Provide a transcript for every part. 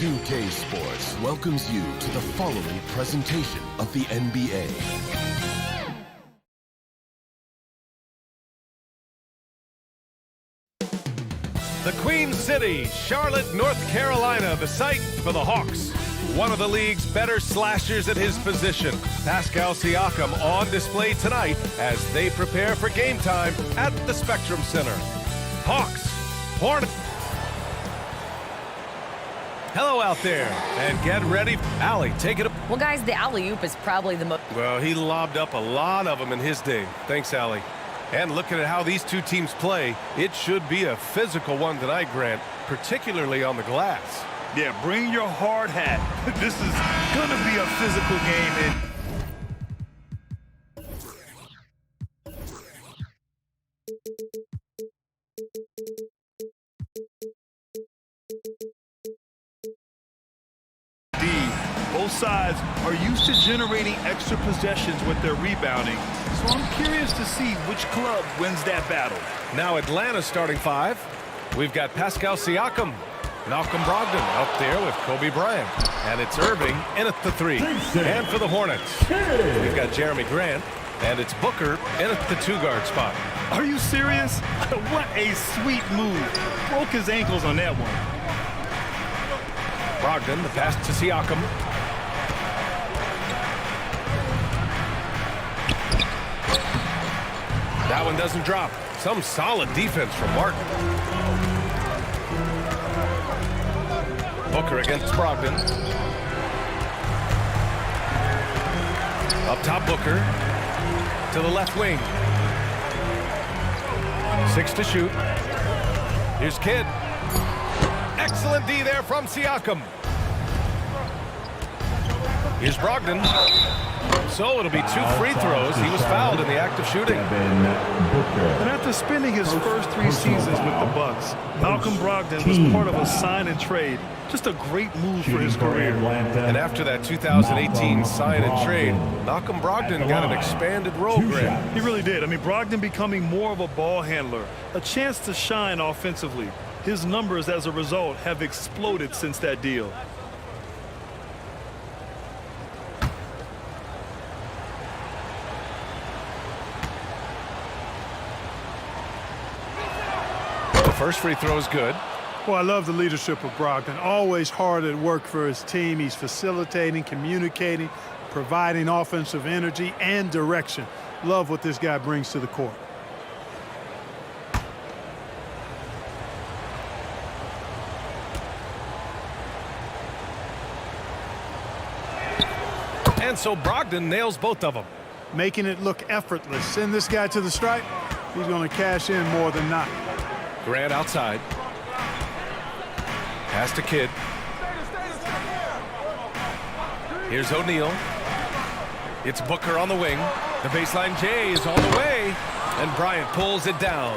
2K Sports welcomes you to the following presentation of the NBA. The Queen City, Charlotte, North Carolina, the site for the Hawks. One of the league's better slashers at his position, Pascal Siakam, on display tonight as they prepare for game time at the Spectrum Center. Hawks, Hornets. Hello out there, and get ready. Allie, take it up. Well, guys, the alley-oop is probably the most... Well, he lobbed up a lot of them in his day. Thanks, Allie. And looking at how these two teams play, it should be a physical one tonight, Grant, particularly on the glass. Yeah, bring your hard hat. This is going to be a physical game. Both sides are used to generating extra possessions with their rebounding, so I'm curious to see which club wins that battle. Now Atlanta's starting five. We've got Pascal Siakam, Malcolm Brogdon out there with Kobe Bryant, and it's Irving in at the three. And for the Hornets, we've got Jeremy Grant, and it's Booker in at the two-guard spot. Are you serious? What a sweet move. Broke his ankles on that one. Brogdon, the pass to Siakam. That one doesn't drop. Some solid defense from Martin. Booker against Brogdon. Up top, Booker. To the left wing. 6 to shoot. Here's Kidd. Excellent D there from Siakam. Here's Brogdon. So it'll be 2 free throws. He was fouled in the act of shooting. And after spending his first 3 seasons with the Bucks, Malcolm Brogdon was part of a sign and trade. Just a great move for his career. And after that 2018 sign and trade, Malcolm Brogdon got an expanded role, Graham. He really did. I mean, Brogdon becoming more of a ball handler, a chance to shine offensively. His numbers as a result have exploded since that deal. The first free throw is good. Well, I love the leadership of Brogdon. Always hard at work for his team. He's facilitating, communicating, providing offensive energy and direction. Love what this guy brings to the court. And so Brogdon nails both of them. Making it look effortless. Send this guy to the stripe. He's going to cash in more than not. Grant outside. Pass to Kidd. Here's O'Neal. It's Booker on the wing. The baseline J is on the way. And Bryant pulls it down.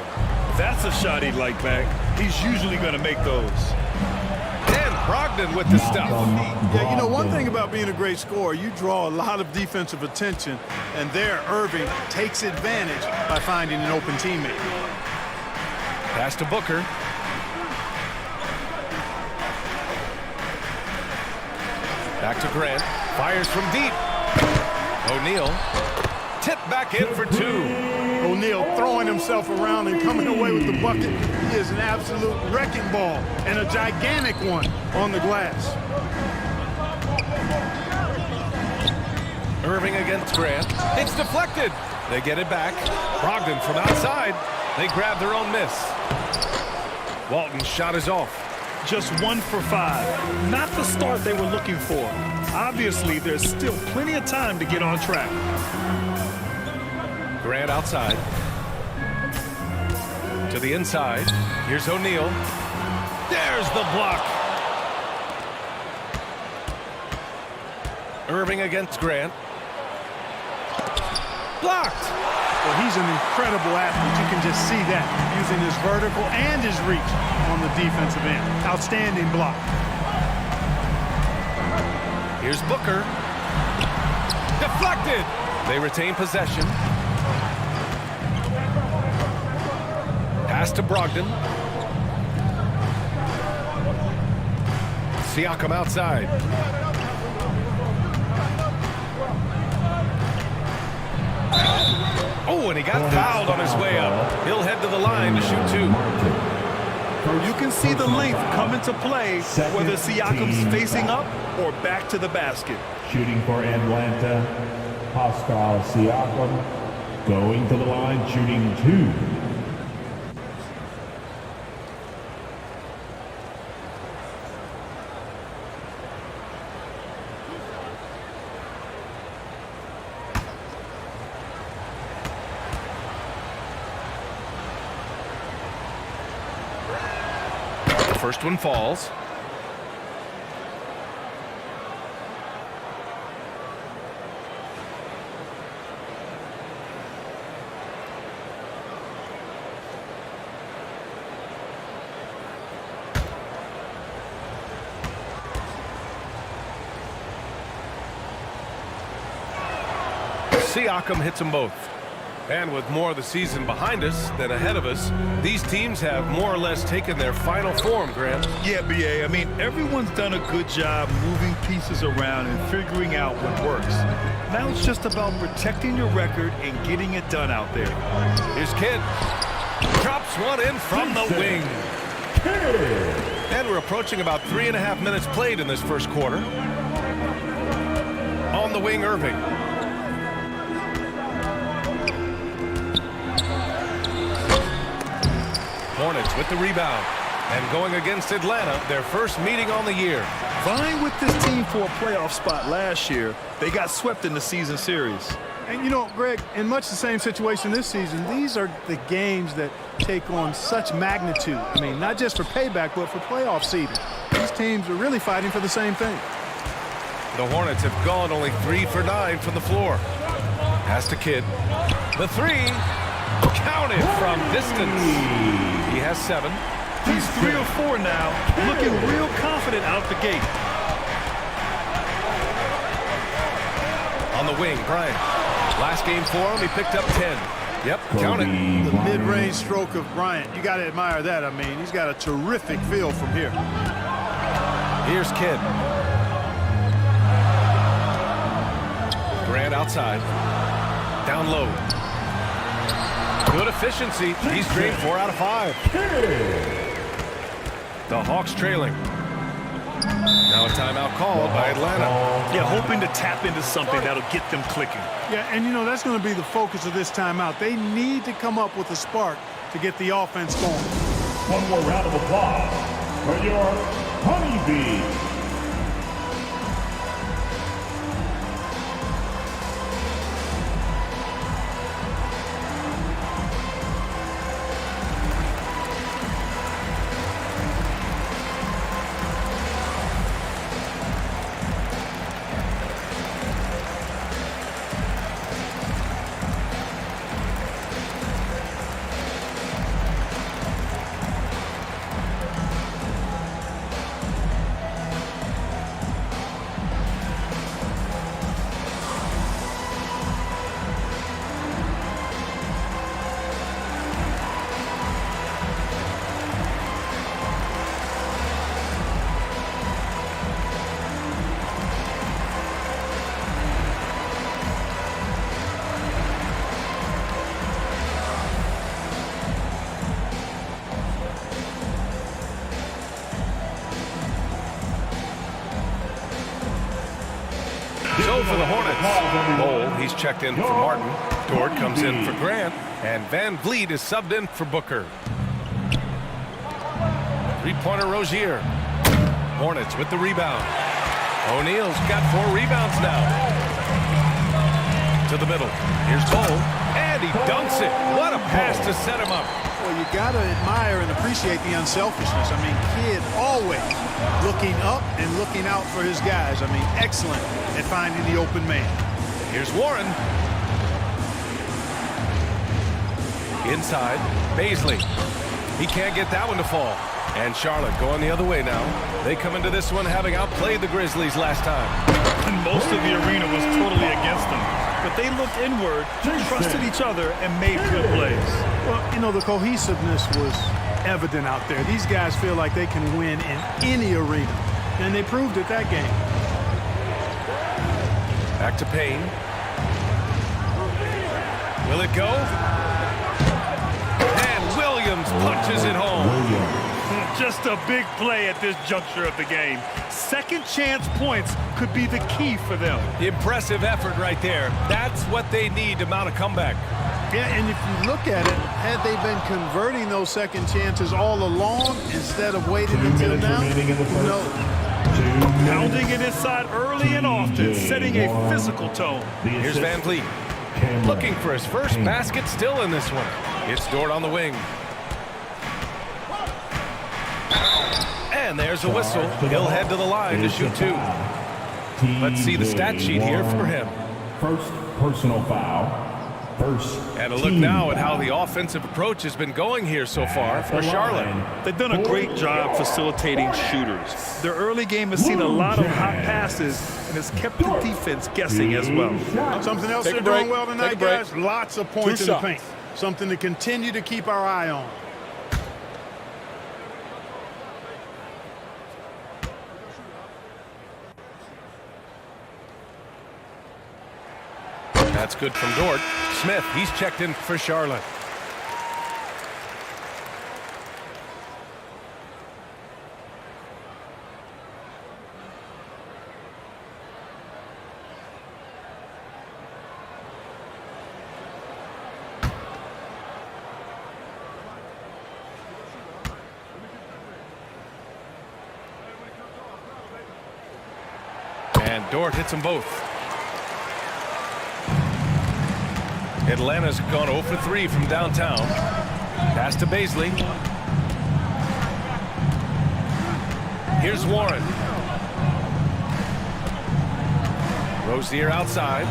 That's a shot he'd like back. He's usually going to make those. And Brogdon with the stuff. Yeah, you know, one thing about being a great scorer, you draw a lot of defensive attention. And there, Irving takes advantage by finding an open teammate. Pass to Booker. Back to Grant. Fires from deep. O'Neal. Tip back in for 2. O'Neal throwing himself around and coming away with the bucket. He is an absolute wrecking ball and a gigantic one on the glass. Irving against Grant. It's deflected. They get it back. Brogdon from outside. They grab their own miss. Walton's shot is off. Just 1 for 5. Not the start they were looking for. Obviously, there's still plenty of time to get on track. Grant outside. To the inside. Here's O'Neal. There's the block. Irving against Grant. Blocked. Well, he's an incredible athlete. You can just see that, using his vertical and his reach on the defensive end. Outstanding block. Here's Booker. Deflected. They retain possession. Pass to Brogdon. Siakam outside. Oh, and he got fouled on his way up. He'll head to the line to shoot 2. You can see the length come into play, whether Siakam's facing up or back to the basket. Shooting for Atlanta, Pascal Siakam, going to the line, shooting 2. First one falls. Siakam hits them both. And with more of the season behind us than ahead of us, these teams have more or less taken their final form, Grant. Yeah, B.A. I mean, everyone's done a good job moving pieces around and figuring out what works. Now it's just about protecting your record and getting it done out there. Here's Kidd. Drops one in from the wing. And we're approaching about 3.5 minutes played in this first quarter. On the wing, Irving. Hornets with the rebound. And going against Atlanta, their first meeting on the year. Vying with this team for a playoff spot last year, they got swept in the season series. And you know, Greg, in much the same situation this season, these are the games that take on such magnitude. I mean, not just for payback, but for playoff seeding. These teams are really fighting for the same thing. The Hornets have gone only 3 for 9 from the floor. Pass to Kidd. The three, counted from distance. He has 7. He's 3 or 4 now, looking real confident out the gate. On the wing, Bryant. Last game for him, he picked up 10. Yep, count it. The mid-range stroke of Bryant, you got to admire that. I mean, he's got a terrific feel from here. Here's Kidd. Grant outside. Down low. Good efficiency. He's drained 4 out of 5. The Hawks trailing. Now a timeout called by Atlanta. Yeah, hoping to tap into something that'll get them clicking. Yeah, and you know, that's going to be the focus of this timeout. They need to come up with a spark to get the offense going. One more round of applause for your Honeybees. So for the Hornets, Bol, he's checked in for Martin. Dort comes in for Grant. And Van Vliet is subbed in for Booker. Three-pointer Rozier. Hornets with the rebound. O'Neal's got 4 rebounds now. To the middle. Here's Bol. And he dunks it. What a pass to set him up. Well, you got to admire and appreciate the unselfishness. I mean, Kidd always looking up and looking out for his guys. I mean, excellent at finding the open man. Here's Warren. Inside, Bazley. He can't get that one to fall. And Charlotte going the other way now. They come into this one having outplayed the Grizzlies last time. And most of the arena was totally against them. But they looked inward, trusted each other, and made good plays. Well, you know, the cohesiveness was evident out there. These guys feel like they can win in any arena. And they proved it that game. Back to Payne. Will it go? And Williams punches it home. Just a big play at this juncture of the game. Second chance points could be the key for them. Impressive effort right there. That's what they need to mount a comeback. Yeah, and if you look at it, had they been converting those second chances all along instead of waiting until now, who knows? Pounding it inside early and often, setting a physical tone. Here's Van Vliet. Looking for his first basket still in this one. It's Dort on the wing. And there's a whistle. He'll head to the line to shoot 2. Let's see the stat sheet here for him. First personal foul. First. And a look now at how the offensive approach has been going here so far for Charlotte. They've done a great job facilitating shooters. Their early game has seen a lot of hot passes and has kept the defense guessing as well. Something else they're doing well tonight, guys. Lots of points in the paint. Something to continue to keep our eye on. That's good from Dort. Smith, he's checked in for Charlotte. And Dort hits them both. Atlanta's gone 0 for 3 from downtown. Pass to Bazley. Here's Warren. Rozier outside.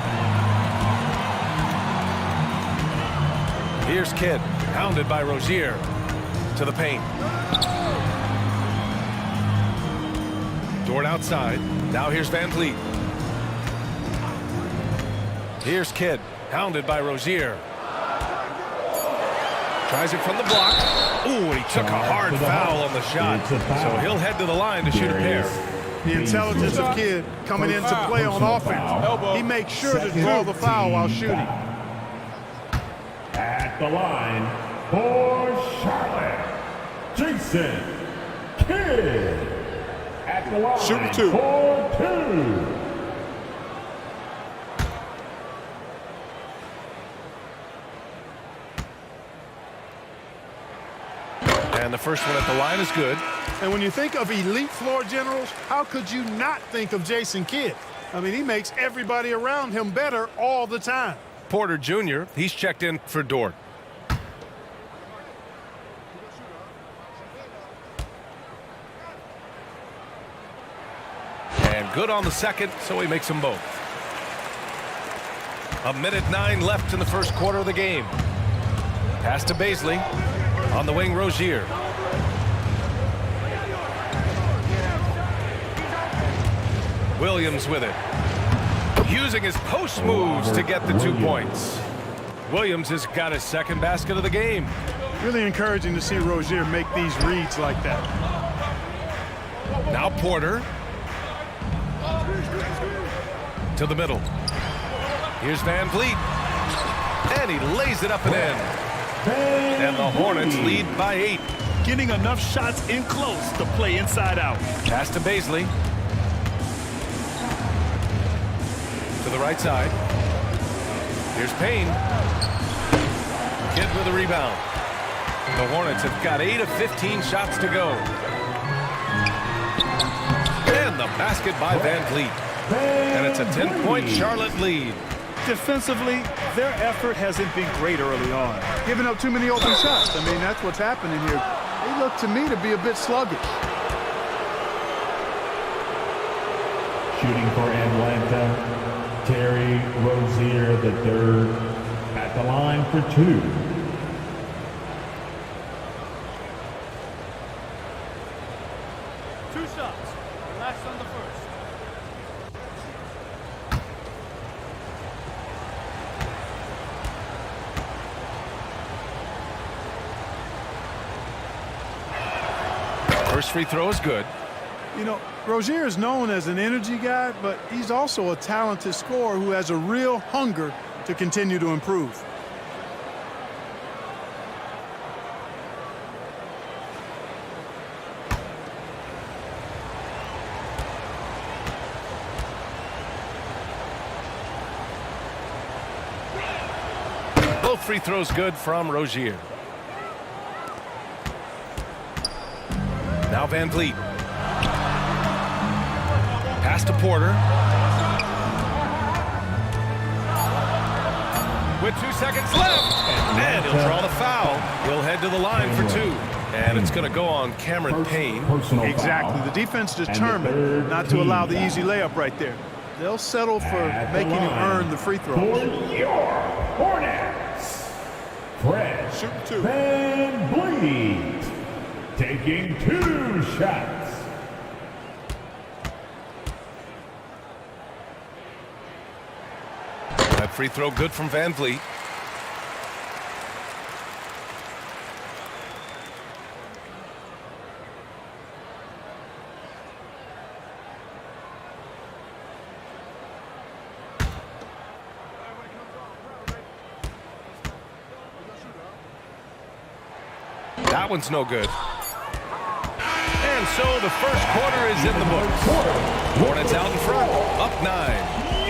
Here's Kidd, hounded by Rozier. To the paint. Dort outside. Now here's Van Vliet. Here's Kidd, hounded by Rozier. Tries it from the block. Ooh, he took a hard foul on the shot. So he'll head to the line to shoot a pair. The intelligence of Kidd coming into play on offense. He makes sure to draw the foul while shooting. At the line for Charlotte, Jason Kidd. At the line Shooting two. for two. And the first one at the line is good. And when you think of elite floor generals, how could you not think of Jason Kidd? I mean, he makes everybody around him better all the time. Porter Jr., he's checked in for Dort. And good on the second, so he makes them both. 1:09 left in the first quarter of the game. Pass to Bazley. On the wing, Rozier. Williams with it. Using his post moves to get the 2 points. Williams has got his second basket of the game. Really encouraging to see Rozier make these reads like that. Now Porter. To the middle. Here's Van Vliet. And he lays it up and in. And the Hornets lead by 8. Getting enough shots in close to play inside out. Pass to Bazley. To the right side. Here's Payne. Kidd with a rebound. The Hornets have got 8 of 15 shots to go. And the basket by Van Vliet. And it's a 10-point Charlotte lead. Defensively, their effort hasn't been great early on. Giving up too many open shots. I mean, that's what's happening here. They look to me to be a bit sluggish. Shooting for Atlanta, Terry Rozier III. At the line for two. Two shots. Relax on the first. First free throw is good. You know, Rozier is known as an energy guy, but he's also a talented scorer who has a real hunger to continue to improve. Both free throws good from Rozier. Now Van Vliet. Pass to Porter. With 2 seconds left. And he'll draw the foul. He'll head to the line for 2. And it's going to go on Cameron Payne. Exactly. The defense determined not to allow the easy layup right there. They'll settle for making him earn the free throws. For your Hornets, Fred Van Vliet. Taking 2 shots. That free throw good from Van Vliet. That one's no good. And so the first quarter is in the books. Hornets out in front, up 9.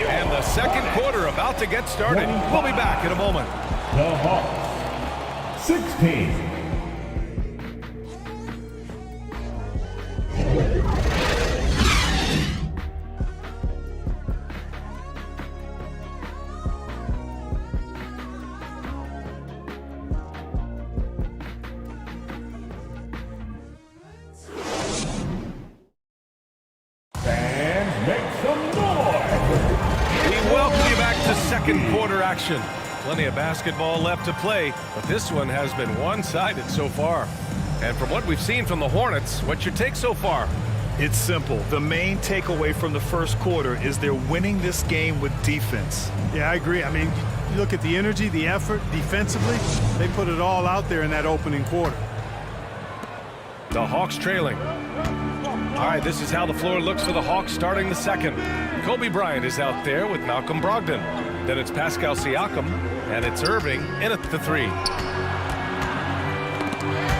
And the second quarter about to get started. We'll be back in a moment. The Hawks, 16. second quarter action. Plenty of basketball left to play, but this one has been one-sided so far. And from what we've seen from the Hornets, what's your take so far? It's simple. The main takeaway from the first quarter is they're winning this game with defense. Yeah, I agree. I mean, you look at the energy, the effort, defensively, they put it all out there in that opening quarter. The Hawks trailing. All right, this is how the floor looks for the Hawks starting the second. Kobe Bryant is out there with Malcolm Brogdon. Then it's Pascal Siakam, and it's Irving in at the three.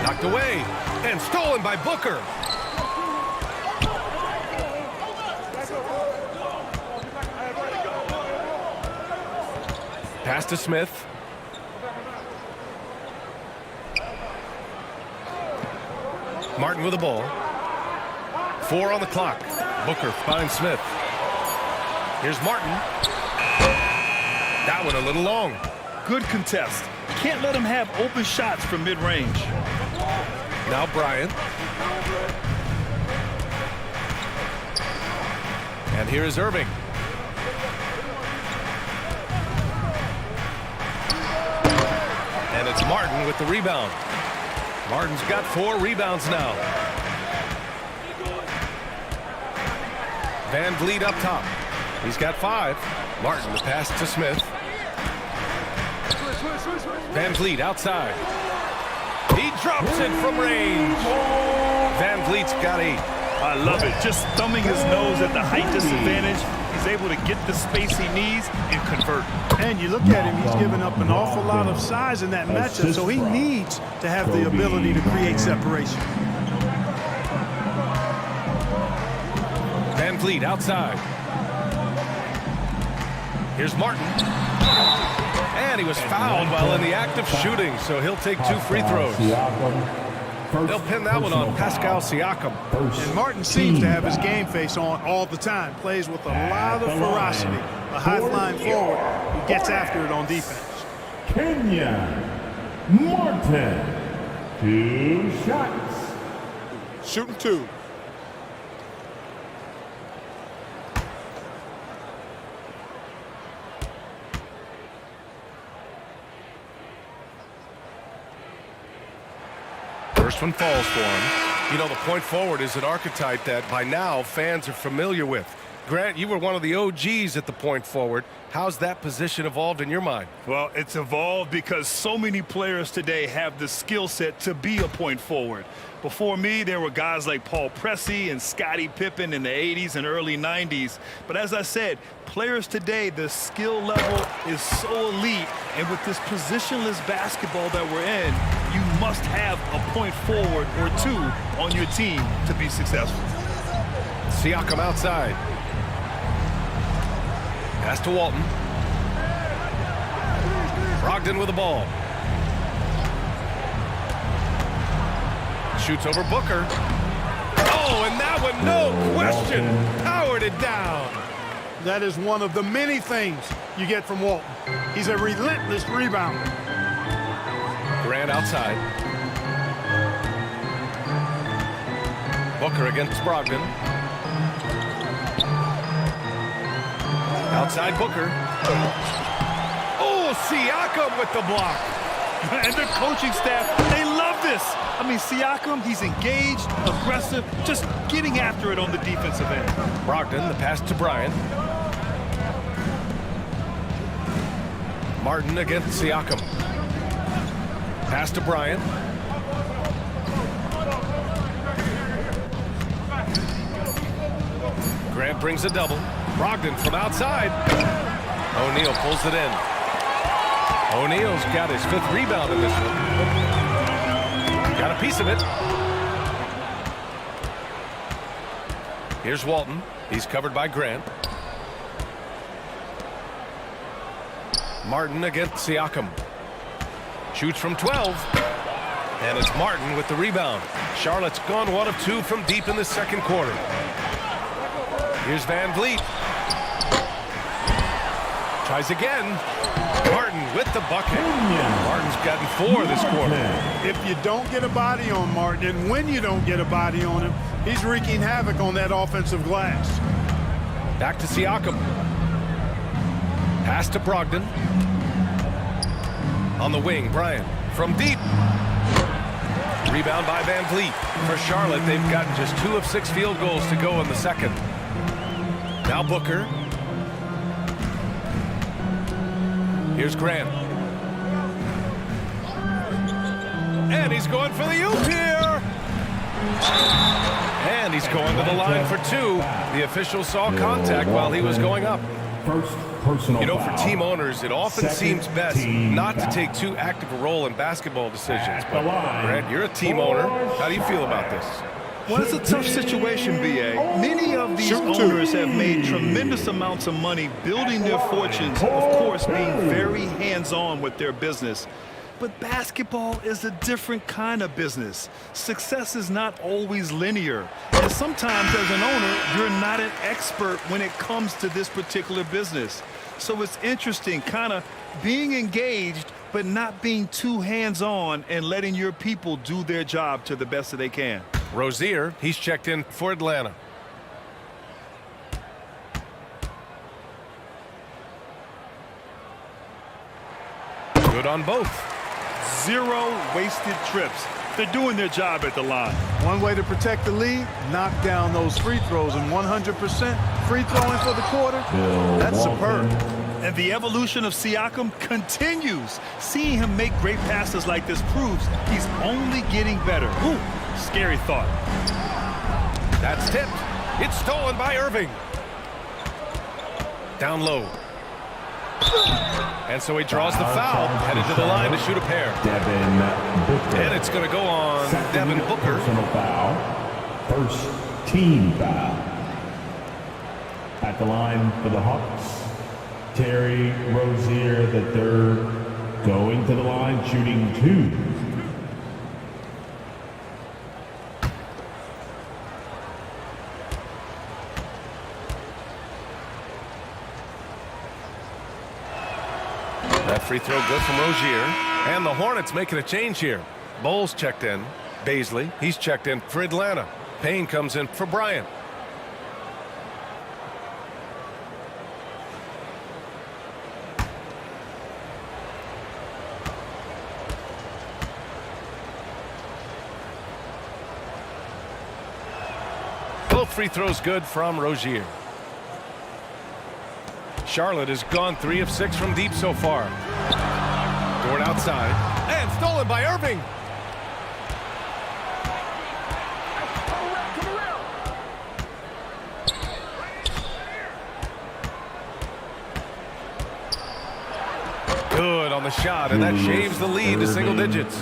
Knocked away and stolen by Booker. Pass to Smith. Martin with the ball. 4 on the clock. Booker finds Smith. Here's Martin. That one a little long. Good contest. Can't let him have open shots from mid-range. Now Bryant. And here is Irving. And it's Martin with the rebound. Martin's got 4 rebounds now. Van Vliet up top. He's got 5. Martin the pass to Smith. Van Vliet outside. He drops it from range. Van Vliet's got 8. I love it. Just thumbing his nose at the height disadvantage. He's able to get the space he needs and convert. And you look at him, he's given up an awful lot of size in that matchup, so he needs to have the ability to create separation. Van Vliet outside. Here's Martin. And he was fouled while in the act of shooting, so he'll take 2 free throws. They'll pin that one on Pascal Siakam. And Martin seems to have his game face on all the time. Plays with a lot of ferocity. A high-flying forward who gets after it on defense. Kenyon Martin. 2 shots. Shooting 2. First one falls for him. You know, the point forward is an archetype that by now fans are familiar with. Grant, you were one of the OGs at the point forward. How's that position evolved in your mind? Well, it's evolved because so many players today have the skill set to be a point forward. Before me, there were guys like Paul Pressey and Scottie Pippen in the 80s and early 90s. But as I said, players today, the skill level is so elite. And with this positionless basketball that we're in, you must have a point forward or 2 on your team to be successful. Siakam outside. Pass to Walton. Brogdon with the ball. Shoots over Booker. Oh, and that one, no question, powered it down. That is one of the many things you get from Walton. He's a relentless rebounder. Grant outside. Booker against Brogdon. Outside Booker. Oh, Siakam with the block. And the coaching staff, they love this. I mean, Siakam, he's engaged, aggressive, just getting after it on the defensive end. Brogdon, the pass to Bryant. Martin against Siakam. Pass to Bryant. Grant brings a double. Brogdon from outside. O'Neal pulls it in. O'Neal's got his 5th rebound in this one. Got a piece of it. Here's Walton. He's covered by Grant. Martin against Siakam. Shoots from 12. And it's Martin with the rebound. Charlotte's gone 1 of 2 from deep in the second quarter. Here's Van Vliet. Tries again. Martin with the bucket. Martin's gotten 4 this quarter. If you don't get a body on Martin, and when you don't get a body on him, he's wreaking havoc on that offensive glass. Back to Siakam. Pass to Brogdon. On the wing, Bryant from deep. Rebound by Van Vliet. For Charlotte, they've gotten just 2 of 6 field goals to go in the second. Now Booker. Here's Grant. And he's going for the oop here. And he's going to the line for 2. The official saw contact while he was going up. First personal You know, for foul. team owners, it often Second seems best team not to foul. take too active a role in basketball decisions. At But the line, Grant, you're a team for owner. How do you feel about this? Well, it's a tough situation, B.A. Many of these owners have made tremendous amounts of money building their fortunes, of course, being very hands-on with their business. But basketball is a different kind of business. Success is not always linear. And sometimes as an owner, you're not an expert when it comes to this particular business. So it's interesting kind of being engaged, but not being too hands-on and letting your people do their job to the best that they can. Rozier, he's checked in for Atlanta. Good on both. 0 wasted trips. They're doing their job at the line. One way to protect the lead, knock down those free throws, and 100% free throwing for the quarter. Bill That's Walton. superb. And the evolution of Siakam continues. Seeing him make great passes like this proves he's only getting better. Ooh, scary thought. That's tipped. It's stolen by Irving. Down low. And so he draws the foul, headed to the line to shoot a pair. Devin Booker. And it's going to go on Second Devin Booker. Personal foul. First team foul. At the line for the Hawks, Terry Rozier the third, going to the line, shooting 2. That free throw good from Rozier. And the Hornets making a change here. Bowles checked in. Baisley, he's checked in for Atlanta. Payne comes in for Bryant. Both free throws good from Rozier. Charlotte has gone 3 of 6 from deep so far. Dort outside. And stolen by Irving. Good on the shot, and that shaves the lead to single digits.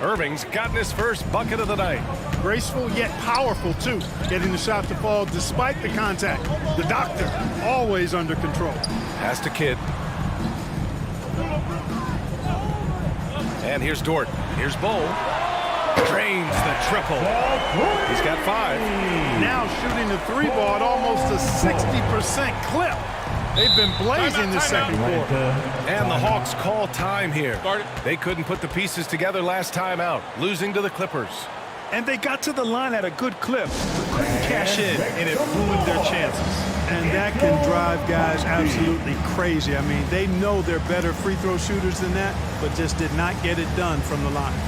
Irving's gotten his first bucket of the night. Graceful yet powerful, too. Getting the shot to fall despite the contact. The doctor, always under control. Pass to Kidd. And here's Dort. Here's Bowl. Drains the triple. He's got 5. Now shooting the 3 ball at almost a 60% clip. They've been blazing the second quarter. And the Hawks call time here. They couldn't put the pieces together last time out, losing to the Clippers. And they got to the line at a good clip, but couldn't cash in, and it ruined their chances. And that can drive guys absolutely crazy. I mean, they know they're better free throw shooters than that, but just did not get it done from the line.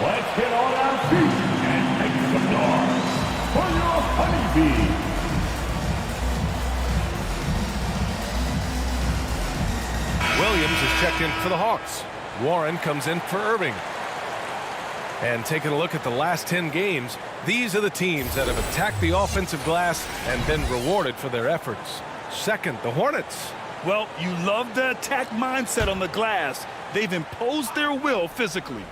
Let's get on our feet and make some noise for your honeybee. Williams is checked in for the Hawks. Warren comes in for Irving. And taking a look at the last 10 games, these are the teams that have attacked the offensive glass and been rewarded for their efforts. Second, the Hornets. Well, you love the attack mindset on the glass. They've imposed their will physically.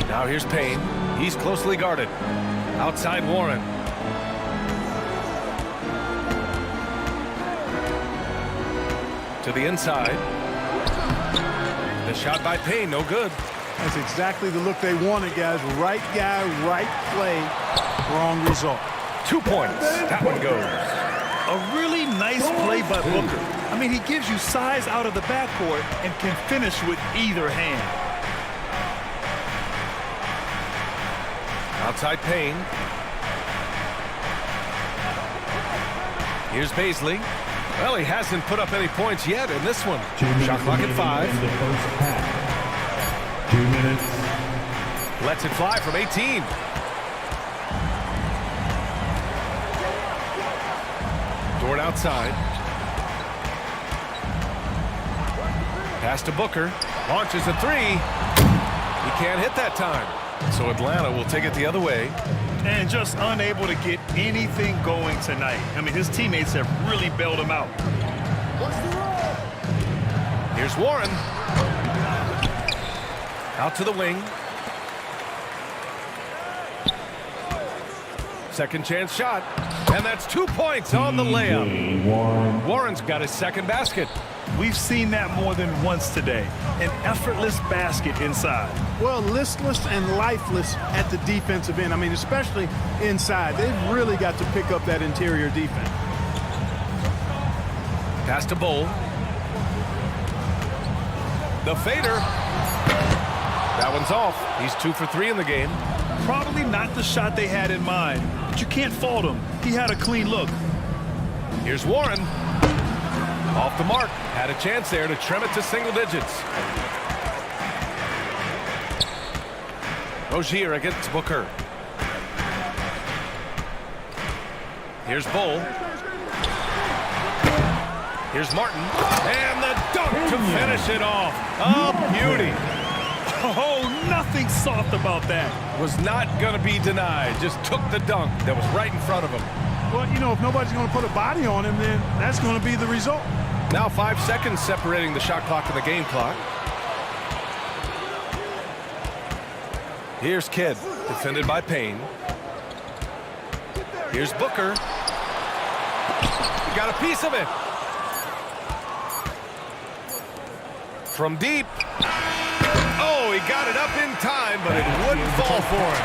Now here's Payne. He's closely guarded. Outside Warren. To the inside. The shot by Payne, no good. That's exactly the look they wanted, guys. Right guy, right play, wrong result. 2 points. That one goes. A really nice play by Booker. I mean, he gives you size out of the backcourt and can finish with either hand. Outside Payne. Here's Baisley. Well, he hasn't put up any points yet in this one. Shot clock at 5. The first half. 2 minutes. Lets it fly from 18. Dort outside. Pass to Booker. Launches a 3. He can't hit that time. So Atlanta will take it the other way. And just unable to get anything going tonight. I mean, his teammates have really bailed him out. Here's Warren. Out to the wing. Second chance shot. And that's 2 points on the layup. Warren's got his second basket. We've seen that more than once today. An effortless basket inside. Well, listless and lifeless at the defensive end. I mean, especially inside. They've really got to pick up that interior defense. Pass to Bull. The fader. That one's off. He's 2 for 3 in the game. Probably not the shot they had in mind, but you can't fault him. He had a clean look. Here's Warren. Off the mark. Had a chance there to trim it to single digits. Rozier against Booker. Here's Bull. Here's Martin. And the dunk to finish it off. Oh, beauty. Oh, nothing soft about that. Was not going to be denied. Just took the dunk that was right in front of him. Well, you know, if nobody's going to put a body on him, then that's going to be the result. Now 5 seconds separating the shot clock and the game clock. Here's Kidd, defended by Payne. Here's Booker. Got a piece of it. From deep. Oh, he got it up in time, but it wouldn't fall for him.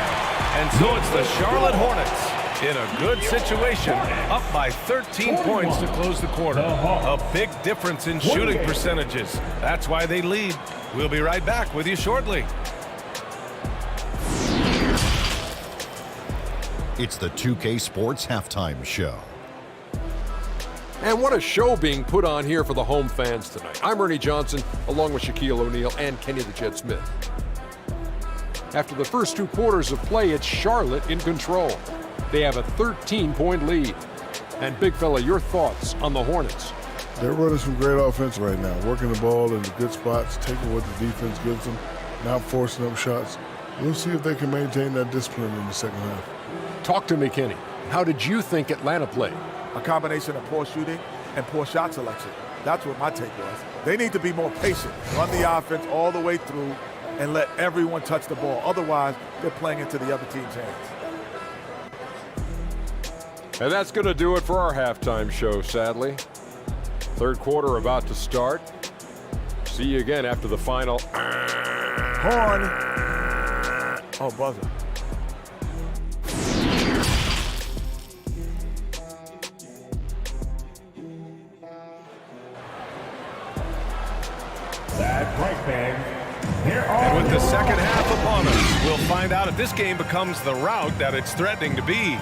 And so it's the Charlotte Hornets in a good situation, up by 13 points to close the quarter. A big difference in shooting percentages. That's why they lead. We'll be right back with you shortly. It's the 2K Sports Halftime Show. And what a show being put on here for the home fans tonight. I'm Ernie Johnson, along with Shaquille O'Neal and Kenny the Jet Smith. After the first 2 quarters of play, it's Charlotte in control. They have a 13-point lead. And Big Fella, your thoughts on the Hornets? They're running some great offense right now, working the ball in the good spots, taking what the defense gives them, not forcing up shots. We'll see if they can maintain that discipline in the second half. Talk to me, Kenny. How did you think Atlanta played? A combination of poor shooting and poor shot selection. That's what my take was. They need to be more patient, run the offense all the way through, and let everyone touch the ball. Otherwise, they're playing into the other team's hands. And that's going to do it for our halftime show, sadly. Third quarter about to start. See you again after the final. Horn. Oh, buzzer. And with the second half upon us, we'll find out if this game becomes the rout that it's threatening to be.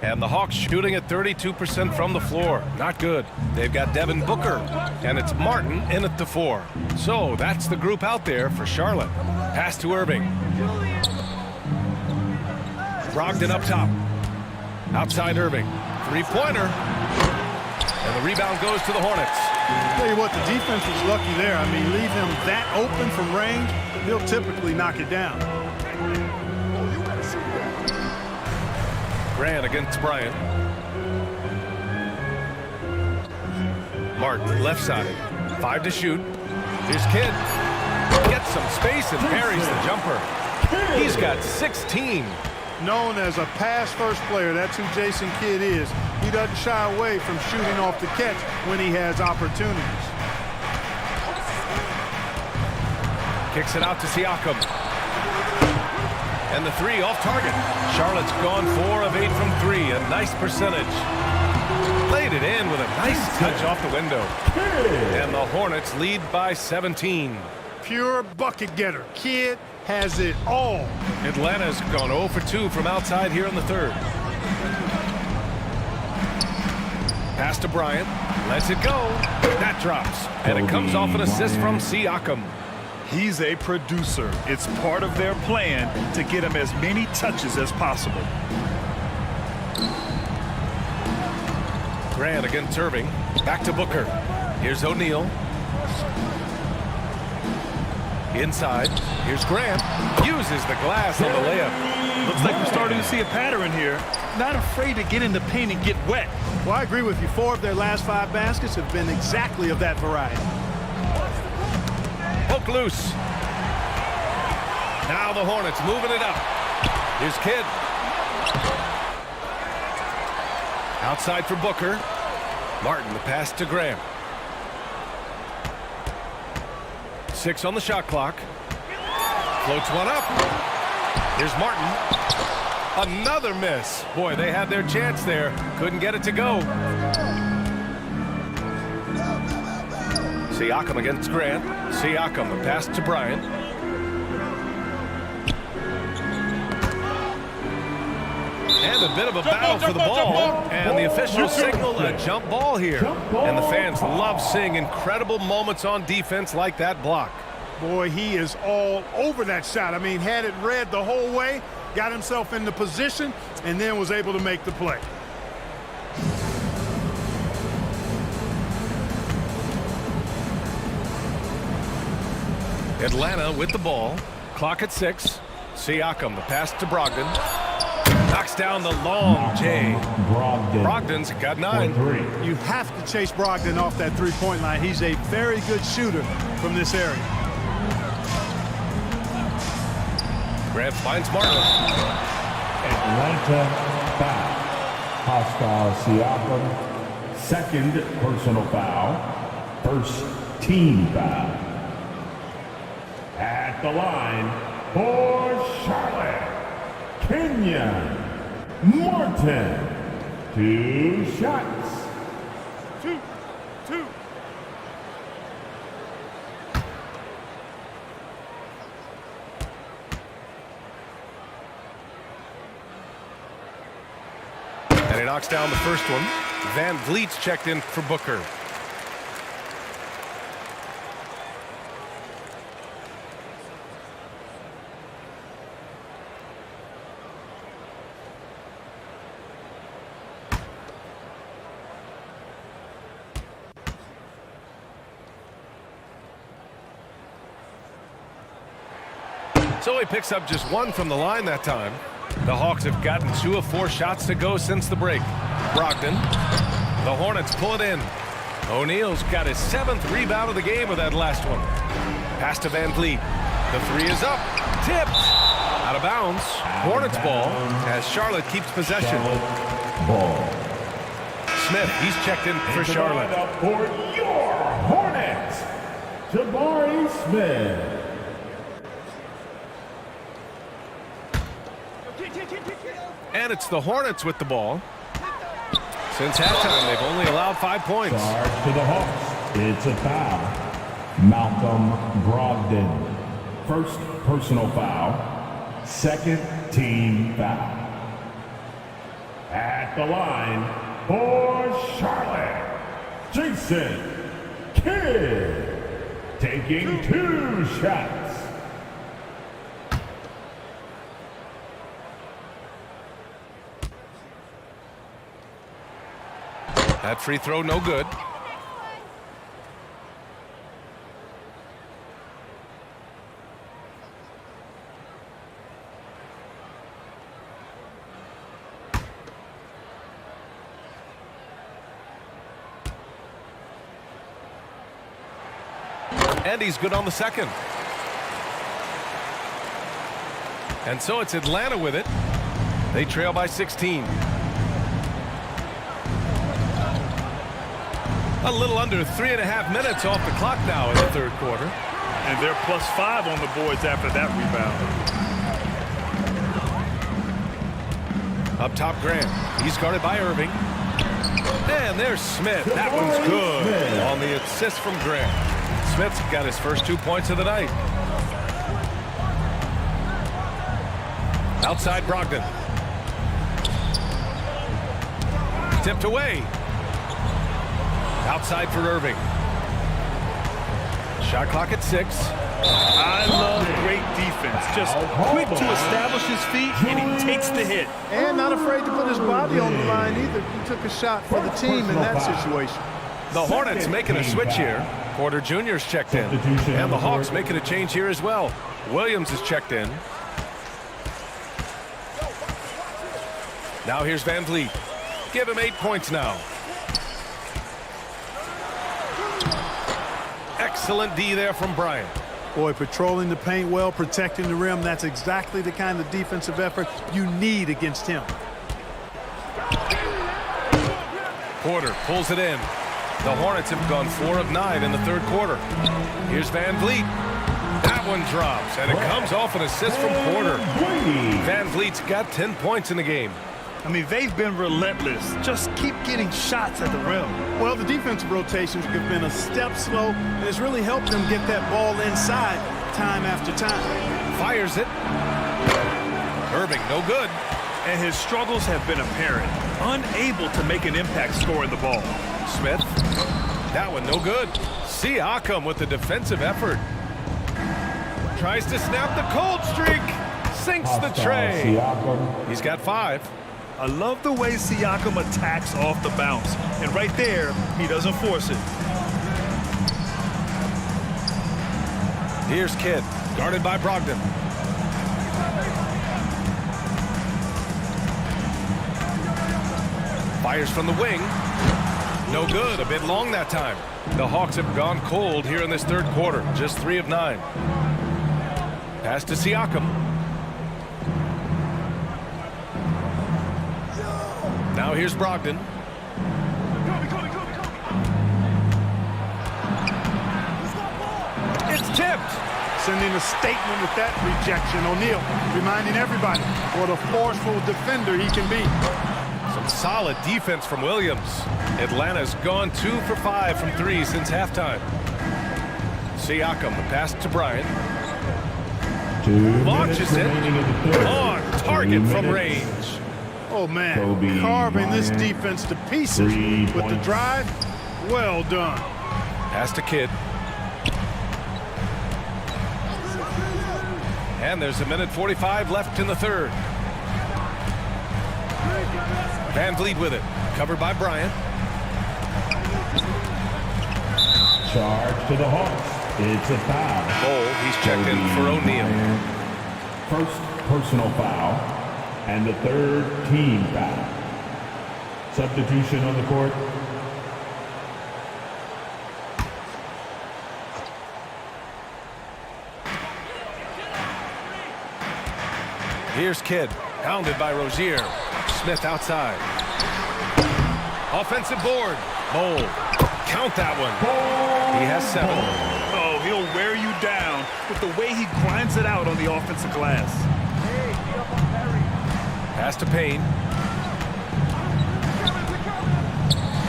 And the Hawks shooting at 32% from the floor. Not good. They've got Devin Booker, and it's Martin in at the 4. So that's the group out there for Charlotte. Pass to Irving. Brogdon up top. Outside Irving. Three-pointer. And the rebound goes to the Hornets. Tell you what, the defense was lucky there. I mean, leave him that open from range, he'll typically knock it down. Grant against Bryant. Martin, left side. 5 to shoot. Here's Kidd. Gets some space and parries the jumper. He's got 16. Known as a pass-first player, that's who Jason Kidd is. He doesn't shy away from shooting off the catch when he has opportunities. Kicks it out to Siakam. And the three off target. Charlotte's gone 4 of 8 from 3. A nice percentage. Played it in with a nice touch off the window. And the Hornets lead by 17. Pure bucket getter. Kidd has it all. Atlanta's gone 0 for 2 from outside here in the third. Pass to Bryant. Lets it go. That drops. And it comes off an assist from Siakam. He's a producer. It's part of their plan to get him as many touches as possible. Grant against Irving. Back to Booker. Here's O'Neal. Inside. Here's Grant. Uses the glass on the layup. Looks like we're starting to see a pattern here. Not afraid to get in the paint and get wet. Well, I agree with you. 4 of their last 5 baskets have been exactly of that variety. Poke loose. Now the Hornets moving it up. Here's Kidd. Outside for Booker. Martin, the pass to Graham. 6 on the shot clock. Floats one up. Here's Martin. Another miss. Boy, they had their chance there. Couldn't get it to go. Siakam against Grant. Siakam, the pass to Bryant. And a bit of a battle for the ball. And the officials signal a jump ball here. And the fans love seeing incredible moments on defense like that block. Boy, he is all over that shot. I mean, had it read the whole way, got himself in the position, and then was able to make the play. Atlanta with the ball. Clock at 6. Siakam, the pass to Brogdon. Knocks down the long J. Brogdon's got 9. You have to chase Brogdon off that three-point line. He's a very good shooter from this area. Grant finds Martin. Atlanta foul. Pascal Siakam, second personal foul. First team foul. At the line for Charlotte, Kenyon Martin. 2 shots. 2. And he knocks down the first one. Van Vliet's checked in for Booker. So he picks up just 1 from the line that time. The Hawks have gotten 2 of 4 shots to go since the break. Brogdon. The Hornets pull it in. O'Neal's got his 7th rebound of the game with that last one. Pass to Van Vliet. The 3 is up. Tipped. Out of bounds. Hornets ball as Charlotte keeps possession. Ball. Smith, he's checked in for Charlotte. For your Hornets, Jabari Smith. And it's the Hornets with the ball. Since halftime, they've only allowed 5 points. Charge to the Hawks. It's a foul. Malcolm Brogdon. First personal foul. Second team foul. At the line for Charlotte, Jason Kidd. Taking 2 shots. That free throw no good. And he's good on the second. And so it's Atlanta with it. They trail by 16. A little under 3.5 minutes off the clock now in the third quarter. And they're +5 on the boards after that rebound. Up top, Grant. He's guarded by Irving. And there's Smith. That one's good on the assist from Grant. Smith's got his first 2 points of the night. Outside Brogdon. Tipped away. Outside for Irving. Shot clock at 6. I love great defense. Just quick to establish his feet, and he takes the hit. And not afraid to put his body on the line either. He took a shot for the team in that situation. The Hornets making a switch here. Porter Jr.'s checked in. And the Hawks making a change here as well. Williams is checked in. Now here's Van Vliet. Give him 8 points now. Excellent D there from Bryant. Boy, patrolling the paint well, protecting the rim. That's exactly the kind of defensive effort you need against him. Porter pulls it in. The Hornets have gone 4 of 9 in the third quarter. Here's Van Vliet. That one drops, and it comes off an assist from Porter. Van Vliet's got 10 points in the game. I mean, they've been relentless. Just keep getting shots at the rim. Well, the defensive rotations have been a step slow, and it's really helped them get that ball inside time after time. Fires it. Irving, no good. And his struggles have been apparent. Unable to make an impact scoring the ball. Smith. That one no good. Siakam with the defensive effort. Tries to snap the cold streak. Sinks the tray. He's got 5. I love the way Siakam attacks off the bounce. And right there, he doesn't force it. Here's Kidd, guarded by Brogdon. Fires from the wing. No good, a bit long that time. The Hawks have gone cold here in this third quarter, just 3 of 9. Pass to Siakam. Now here's Brogdon. It's tipped. Sending a statement with that rejection. O'Neal reminding everybody what a forceful defender he can be. Some solid defense from Williams. Atlanta's gone 2 for 5 from 3 since halftime. Siakam, the pass to Bryant. Launches it. On target from range. Oh, man, carving this defense to pieces with the drive. Well done. Pass to Kidd. And there's 1:45 left in the third. Van Vliet with it. Covered by Bryant. Charge to the Hawks. It's a foul. Cole, he's checked in for O'Neal. First personal foul. And the third team foul. Substitution on the court. Here's Kidd, pounded by Rozier. Smith outside. Offensive board. Bold. Count that one. He has 7. Oh, he'll wear you down with the way he grinds it out on the offensive glass. Pass to Payne.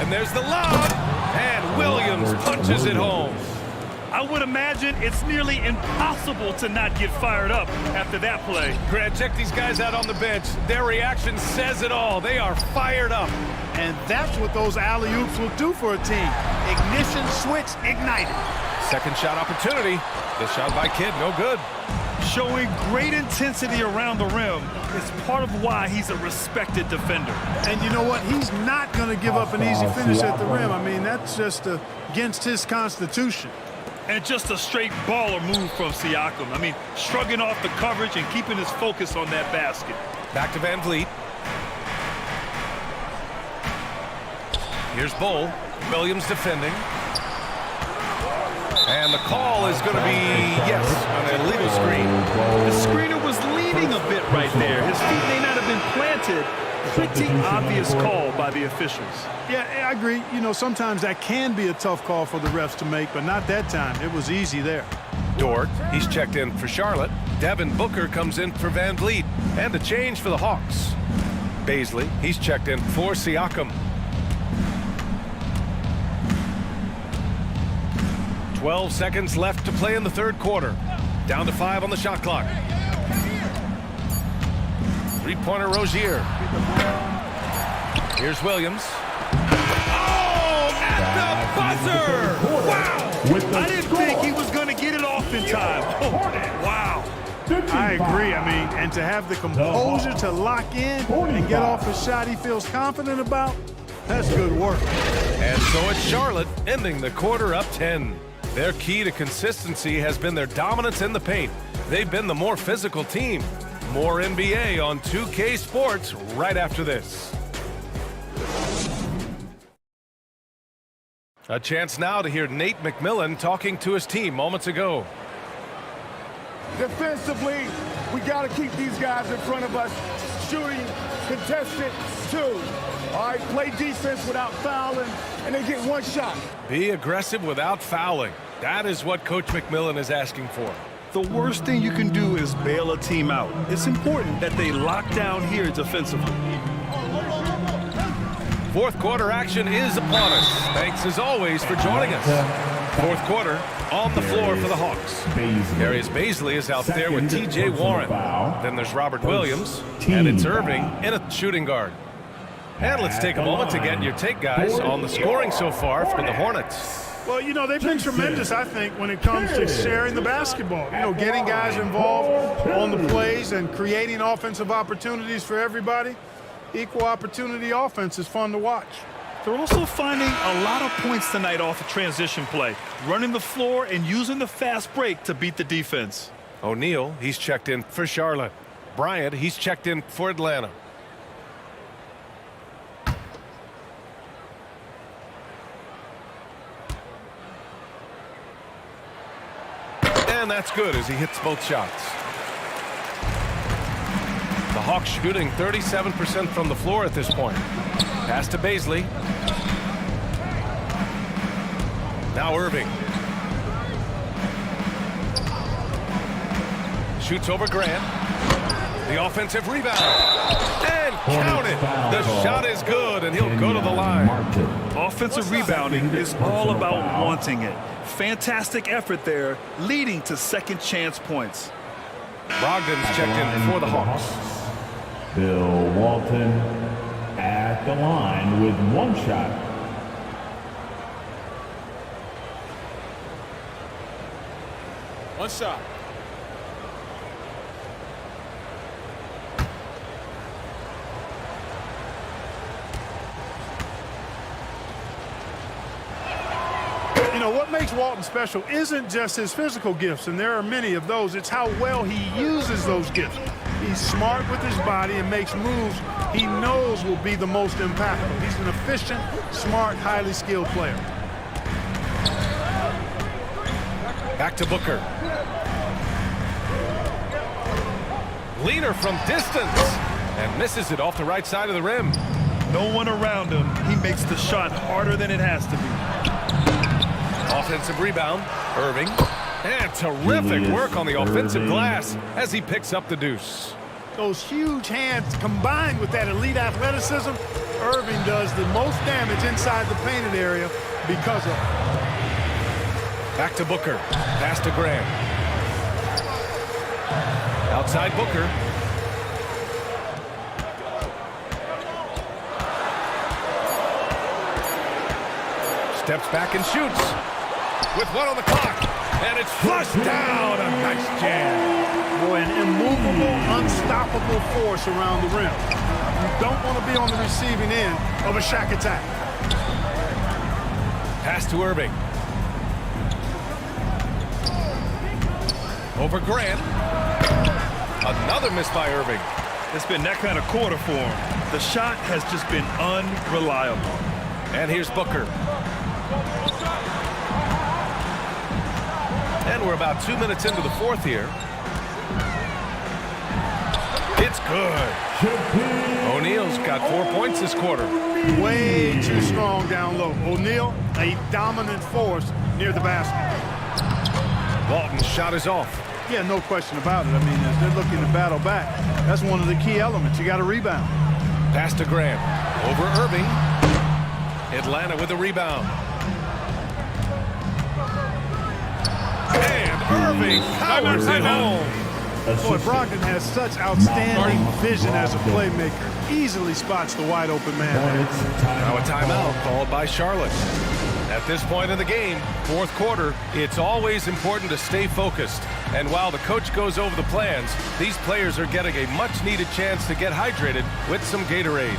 And there's the lob. And Williams punches it home. I would imagine it's nearly impossible to not get fired up after that play. Grant, check these guys out on the bench. Their reaction says it all. They are fired up. And that's what those alley-oops will do for a team. Ignition switch ignited. Second shot opportunity. The shot by Kidd, no good. Showing great intensity around the rim is part of why he's a respected defender. And you know what? He's not going to give up an easy finish at the rim. I mean, that's just against his constitution. And just a straight baller move from Siakam. I mean, shrugging off the coverage and keeping his focus on that basket. Back to Van Vliet. Here's Bull. Williams defending. And the call is going to be, yes, an illegal screen. The screener was leaning a bit right there. His feet may not have been planted. Pretty obvious call by the officials. Yeah, I agree. You know, sometimes that can be a tough call for the refs to make, but not that time. It was easy there. Dort, he's checked in for Charlotte. Devin Booker comes in for Van Vliet. And a change for the Hawks. Bazley, he's checked in for Siakam. 12 seconds left to play in the third quarter. Down to 5 on the shot clock. Three-pointer Rozier. Here's Williams. Oh, at the buzzer! Wow! I didn't think he was going to get it off in time. Oh, wow. I agree. I mean, and to have the composure to lock in and get off a shot he feels confident about, that's good work. And so it's Charlotte ending the quarter up 10. Their key to consistency has been their dominance in the paint. They've been the more physical team. More NBA on 2K Sports right after this. A chance now to hear Nate McMillan talking to his team moments ago. Defensively, we got to keep these guys in front of us. Shooting, contested, 2. All right, play defense without fouling, and they get one shot. Be aggressive without fouling. That is what Coach McMillan is asking for. The worst thing you can do is bail a team out. It's important that they lock down here defensively. Fourth quarter action is upon us. Thanks as always for joining us. Fourth quarter on the floor for the Hawks. Darius Bazley is out there with T.J. Warren. Then there's Robert Williams, and it's Irving in a shooting guard. And let's take a moment to get your take, guys, on the scoring so far for the Hornets. Well, you know, they've been tremendous, I think, when it comes to sharing the basketball. You know, getting guys involved on the plays and creating offensive opportunities for everybody. Equal opportunity offense is fun to watch. They're also finding a lot of points tonight off of transition play, running the floor and using the fast break to beat the defense. O'Neal, he's checked in for Charlotte. Bryant, he's checked in for Atlanta. And that's good as he hits both shots. The Hawks shooting 37% from the floor at this point. Pass to Bazley. Now Irving. Shoots over Grant. The offensive rebound. And count it. The shot is good, and he'll go to the line. Offensive rebounding is all about wanting it. Fantastic effort there, leading to second chance points. Brogdon's checked in for the Hawks. Bill Walton at the line with one shot. One shot. You know, what makes Walton special isn't just his physical gifts, and there are many of those. It's how well he uses those gifts. He's smart with his body and makes moves he knows will be the most impactful. He's an efficient, smart, highly skilled player. Back to Booker. Leaner from distance and misses it off the right side of the rim. No one around him. He makes the shot harder than it has to be. Offensive rebound. Irving. And terrific work on the offensive glass as he picks up the deuce. Those huge hands combined with that elite athleticism, Irving does the most damage inside the painted area because of it. Back to Booker. Pass to Graham. Outside Booker. Steps back and shoots. With one on the clock. And it's flushed down. A nice jam. Boy, an immovable, unstoppable force around the rim. You don't want to be on the receiving end of a Shaq attack. Pass to Irving. Over Grant. Another miss by Irving. It's been that kind of quarter for him. The shot has just been unreliable. And here's Booker. And we're about 2 minutes into the fourth here. It's good. O'Neal's got 4 points this quarter. Way too strong down low. O'Neal, a dominant force near the basket. Walton's shot is off. Yeah, no question about it. I mean, as they're looking to battle back, that's one of the key elements. You got to rebound. Pass to Grant. Over Irving. Atlanta with a rebound. And Irving powers it home. Boy, Brogdon has such outstanding vision as a playmaker. Easily spots the wide open man. Now a timeout called by Charlotte. At this point in the game, fourth quarter, it's always important to stay focused. And while the coach goes over the plans, these players are getting a much-needed chance to get hydrated with some Gatorade.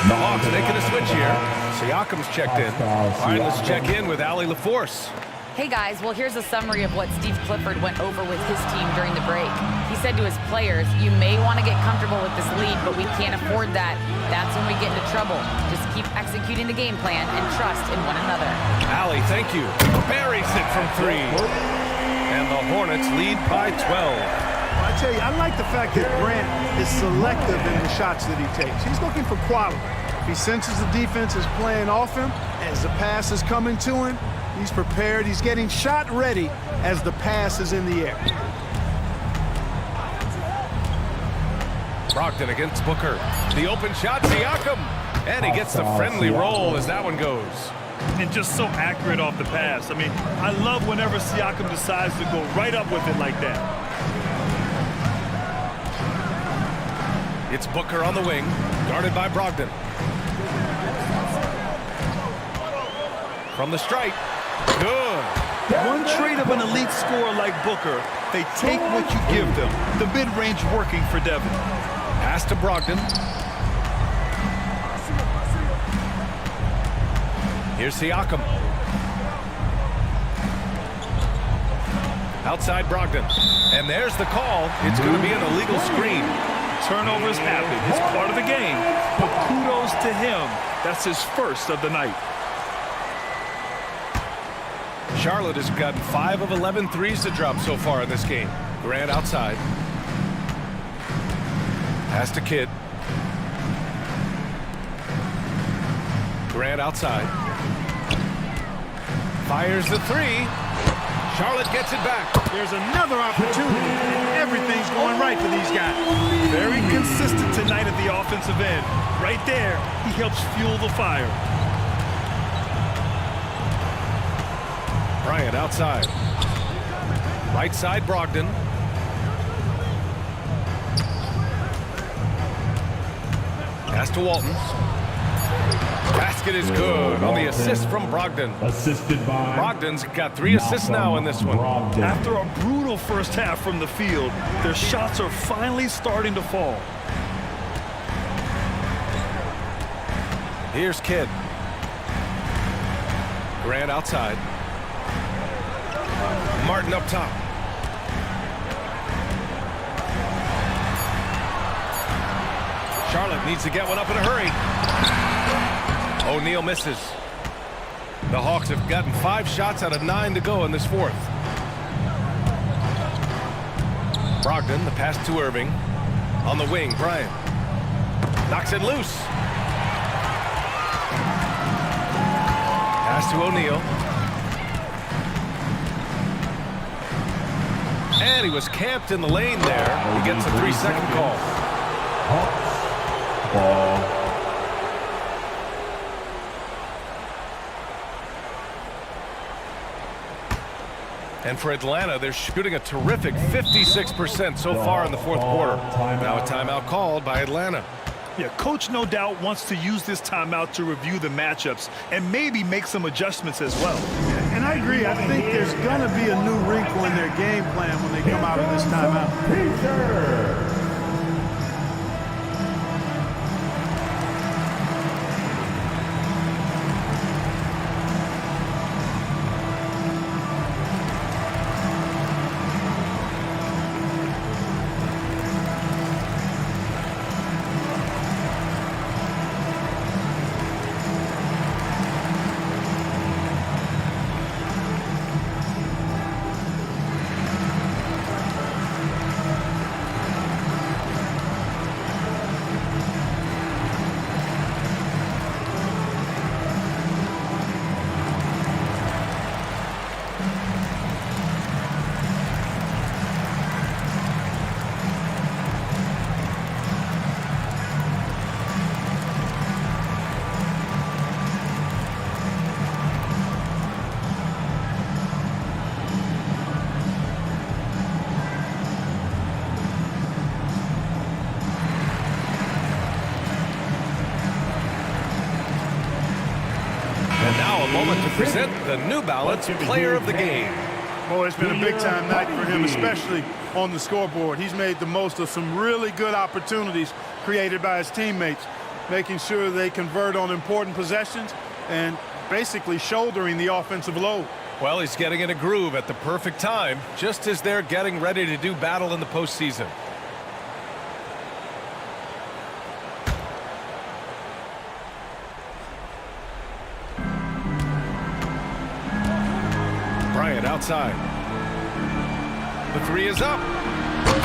The Hawks making a switch here. Siakam's checked in. All right, let's check in with Allie LaForce. Hey guys, well here's a summary of what Steve Clifford went over with his team during the break. He said to his players, you may want to get comfortable with this lead, but we can't afford that. That's when we get into trouble. Just keep executing the game plan and trust in one another. Allie, thank you. Buries it from three. And the Hornets lead by 12. I tell you, I like the fact that Grant is selective in the shots that he takes. He's looking for quality. If he senses the defense is playing off him, as the pass is coming to him, he's prepared. He's getting shot ready as the pass is in the air. Brogdon against Booker. The open shot, Siakam. And he gets the friendly roll as that one goes. And just so accurate off the pass. I mean, I love whenever Siakam decides to go right up with it like that. It's Booker on the wing, guarded by Brogdon. From the stripe, good. One trait of an elite scorer like Booker, they take what you give them. The mid-range working for Devin. Pass to Brogdon. Here's Siakam. Outside Brogdon. And there's the call. It's going to be an illegal screen. Turnovers happen. It's part of the game. But kudos to him. That's his first of the night. Charlotte has gotten 5 of 11 threes to drop so far in this game. Grant outside. Pass to Kidd. Grant outside. Fires the three. Charlotte gets it back. There's another opportunity, and everything's going right for these guys. Very consistent tonight at the offensive end. Right there, he helps fuel the fire. Bryant outside. Right side, Brogdon. Pass to Walton. Basket is good on the assist from Brogdon. Assisted by Brogdon's got 3 assists now in this one. Brogdon. After a brutal first half from the field, their shots are finally starting to fall. Here's Kidd. Grant outside. Martin up top. Charlotte needs to get one up in a hurry. O'Neal misses. The Hawks have gotten 5 shots out of 9 to go in this fourth. Brogdon, the pass to Irving. On the wing, Bryant. Knocks it loose. Pass to O'Neal. And he was camped in the lane there. He gets a 3-second call. Hawks ball. And for Atlanta, they're shooting a terrific 56% so far in the fourth quarter. Now a timeout called by Atlanta. Yeah, coach no doubt wants to use this timeout to review the matchups and maybe make some adjustments as well. And I agree. I think there's going to be a new wrinkle in their game plan when they come out of this timeout. Moment to present the New Balance Player of the Game. Boy, it's been a big-time night for him, especially on the scoreboard. He's made the most of some really good opportunities created by his teammates, making sure they convert on important possessions and basically shouldering the offensive load. Well, he's getting in a groove at the perfect time, just as they're getting ready to do battle in the postseason. Bryant outside. The 3 is up.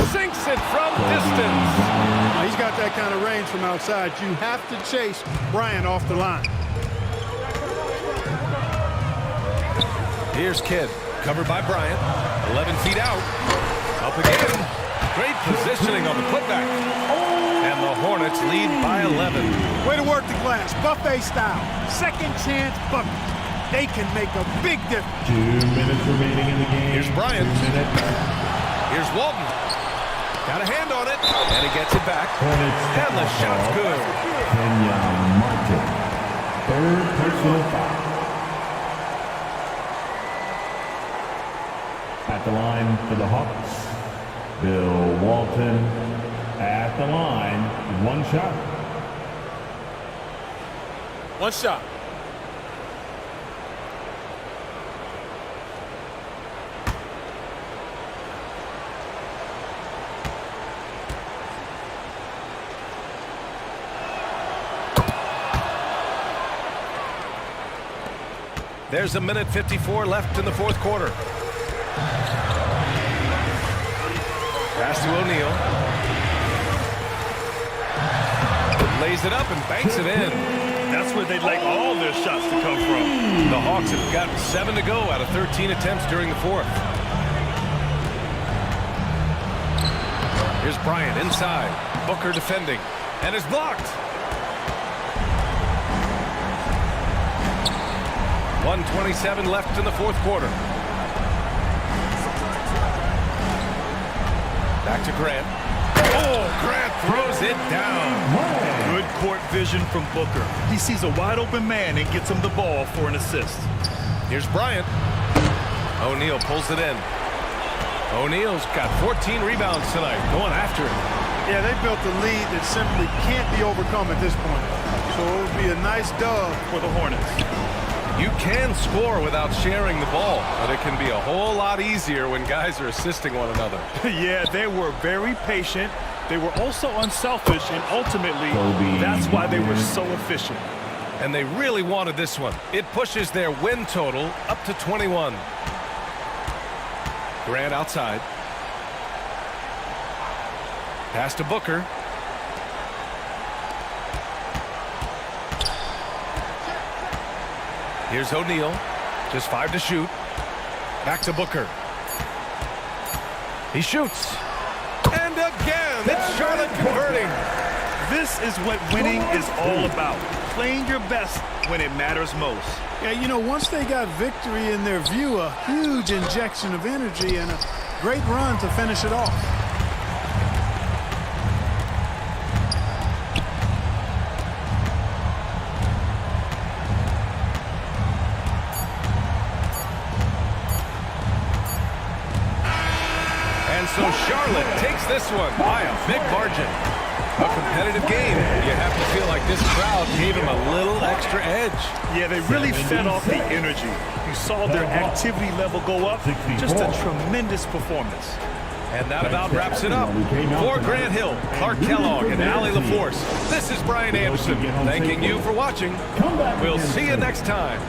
Sinks it from distance. Now, he's got that kind of range from outside. You have to chase Bryant off the line. Here's Kidd, covered by Bryant. 11 feet out. Up again. Great positioning on the putback. And the Hornets lead by 11. Way to work the glass, buffet style. Second chance bucket. They can make a big difference. 2 minutes remaining in the game. Here's Bryant. Here's Walton. Got a hand on it, and he gets it back. And the shot's good. Kenyon Martin, 3rd personal foul. At the line for the Hawks, Bill Walton. At the line, 1 shot. 1 shot. There's a minute 54 left in the fourth quarter. Pass to O'Neal. Lays it up and banks it in. That's where they'd like all their shots to come from. The Hawks have gotten 7 to go out of 13 attempts during the fourth. Here's Bryant inside. Booker defending. And is blocked. 1:27 left in the fourth quarter. Back to Grant. Oh, Grant throws it down. Good court vision from Booker. He sees a wide open man and gets him the ball for an assist. Here's Bryant. O'Neal pulls it in. O'Neal's got 14 rebounds tonight, going after it. Yeah, they built a lead that simply can't be overcome at this point. So it would be a nice dub for the Hornets. You can score without sharing the ball, but it can be a whole lot easier when guys are assisting one another. Yeah, they were very patient. They were also unselfish, and ultimately, that's why they were so efficient. And they really wanted this one. It pushes their win total up to 21. Grant outside. Pass to Booker. Here's O'Neal. Just 5 to shoot. Back to Booker. He shoots. And again, it's Charlotte converting. This is what winning is all about. Playing your best when it matters most. Yeah, you know, once they got victory in their view, a huge injection of energy and a great run to finish it off. And so Charlotte takes this one by a big margin. A competitive game. You have to feel like this crowd gave him a little extra edge. Yeah, they really fed off the energy. You saw their activity level go up. Just a tremendous performance. And that about wraps it up. For Grant Hill, Clark Kellogg, and Allie LaForce, this is Brian Anderson thanking you for watching. We'll see you next time.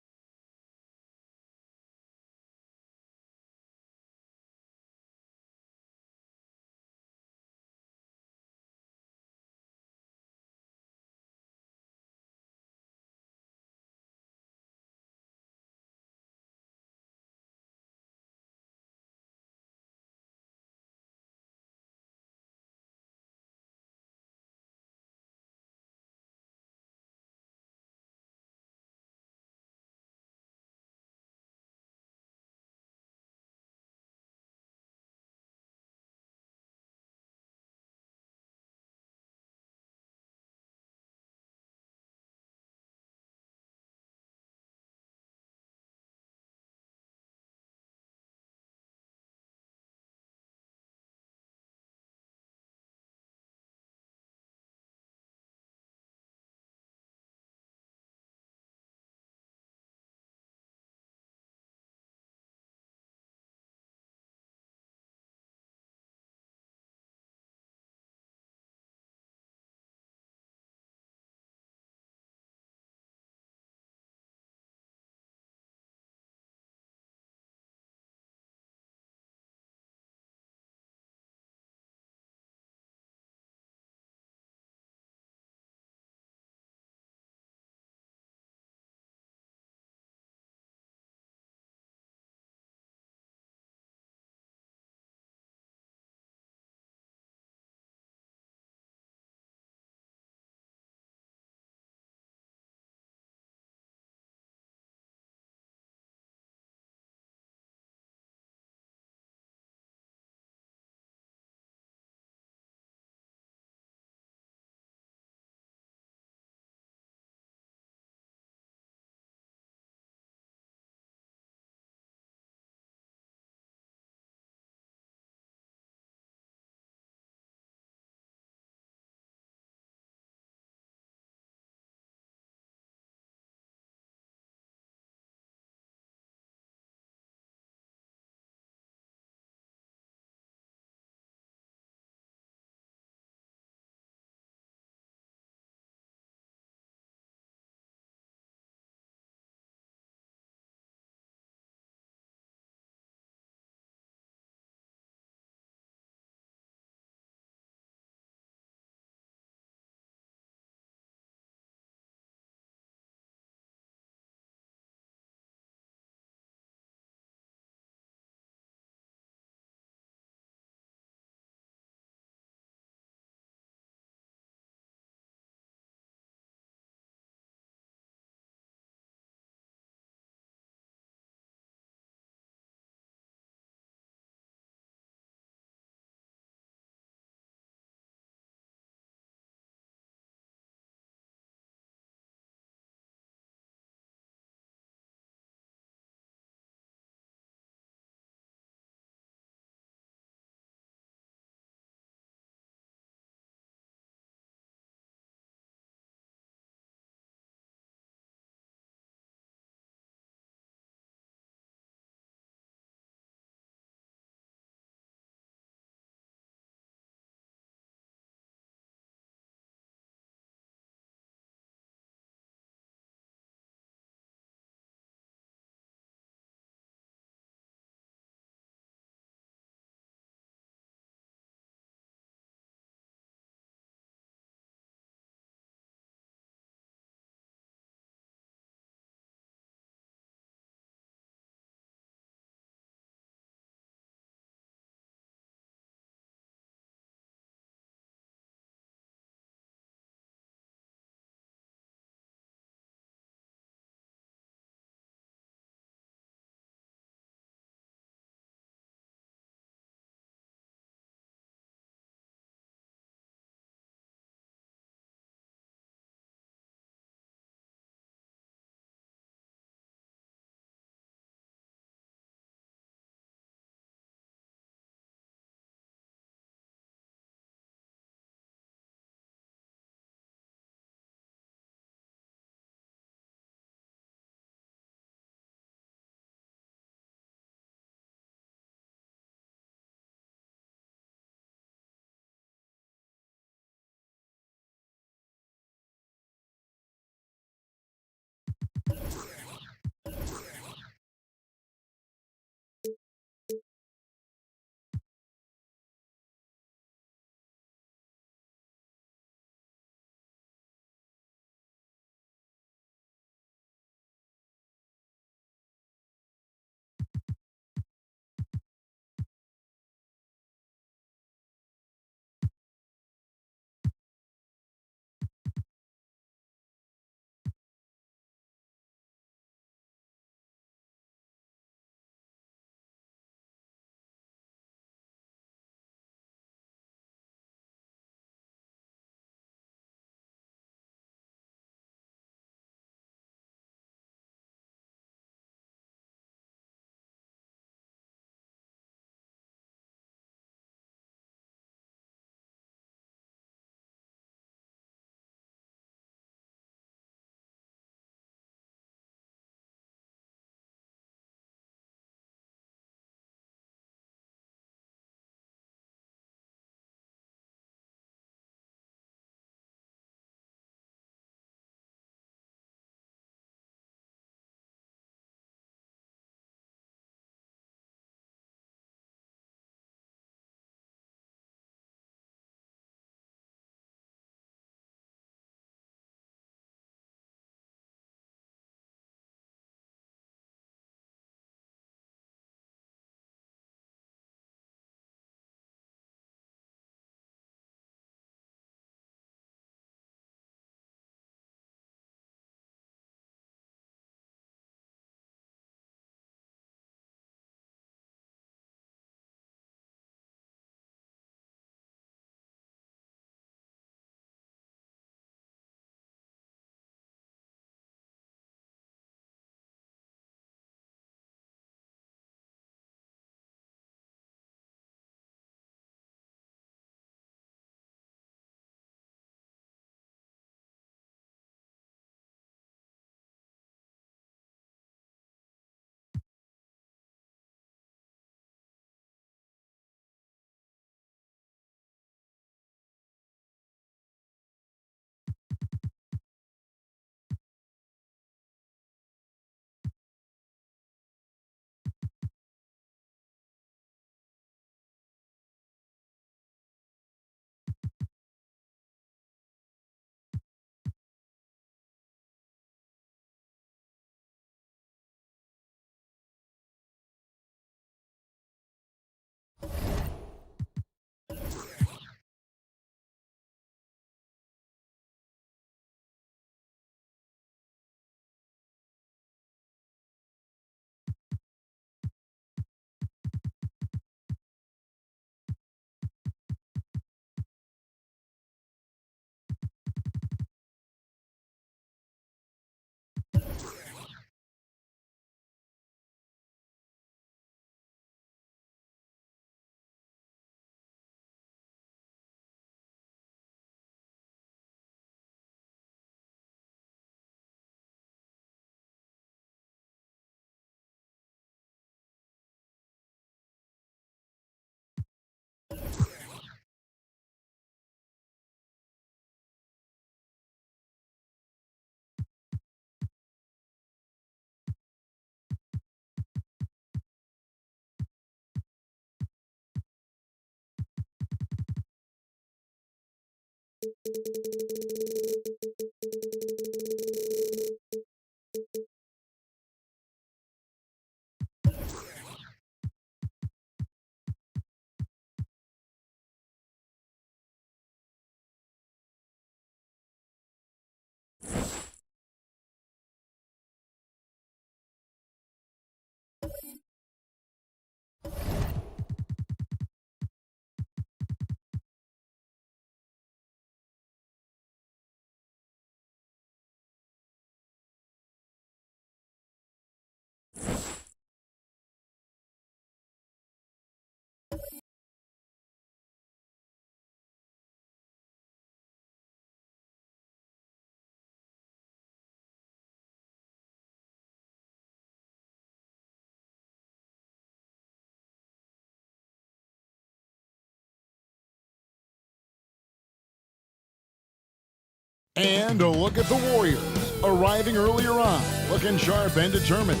And a look at the Warriors arriving earlier on, looking sharp and determined.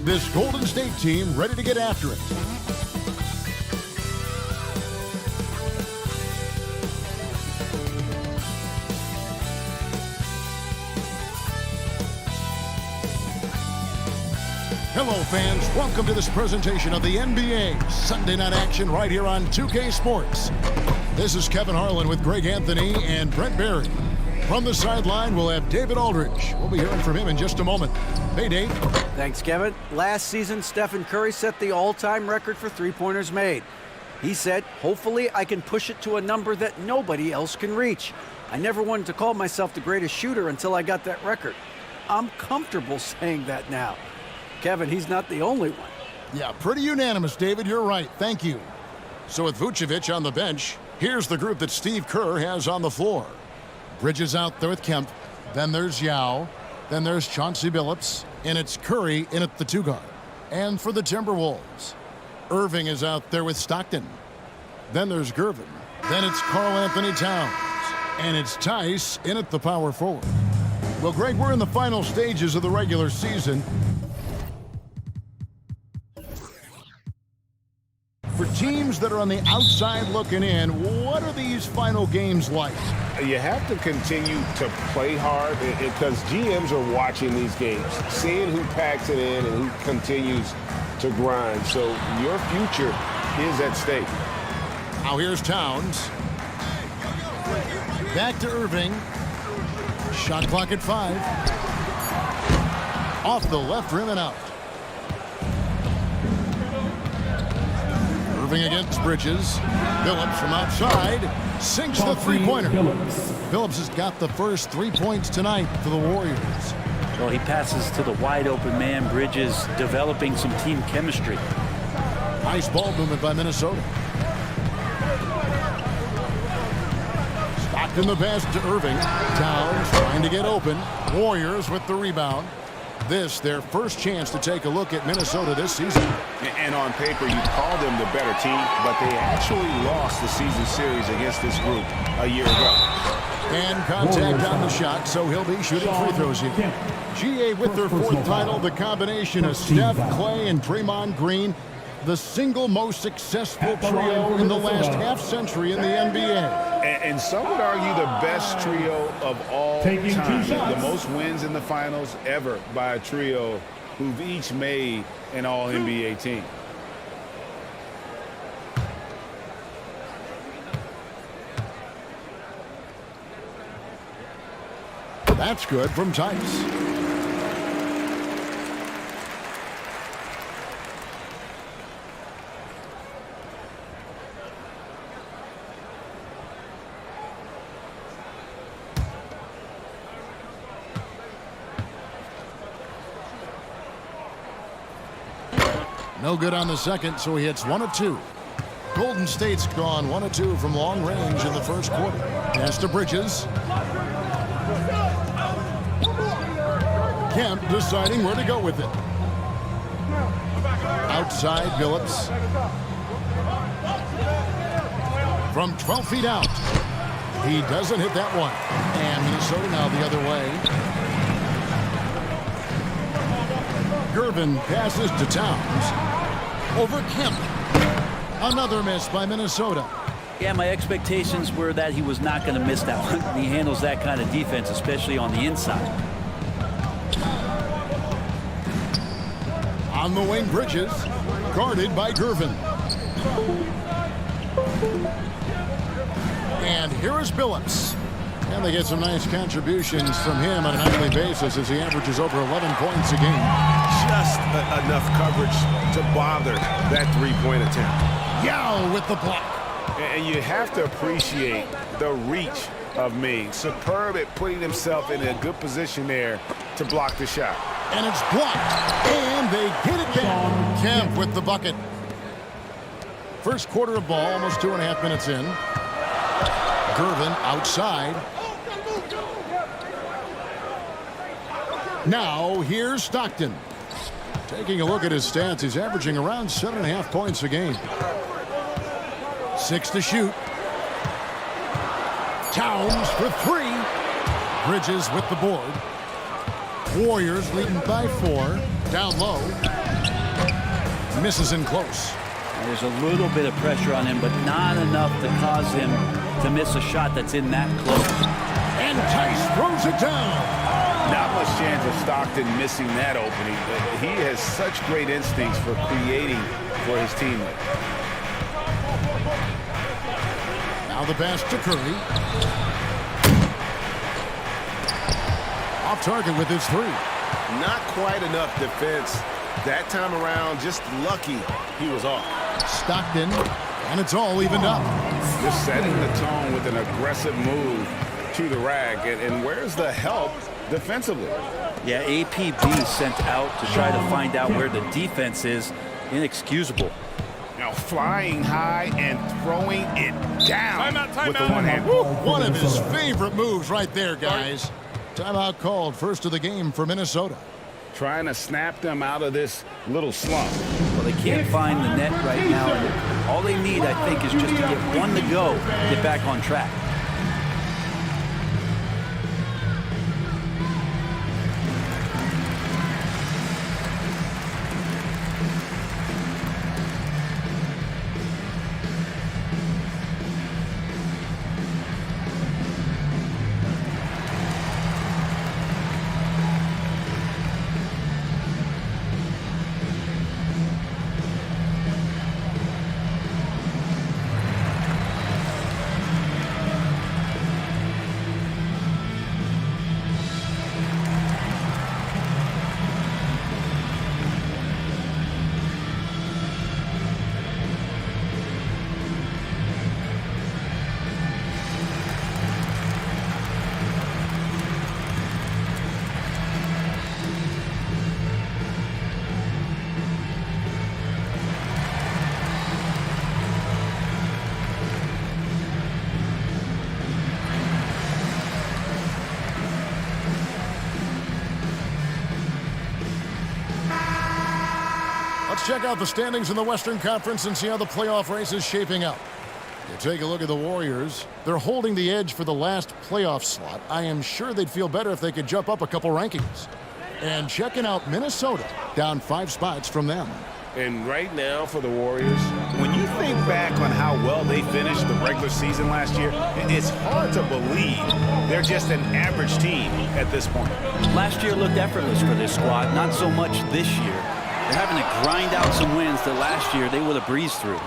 This Golden State team ready to get after it. Hello, fans. Welcome to this presentation of the NBA Sunday Night Action right here on 2K Sports. This is Kevin Harlan with Greg Anthony and Brent Barry. From the sideline, we'll have David Aldridge. We'll be hearing from him in just a moment. Hey, Dave. Thanks, Kevin. Last season, Stephen Curry set the all-time record for three-pointers made. He said, hopefully I can push it to a number that nobody else can reach. I never wanted to call myself the greatest shooter until I got that record. I'm comfortable saying that now. Kevin, he's not the only one. Yeah, pretty unanimous, David. You're right. Thank you. So with Vucevic on the bench, here's the group that Steve Kerr has on the floor. Bridges out there with Kemp. Then there's Yao. Then there's Chauncey Billups. And it's Curry in at the 2 guard. And for the Timberwolves, Irving is out there with Stockton. Then there's Gervin. Then it's Karl Anthony Towns. And it's Tice in at the power forward. Well, Greg, we're in the final stages of the regular season. For teams that are on the outside looking in, what are these final games like? You have to continue to play hard because GMs are watching these games, seeing who packs it in and who continues to grind. So your future is at stake. Now here's Towns. Back to Irving. Shot clock at 5. Off the left rim and out. Irving against Bridges. Billups from outside sinks the three-pointer. Billups has got the first 3 points tonight for the Warriors. Well, he passes to the wide-open man. Bridges developing some team chemistry. Nice ball movement by Minnesota. Stockton the pass to Irving. Towns trying to get open. Warriors with the rebound. This, their first chance to take a look at Minnesota this season. And on paper, you call them the better team, but they actually lost the season series against this group a year ago. And contact on the shot, so he'll be shooting free throws here. GA with their 4th title, the combination of Steph, Clay, and Draymond Green, the single most successful trio in the last half-century in the NBA. And some would argue the best trio of all time. The most wins in the finals ever by a trio who've each made an All-NBA team. That's good from Tice. No good on the second, so he hits 1 of 2. Golden State's gone 1 of 2 from long range in the first quarter. Pass to Bridges. Kemp deciding where to go with it. Outside, Billups. From 12 feet out. He doesn't hit that one. And Minnesota now the other way. Gervin passes to Towns. Over Kemp. Another miss by Minnesota. Yeah, my expectations were that he was not going to miss that one. He handles that kind of defense, especially on the inside. On the wing, Bridges. Guarded by Gervin. And here is Billups. And they get some nice contributions from him on a nightly basis as he averages over 11 points a game. Just enough coverage to bother that three-point attempt. Yao with the block. And you have to appreciate the reach of Ming. Superb at putting himself in a good position there to block the shot. And it's blocked. And they get it back. Kemp with the bucket. First quarter of ball, almost 2.5 minutes in. Gervin outside. Now here's Stockton. Taking a look at his stats, he's averaging around 7.5 points a game. 6 to shoot. Towns for 3. Bridges with the board. Warriors leading by 4. Down low. Misses in close. There's a little bit of pressure on him, but not enough to cause him to miss a shot that's in that close. And Tice throws it down. Not much chance of Stockton missing that opening. He has such great instincts for creating for his teammates. Now the pass to Curry. Off target with his 3. Not quite enough defense that time around. Just lucky he was off. Stockton, and it's all evened up. Just setting the tone with an aggressive move to the rack. And where's the help defensively? Yeah, APB sent out to try to find out where the defense is. Inexcusable. Now flying high and throwing it down with the one hand. One of his favorite moves right there, guys. Timeout called, first of the game for Minnesota. Trying to snap them out of this little slump. Well, they can't find the net right now, and all they need, I think, is just to get one to go, get back on track. Let's check out the standings in the Western Conference and see how the playoff race is shaping up. You take a look at the Warriors. They're holding the edge for the last playoff slot. I am sure they'd feel better if they could jump up a couple rankings. And checking out Minnesota, down 5 spots from them. And right now for the Warriors, when you think back on how well they finished the regular season last year, it's hard to believe they're just an average team at this point. Last year looked effortless for this squad, not so much this year. They're having to grind out some wins that last year they would have breezed through.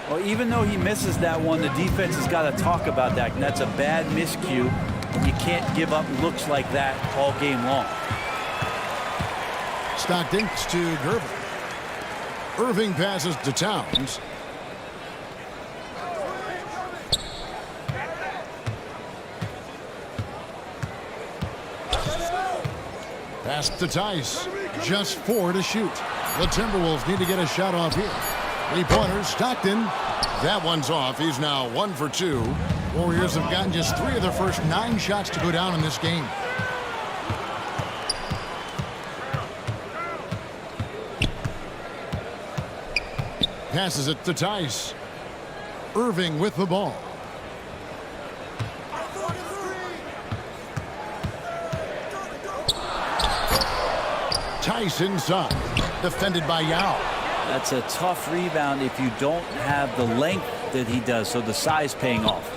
Well, even though he misses that one, the defense has got to talk about that, and that's a bad miscue. You can't give up looks like that all game long. Stockton to Gervin. Irving passes to Towns. Pass to Tice. Just 4 to shoot. The Timberwolves need to get a shot off here. 3-pointers, Stockton. That one's off. He's now 1 for 2. Warriors have gotten just 3 of their first 9 shots to go down in this game. Passes it to Tice. Irving with the ball. Tice inside. Defended by Yao. That's a tough rebound if you don't have the length that he does, so the size paying off.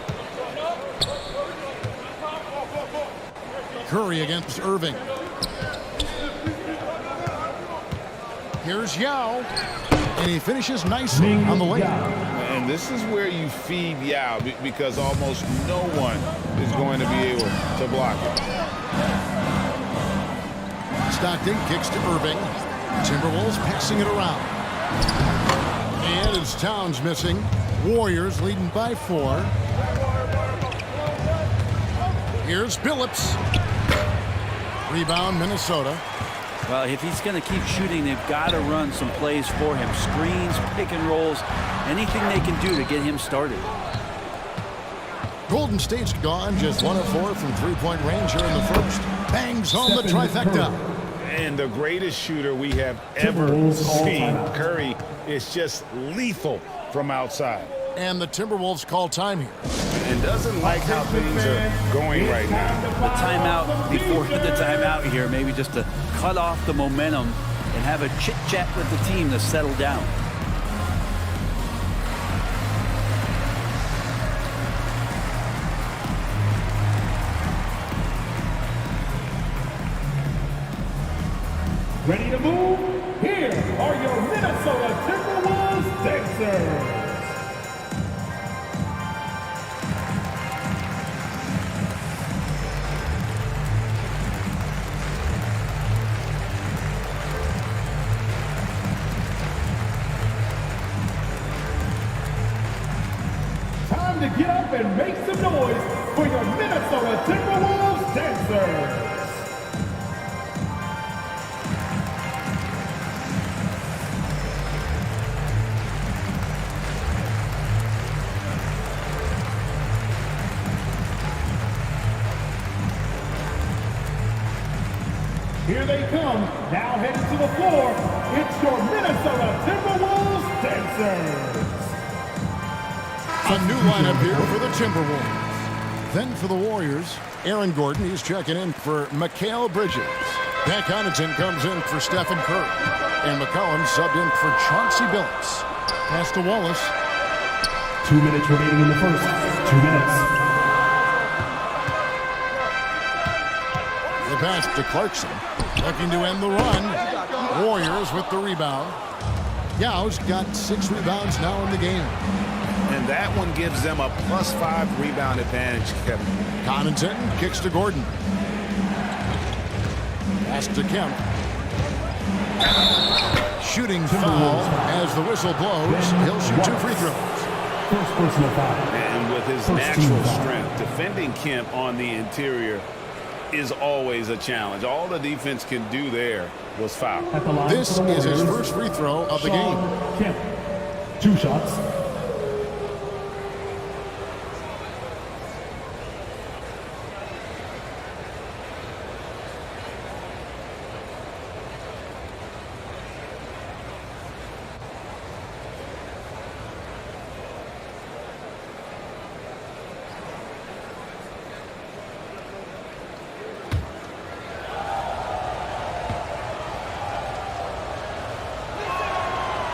Curry against Irving. Here's Yao. And he finishes nicely on the layup. And this is where you feed Yao because almost no one is going to be able to block it. Stockton kicks to Irving. Timberwolves passing it around. And it's Towns missing. Warriors leading by 4. Here's Billups. Rebound, Minnesota. Well, if he's going to keep shooting, they've got to run some plays for him. Screens, pick and rolls, anything they can do to get him started. Golden State's gone just 1 of 4 from 3-point range here in the first. Bangs home the trifecta. And the greatest shooter we have ever seen, Curry, is just lethal from outside. And the Timberwolves call time here. And doesn't like how things are going right now. The timeout before the timeout here, maybe just to cut off the momentum and have a chit-chat with the team to settle down. Ready to move? Here are your Minnesota Timberwolves Dancers. Time to get up and make some noise for your Minnesota Timberwolves Dancers. Here they come, now headed to the floor. It's your Minnesota Timberwolves Dancers. A new lineup here for the Timberwolves. Then for the Warriors, Aaron Gordon, he's checking in for Mikal Bridges. Pat Connaughton comes in for Stephen Curry. And McCollum subbed in for Chauncey Billups. Pass to Wallace. 2 minutes remaining in the first. 2 minutes. The pass to Clarkson, looking to end the run. Warriors with the rebound. Yau's got 6 rebounds now in the game. And that one gives them a +5 rebound advantage, Kevin. Connaughton kicks to Gordon. Pass to Kemp. Shooting foul as the whistle blows. He'll shoot 2 free throws. First personal foul. And with his natural strength, defending Kemp on the interior is always a challenge. All the defense can do there was foul. This is his first free throw of the game. Kemp, 2 shots.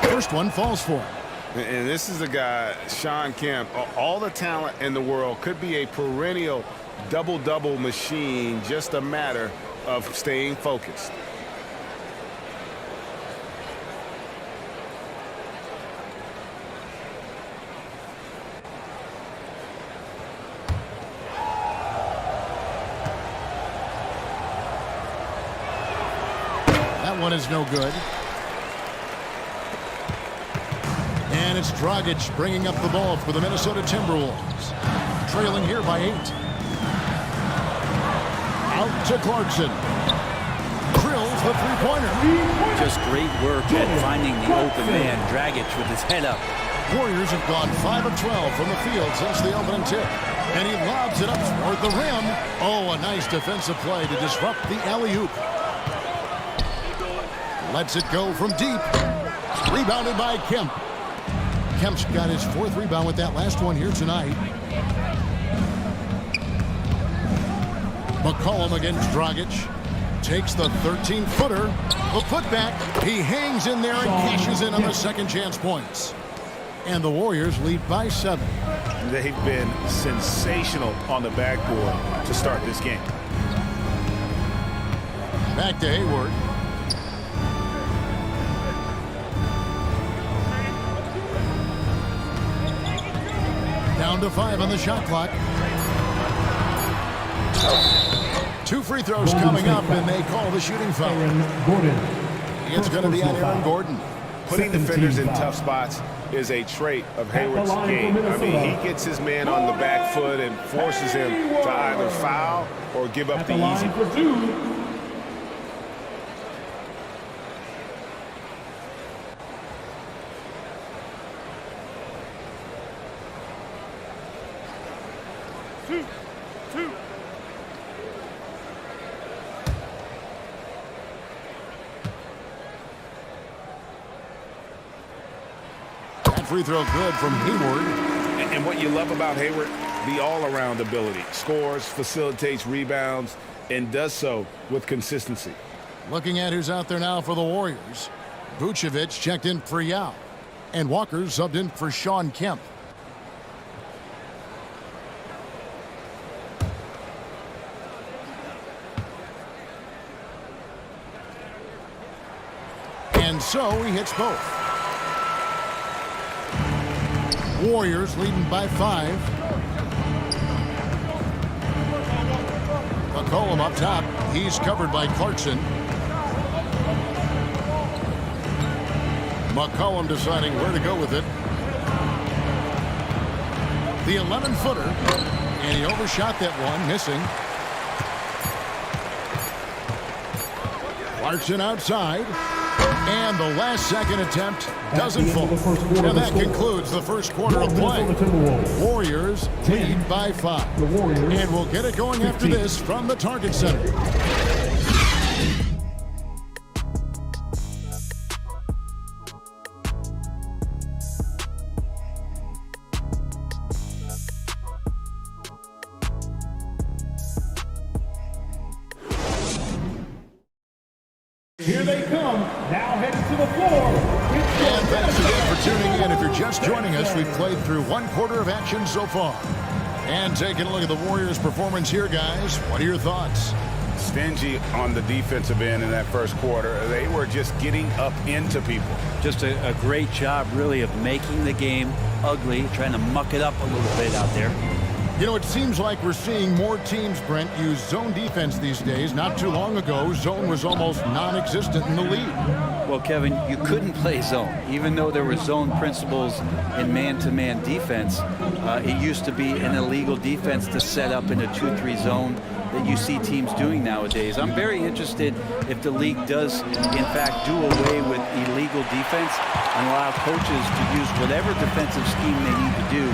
First one falls for him. And this is the guy, Shawn Kemp, all the talent in the world, could be a perennial double-double machine, just a matter of staying focused. That one is no good. And it's Dragic bringing up the ball for the Minnesota Timberwolves. Trailing here by 8. Out to Clarkson. Drills the three-pointer. Just great work at finding the open man. Dragic with his head up. Warriors have gone 5 of 12 from the field since the opening tip. And he lobs it up toward the rim. Oh, a nice defensive play to disrupt the alley-oop. Lets it go from deep. Rebounded by Kemp. Kemp's got his 4th rebound with that last one here tonight. McCollum against Dragic. Takes the 13-footer. The putback. He hangs in there and cashes in on the second chance points. And the Warriors lead by 7. They've been sensational on the backboard to start this game. Back to Hayward. Down to 5 on the shot clock. 2 free throws coming up, and they call the shooting foul. It's going to be on Aaron Gordon. Putting defenders in tough spots is a trait of Hayward's game. I mean, he gets his man on the back foot and forces him to either foul or give up the easy one. free throw good from Hayward. And what you love about Hayward, the all-around ability. Scores, facilitates rebounds, and does so with consistency. Looking at who's out there now for the Warriors. Vucevic checked in for Yao. And Walker subbed in for Shawn Kemp. And so he hits both. Warriors leading by 5. McCollum up top. He's covered by Clarkson. McCollum deciding where to go with it. The 11-footer. And he overshot that one, missing. Clarkson outside. And the last second attempt doesn't fall. And that concludes the first quarter of play. Warriors lead by 5. And we'll get it going after this from the Target Center. Here they come, now headed to the floor. And thanks again for tuning in. If you're just joining us, we've played through one quarter of action so far. And taking a look at the Warriors' performance here, guys. What are your thoughts? Stingy on the defensive end in that first quarter. They were just getting up into people. Just a great job, really, of making the game ugly, trying to muck it up a little bit out there. You know, it seems like we're seeing more teams, Brent, use zone defense these days. Not too long ago, zone was almost non-existent in the league. Well, Kevin, you couldn't play zone. Even though there were zone principles in man-to-man defense, it used to be an illegal defense to set up in a 2-3 zone that you see teams doing nowadays. I'm very interested if the league does, in fact, do away with illegal defense and allow coaches to use whatever defensive scheme they need to do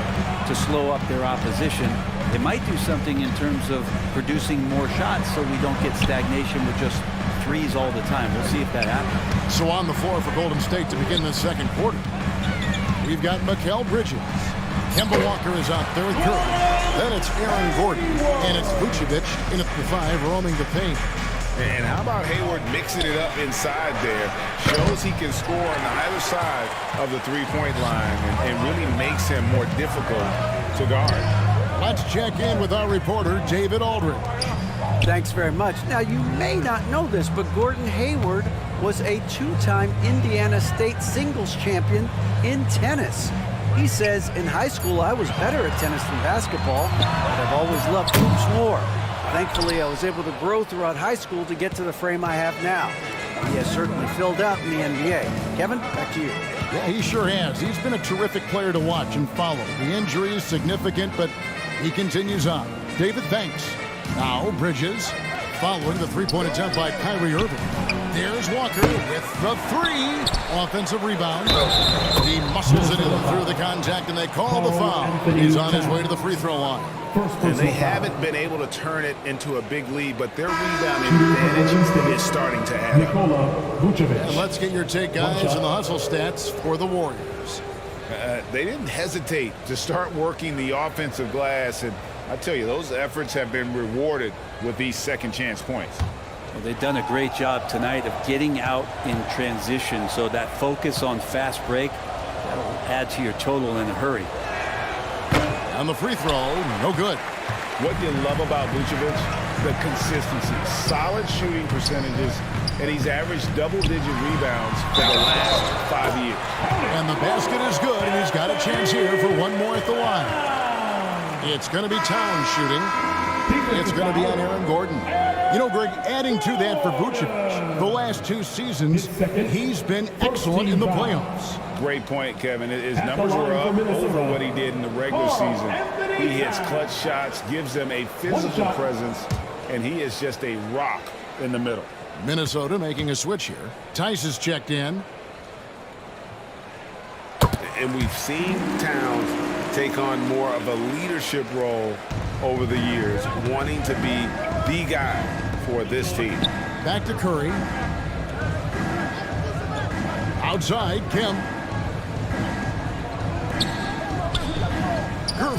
to slow up their opposition. It might do something in terms of producing more shots so we don't get stagnation with just threes all the time. We'll see if that happens. So on the floor for Golden State to begin the second quarter, we've got Mikal Bridges. Kemba Walker is out there with Curry. Then it's Aaron Gordon. And it's Vucevic in at the 5, roaming the paint. And how about Hayward mixing it up inside there? Shows he can score on either side of the three-point line and really makes him more difficult to guard. Let's check in with our reporter, David Aldridge. Thanks very much. Now, you may not know this, but Gordon Hayward was a 2-time Indiana State singles champion in tennis. He says, in high school, I was better at tennis than basketball, but I've always loved hoops more. Thankfully, I was able to grow throughout high school to get to the frame I have now. He has certainly filled out in the NBA. Kevin, back to you. Yeah, he sure has. He's been a terrific player to watch and follow. The injury is significant, but he continues on. David, thanks. Now, Bridges, following the three-point attempt by Kyrie Irving. There's Walker with the 3. Offensive rebound. He muscles it in through the contact, and they call the foul. He's on his way to the free throw line. And they haven't been able to turn it into a big lead, but their rebounding advantage is starting to add up. And let's get your take, guys, on the hustle stats for the Warriors. They didn't hesitate to start working the offensive glass, and I tell you, those efforts have been rewarded with these second chance points. Well, they've done a great job tonight of getting out in transition, so that focus on fast break, that'll add to your total in a hurry. On the free throw, no good. What you love about Vucevic, the consistency, solid shooting percentages, and he's averaged double-digit rebounds for the last 5 years. And the basket is good, and he's got a chance here for one more at the line. It's going to be Towns shooting. It's going to be on Aaron Gordon. You know, Greg, adding to that for Vucevic, the last 2 seasons, he's been excellent in the playoffs. Great point, Kevin. His numbers were up over what he did in the regular season. He hits clutch shots, gives them a physical presence, and he is just a rock in the middle. Minnesota making a switch here. Tice is checked in. And we've seen Towns take on more of a leadership role over the years, wanting to be the guy for this team. Back to Curry. Outside, Kemp.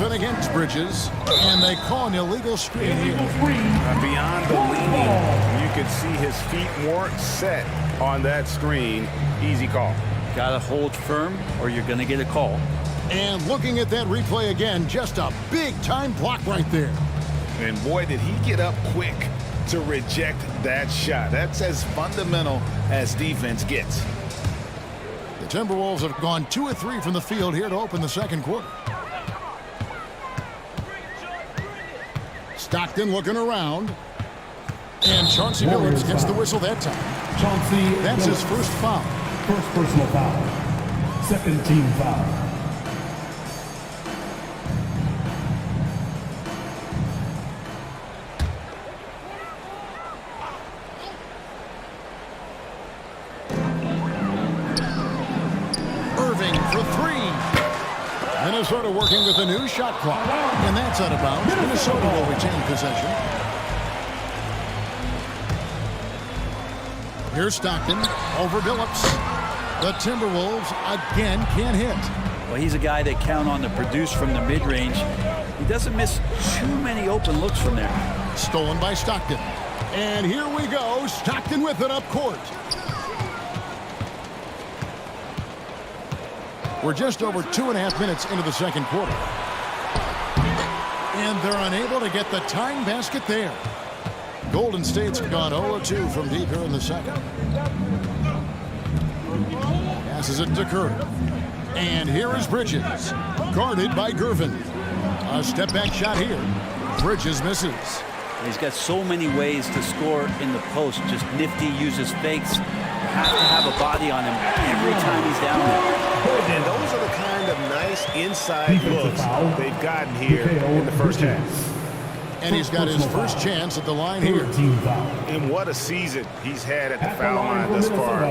Irvin against Bridges, and they call an illegal screen here. Beyond the leaning, you could see his feet weren't set on that screen. Easy call. Got to hold firm or you're going to get a call. And looking at that replay again, just a big-time block right there. And boy, did he get up quick to reject that shot. That's as fundamental as defense gets. The Timberwolves have gone 2 of 3 from the field here to open the second quarter. Stockton looking around. And Chauncey Billups gets the whistle that time. Chauncey That's his first foul. First personal foul. Second team foul. Irving for 3. Minnesota working with a new shot clock. And that's out of bounds. Minnesota will retain possession. Here's Stockton over Billups. The Timberwolves again can't hit. Well, he's a guy they count on to produce from the mid-range. He doesn't miss too many open looks from there. Stolen by Stockton. And here we go. Stockton with it up court. We're just over 2.5 minutes into the second quarter. And they're unable to get the tying basket there. Golden State's gone 0-2 from deep here in the second. Passes it to Curry. And here is Bridges. Guarded by Gervin. A step-back shot here. Bridges misses. He's got so many ways to score in the post. Just nifty, uses fakes. You have to have a body on him every time he's down there. And those are the kind of nice inside looks they've gotten here in the first half. And he's got his first chance at the line here. And what a season he's had at the foul line thus far.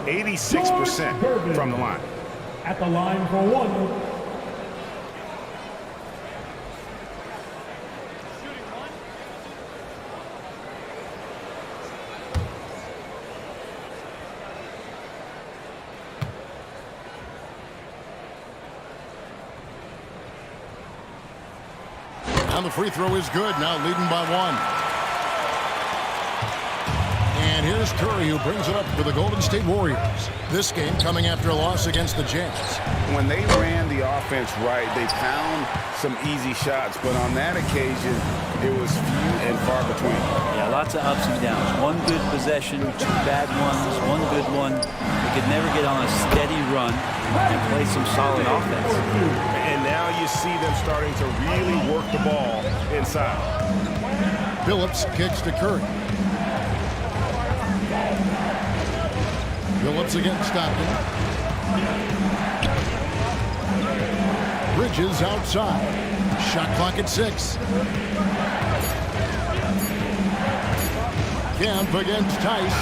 86% from the line. At the line for one. And the free throw is good, now leading by 1. And here's Curry, who brings it up for the Golden State Warriors. This game coming after a loss against the Jazz. When they ran the offense right, they found some easy shots, but on that occasion, it was few and far between. Yeah, lots of ups and downs. One good possession, 2 bad ones, 1 good one. They could never get on a steady run and play some solid offense. And now you see them starting to really work the ball inside. Billups kicks to Curry. Billups against Stockton. Bridges outside. Shot clock at 6. Kemp against Tice.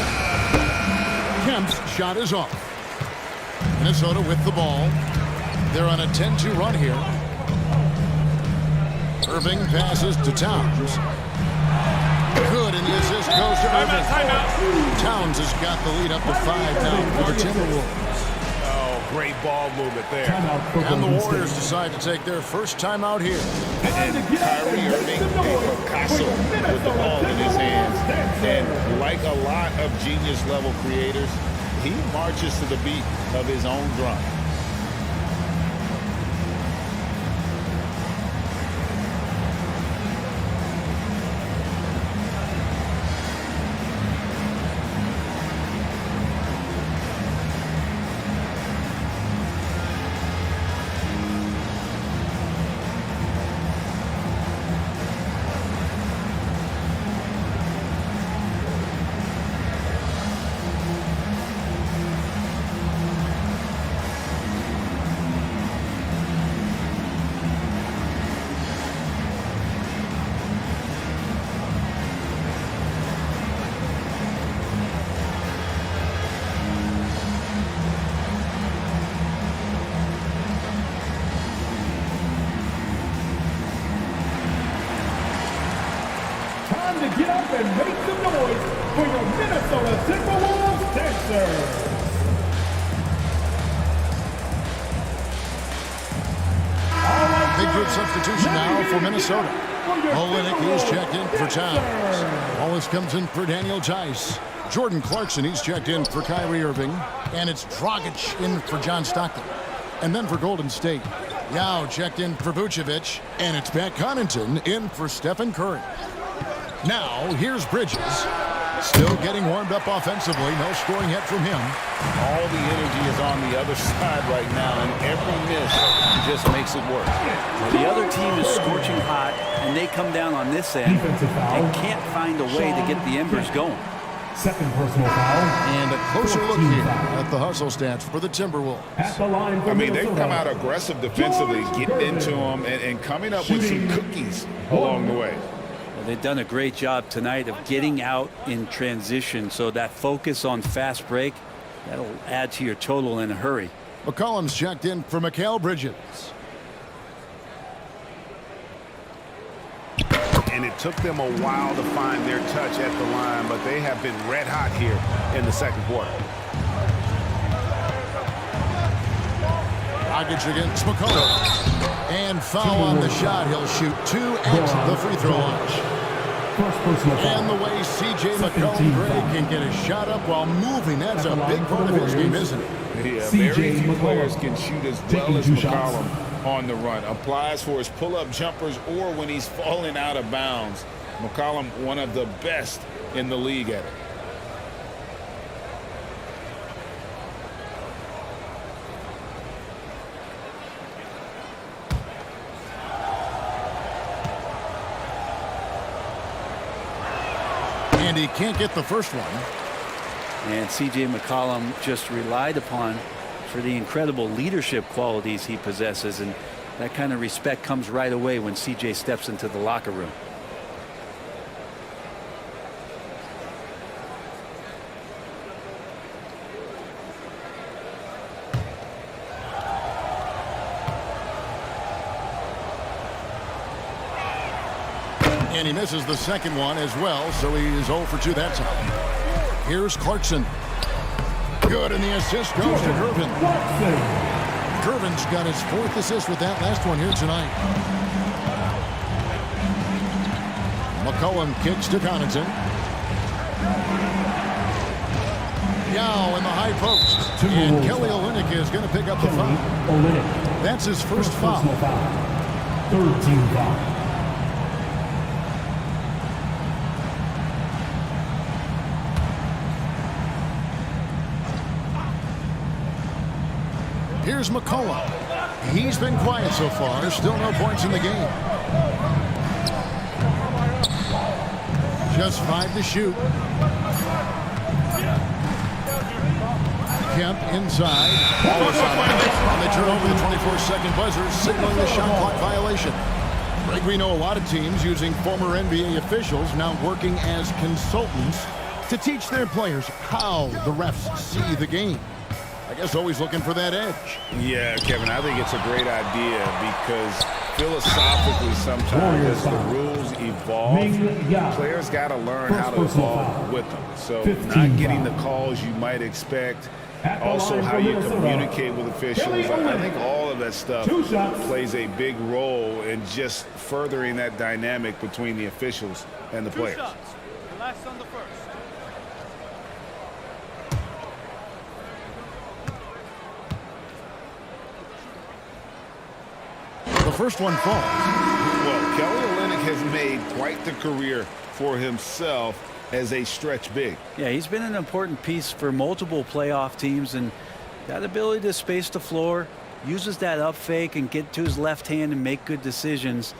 Kemp's shot is off. Minnesota with the ball. They're on a 10-2 run here. Irving passes to Towns. Good, and the assist goes to Irving. Towns has got the lead up to 5 now for the Timberwolves. Oh, great ball movement there. And the Warriors decide to take their first timeout here. And Kyrie Irving, a Picasso with the ball in his hands. And like a lot of genius-level creators, he marches to the beat of his own drum. To get up and make some noise for your Minnesota Timberwolves dancers. They group substitution now for Minnesota. Olynyk is checked in for Towns. Wallace comes in for Daniel Tice. Jordan Clarkson, he's checked in for Kyrie Irving. And it's Dragic in for John Stockton. And then for Golden State, Yao checked in for Vucevic. And it's Pat Connaughton in for Stephen Curry. Now, here's Bridges. Still getting warmed up offensively. No scoring yet from him. All the energy is on the other side right now, and every miss just makes it work. Well, the other team is scorching hot, and they come down on this end and can't find a way to get the embers going. Second personal foul. And a closer look here at the hustle stats for the Timberwolves. I mean, they've come out aggressive defensively, getting into them and coming up with some cookies along the way. They've done a great job tonight of getting out in transition, so that focus on fast break, that'll add to your total in a hurry. McCollum's checked in for Mikal Bridges. And it took them a while to find their touch at the line, but they have been red hot here in the second quarter. Dragic against McCollum. And foul on the shot. He'll shoot 2 at the free throw line. And the way C.J. McCollum can get a shot up while moving, that's a big part of his game, isn't it? Yeah, very few players can shoot as well as McCollum on the run. Applies for his pull-up jumpers or when he's falling out of bounds. McCollum, one of the best in the league at it. And he can't get the first one. And C.J. McCollum just relied upon for the incredible leadership qualities he possesses, and that kind of respect comes right away when C.J. steps into the locker room. And he misses the second one as well, so he is 0 for 2 that time. Here's Clarkson. Good, and the assist goes to Gervin. Gervin's got his 4th assist with that last one here tonight. McCollum kicks to Connaughton. Yao in the high post. And Kelly Olynyk is going to pick up the foul. That's his first foul. 3rd team foul. Here's McCollum. He's been quiet so far. Still no points in the game. Just 5 to shoot. Kemp inside. And they turn over the 24-second buzzer, signaling the shot clock violation. Greg, we know a lot of teams using former NBA officials now working as consultants to teach their players how the refs see the game. I guess always looking for that edge. Yeah, Kevin, I think it's a great idea because philosophically sometimes as the rules evolve, players got to learn how to evolve with them. So not getting the calls you might expect, also how you communicate with officials. I think all of that stuff plays a big role in just furthering that dynamic between the officials and the players. Last on the first. The first one falls. Well, Kelly Olynyk has made quite the career for himself as a stretch big. Yeah, he's been an important piece for multiple playoff teams, and that ability to space the floor, uses that up fake and get to his left hand and make good decisions.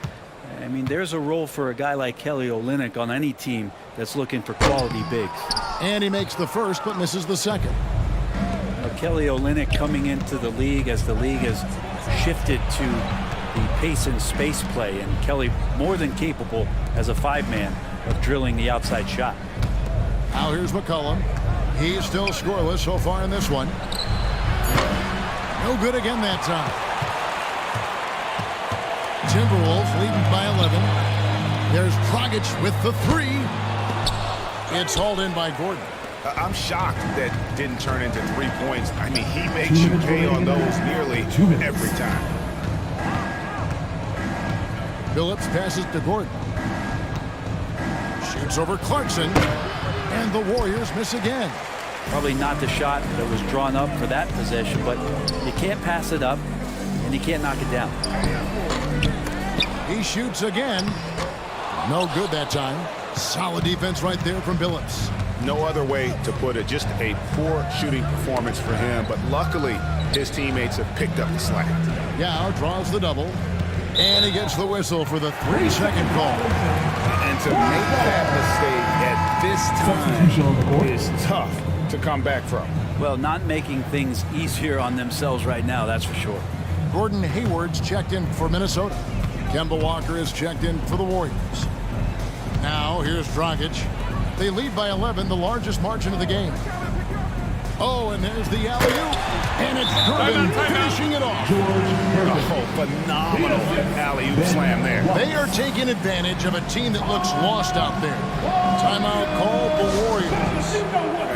I mean, there's a role for a guy like Kelly Olynyk on any team that's looking for quality bigs. And he makes the first but misses the second. Kelly Olynyk coming into the league as the league has shifted to the pace and space play, and Kelly more than capable as a 5-man of drilling the outside shot. Now here's McCollum. He's still scoreless so far in this one. No good again that time. Timberwolves leading by 11. There's Dragic with the 3. It's hauled in by Gordon. I'm shocked that didn't turn into 3 points. I mean, he makes you pay on those nearly every time. Billups passes to Gordon. Shoots over Clarkson. And the Warriors miss again. Probably not the shot that was drawn up for that possession, but you can't pass it up, and you can't knock it down. He shoots again. No good that time. Solid defense right there from Billups. No other way to put it. Just a poor shooting performance for him, but luckily his teammates have picked up the slack. Yao draws the double, and he gets the whistle for the 3-second call. And to make that mistake at this time is tough to come back from. Well, not making things easier on themselves right now, that's for sure. Gordon Hayward's checked in for Minnesota. Kemba Walker is checked in for the Warriors. Now here's Dragic. They lead by 11, the largest margin of the game. Oh, and there's the alley-oop. And it's Gordon finishing it off. Oh, phenomenal alley-oop slam there. They are taking advantage of a team that looks lost out there. Timeout called the Warriors.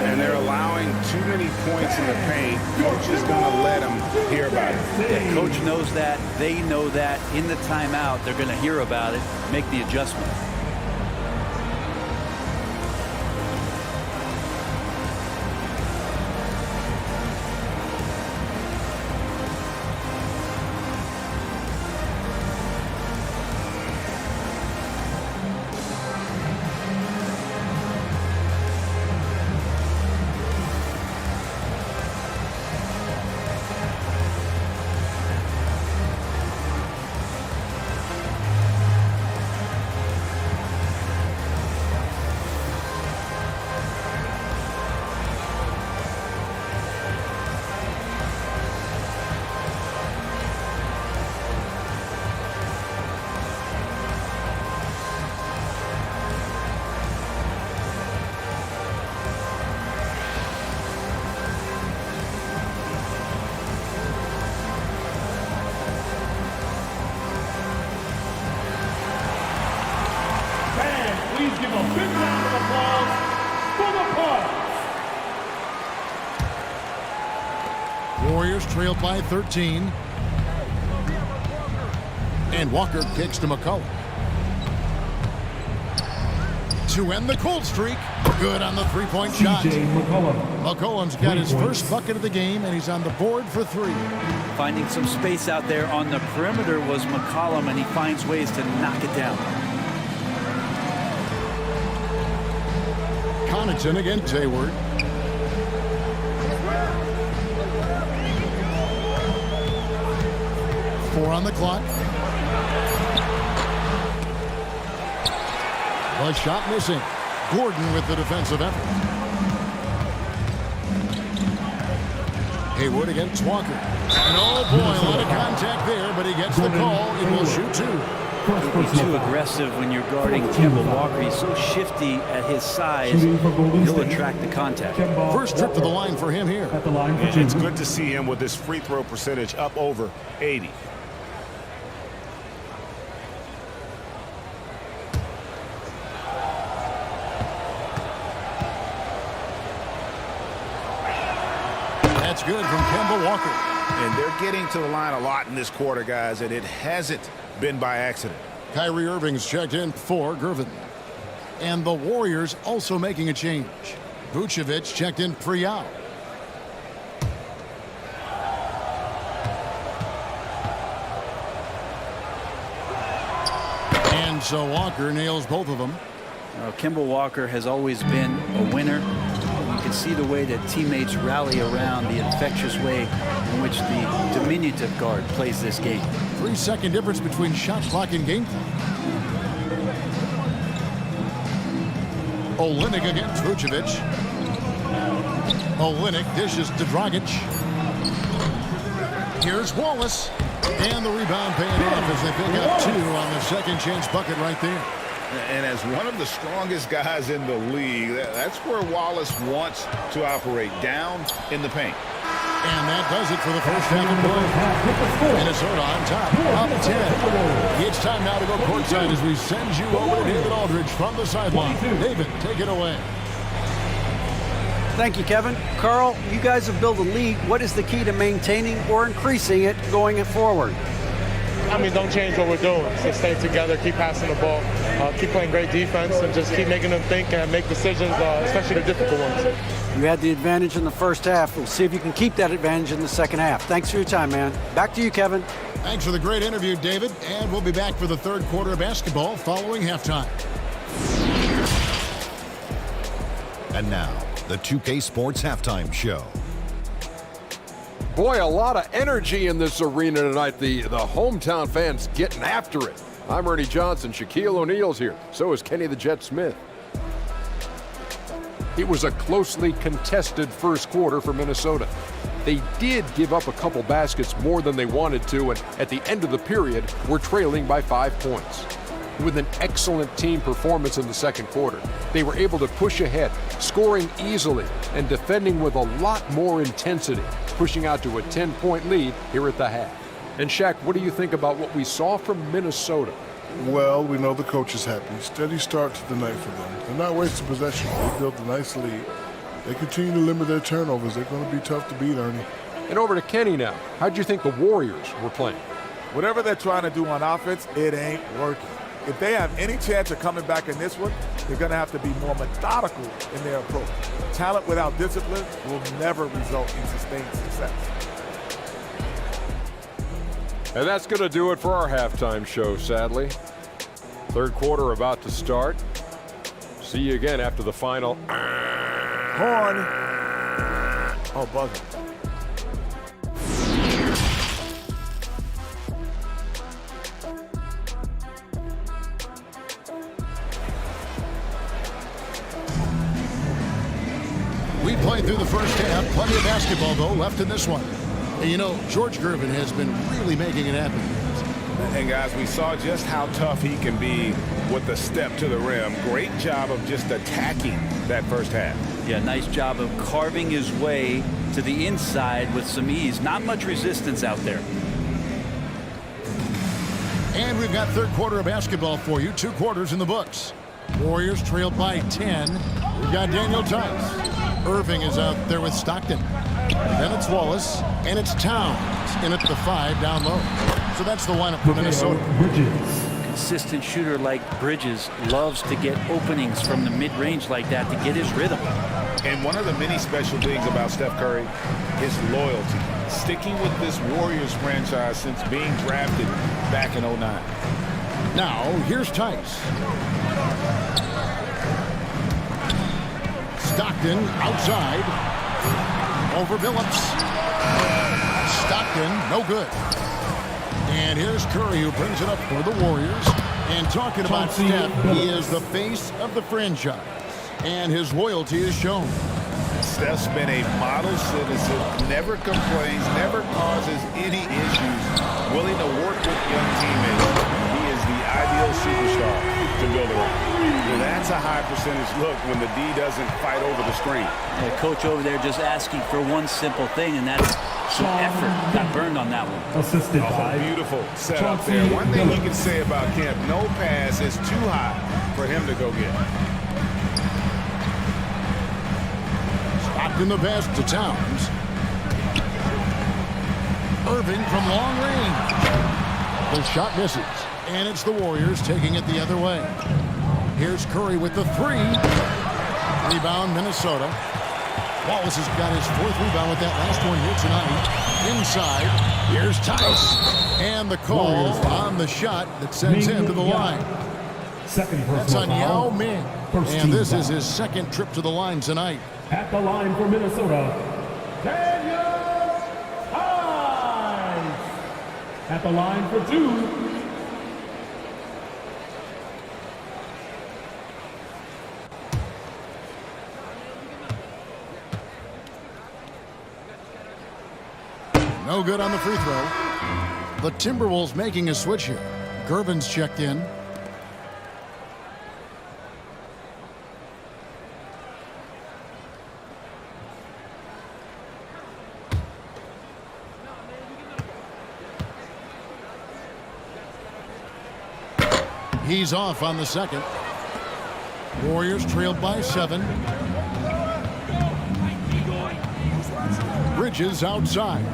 And they're allowing too many points in the paint. Coach is going to let them hear about it. Yeah, coach knows that. They know that. In the timeout, they're going to hear about it, make the adjustment. Please give a big round of applause for the Bucks. Warriors trail by 13. And Walker kicks to McCollum. To end the cold streak. Good on the three-point shot. McCollum's got his first bucket of the game, and he's on the board for 3. Finding some space out there on the perimeter was McCollum, and he finds ways to knock it down. Connaughton against Hayward. Four on the clock. The shot missing. Gordon with the defensive effort. Hayward against Walker. And oh boy, a lot of contact there, but he gets the call and will shoot 2. He's too aggressive when you're guarding Kemba Walker. He's so shifty at his size, he'll attract the contact. First trip to the line for him here. And it's good to see him with his free throw percentage up over 80. That's good from Kemba Walker. And they're getting to the line a lot in this quarter, guys, and it hasn't been by accident. Kyrie Irving's checked in for Gervin. And the Warriors also making a change. Vucevic checked in for Yao. And so Walker nails both of them. Kemba Walker has always been a winner. You can see the way that teammates rally around, the infectious way in which the diminutive guard plays this game. 3-second difference between shot clock and game clock. Olynyk against Vucevic. Olynyk dishes to Dragic. Here's Wallace. And the rebound paying off as they pick up 2 on the second chance bucket right there. And as one of the strongest guys in the league, that's where Wallace wants to operate, down in the paint. And that does it for the first half of play. Minnesota on top, up 10. It's time now to go courtside as we send you over to David Aldridge from the sideline. David, take it away. Thank you, Kevin. Carl, you guys have built a lead. What is the key to maintaining or increasing it going forward? don't change what we're doing. Just stay together, keep passing the ball, keep playing great defense, and just keep making them think and make decisions, especially the difficult ones. You had the advantage in the first half. We'll see if you can keep that advantage in the second half. Thanks for your time, man. Back to you, Kevin. Thanks for the great interview, David. And we'll be back for the third quarter of basketball following halftime. And now, the 2K Sports Halftime Show. Boy, a lot of energy in this arena tonight. The hometown fans getting after it. I'm Ernie Johnson. Shaquille O'Neal's here. So is Kenny the Jet Smith. It was a closely contested first quarter for Minnesota. They did give up a couple baskets more than they wanted to, and at the end of the period, were trailing by 5 points. With an excellent team performance in the second quarter, they were able to push ahead, scoring easily and defending with a lot more intensity, pushing out to a 10-point lead here at the half. And Shaq, what do you think about what we saw from Minnesota? Well, we know the coach is happy. Steady start to the night for them. They're not wasting possession. They built a nice lead. They continue to limit their turnovers. They're going to be tough to beat, Ernie. And over to Kenny now. How'd you think the Warriors were playing? Whatever they're trying to do on offense, it ain't working. If they have any chance of coming back in this one, they're going to have to be more methodical in their approach. Talent without discipline will never result in sustained success. And that's going to do it for our halftime show, sadly. Third quarter about to start. See you again after the final. Horn. Oh, buzzer. We played through the first half. Plenty of basketball, though, left in this one. And you know, George Gervin has been really making it happen. And guys, we saw just how tough he can be with the step to the rim. Great job of just attacking that first half. Yeah, nice job of carving his way to the inside with some ease. Not much resistance out there. And we've got third quarter of basketball for you. 2 quarters in the books. Warriors trailed by 10. We've got Daniel Tice. Irving is out there with Stockton. Then it's Wallace, and it's Towns in at the 5 down low. So that's the lineup for Minnesota. Consistent shooter like Bridges loves to get openings from the mid-range like that to get his rhythm. And one of the many special things about Steph Curry is loyalty. Sticking with this Warriors franchise since being drafted back in 09. Now, here's Tice. Stockton outside. Over Billups. Stockton, no good. And here's Curry, who brings it up for the Warriors. And talking about Steph, he is the face of the franchise. And his loyalty is shown. Steph's been a model citizen, never complains, never causes any issues, willing to work with young teammates. He is the ideal superstar to build around. And that's a high percentage look when the D doesn't fight over the screen. The coach over there just asking for one simple thing, and that's some effort. Got burned on that one. Assisted by beautiful setup there. One thing you can say about Kemp, no pass is too high for him to go get. Stockton the pass to Towns. Irving from long range. The shot misses. And it's the Warriors taking it the other way. Here's Curry with the 3. Rebound, Minnesota. Wallace has got his 4th rebound with that last one here tonight. Inside, here's Tice. And the call on the shot that sends him to the line. That's on Yao Ming. And this is his 2nd trip to the line tonight. At the line for Minnesota, Daniel Tice. At the line for 2. No good on the free throw. The Timberwolves making a switch here. Gervin's checked in. He's off on the second. Warriors trailed by 7. Bridges outside.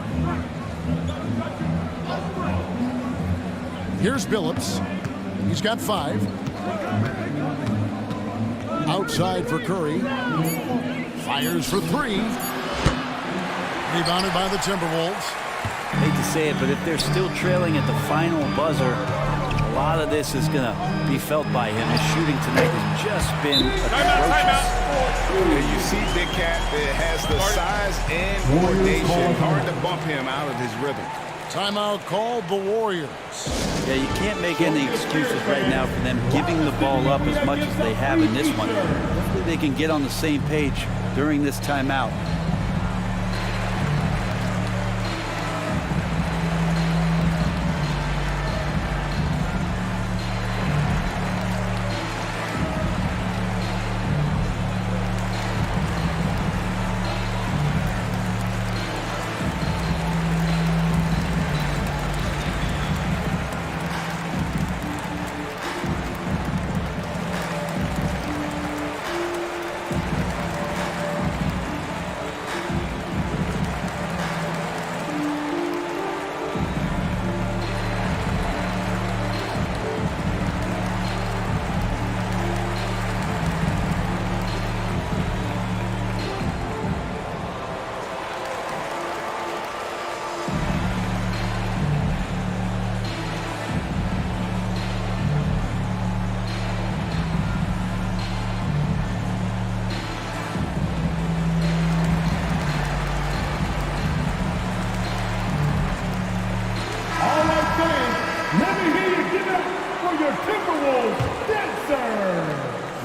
Here's Billups. He's got 5. Outside for Curry. Fires for 3. Rebounded by the Timberwolves. I hate to say it, but if they're still trailing at the final buzzer, a lot of this is going to be felt by him. His shooting tonight has just been atrocious. You see Big Cat that has the size and coordination. Hard to bump him out of his rhythm. Timeout called the Warriors. Yeah, you can't make any excuses right now for them giving the ball up as much as they have in this one. Hopefully they can get on the same page during this timeout.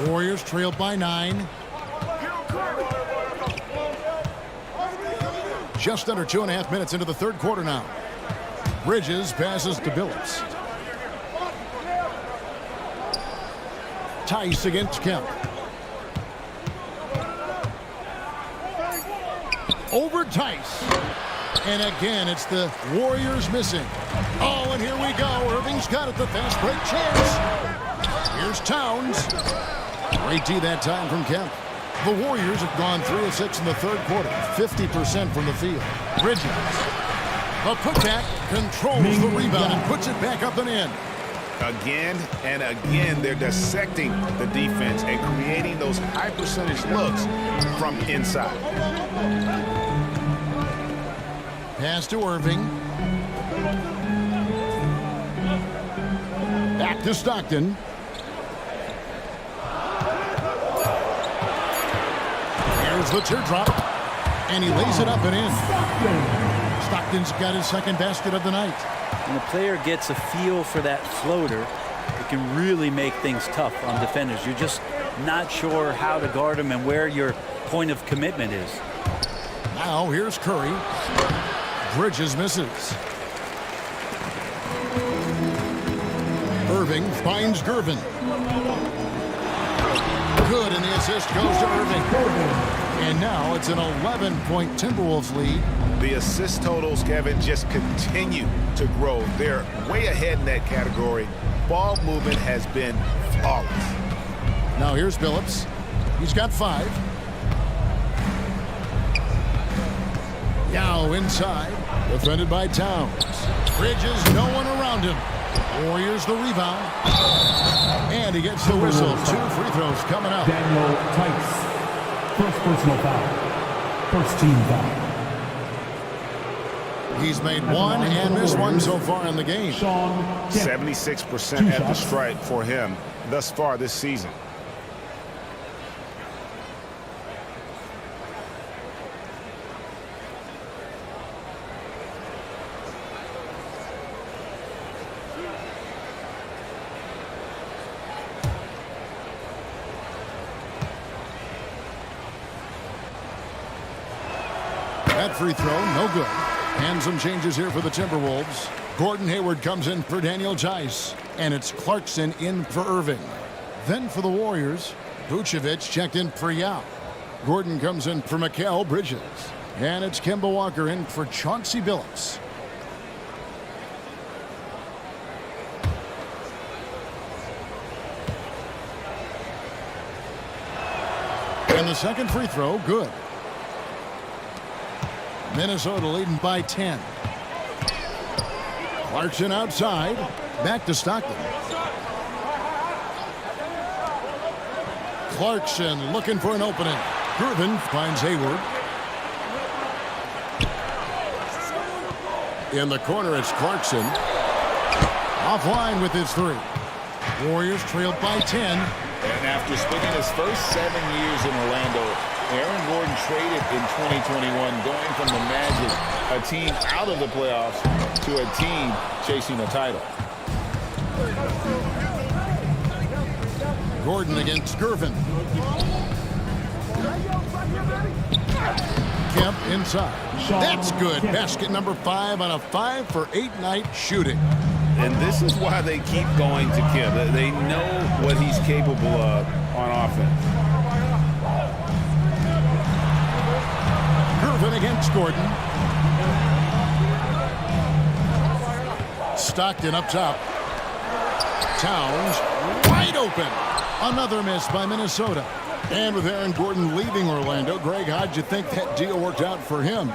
Warriors trailed by 9. Just under 2.5 minutes into the third quarter now. Bridges passes to Billups. Tice against Kemp. Over Tice. And again, it's the Warriors missing. Oh, and here we go. Irving's got it, the fast break chance. Here's Towns. Great D that time from Kemp. The Warriors have gone 3 of 6 in the third quarter, 50% from the field. Bridges. A putback controls the rebound and puts it back up and in. Again and again, they're dissecting the defense and creating those high percentage looks from inside. Pass to Irving. Back to Stockton. Here's the teardrop. And he lays it up and in. Stockton's got his second basket of the night. When a player gets a feel for that floater, it can really make things tough on defenders. You're just not sure how to guard them and where your point of commitment is. Now here's Curry. Bridges misses. Irving finds Gervin. Good, and the assist goes to Irving. And now it's an 11-point Timberwolves lead. The assist totals, Kevin, just continue to grow. They're way ahead in that category. Ball movement has been flawless. Now here's Billups. He's got 5. Yao inside. Defended by Towns. Bridges, no one around him. Warriors the rebound. And he gets the whistle. 2 free throws coming up. Daniel Tice. First personal foul. First team foul. He's made 1 and missed 1 so far in the game. 76% at the stripe for him thus far this season. That free throw, no good. And some changes here for the Timberwolves. Gordon Hayward comes in for Daniel Tice. And it's Clarkson in for Irving. Then for the Warriors, Vucevic checked in for Yao. Gordon comes in for Mikal Bridges. And it's Kemba Walker in for Chauncey Billups. And the second free throw, good. Minnesota leading by 10. Clarkson outside. Back to Stockton. Clarkson looking for an opening. Gervin finds Hayward. In the corner, it's Clarkson. Offline with his 3. Warriors trailed by 10. And after spending his first 7 years in Orlando, Aaron Gordon traded in 2021, going from the Magic, a team out of the playoffs, to a team chasing a title. Gordon against Gervin. Kemp inside. That's good. Basket number 5 on a 5 for 8 night shooting. And this is why they keep going to Kemp. They know what he's capable of on offense. Gervin against Gordon. Stockton up top. Towns wide open. Another miss by Minnesota. And with Aaron Gordon leaving Orlando, Greg, how'd you think that deal worked out for him?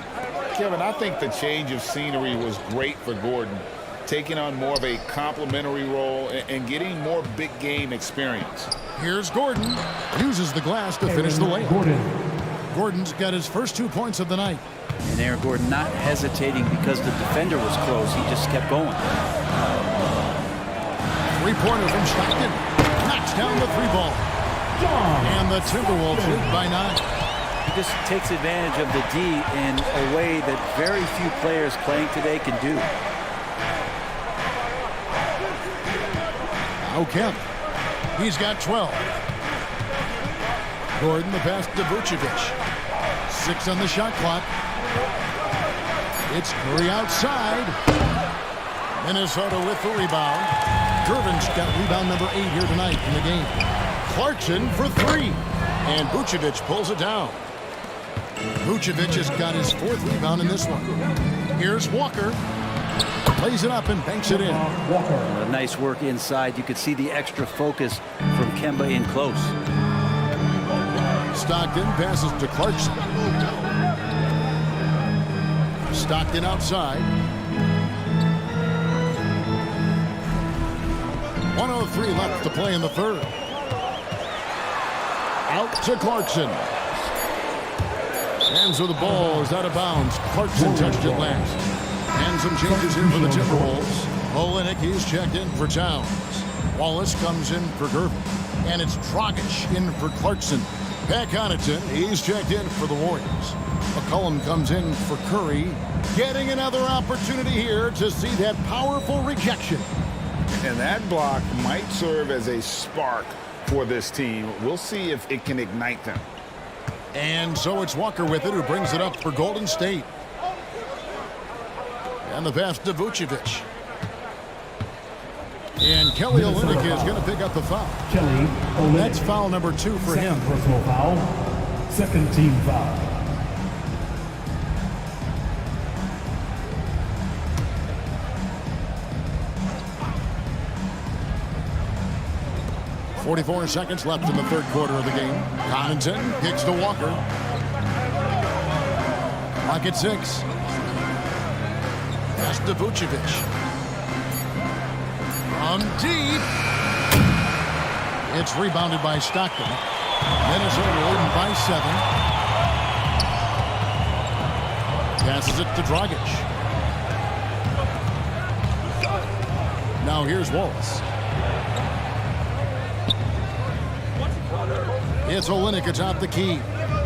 Kevin, I think the change of scenery was great for Gordon, taking on more of a complimentary role and getting more big game experience. Here's Gordon. Uses the glass to finish the layup. Gordon's got his first 2 points of the night. And Aaron Gordon not hesitating because the defender was close. He just kept going. Three-pointer from Stockton. Knocks down the 3-ball. And the Timberwolves lead by 9. He just takes advantage of the D in a way that very few players playing today can do. Now Kemp. He's got 12. Gordon the pass to Vucevic. 6 on the shot clock. It's Curry outside. Minnesota with the rebound. Gervin's got rebound number 8 here tonight in the game. Clarkson for 3. And Vucevic pulls it down. Vucevic has got his 4th rebound in this one. Here's Walker. Plays it up and banks it in. Nice work inside. You could see the extra focus from Kemba in close. Stockton passes to Clarkson. Stockton outside. 1:03 left to play in the 3rd. Out to Clarkson. And so the ball is out of bounds. Clarkson touched it last. And some changes here for the Timberwolves. Olynyk, he's checked in for Towns. Wallace comes in for Gervin. And it's Dragic in for Clarkson. Pat Connaughton, he's checked in for the Warriors. McCollum comes in for Curry. Getting another opportunity here to see that powerful rejection. And that block might serve as a spark for this team. We'll see if it can ignite them. And so it's Walker with it, who brings it up for Golden State. And the pass to Vucevic. And Kelly Olynyk is going to pick up the foul. Kelly Olynyk. That's foul number 2 for him. Personal foul. 2nd team foul. .44 seconds left in the 3rd quarter of the game. Connaughton kicks to Walker. Clock at 6. Pass to Vucevic. From deep. It's rebounded by Stockton. Minnesota leading by 7. Passes it to Dragic. Now here's Wallace. It's Olynyk atop the key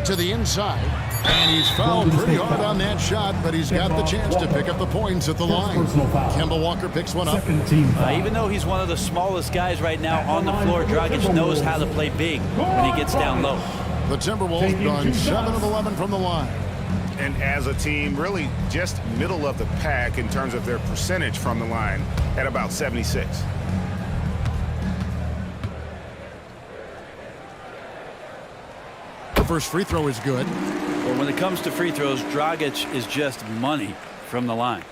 to the inside. And he's fouled pretty hard on that shot, but he's got the chance to pick up the points at the line. Kemba Walker picks one up. Even though he's one of the smallest guys right now on the floor, Dragic knows how to play big when he gets down low. The Timberwolves gone 7 of 11 from the line. And as a team, really just middle of the pack in terms of their percentage from the line at about 76. The first free throw is good. But when it comes to free throws, Dragic is just money from the line.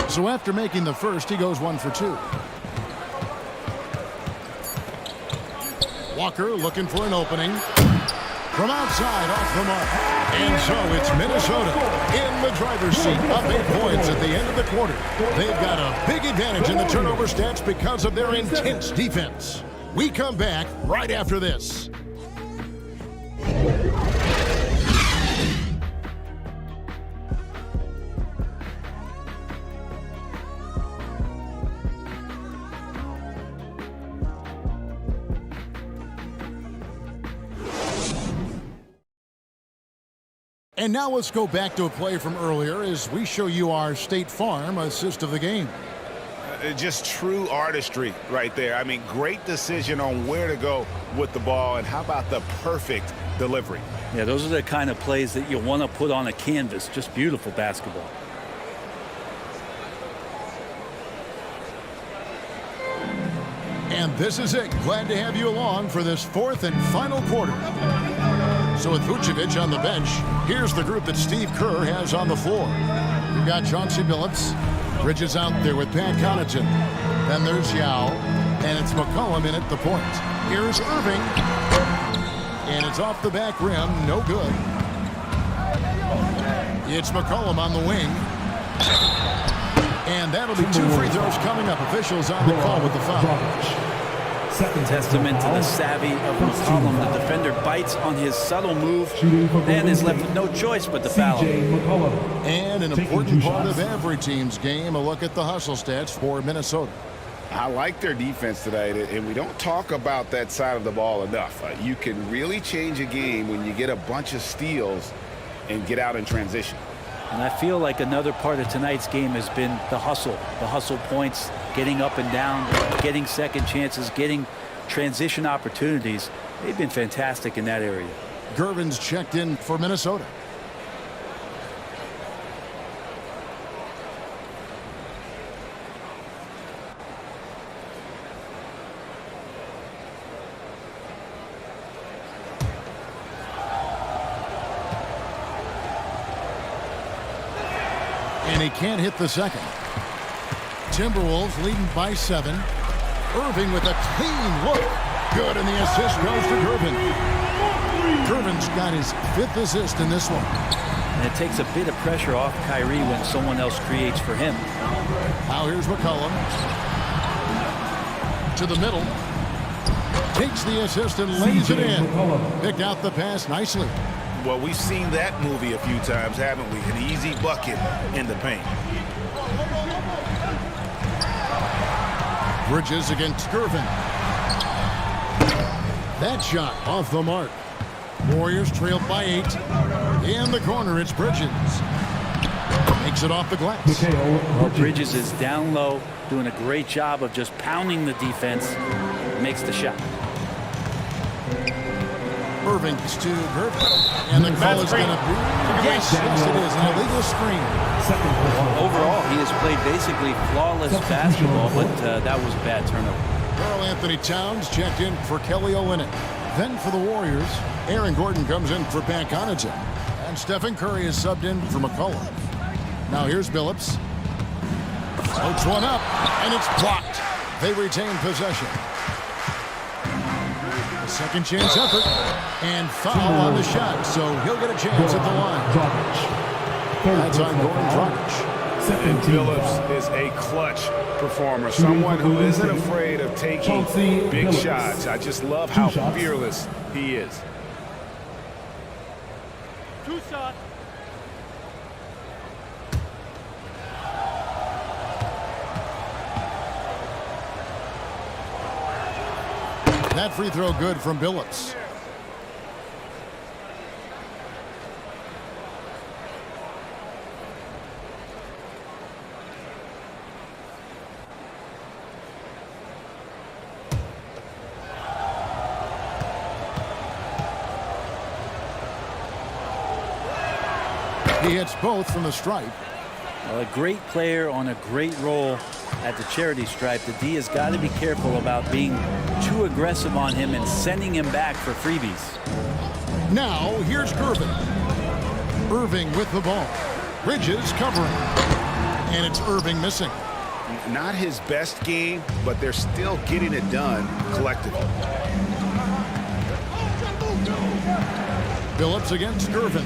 So after making the first, he goes 1 for 2. Walker looking for an opening. From outside, off the mark. And so it's Minnesota in the driver's seat, up 8 points at the end of the quarter. They've got a big advantage in the turnover stats because of their intense defense. We come back right after this. And now let's go back to a play from earlier as we show you our State Farm assist of the game. Just true artistry right there. I mean, great decision on where to go with the ball, and how about the perfect delivery? Yeah, those are the kind of plays that you want to put on a canvas. Just beautiful basketball. And this is it. Glad to have you along for this 4th and final quarter. So with Vucevic on the bench, here's the group that Steve Kerr has on the floor. We've got Chauncey Billups, Bridges out there with Pat Connaughton. Then there's Yao, and it's McCollum in at the point. Here's Irving, and it's off the back rim, no good. It's McCollum on the wing. And that'll be 2 free throws coming up. Officials on the call with the foul. Testament to the savvy of McCollum. The defender bites on his subtle move and is left with no choice but to foul. And an important part of every team's game, a look at the hustle stats for Minnesota. I like their defense tonight, and we don't talk about that side of the ball enough. You can really change a game when you get a bunch of steals and get out in transition. And I feel like another part of tonight's game has been the hustle points, getting up and down, getting second chances, getting transition opportunities. They've been fantastic in that area. Gervin's checked in for Minnesota. And he can't hit the second. Timberwolves leading by 7. Irving with a clean look. Good, and the assist goes to Gervin. Gervin's got his 5th assist in this one. And it takes a bit of pressure off Kyrie when someone else creates for him. Now here's McCollum. To the middle. Takes the assist and lays it in. Picked out the pass nicely. Well, we've seen that movie a few times, haven't we? An easy bucket in the paint. Bridges against Gervin. That shot off the mark. Warriors trailed by 8. In the corner, it's Bridges. Makes it off the glass. Well, Bridges is down low, doing a great job of just pounding the defense. Makes the shot. Irving to Gervin. And the call is going to be, yes, it is, an illegal screen. Overall, he has played basically flawless basketball, but that was a bad turnover. Karl Anthony Towns checked in for Kelly Olynyk. Then for the Warriors, Aaron Gordon comes in for Pat Connaughton. And Stephen Curry is subbed in for McCollum. Now here's Billups. Floats one up, and it's blocked. They retain possession. Second chance effort, and foul on the shot, so he'll get a chance at the line. That's on Goran Dragic. And Billups is a clutch performer, someone who isn't afraid of taking big shots. I just love how fearless he is. 2 shots. That free throw good from Billups. He hits both from the stripe. Well, a great player on a great role at the charity stripe. The D has got to be careful about being too aggressive on him and sending him back for freebies. Now here's Gervin. Irving with the ball. Bridges covering. And it's Irving missing. not his best game, but they're still getting it done collectively. Billups against Gervin.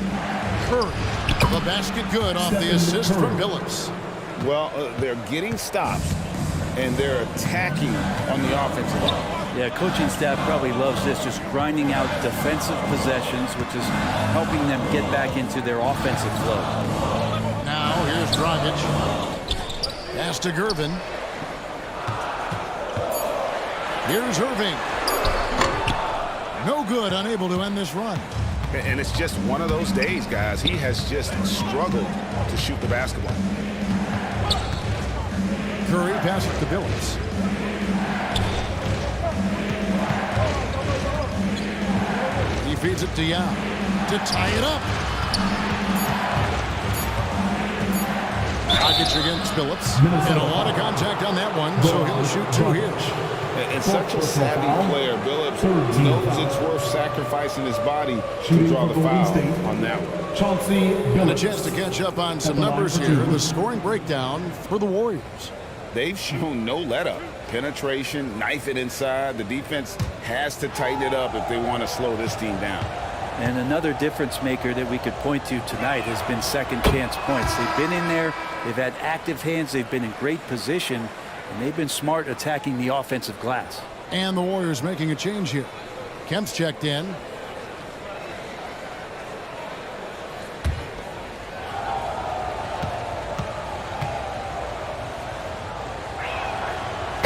Curry, the basket good off the assist from Billups. Well, they're getting stops, and they're attacking on the offensive line. Yeah, coaching staff probably loves this, just grinding out defensive possessions, which is helping them get back into their offensive flow. Now, here's Dragic. Pass to Gervin. Here's Irving. No good, unable to end this run. And it's just one of those days, guys. He has just struggled to shoot the basketball. Curry passes to Billups. He feeds it to Yao to tie it up. Dragic against Billups. And a lot of contact on that one, so he'll shoot 2 here. And such a savvy player, Billups knows it's worth sacrificing his body to draw the foul on that one. Chauncey And a chance to catch up on some numbers here. The scoring breakdown for the Warriors. They've shown no let-up. Penetration, knife it inside. The defense has to tighten it up if they want to slow this team down. And another difference maker that we could point to tonight has been second chance points. They've been in there, they've had active hands, they've been in great position, and they've been smart attacking the offensive glass. And the Warriors making a change here. Kemp's checked in.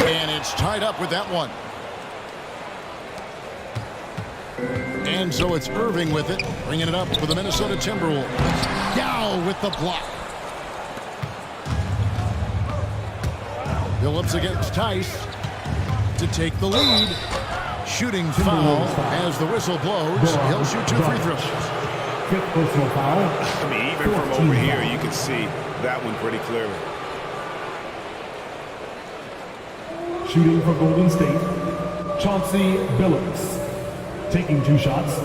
And it's tied up with that one. And so it's Irving with it, bringing it up for the Minnesota Timberwolves. Yao with the block. Billups against Tice to take the lead. Shooting foul as the whistle blows. He'll shoot 2 free throws. Fifth personal foul. I mean, even from over here, you can see that one pretty clearly. Shooting for Golden State, Chauncey Billups. Taking 2 shots.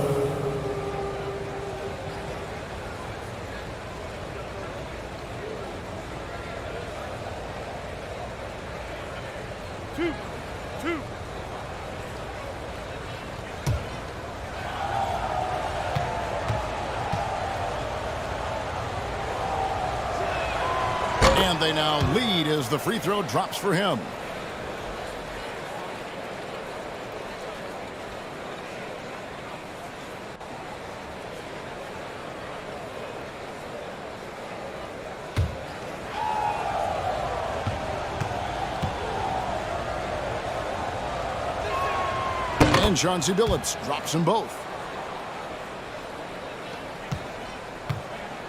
Two. And they now lead as the free throw drops for him. And Chauncey Billups drops them both.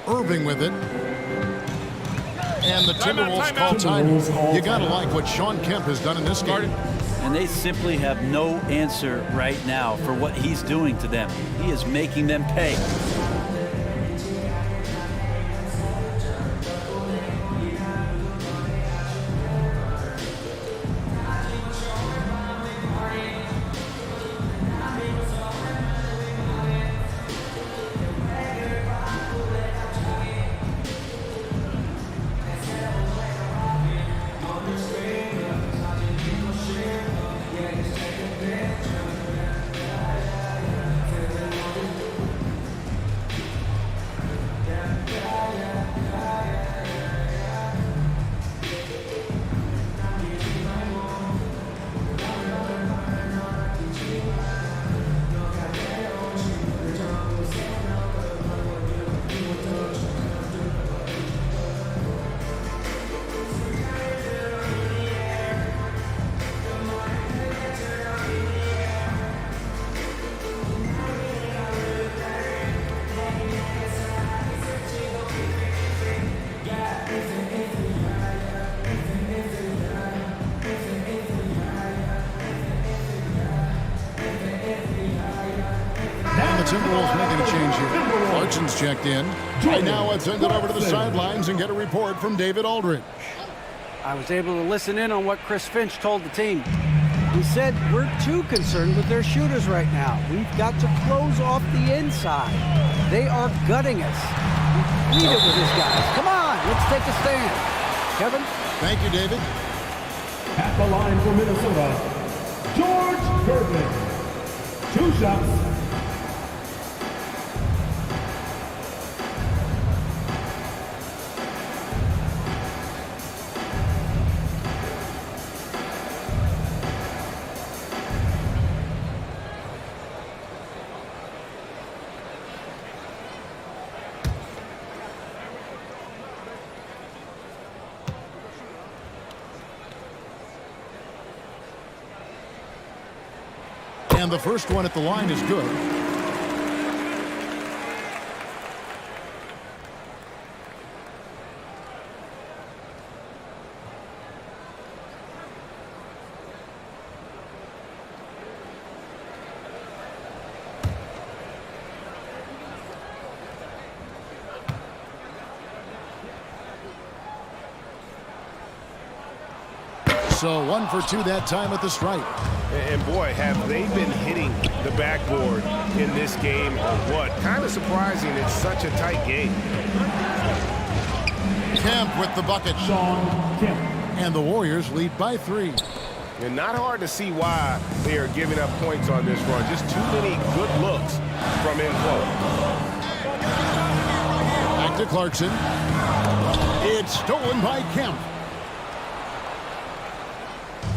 Irving with it. And the Timberwolves call time. You got to like what Shawn Kemp has done in this game. And they simply have no answer right now for what he's doing to them. He is making them pay. Timberwolves making a change here. Clarkson's checked in. Right now, let's send it over to the sidelines and get a report from David Aldridge. I was able to listen in on what Chris Finch told the team. He said, we're too concerned with their shooters right now. We've got to close off the inside. They are gutting us. We need it with these guys. Come on, let's take a stand. Kevin? Thank you, David. At the line for Minnesota, George Gervin. 2 shots. And the first one at the line is good. So 1 for 2 that time at the stripe. And boy, have they been hitting the backboard in this game or what? Kind of surprising. It's such a tight game. Kemp with the bucket. Shawn Kemp. And the Warriors lead by 3. And not hard to see why they are giving up points on this run. Just too many good looks from in close. Back to Clarkson. It's stolen by Kemp.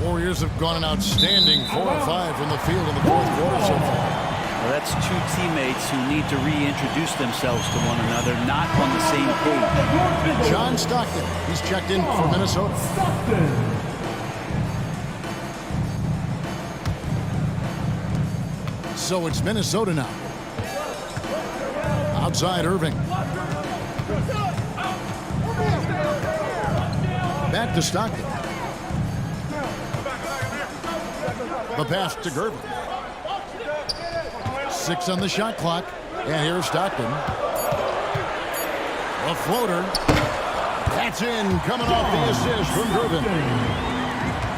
Warriors have gone an outstanding 4 or 5 from the field in the fourth quarter so far. Well, that's 2 teammates who need to reintroduce themselves to one another, not on the same page. John Stockton, he's checked in for Minnesota. So it's Minnesota now. Outside Irving. Back to Stockton. The pass to Gervin. 6 on the shot clock. And here's Stockton. A floater. That's in. Coming off the assist from Gervin.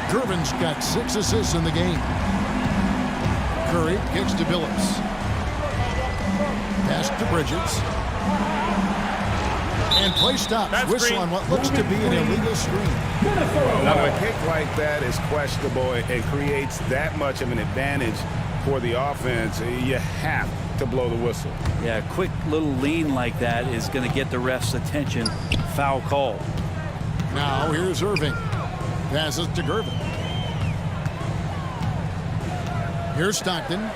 Gervin's got 6 assists in the game. Curry kicks to Billups. Pass to Bridges. And play stops. Whistle on what looks to be an illegal screen. Now, a kick like that is questionable and creates that much of an advantage for the offense. You have to blow the whistle. Yeah, a quick little lean like that is going to get the ref's attention. Foul call. Now here's Irving. Passes to Gervin. Here's Stockton.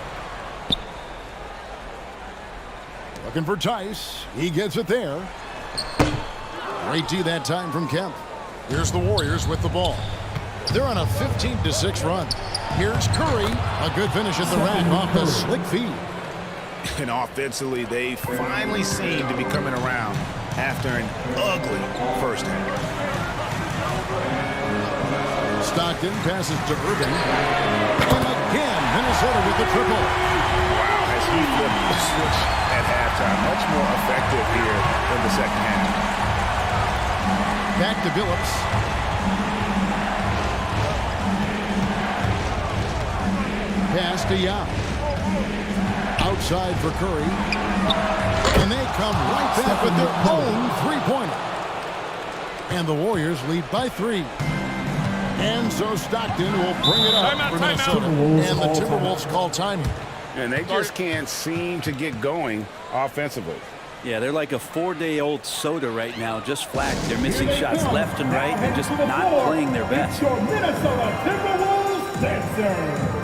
Looking for Tice. He gets it there. Great D that time from Kemp. Here's the Warriors with the ball. They're on a 15-6 run. Here's Curry. A good finish at the rack off the slick feed. And offensively, they finally seem to be coming around after an ugly first half. Stockton passes to Irving. And again, Minnesota with the triple. Wow, as he flipped the switch at halftime. Much more effective here in the second half. Back to Billups. Pass to Yao. Outside for Curry. And they come right back with their own three-pointer. And the Warriors lead by 3. And so Stockton will bring it up for Minnesota. And the Timberwolves call time here. And they just can't seem to get going offensively. Yeah, they're like a 4-day-old soda right now, just flat. They're missing shots left and right. They're just not playing their best. Your Minnesota Timberwolves dancers.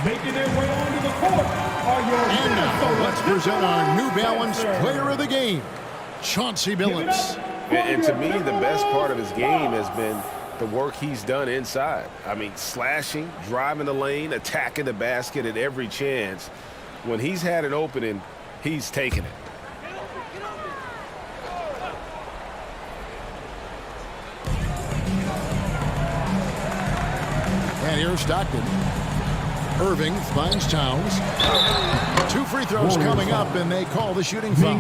Making their way onto the court are your And now, let's present our New Balance Player of the Game, Chauncey Billups. And to me, the best part of his game has been the work he's done inside. I mean, slashing, driving the lane, attacking the basket at every chance. When he's had an opening, he's taken it. And here's Stockton. Irving finds Towns. 2 free throws coming up, and they call the shooting foul.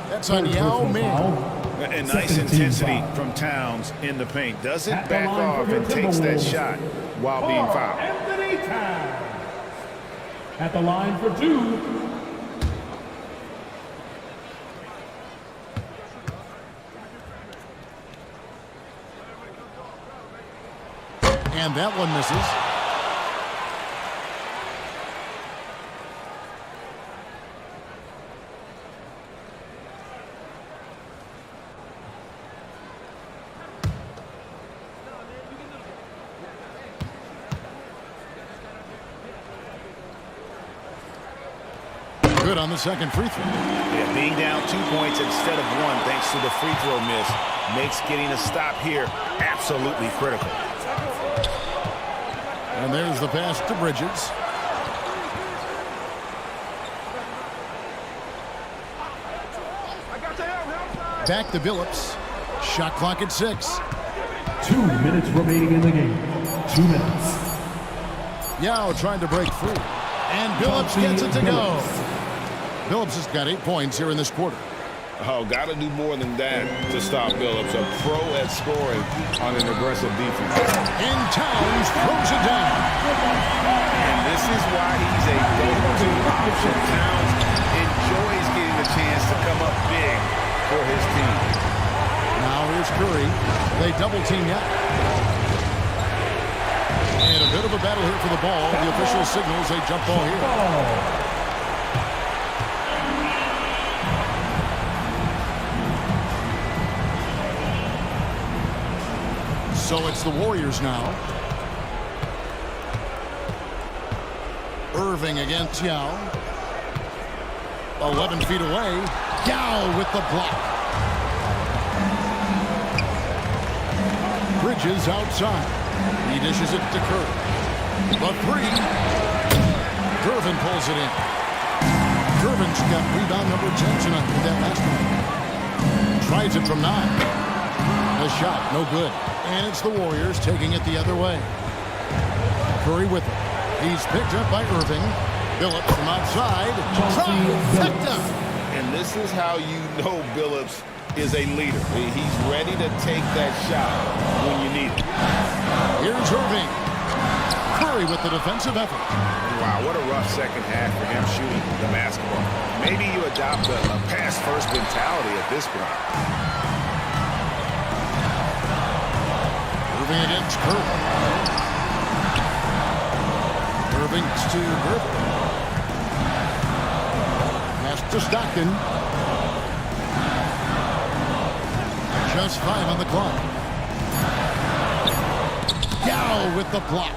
That's on Yao Ming. And nice intensity from Towns in the paint. Doesn't back off and takes that shot while being fouled. Anthony Towns. At the line for 2. And that one misses. Good on the second free throw. Yeah, being down 2 points instead of 1 thanks to the free throw miss makes getting a stop here absolutely critical. And there's the pass to Bridges. Back to Billups. Shot clock at 6. 2 minutes remaining in the game. 2 minutes. Yao trying to break free. And Billups gets it to go. Billups has got 8 points here in this quarter. Oh, got to do more than that to stop Billups. A pro at scoring on an aggressive defense. And Towns throws it down. And this is why he's a go-to option. Towns enjoys getting the chance to come up big for his team. Now here's Curry. They double team yet. And a bit of a battle here for the ball. The official signals a jump ball here. So it's the Warriors now. Irving against Yao. 11 feet away. Yao with the block. Bridges outside. He dishes it to Curry. The 3. Durbin pulls it in. Durbin's got rebound number 10 tonight with that last one. Tries it from 9. A shot, no good. And it's the Warriors taking it the other way. Curry with it. He's picked up by Irving. Billups from outside. Trifecta. And this is how you know Billups is a leader. He's ready to take that shot when you need it. Here's Irving. Curry with the defensive effort. Wow, what a rough second half for him shooting the basketball. Maybe you adopt a pass-first mentality at this point. Against Curry. Irving to Irving. Pass to Stockton. Just 5 on the clock. Yao with the block.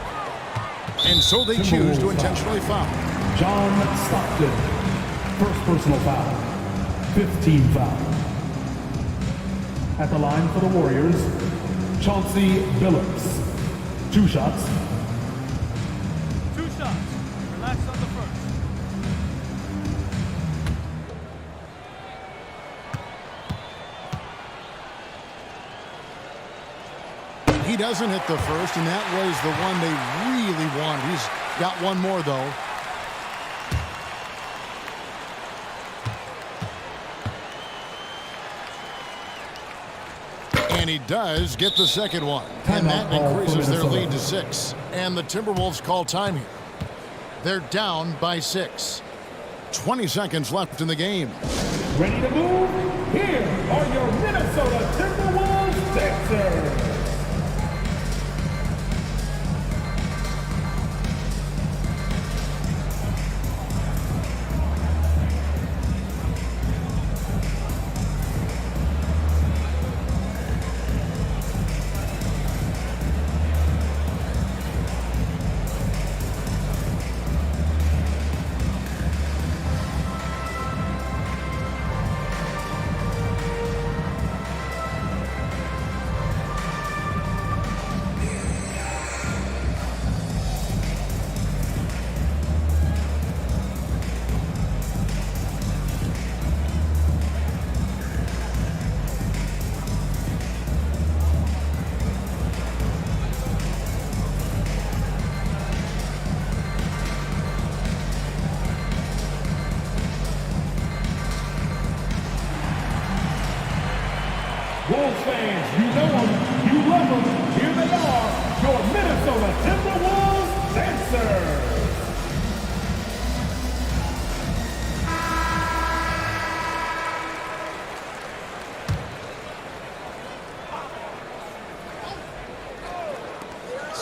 And so they choose to intentionally foul. John Stockton. First personal foul. 15 foul. At the line for the Warriors, Chauncey Billups. 2 shots. 2 shots. Relax on the first. He doesn't hit the first, and that was the one they really wanted. He's got one more, though. And he does get the second one. And that increases their lead to 6. And the Timberwolves call time here. They're down by 6. 20 seconds left in the game. Ready to move? Here are your Minnesota Timberwolves Sixers.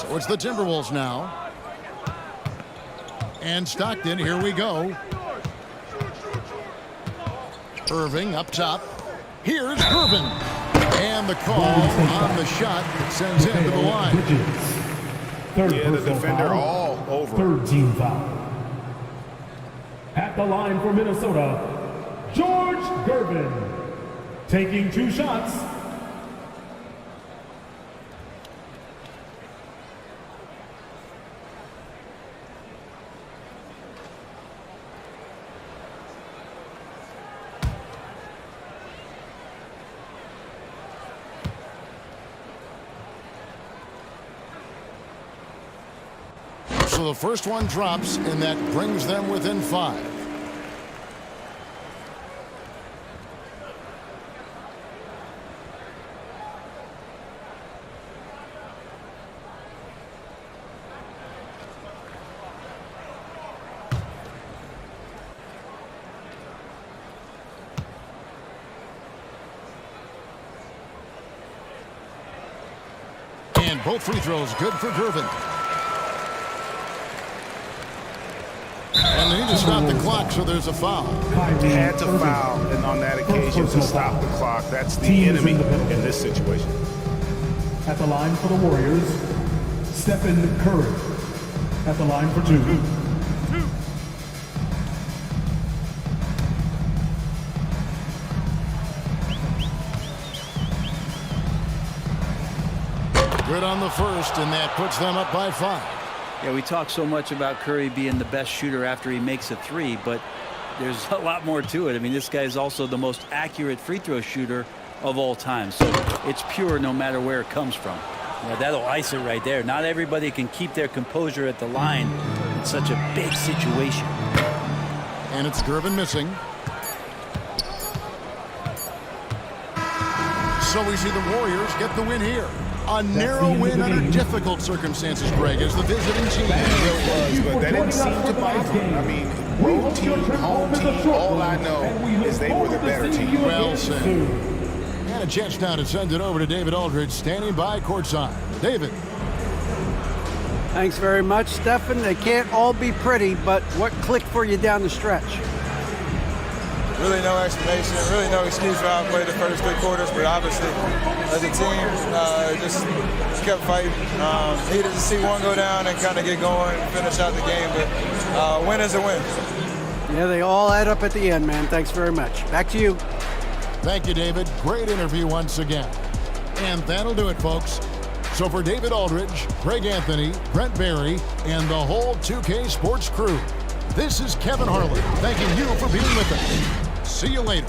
So it's the Timberwolves now. And Stockton, here we go. Irving up top. Here's Irvin. And the call on the shot that sends him to the line. Third the defender foul. all over. Third team foul. At the line for Minnesota, George Gervin. Taking 2 shots. So the first one drops, and that brings them within 5. And both free throws good for Gervin. And they need to stop the clock, so there's a foul. Had to foul, and on that occasion to stop the clock. That's the enemy in this situation. At the line for the Warriors, Stephen Curry. At the line for 2. Good on the first, and that puts them up by 5. Yeah, we talk so much about Curry being the best shooter after he makes a 3, but there's a lot more to it. I mean, this guy is also the most accurate free throw shooter of all time. So it's pure no matter where it comes from. Yeah, that'll ice it right there. Not everybody can keep their composure at the line in such a big situation. And it's Gervin missing. So we see the Warriors get the win here. A narrow win under difficult circumstances, Greg, as the visiting team. It was, but that didn't seem to bother them. I mean, road team, home team, all I know is they were the better team. Well said. And a chance now to send it over to David Aldridge, standing by courtside. David. Thanks very much, Stephen. They can't all be pretty, but what clicked for you down the stretch? Really no explanation, really no excuse for how I played the first 3 quarters, but obviously as a team just kept fighting. Needed to see one go down and kind of get going and finish out the game, but win is a win. Yeah, they all add up at the end, man. Thanks very much. Back to you. Thank you, David. Great interview once again. And that'll do it, folks. So for David Aldridge, Greg Anthony, Brent Barry, and the whole 2K Sports crew, this is Kevin Harlan thanking you for being with us. See you later.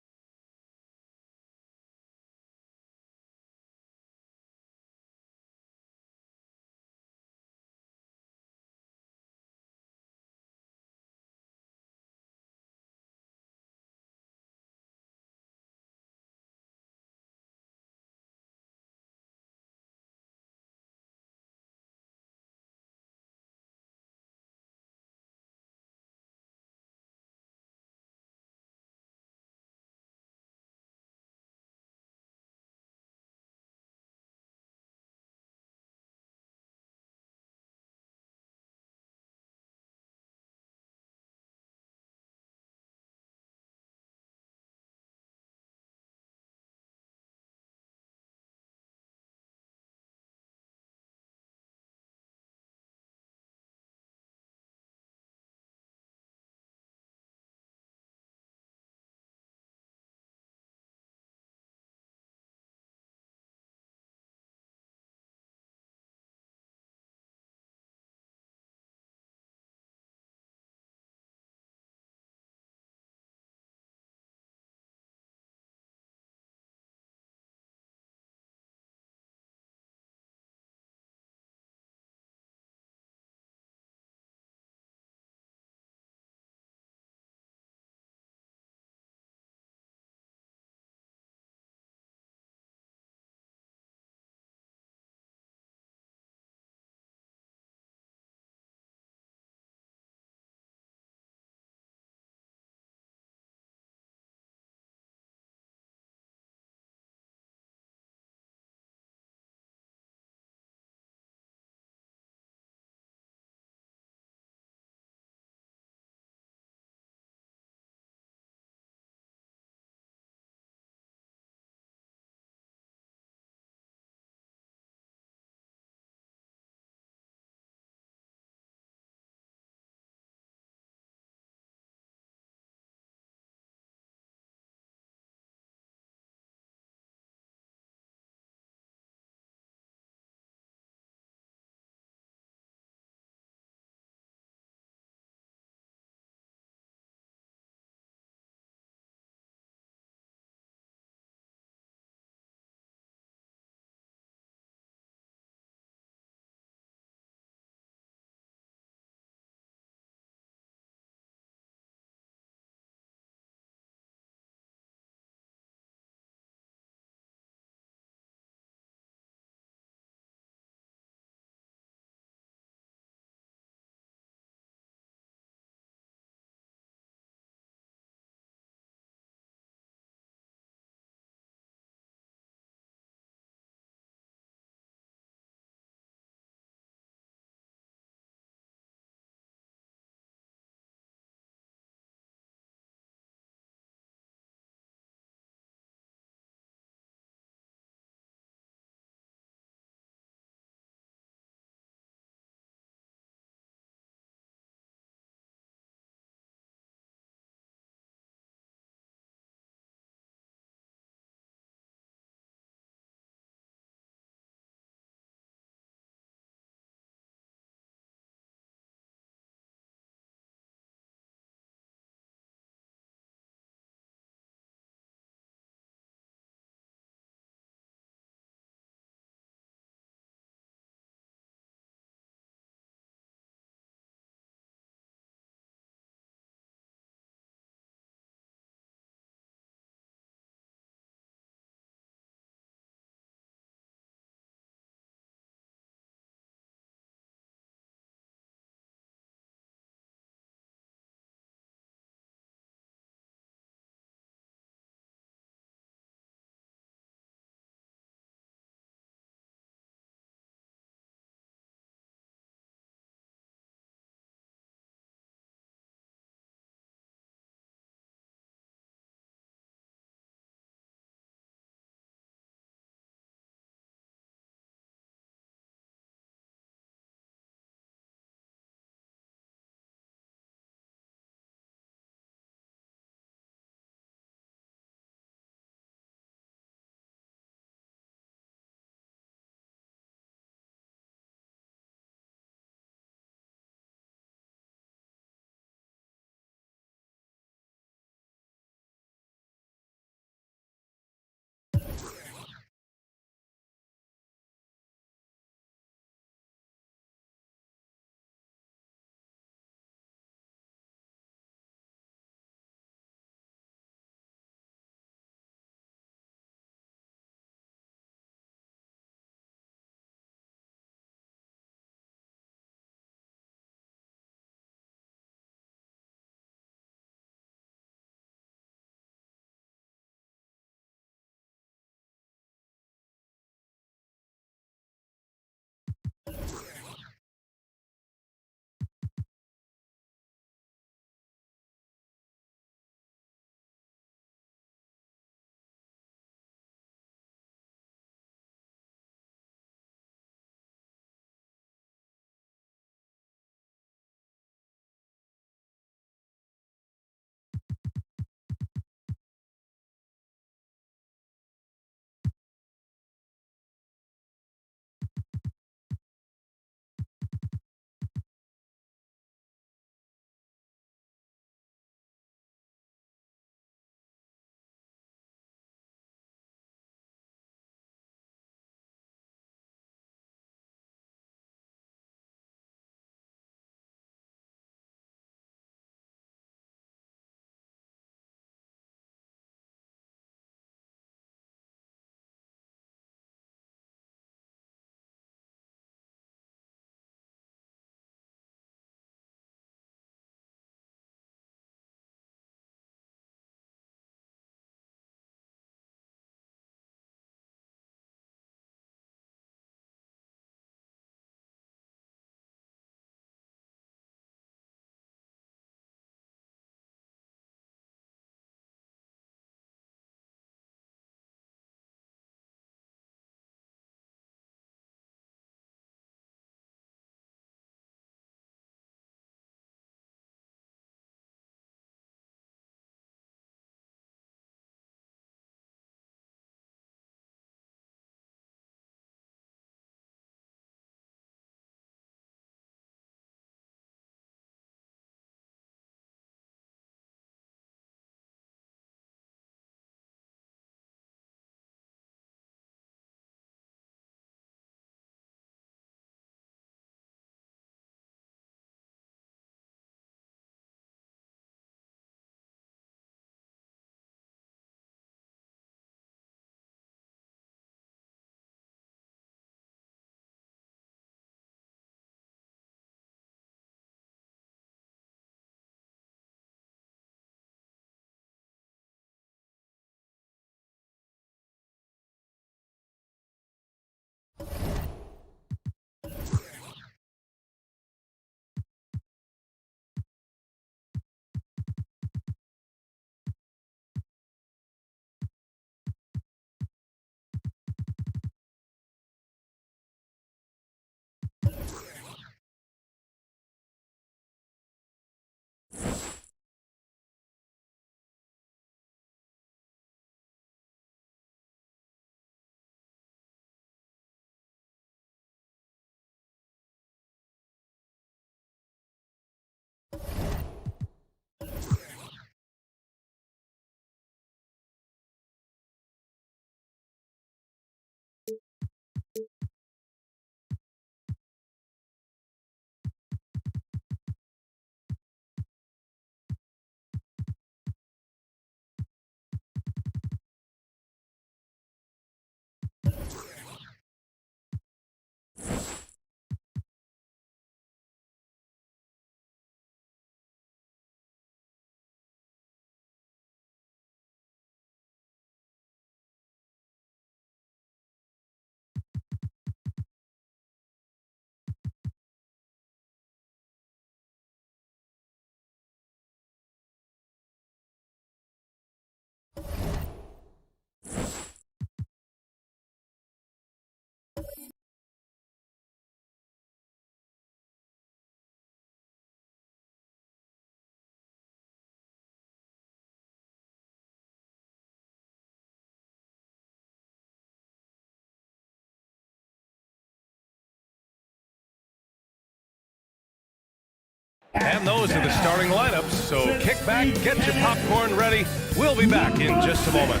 And those are the starting lineups, so kick back, get your popcorn ready. We'll be back in just a moment.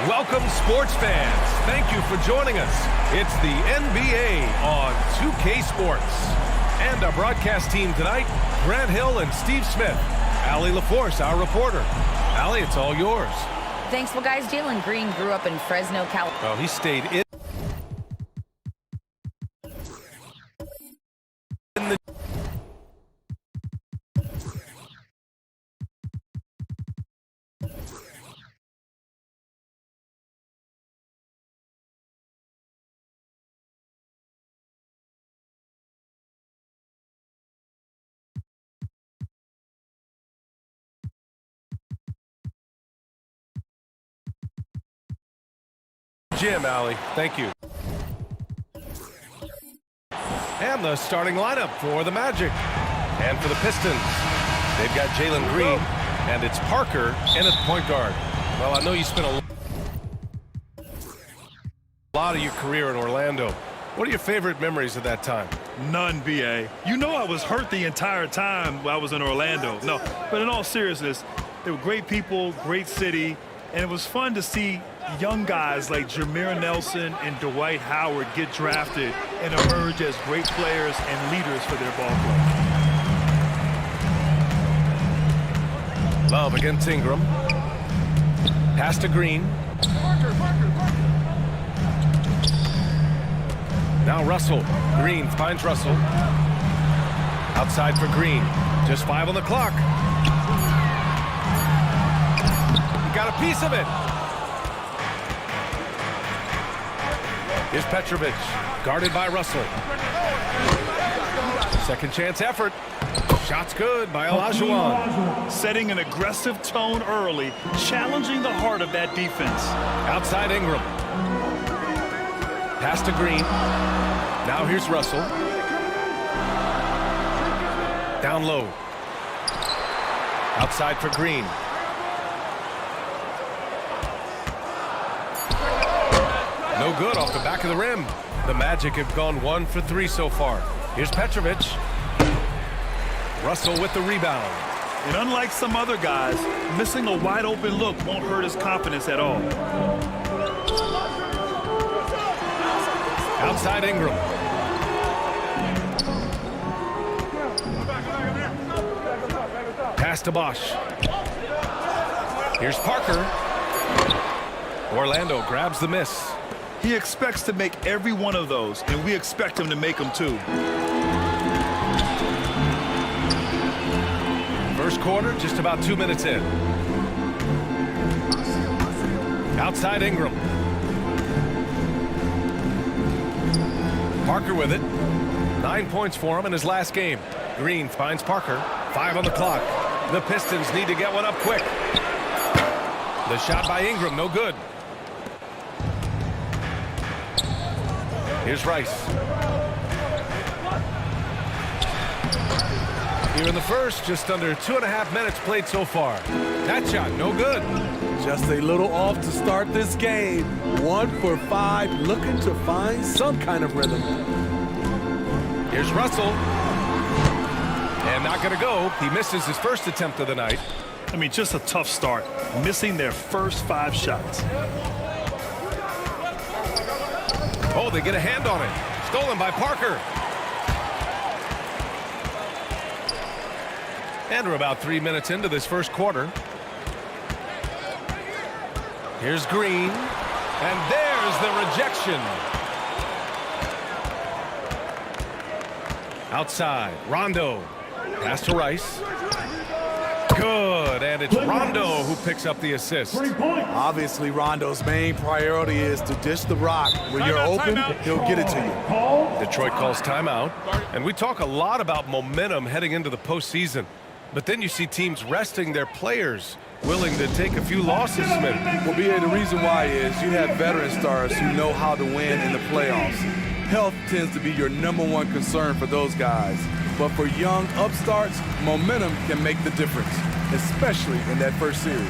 Welcome, sports fans. Thank you for joining us. It's the NBA on 2K Sports. And our broadcast team tonight, Grant Hill and Steve Smith. Allie LaForce, our reporter. Allie, it's all yours. Thanks. Well, guys, Jalen Green grew up in Fresno, California. Oh, he stayed in the... Jim, Allie, thank you. And the starting lineup for the Magic. And for the Pistons, they've got Jalen Green, and it's Parker in at point guard. Well, I know you spent a lot of your career in Orlando. What are your favorite memories of that time? None, B.A. You know I was hurt the entire time I was in Orlando. No, but in all seriousness, they were great people, great city, and it was fun to see young guys like Jameer Nelson and Dwight Howard get drafted and emerge as great players and leaders for their ball club. Love against Ingram. Pass to Green. Now Russell. Green finds Russell. Outside for Green. Just 5 on the clock. He got a piece of it. Here's Petrovic, guarded by Russell. Second chance effort. Shot's good by Olajuwon. Setting an aggressive tone early, challenging the heart of that defense. Outside Ingram. Pass to Green. Now here's Russell. Down low. Outside for Green. No good off the back of the rim. The Magic have gone 1 for 3 so far. Here's Petrovic. Russell with the rebound. And unlike some other guys, missing a wide open look won't hurt his confidence at all. Outside Ingram. Pass to Bosch. Here's Parker. Orlando grabs the miss. He expects to make every one of those, and we expect him to make them too. First quarter, just about 2 minutes in. Outside Ingram. Parker with it. 9 points for him in his last game. Green finds Parker. 5 on the clock. The Pistons need to get one up quick. The shot by Ingram, no good. Here's Rice. Here in the first, just under 2.5 minutes played so far. That shot, no good. Just a little off to start this game. 1 for 5, looking to find some kind of rhythm. Here's Russell. And not going to go. He misses his first attempt of the night. I mean, just a tough start, missing their first 5 shots. Oh, they get a hand on it. Stolen by Parker. And we're about 3 minutes into this first quarter. Here's Green. And there's the rejection. Outside, Rondo. Pass to Rice. Good, and it's Rondo who picks up the assist. Obviously, Rondo's main priority is to dish the rock. When you're open, he'll get it to you. Detroit calls timeout. And we talk a lot about momentum heading into the postseason. But then you see teams resting their players, willing to take a few losses, Smith. Well, B.A., the reason why is you have veteran stars who know how to win in the playoffs. Health tends to be your #1 concern for those guys. But for young upstarts, momentum can make the difference, especially in that first series.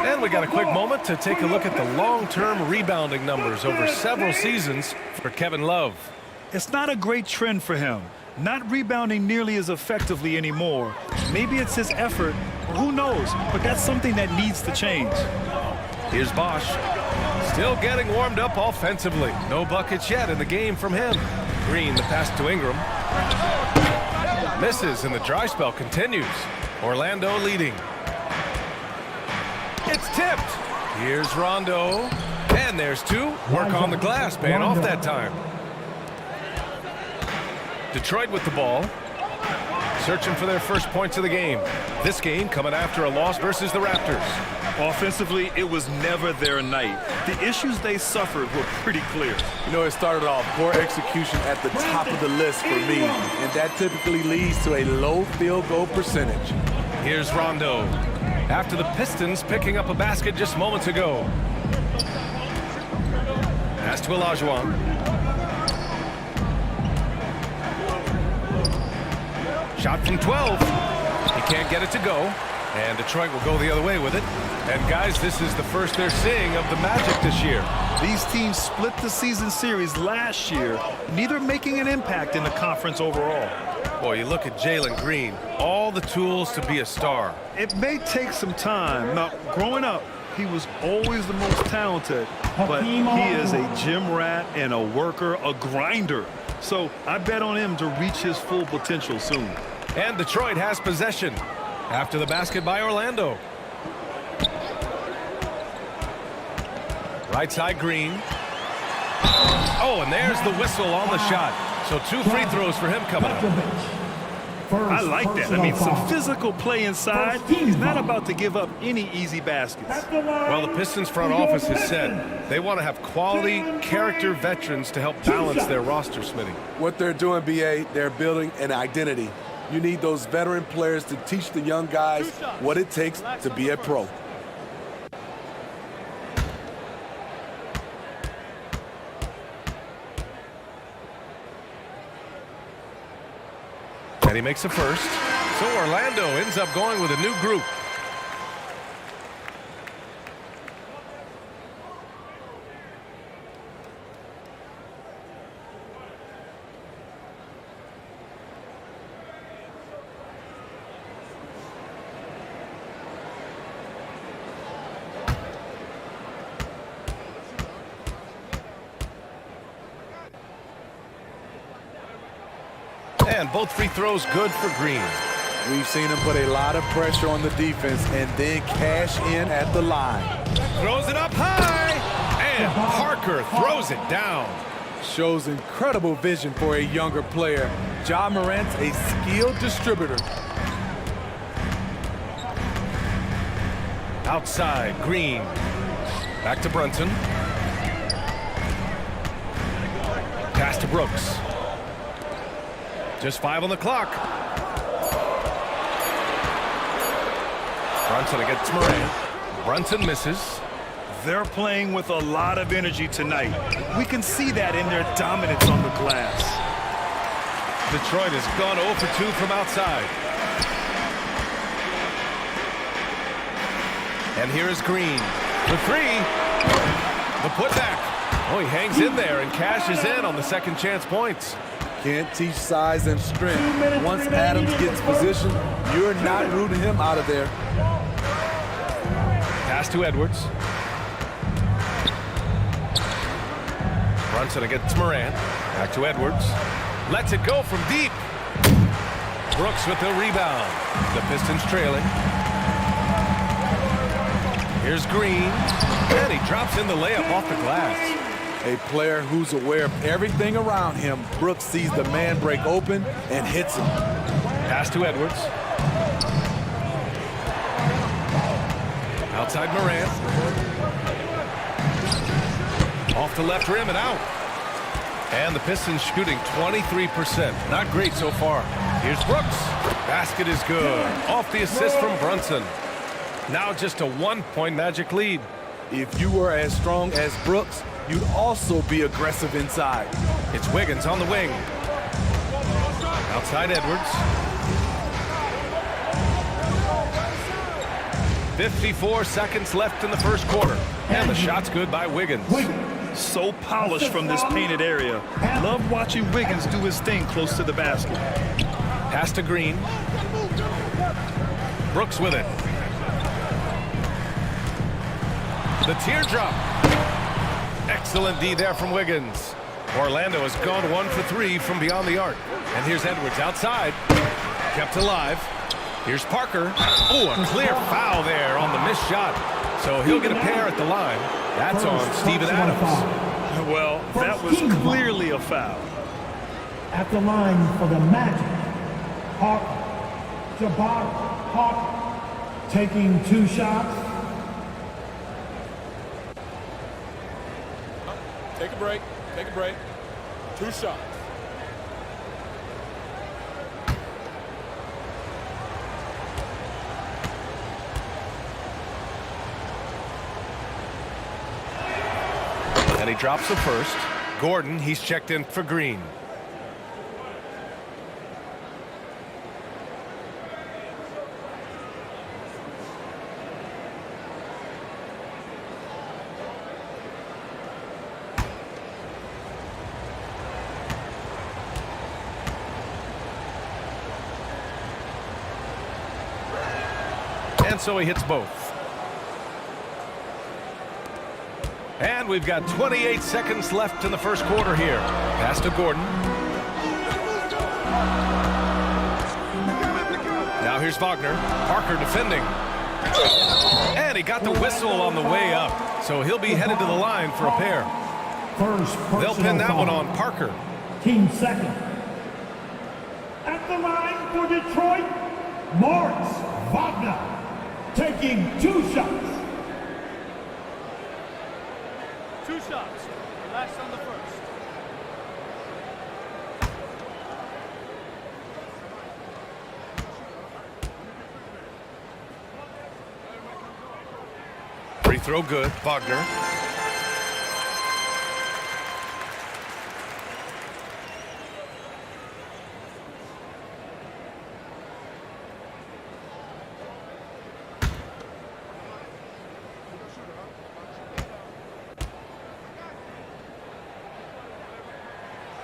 And we got a quick moment to take a look at the long-term rebounding numbers over several seasons for Kevin Love. It's not a great trend for him. Not rebounding nearly as effectively anymore. Maybe it's his effort, or who knows, but that's something that needs to change. Here's Bosch. Still getting warmed up offensively. No buckets yet in the game from him. Green, the pass to Ingram. Misses, and the dry spell continues. Orlando leading. It's tipped. Here's Rondo. And there's two. Work on the glass, paying off that time. Detroit with the ball. Searching for their first points of the game. This game coming after a loss versus the Raptors. Offensively, it was never their night. The issues they suffered were pretty clear. You know, it started off poor execution at the top of the list for me, and that typically leads to a low field goal percentage. Here's Rondo. After the Pistons picking up a basket just moments ago. Pass to Olajuwon. Shot from 12. He can't get it to go. And Detroit will go the other way with it. And guys, this is the first they're seeing of the Magic this year. These teams split the season series last year, neither making an impact in the conference overall. Boy, you look at Jalen Green, all the tools to be a star. It may take some time. Now, growing up, he was always the most talented, but he is a gym rat and a worker, a grinder. So I bet on him to reach his full potential soon. And Detroit has possession after the basket by Orlando. Right side, Green. Oh, and there's the whistle on the shot. So 2 free throws for him coming up. I like that. I mean, some physical play inside. He's not about to give up any easy baskets. Well, the Pistons front office has said they want to have quality character veterans to help balance their roster, Smitty. What they're doing, BA, they're building an identity. You need those veteran players to teach the young guys what it takes to be a pro. And he makes a first. So Orlando ends up going with a new group. And both free throws good for Green. We've seen him put a lot of pressure on the defense and then cash in at the line. Throws it up high. And Parker throws it down. Shows incredible vision for a younger player. Ja Morant's a skilled distributor. Outside, Green. Back to Brunson. Pass to Brooks. Just 5 on the clock. Brunson against Morant. Brunson misses. They're playing with a lot of energy tonight. We can see that in their dominance on the glass. Detroit has gone 0 for 2 from outside. And here is Green. The 3. The putback. Oh, he hangs in there and cashes in on the second chance points. Can't teach size and strength. Once Adams gets position, you're not rooting him out of there. Pass to Edwards. Brunson against Morant. Back to Edwards. Lets it go from deep. Brooks with the rebound. The Pistons trailing. Here's Green. And he drops in the layup off the glass. A player who's aware of everything around him. Brooks sees the man break open and hits him. Pass to Edwards. Outside Morant. Off the left rim and out. And the Pistons shooting 23%. Not great so far. Here's Brooks. Basket is good. Off the assist from Brunson. Now just a 1-point Magic lead. If you were as strong as Brooks, you'd also be aggressive inside. It's Wiggins on the wing. Outside Edwards. 54 seconds left in the first quarter. And the shot's good by Wiggins. So polished from this painted area. Love watching Wiggins do his thing close to the basket. Pass to Green. Brooks with it. The teardrop. Excellent D there from Wiggins. Orlando has gone 1 for 3 from beyond the arc. And here's Edwards outside. Kept alive. Here's Parker. Oh, a clear foul there on the missed shot. So he'll get a pair at the line. That's on Steven Adams. Well, that was clearly a foul. At the line for the Magic, Jabbar Parker, taking 2 shots. Take a break. Take a break. 2 shots. And he drops the first. Gordon, he's checked in for Green. And so he hits both. And we've got 28 seconds left in the first quarter here. Pass to Gordon. Now here's Wagner. Parker defending. And he got the whistle on the way up. So he'll be headed to the line for a pair. They'll pin that one on Parker. Team second. At the line for Detroit, Moritz Wagner, taking 2 shots. 2 shots. Relax on the first. Free throw good. Wagner.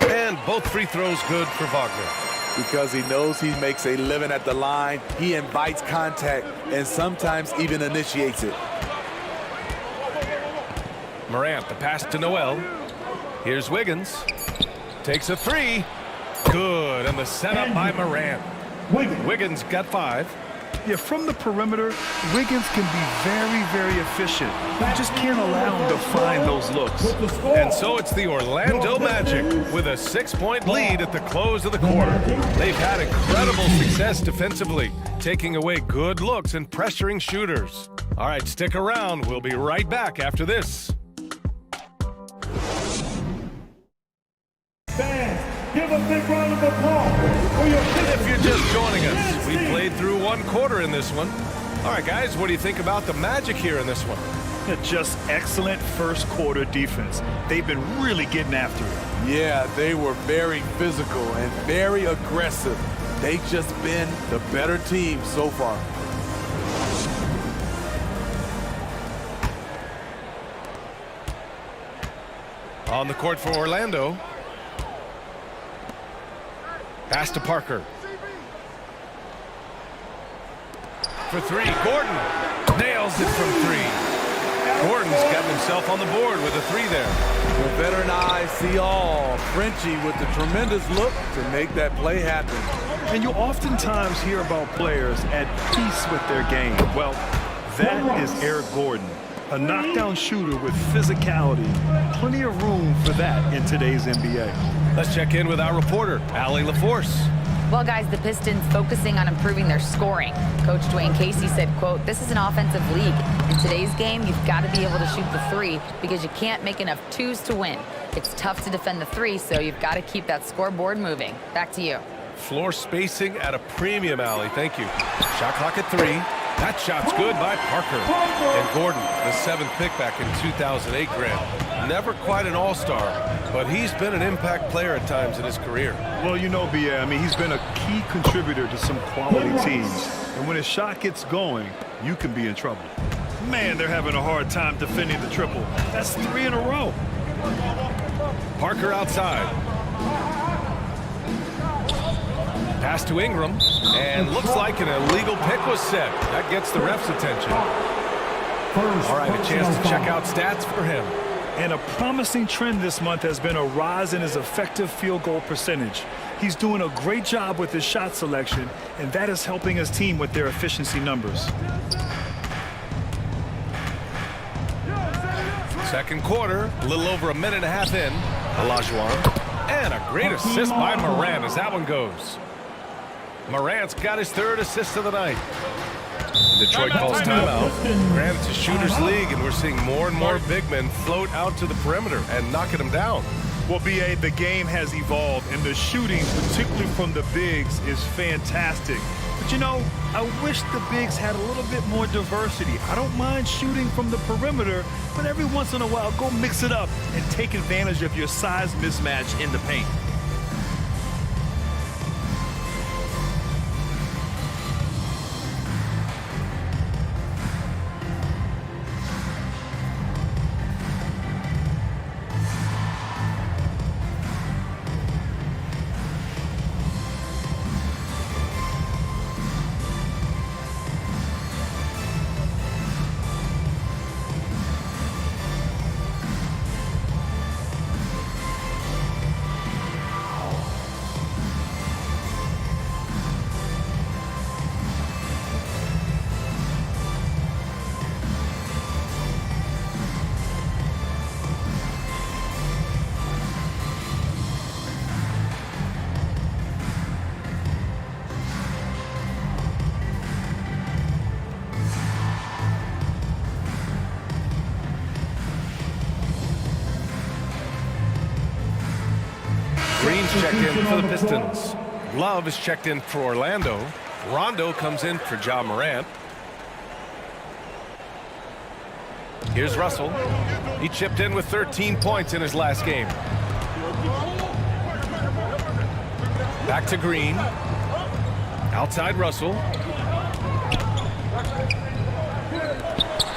And both free throws good for Wagner. Because he knows he makes a living at the line, he invites contact and sometimes even initiates it. Morant, the pass to Noel. Here's Wiggins. Takes a 3. Good, and the setup by Morant. Wiggins got 5. Yeah, from the perimeter, Wiggins can be very, very efficient. You just can't allow him to find those looks. And so it's the Orlando Magic with a 6-point lead at the close of the quarter. They've had incredible success defensively, taking away good looks and pressuring shooters. All right, stick around. We'll be right back after this. Give a big round of applause for your If you're just joining us, we played through 1 quarter in this one. All right, guys, what do you think about the Magic here in this one? Just excellent first quarter defense. They've been really getting after it. Yeah, they were very physical and very aggressive. They've just been the better team so far. On the court for Orlando. Pass to Parker. For 3, Gordon nails it from 3. Gordon's gotten himself on the board with a 3 there. The veteran eyes see all. Frenchie with the tremendous look to make that play happen. And you oftentimes hear about players at peace with their game. Well, that is Eric Gordon, a knockdown shooter with physicality. Plenty of room for that in today's NBA. Let's check in with our reporter, Allie LaForce. Well, guys, the Pistons focusing on improving their scoring. Coach Dwayne Casey said, quote, "This is an offensive league. In today's game, you've got to be able to shoot the 3 because you can't make enough 2s to win. It's tough to defend the 3, so you've got to keep that scoreboard moving." Back to you. Floor spacing at a premium, Allie. Thank you. Shot clock at 3. That shot's good by Parker. And Gordon, the 7th pick back in 2008, Grant. Never quite an all-star, but he's been an impact player at times in his career. Well, you know, B.A., I mean, he's been a key contributor to some quality teams. And when his shot gets going, you can be in trouble. Man, they're having a hard time defending the triple. That's 3 in a row. Parker outside. Pass to Ingram, and looks like an illegal pick was set. That gets the ref's attention. All right, a chance to check out stats for him. And a promising trend this month has been a rise in his effective field goal percentage. He's doing a great job with his shot selection, and that is helping his team with their efficiency numbers. Second quarter, a little over a minute and a half in. Olajuwon. And a great assist by Morant as that one goes. Morant's got his 3rd assist of the night. Detroit calls timeout. Granted, it's a shooter's league, and we're seeing more and more big men float out to the perimeter and knocking them down. Well, B.A., the game has evolved, and the shooting, particularly from the bigs, is fantastic. But, you know, I wish the bigs had a little bit more diversity. I don't mind shooting from the perimeter, but every once in a while, go mix it up and take advantage of your size mismatch in the paint. Green's checked in for the Pistons. Love is checked in for Orlando. Rondo comes in for Ja Morant. Here's Russell. He chipped in with 13 points in his last game. Back to Green. Outside Russell.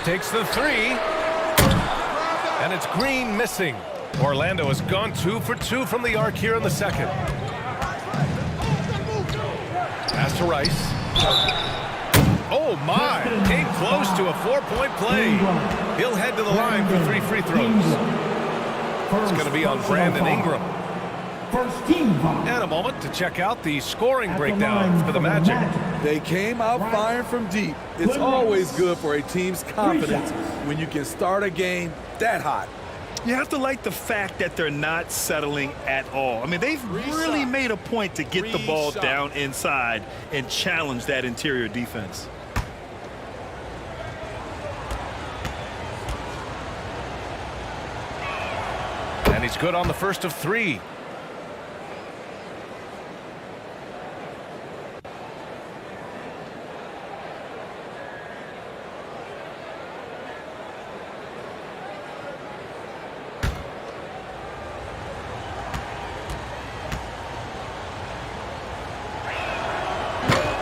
Takes the 3. And it's Green missing. Orlando has gone 2 for 2 from the arc here in the second. Pass to Rice. Oh my! Came close to a 4-point play. He'll head to the line for 3 free throws. It's going to be on Brandon Ingram. And a moment to check out the scoring breakdown for the Magic. They came out firing from deep. It's always good for a team's confidence when you can start a game that hot. You have to like the fact that they're not settling at all. I mean, they've really made a point to get the ball down inside and challenge that interior defense. And he's good on the first of 3.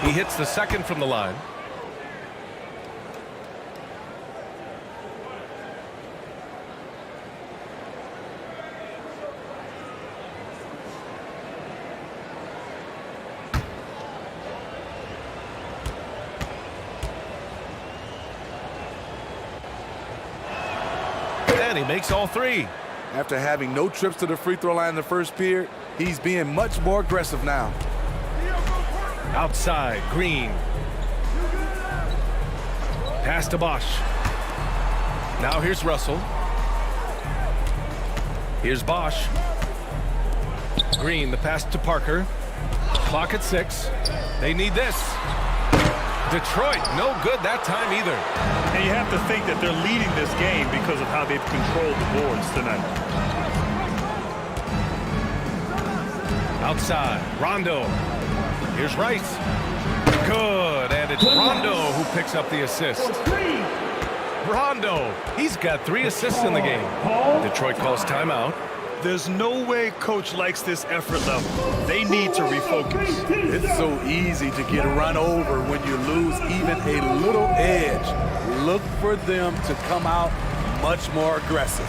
He hits the second from the line. And he makes all 3. After having no trips to the free throw line in the first period, he's being much more aggressive now. Outside, Green. Pass to Bosch. Now here's Russell. Here's Bosch. Green, the pass to Parker. Clock at 6. They need this. Detroit, no good that time either. And you have to think that they're leading this game because of how they've controlled the boards tonight. Outside, Rondo. Here's Rice. Good, and it's Rondo who picks up the assist. Rondo, he's got 3 assists in the game. Detroit calls timeout. There's no way coach likes this effort level. They need to refocus. It's so easy to get run over when you lose even a little edge. Look for them to come out much more aggressive.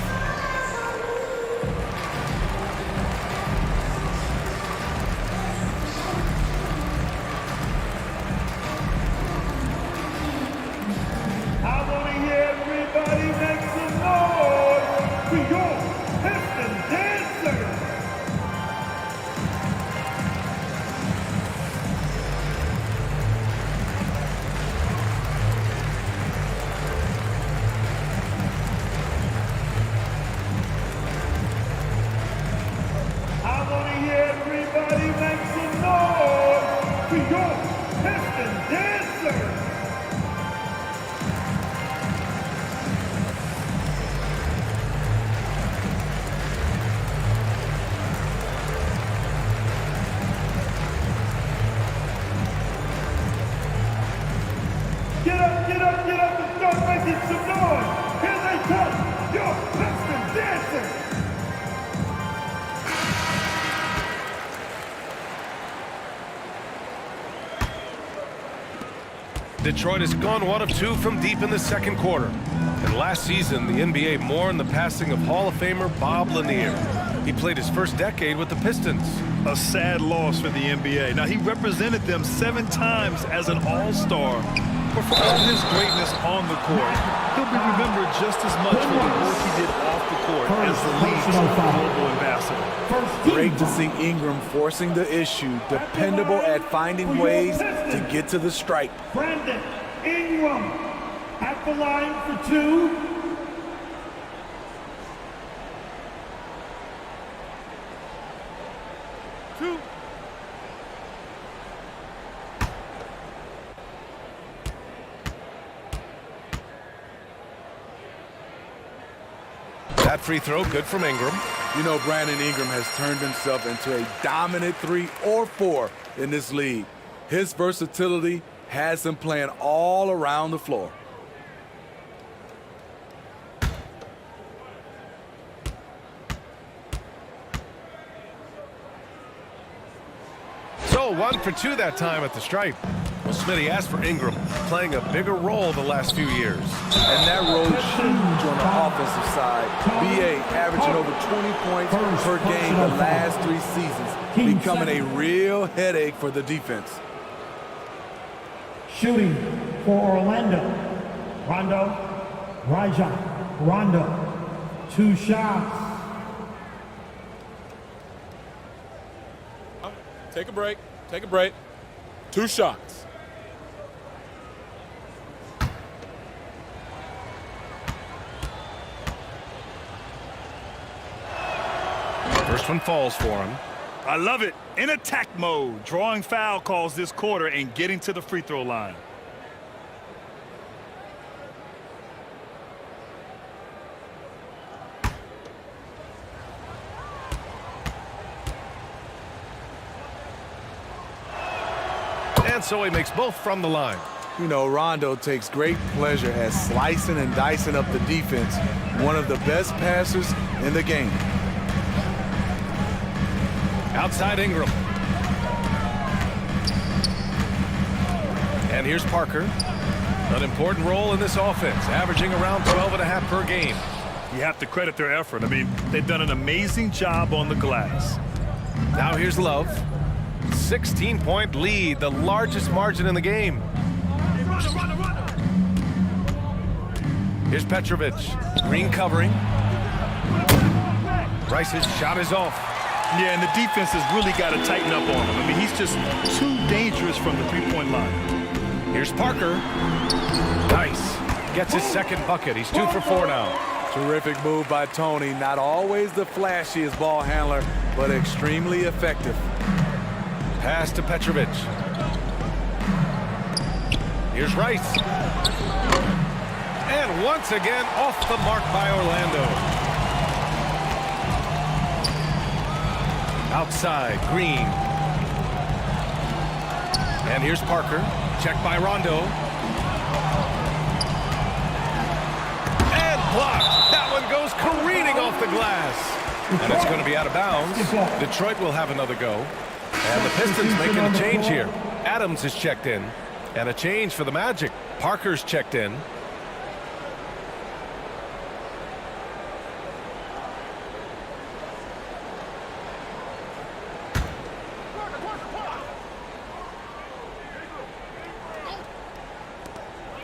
I want to hear everybody make some noise for your Piston Dancers. I want to hear everybody make some noise for your Piston Dancers. Get up, get up, get up and start making some noise. Here they come, your Piston Dancers. Detroit has gone 1 of 2 from deep in the second quarter. And last season, the NBA mourned the passing of Hall of Famer Bob Lanier. He played his first decade with the Pistons. A sad loss for the NBA. Now, he represented them 7 times as an all-star. But for all his greatness on the court, he'll be remembered just as much for the work he did off the court as the league's global ambassador. Great to see Ingram forcing the issue, dependable at finding ways to get to the stripe. Brandon Ingram at the line for 2. That free throw, good from Ingram. You know, Brandon Ingram has turned himself into a dominant 3 or 4 in this league. His versatility has him playing all around the floor. So 1 for 2 that time at the stripe. Well, Smitty asked for Ingram, playing a bigger role the last few years. And that role is huge on the offensive side. BA averaging over 20 points per game the last 3 seasons, becoming a real headache for the defense. Shooting for Orlando. Rajon Rondo. 2 shots. Take a break. Take a break. 2 shots. First one falls for him. I love it. In attack mode, drawing foul calls this quarter and getting to the free throw line. And so he makes both from the line. You know, Rondo takes great pleasure at slicing and dicing up the defense. One of the best passers in the game. Outside Ingram. And here's Parker. An important role in this offense, averaging around 12.5 per game. You have to credit their effort. I mean, they've done an amazing job on the glass. Now here's Love. 16-point lead, the largest margin in the game. Here's Petrovic. Green covering. Rice's shot is off. Yeah, and the defense has really got to tighten up on him. I mean, he's just too dangerous from the three-point line. Here's Parker. Nice. Gets his second bucket. He's 2 for 4 now. Terrific move by Tony. Not always the flashiest ball handler, but extremely effective. Pass to Petrovic. Here's Rice. And once again, off the mark by Orlando. Outside, Green. And here's Parker. Checked by Rondo. And blocked. That one goes careening off the glass. And it's going to be out of bounds. Detroit will have another go. And the Pistons making a change here. Adams is checked in. And a change for the Magic. Parker's checked in.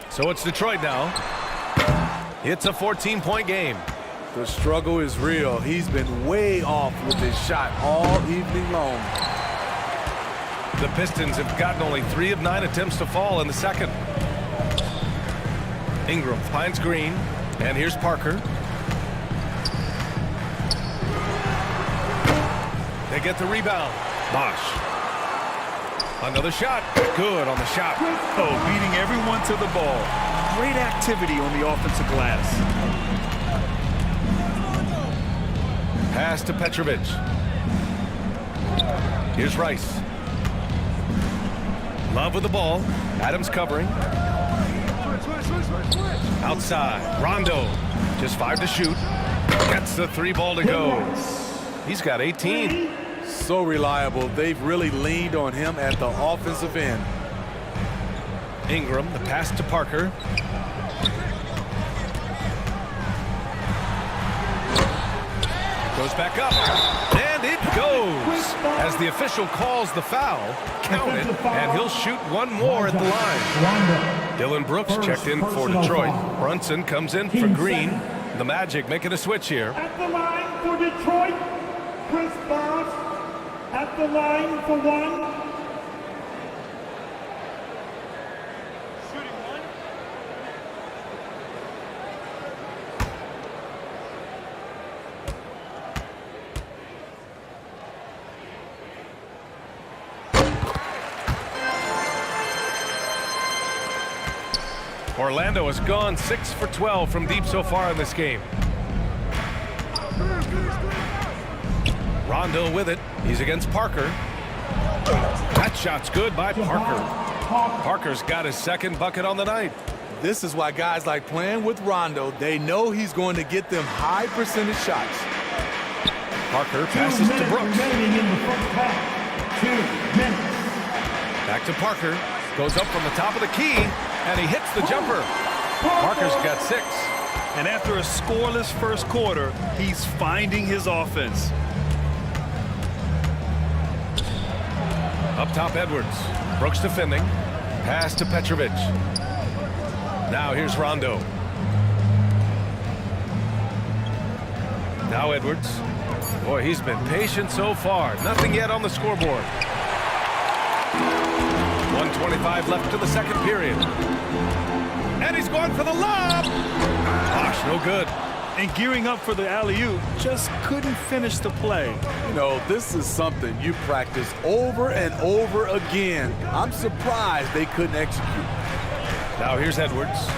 So it's Detroit now. It's a 14-point game. The struggle is real. He's been way off with his shot all evening long. The Pistons have gotten only 3 of 9 attempts to fall in the second. Ingram finds Green, and here's Parker. They get the rebound. Bosh. Another shot. Good on the shot. Oh, beating everyone to the ball. Great activity on the offensive glass. Pass to Petrovic. Here's Rice. Love with the ball. Adams covering. Outside. Rondo. Just 5 to shoot. Gets the 3 ball to go. He's got 18. So reliable. They've really leaned on him at the offensive end. Ingram, the pass to Parker. Goes back up. And it goes. As the official calls the foul, count it, and he'll shoot one more at the line. Dylan Brooks checked in for Detroit. Brunson comes in for Green. The Magic making a switch here. At the line for Detroit, Chris Bosh. At the line for 1. Orlando has gone 6 for 12 from deep so far in this game. Rondo with it. He's against Parker. That shot's good by Parker. Parker's got his second bucket on the night. This is why guys like playing with Rondo. They know he's going to get them high percentage shots. Parker passes to Brooks. Back to Parker. Goes up from the top of the key, and he hits the jumper. Parker's got 6. And after a scoreless first quarter, he's finding his offense. Up top, Edwards. Brooks defending. Pass to Petrovic. Now here's Rondo. Now Edwards. Boy, he's been patient so far. Nothing yet on the scoreboard. 1:25 left to the second period. And he's going for the lob. Gosh, no good. And gearing up for the alley-oop, just couldn't finish the play. You know, this is something you practice over and over again. I'm surprised they couldn't execute. Now here's Edwards.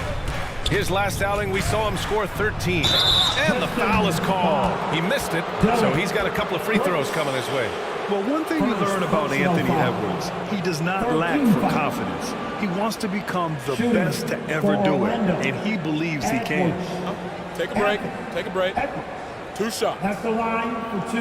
His last outing, we saw him score 13. And the foul is called. He missed it, so he's got a couple of free throws coming his way. Well, one thing you learn about Anthony Edwards, he does not lack for confidence. He wants to become the best to ever do it, and he believes he can. Take a break. Take a break. 2 shots. At the line for 2.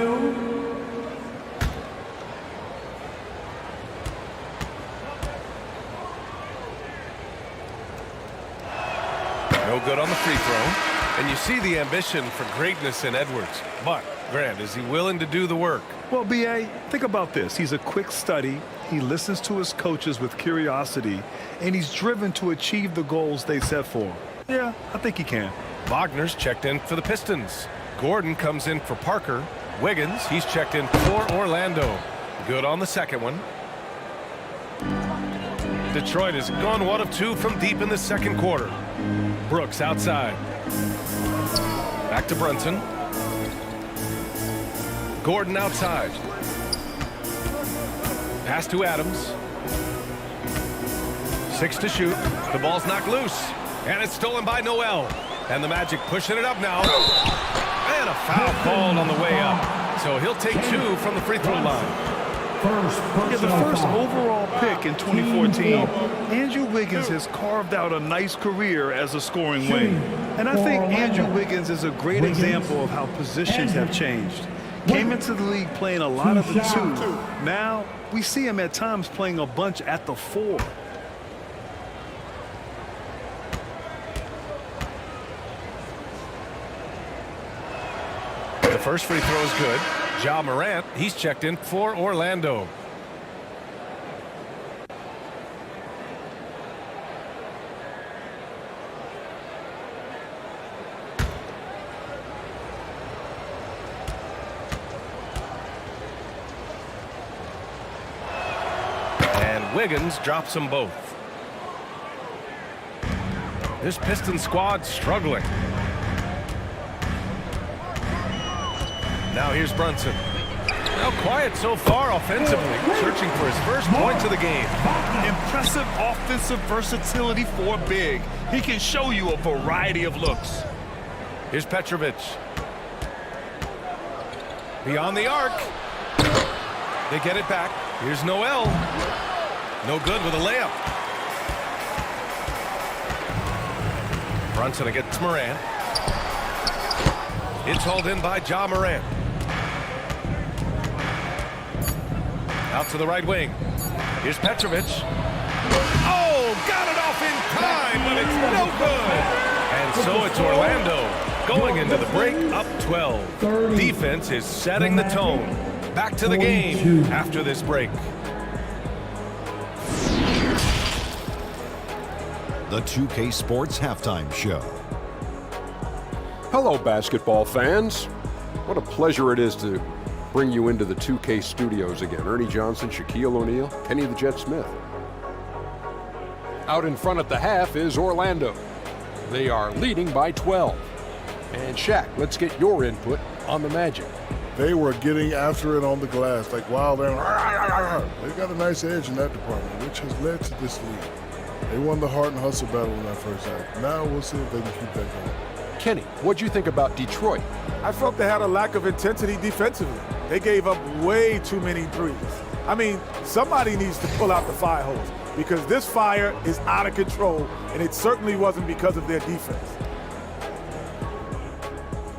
No good on the free throw. And you see the ambition for greatness in Edwards. But, Grant, is he willing to do the work? Well, B.A., think about this. He's a quick study. He listens to his coaches with curiosity, and he's driven to achieve the goals they set for him. Yeah, I think he can. Wagner's checked in for the Pistons. Gordon comes in for Parker. Wiggins, he's checked in for Orlando. Good on the second one. Detroit has gone 1 of 2 from deep in the second quarter. Brooks outside. Back to Brunson. Gordon outside. Pass to Adams. 6 to shoot. The ball's knocked loose. And it's stolen by Noel. And the Magic pushing it up now. And a foul called on the way up. So he'll take 2 from the free throw line. Yeah, the first overall pick in 2014, Andrew Wiggins has carved out a nice career as a scoring wing. And I think Andrew Wiggins is a great example of how positions have changed. Came into the league playing a lot of the 2. Now we see him at times playing a bunch at the 4. The first free throw is good. Ja Morant, he's checked in for Orlando. And Wiggins drops them both. This Pistons squad struggling. Now here's Brunson. Now quiet so far offensively, searching for his first points of the game. Impressive offensive versatility for a big. He can show you a variety of looks. Here's Petrovic. Beyond the arc. They get it back. Here's Noel. No good with a layup. Brunson against Morant. It's hauled in by Ja Morant. Out to the right wing. Here's Petrovic. Oh, got it off in time, but it's no good. And so it's Orlando going into the break up 12. Defense is setting the tone. Back to the game after this break. The 2K Sports Halftime Show. Hello, basketball fans. What a pleasure it is to bring you into the 2K studios again. Ernie Johnson, Shaquille O'Neal, Kenny the Jet Smith. Out in front at the half is Orlando. They are leading by 12. And Shaq, let's get your input on the Magic. They were getting after it on the glass, like wild. They got a nice edge in that department, which has led to this lead. They won the heart and hustle battle in that first half. Now we'll see if they can keep that going. Kenny, what'd you think about Detroit? I felt they had a lack of intensity defensively. They gave up way too many threes. I mean, somebody needs to pull out the fire hose because this fire is out of control, and it certainly wasn't because of their defense.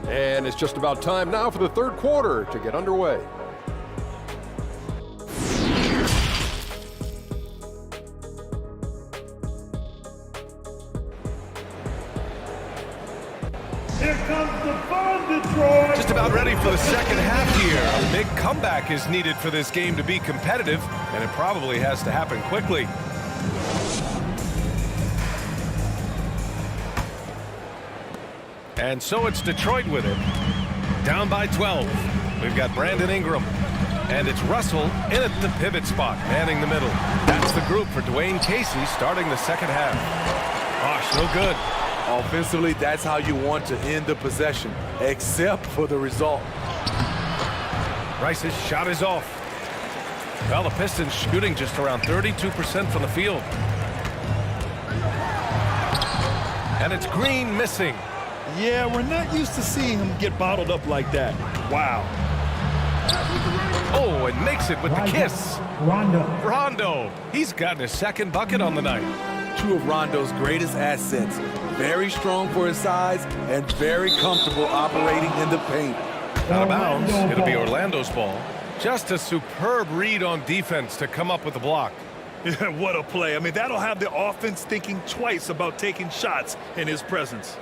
And it's just about time now for the third quarter to get underway. Here comes the fun, Detroit. Just about ready for the second half here. A big comeback is needed for this game to be competitive, and it probably has to happen quickly. And so it's Detroit with it. Down by 12. We've got Brandon Ingram. And it's Russell in at the pivot spot, manning the middle. That's the group for Dwayne Casey starting the second half. Gosh, no good. Offensively, that's how you want to end the possession, except for the result. Rice's shot is off. Well, the Pistons shooting just around 32% from the field. And it's Green missing. Yeah, we're not used to seeing him get bottled up like that. Wow. Oh, and makes it with the kiss. Rondo. He's gotten his second bucket on the night. Two of Rondo's greatest assets. Very strong for his size and very comfortable operating in the paint. Out of bounds. It'll be Orlando's ball. Just a superb read on defense to come up with the block. Yeah, what a play. I mean, that'll have the offense thinking twice about taking shots in his presence.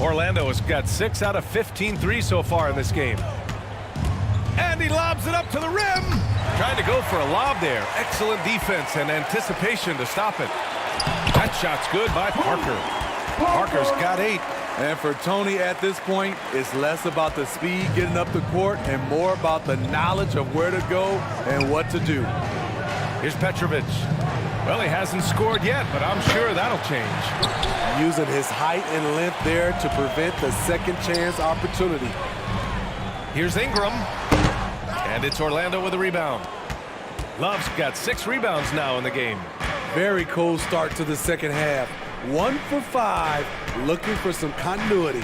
Orlando has got 6 out of 15 threes so far in this game. And he lobs it up to the rim. Trying to go for a lob there. Excellent defense and anticipation to stop it. That shot's good by Parker. Parker's got 8. And for Tony at this point, it's less about the speed getting up the court and more about the knowledge of where to go and what to do. Here's Petrovic. Well, he hasn't scored yet, but I'm sure that'll change. Using his height and length there to prevent the second chance opportunity. Here's Ingram. And it's Orlando with a rebound. Love's got 6 rebounds now in the game. Very cold start to the second half. 1 for 5, looking for some continuity.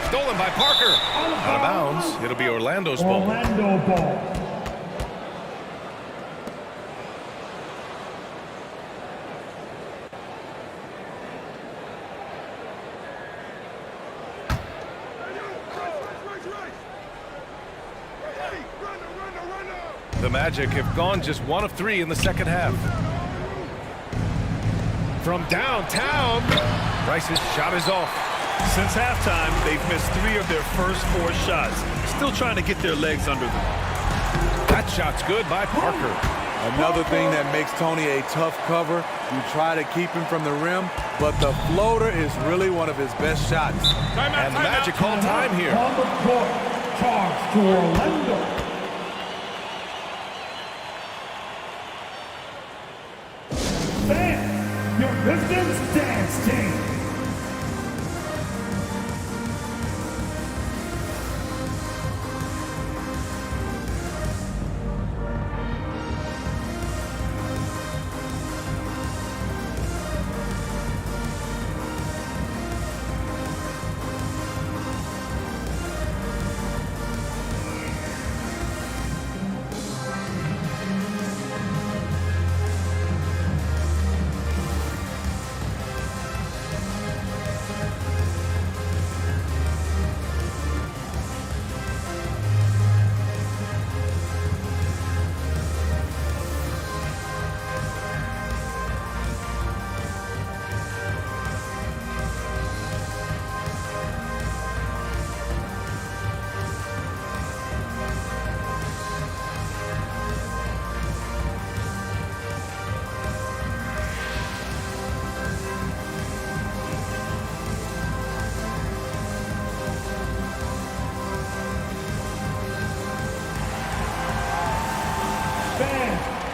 Stolen by Parker. Out of bounds. It'll be Orlando's ball. The Magic have gone just 1 of 3 in the second half. From downtown, Rice's shot is off. Since halftime, they've missed 3 of their first 4 shots. Still trying to get their legs under them. That shot's good by Parker. Another thing that makes Tony a tough cover, you try to keep him from the rim, but the floater is really one of his best shots. And the Magic call time here. On the court, charge to Orlando. Fans, your Pistons dance team.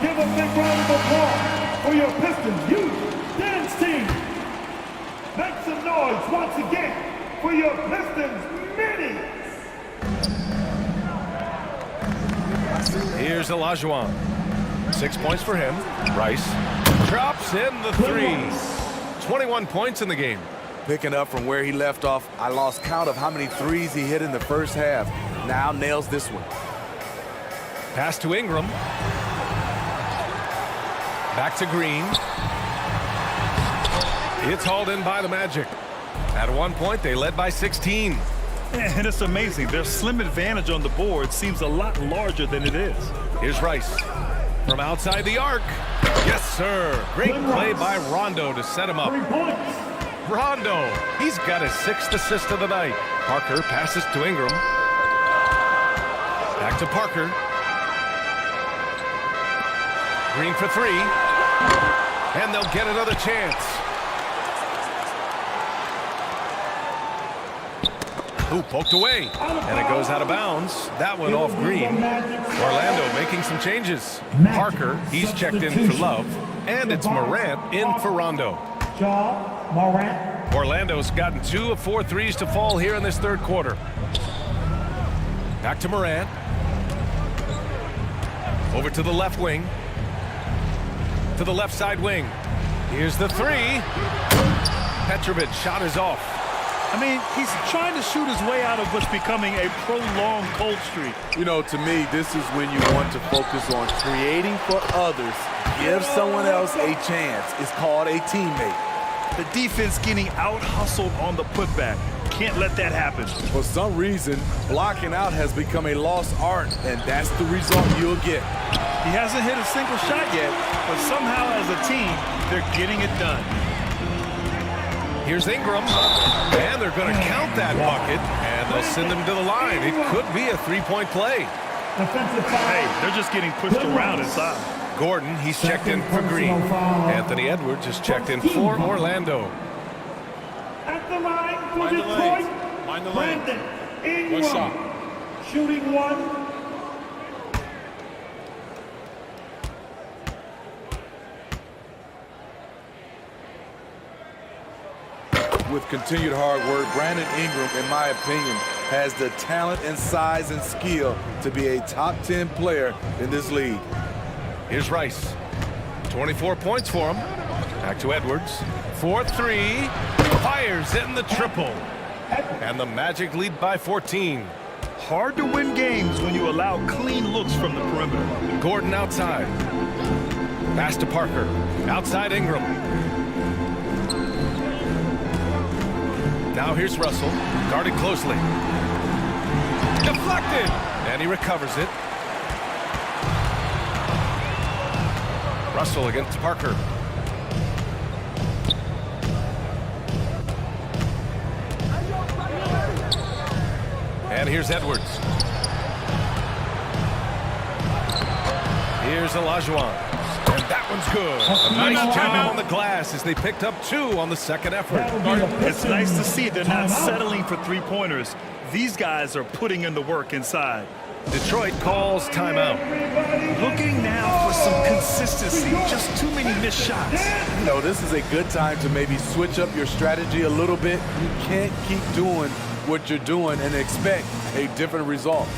Give a big round of applause for your Pistons Youth Dance Team. Make some noise once again for your Pistons Minis. Here's Olajuwon. 6 points for him. Rice drops in the 3. 21 points in the game. Picking up from where he left off, I lost count of how many threes he hit in the first half. Now nails this one. Pass to Ingram. Back to Green. It's hauled in by the Magic. At one point, they led by 16. And it's amazing. Their slim advantage on the board seems a lot larger than it is. Here's Rice. From outside the arc. Yes, sir. Great play by Rondo to set him up. Rondo. He's got his 6th assist of the night. Parker passes to Ingram. Back to Parker. Green for 3. And they'll get another chance. Ooh, poked away. And it goes out of bounds. That one off Green. Orlando making some changes. Parker, he's checked in for Love. And it's Morant in for Rondo. Orlando's gotten 2 of 4 threes to fall here in this third quarter. Back to Morant. Over to the left wing. To the left side wing. Here's the 3. Petrovic shot is off. I mean, he's trying to shoot his way out of what's becoming a prolonged cold streak. You know, to me, this is when you want to focus on creating for others. Give someone else a chance. It's called a teammate. The defense getting out-hustled on the putback. Can't let that happen. For some reason, blocking out has become a lost art, and that's the result you'll get. He hasn't hit a single shot yet, but somehow as a team, they're getting it done. Here's Ingram, and they're going to count that bucket, and they'll send him to the line. It could be a 3-point play. Hey, they're just getting pushed around inside. Gordon, he's checked in for Green. Anthony Edwards is checked in for Orlando. At the line for Detroit, Brandon Ingram. Shooting 1. With continued hard work, Brandon Ingram, in my opinion, has the talent and size and skill to be a top 10 player in this league. Here's Rice. 24 points for him. Back to Edwards. 4-3. Fires in the triple. And the Magic lead by 14. Hard to win games when you allow clean looks from the perimeter. Gordon outside. Pass to Parker. Outside Ingram. Now here's Russell. Guarded closely. Deflected. And he recovers it. Russell against Parker. And here's Edwards. Here's Olajuwon. And that one's good. A nice job on the glass as they picked up 2 on the second effort. It's nice to see they're not settling for three-pointers. These guys are putting in the work inside. Detroit calls timeout. Looking now for some consistency. Just too many missed shots. You know, this is a good time to maybe switch up your strategy a little bit. You can't keep doing what you're doing and expect a different result.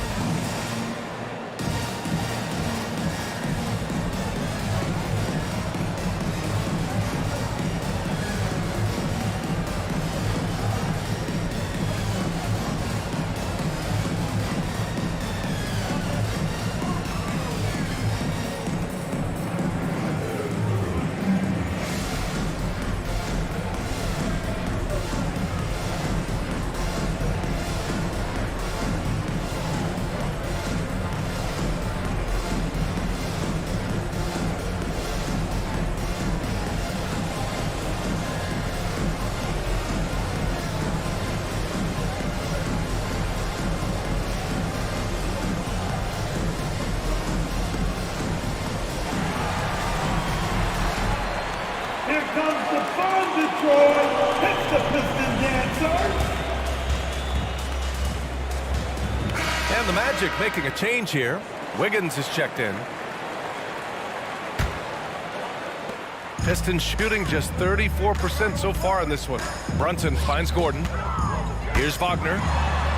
Here comes the fun, Detroit. It's the Piston Dancers. And the Magic making a change here. Wiggins is checked in. Pistons shooting just 34% so far in this one. Brunson finds Gordon. Here's Wagner.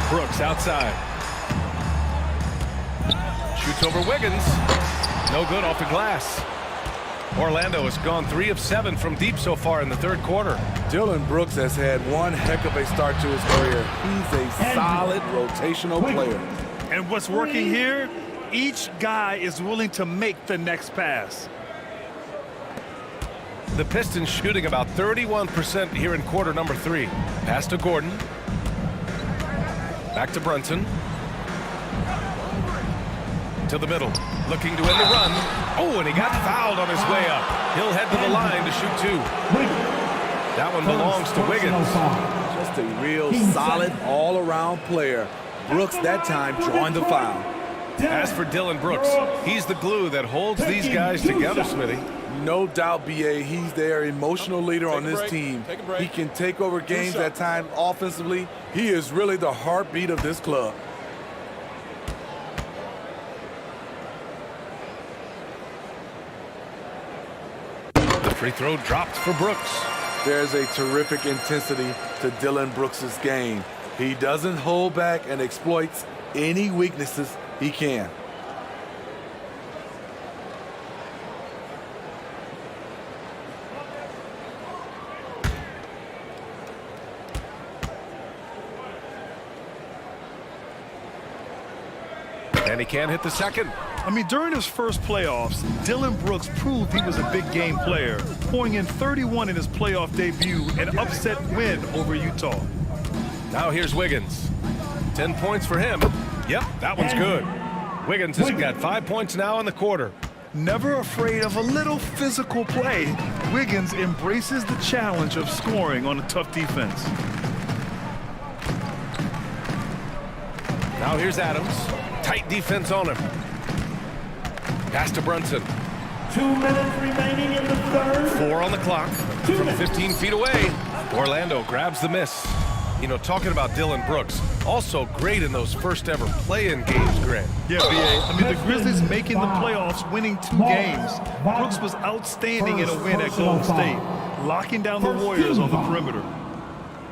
Brooks outside. Shoots over Wiggins. No good off the glass. Orlando has gone 3 of 7 from deep so far in the third quarter. Dillon Brooks has had one heck of a start to his career. He's a solid rotational player. And what's working here, each guy is willing to make the next pass. The Pistons shooting about 31% here in quarter number 3. Pass to Gordon. Back to Brunson. To the middle. Looking to end the run. Oh, and he got fouled on his way up. He'll head to the line to shoot 2. That one belongs to Wiggins. Just a real solid all-around player. Brooks that time drawing the foul. As for Dillon Brooks, he's the glue that holds these guys together, Smitty. No doubt, B.A., he's their emotional leader on this team. He can take over games at times offensively. He is really the heartbeat of this club. The free throw dropped for Brooks. There's a terrific intensity to Dillon Brooks' game. He doesn't hold back and exploits any weaknesses he can. And he can't hit the second. I mean, during his first playoffs, Dillon Brooks proved he was a big game player, pouring in 31 in his playoff debut, an upset win over Utah. Now here's Wiggins. 10 points for him. Yep, that one's good. Wiggins has got 5 points now in the quarter. Never afraid of a little physical play, Wiggins embraces the challenge of scoring on a tough defense. Now here's Adams. Tight defense on him. Pass to Brunson. 2 minutes remaining in the third. 4 on the clock. From 15 feet away, Orlando grabs the miss. You know, talking about Dillon Brooks, also great in those first ever play-in games, Grant. Yeah, B.A. I mean, the Grizzlies making the playoffs, winning 2 games. Brooks was outstanding in a win at Golden State, locking down the Warriors on the perimeter.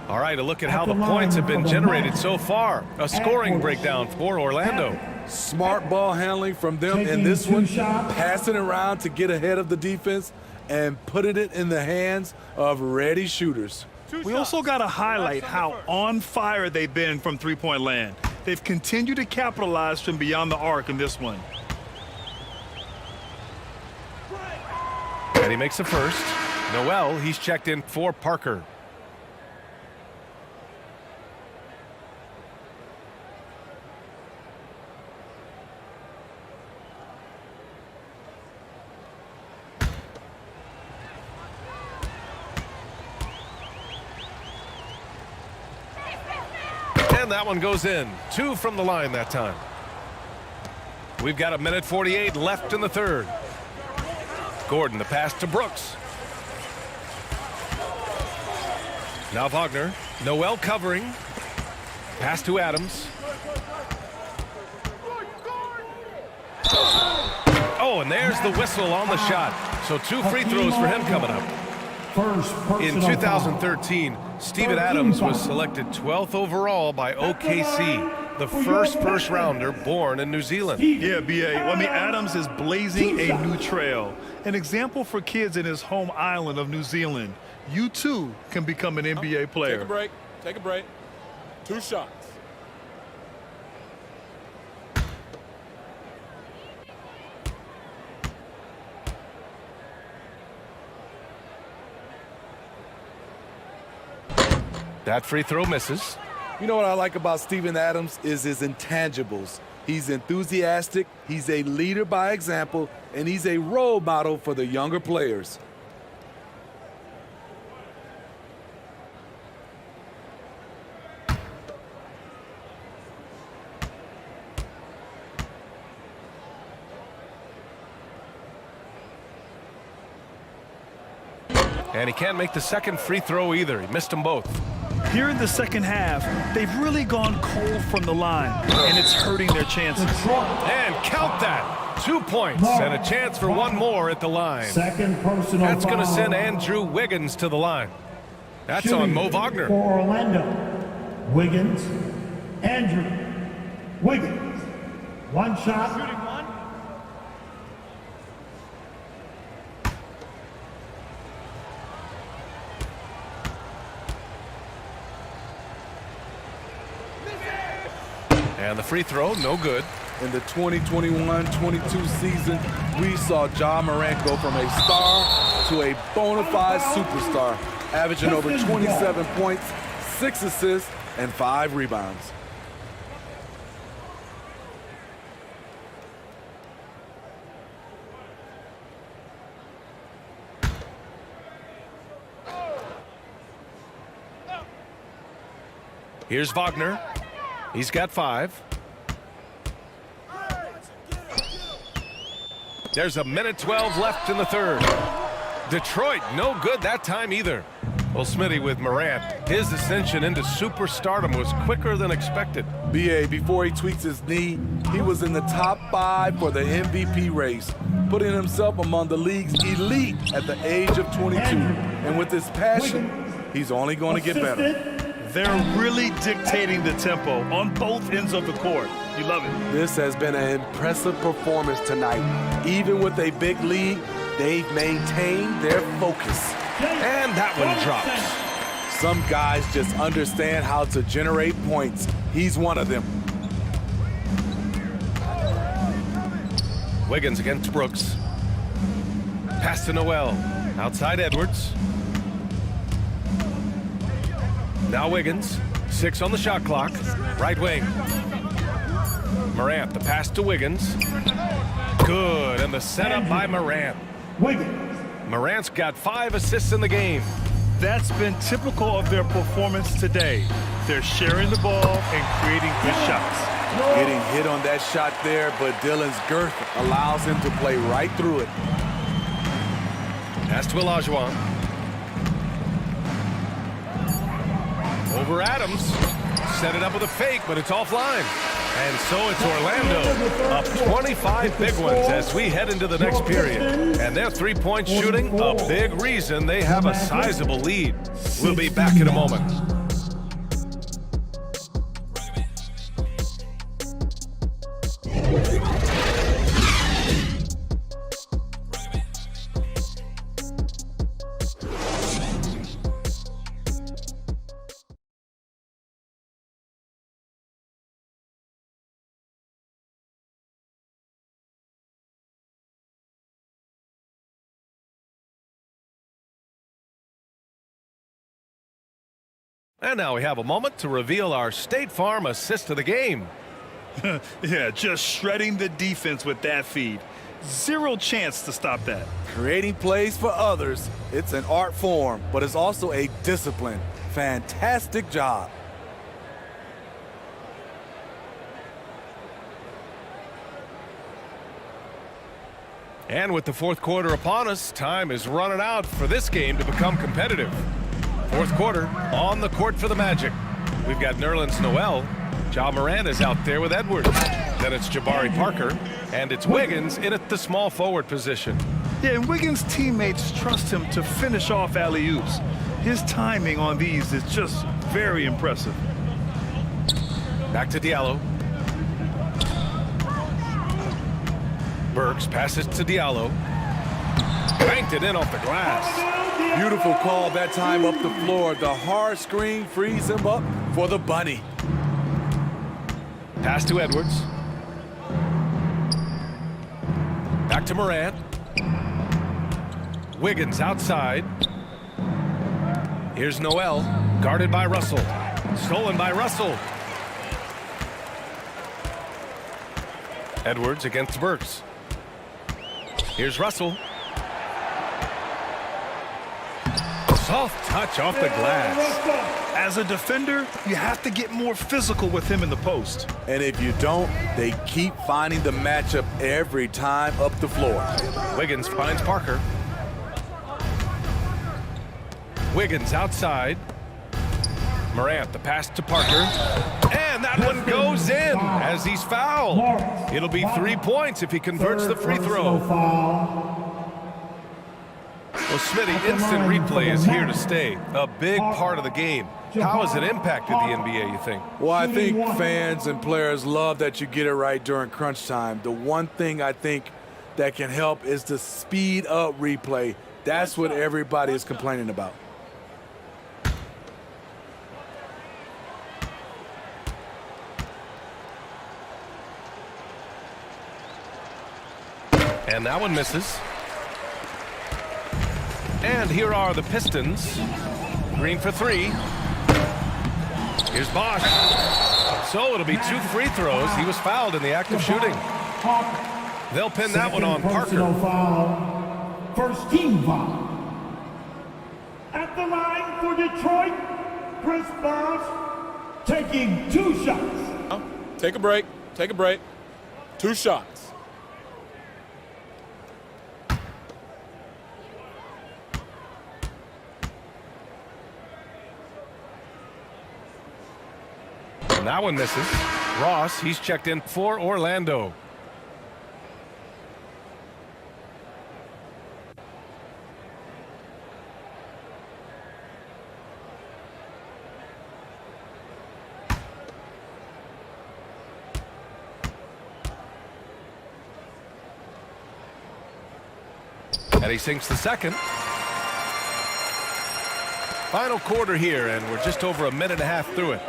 All right, a look at how the points have been generated so far. A scoring breakdown for Orlando. Smart ball handling from them in this one, passing around to get ahead of the defense and putting it in the hands of ready shooters. We also got to highlight how on fire they've been from three-point land. They've continued to capitalize from beyond the arc in this one. And he makes the first. Noel, he's checked in for Parker. And that one goes in. 2 from the line that time. We've got 1:48 left in the third. Gordon, the pass to Brooks. Now Wagner. Noel covering. Pass to Adams. Oh, and there's the whistle on the shot. So 2 free throws for him coming up. In 2013, Steven Adams was selected 12th overall by OKC, the first rounder born in New Zealand. Yeah, B.A. Well, I mean, Adams is blazing a new trail. An example for kids in his home island of New Zealand. You, too, can become an NBA player. Take a break. Take a break. 2 shots. That free throw misses. You know what I like about Steven Adams is his intangibles. He's enthusiastic, he's a leader by example, and he's a role model for the younger players. And he can't make the second free throw either. He missed them both. Here in the second half, they've really gone cold from the line, and it's hurting their chances. And count that. 2 points and a chance for one more at the line. Second personal That's going to foul. send Andrew Wiggins to the line. That's on Mo Wagner. For Orlando, Wiggins, Andrew Wiggins. 1 shot. And the free throw, no good. In the 2021-22 season, we saw Ja Morant go from a star to a bona fide superstar, averaging over 27 points, 6 assists, and 5 rebounds. Here's Wagner. He's got 5. There's 1:12 left in the third. Detroit, no good that time either. Well, Smitty, with Morant, his ascension into superstardom was quicker than expected. B.A., before he tweaks his knee, he was in the top 5 for the MVP race, putting himself among the league's elite at the age of 22. And with his passion, he's only going to get better. They're really dictating the tempo on both ends of the court. You love it. This has been an impressive performance tonight. Even with a big lead, they've maintained their focus. And that one drops. Some guys just understand how to generate points. He's one of them. Wiggins against Brooks. Pass to Noel. Outside Edwards. Now Wiggins. 6 on the shot clock. Right wing. Morant, the pass to Wiggins. Good, and the setup by Morant. Morant's got 5 assists in the game. That's been typical of their performance today. They're sharing the ball and creating good shots. Getting hit on that shot there, but Dillon's girth allows him to play right through it. Pass to Olajuwon. Over Adams. Set it up with a fake, but it's offline. And so it's Orlando up 25 big ones as we head into the next period. And their three-point shooting, a big reason they have a sizable lead. We'll be back in a moment. And now we have a moment to reveal our State Farm assist of the game. Yeah, just shredding the defense with that feed. Zero chance to stop that. Creating plays for others, it's an art form, but it's also a discipline. Fantastic job. And with the fourth quarter upon us, time is running out for this game to become competitive. Fourth quarter on the court for the Magic. We've got Nerlens Noel. Ja Morant is out there with Edwards. Then it's Jabari Parker. And it's Wiggins in at the small forward position. Yeah, and Wiggins' teammates trust him to finish off alley-oops. His timing on these is just very impressive. Back to Diallo. Burks passes to Diallo. Banked it in off the glass. Beautiful call that time up the floor. The hard screen frees him up for the bunny. Pass to Edwards. Back to Morant. Wiggins outside. Here's Noel, guarded by Russell. Stolen by Russell. Edwards against Burks. Here's Russell. Soft touch off the glass. As a defender, you have to get more physical with him in the post. And if you don't, they keep finding the matchup every time up the floor. Wiggins finds Parker. Wiggins outside. Morant, the pass to Parker. And that one goes in as he's fouled. It'll be 3 points if he converts the free throw. Well, Smitty, instant replay is here to stay. A big part of the game. How has it impacted the NBA, you think? Well, I think fans and players love that you get it right during crunch time. The one thing I think that can help is the speed up replay. That's what everybody is complaining about. And that one misses. And here are the Pistons. Green for three. Here's Bosch. So it'll be 2 free throws. He was fouled in the act of shooting. They'll pin that one on Parker. Foul. First team foul. At the line for Detroit, Chris Bosh taking 2 shots. Take a break. Take a break. 2 shots. And that one misses. Ross, he's checked in for Orlando. And he sinks the second. Final quarter here, and we're just over a minute and a half through it.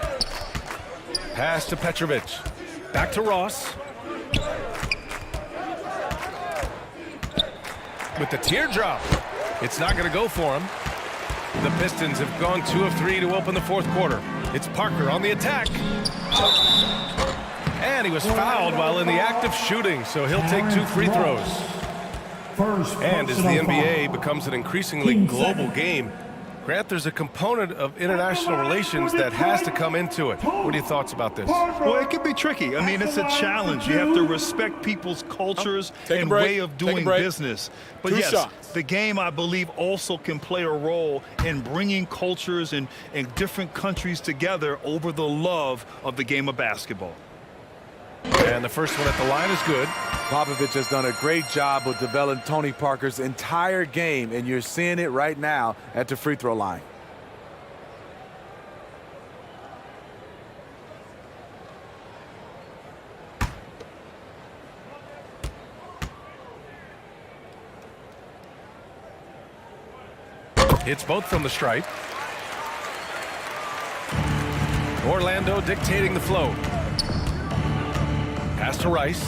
Pass to Petrovic. Back to Ross. With the teardrop. It's not going to go for him. The Pistons have gone 2 of 3 to open the fourth quarter. It's Parker on the attack. And he was fouled while in the act of shooting, so he'll take 2 free throws. And as the NBA becomes an increasingly global game, Grant, there's a component of international relations that has to come into it. What are your thoughts about this? Well, it can be tricky. I mean, it's a challenge. You have to respect people's cultures and way of doing business. But yes, the game, I believe, also can play a role in bringing cultures and different countries together over the love of the game of basketball. And the first one at the line is good. Popovich has done a great job of developing Tony Parker's entire game, and you're seeing it right now at the free throw line. Hits both from the stripe. Orlando dictating the flow. Pass to Rice.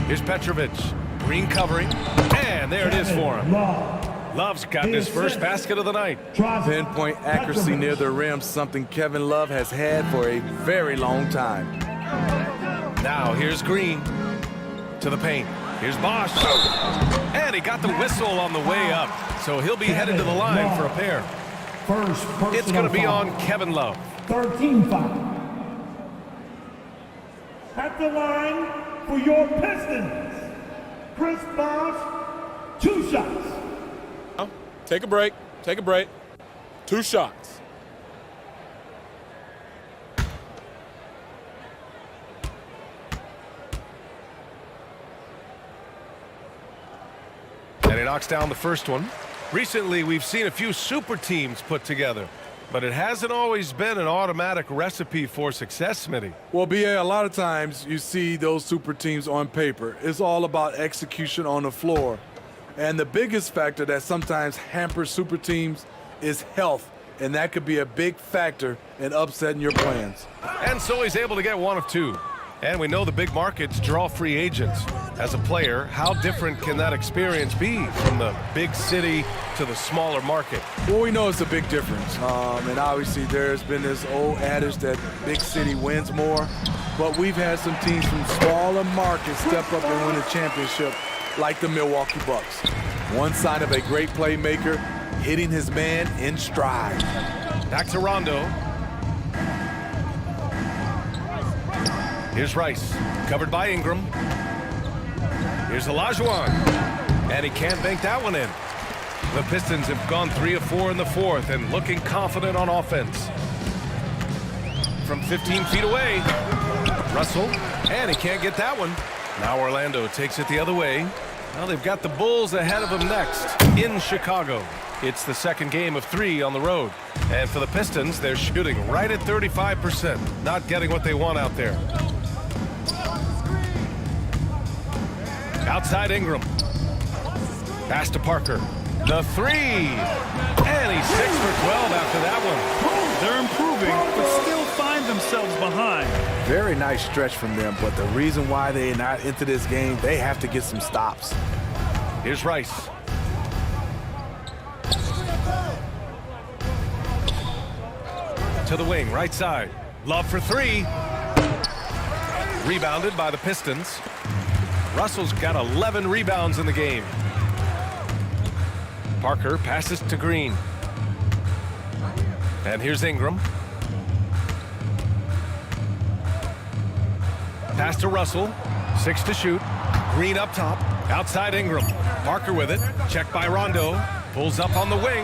Here's Petrovic. Green covering. And there it is for him. Love's gotten his first basket of the night. Pinpoint accuracy near the rim, something Kevin Love has had for a very long time. Now here's Green to the paint. Here's Bosch. And he got the whistle on the way up. So he'll be headed to the line for a pair. It's going to be on Kevin Love. 13 foul. At the line for your Pistons, Chris Bosh, 2 shots. Take a break. Take a break. 2 shots. And he knocks down the first one. Recently, we've seen a few super teams put together, but it hasn't always been an automatic recipe for success, Smitty. Well, BA, a lot of times you see those super teams on paper. It's all about execution on the floor. And the biggest factor that sometimes hampers super teams is health, and that could be a big factor in upsetting your plans. And so he's able to get 1 of 2. And we know the big markets draw free agents. As a player, how different can that experience be from the big city to the smaller market? Well, we know it's a big difference. And obviously there's been this old adage that big city wins more. But we've had some teams from smaller markets step up and win a championship, like the Milwaukee Bucks. One sign of a great playmaker, hitting his man in stride. Back to Rondo. Here's Rice, covered by Ingram. Here's Olajuwon, and he can't bank that one in. The Pistons have gone 3 of 4 in the fourth and looking confident on offense. From 15 feet away, Russell, and he can't get that one. Now Orlando takes it the other way. Now they've got the Bulls ahead of them next in Chicago. It's the second game of 3 on the road. And for the Pistons, they're shooting right at 35%, not getting what they want out there. Outside Ingram. Pass to Parker. The 3. And he's 6 for 12 after that one. They're improving, but still find themselves behind. Very nice stretch from them, but the reason why they're not into this game, they have to get some stops. Here's Rice. To the wing, right side. Love for 3. Rebounded by the Pistons. Russell's got 11 rebounds in the game. Parker passes to Green. And here's Ingram. Pass to Russell. 6 to shoot. Green up top. Outside Ingram. Parker with it. Checked by Rondo. Pulls up on the wing.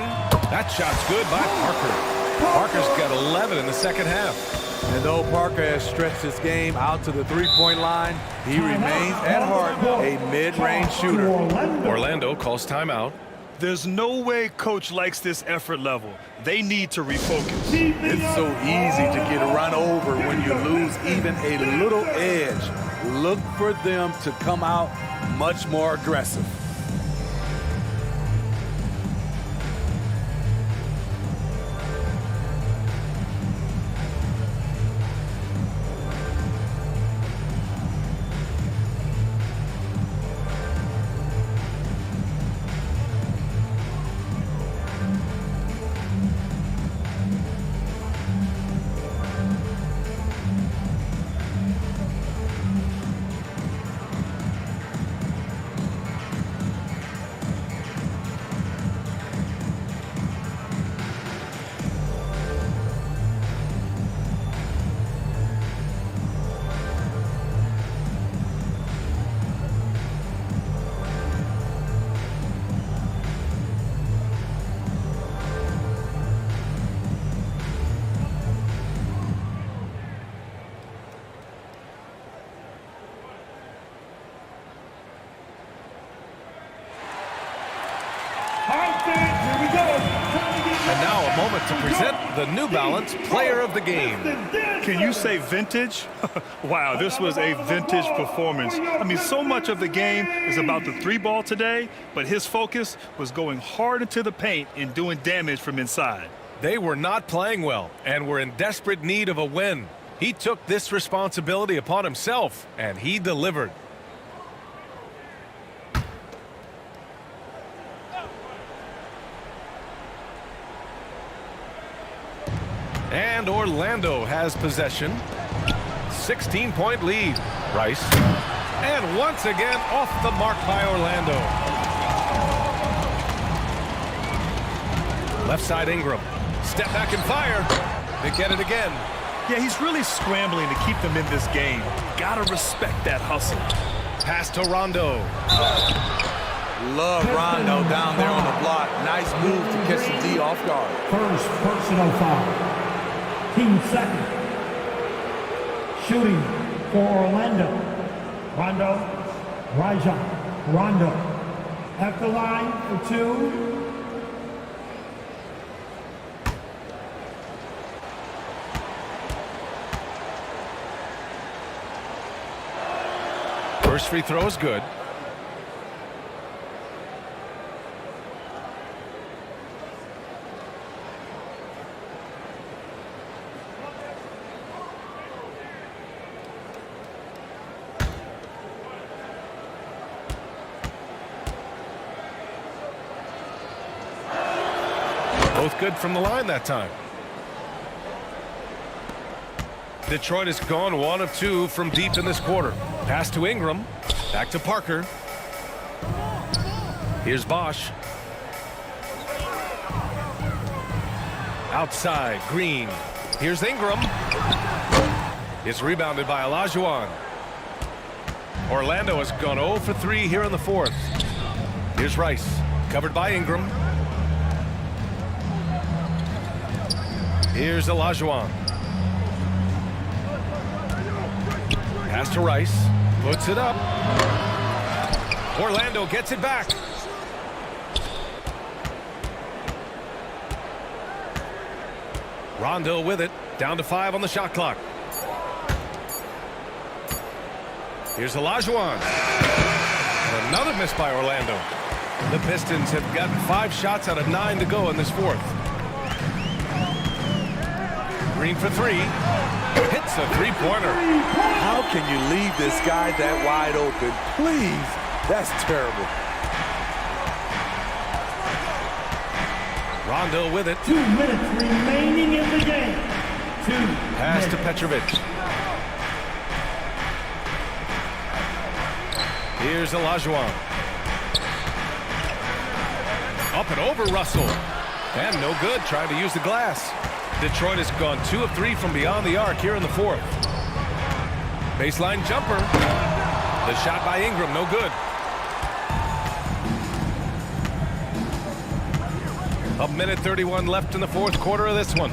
That shot's good by Parker. Parker's got 11 in the second half. And though Parker has stretched his game out to the three-point line, he remains at heart a mid-range shooter. Orlando calls timeout. There's no way coach likes this effort level. They need to refocus. It's so easy to get run over when you lose even a little edge. Look for them to come out much more aggressive. And now a moment to present the New Balance Player of the Game. Can you say vintage? Wow, this was a vintage performance. I mean, so much of the game is about the 3-ball today, but his focus was going hard into the paint and doing damage from inside. They were not playing well and were in desperate need of a win. He took this responsibility upon himself, and he delivered. And Orlando has possession. 16-point lead. Rice. And once again off the mark by Orlando. Left side Ingram. Step back and fire. They get it again. Yeah, he's really scrambling to keep them in this game. Gotta respect that hustle. Pass to Rondo. Love Rondo down there on the block. Nice move to catch the D off guard. First personal foul. Team second. Shooting for Orlando. Rajon Rondo. At the line for 2. First free throw is good. Both good from the line that time. Detroit has gone 1 of 2 from deep in this quarter. Pass to Ingram. Back to Parker. Here's Bosch. Outside, Green. Here's Ingram. It's rebounded by Olajuwon. Orlando has gone 0 for 3 here in the fourth. Here's Rice. Covered by Ingram. Here's Olajuwon. Pass to Rice. Puts it up. Orlando gets it back. Rondo with it. Down to 5 on the shot clock. Here's Olajuwon. And another miss by Orlando. The Pistons have gotten 5 shots out of 9 to go in this fourth. Green for 3. Hits a three-pointer. How can you leave this guy that wide open? Please. That's terrible. Rondo with it. 2 minutes remaining in the game. 2 Pass to Petrovic. Here's Olajuwon. Up and over Russell. And no good, trying to use the glass. Detroit has gone 2 of 3 from beyond the arc here in the fourth. Baseline jumper. The shot by Ingram, no good. A minute 31 left in the fourth quarter of this one.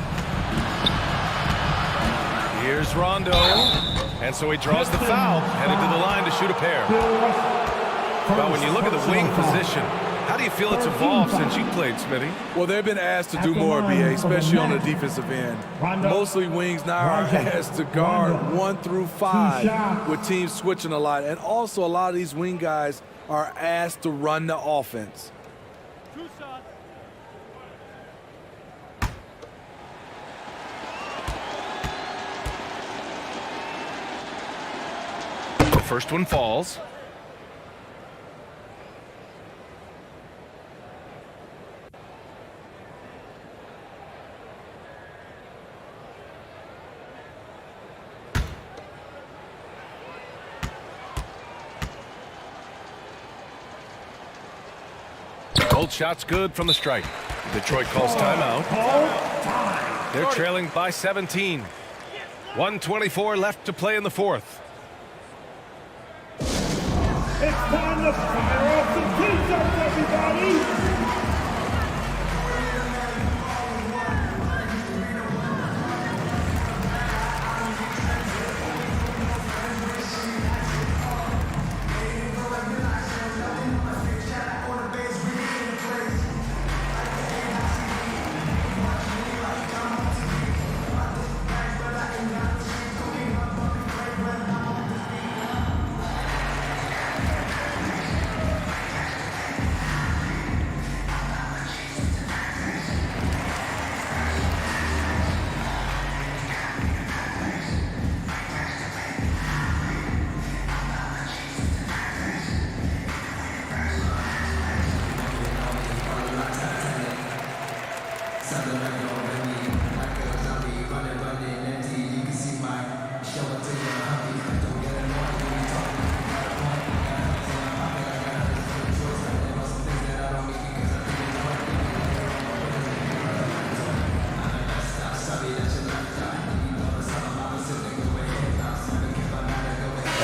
Here's Rondo. And so he draws the foul, headed to the line to shoot a pair. But when you look at the wing position, how do you feel it's evolved since you played, Smitty? Well, they've been asked to do more, BA, especially on the defensive end. Mostly wings now are asked to guard 1 through 5 with teams switching a lot. And also a lot of these wing guys are asked to run the offense. The first one falls. Both shots good from the strike. Detroit calls timeout. They're trailing by 17. 1:24 left to play in the fourth. It's time to fire off some t-shirts, everybody!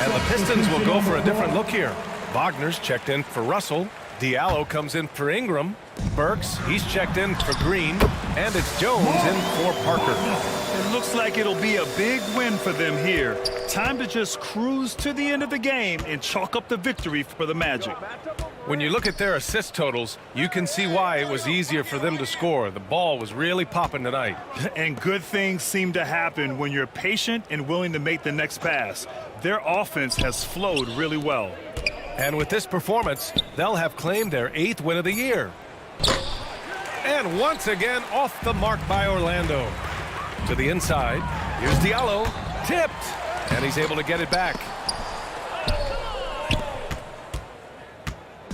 And the Pistons will go for a different look here. Wagner's checked in for Russell. Diallo comes in for Ingram. Burks, he's checked in for Green. And it's Jones in for Parker. It looks like it'll be a big win for them here. Time to just cruise to the end of the game and chalk up the victory for the Magic. When you look at their assist totals, you can see why it was easier for them to score. The ball was really popping tonight. And good things seem to happen when you're patient and willing to make the next pass. Their offense has flowed really well. And with this performance, they'll have claimed their 8th win of the year. And once again, off the mark by Orlando. To the inside, here's Diallo, tipped, and he's able to get it back.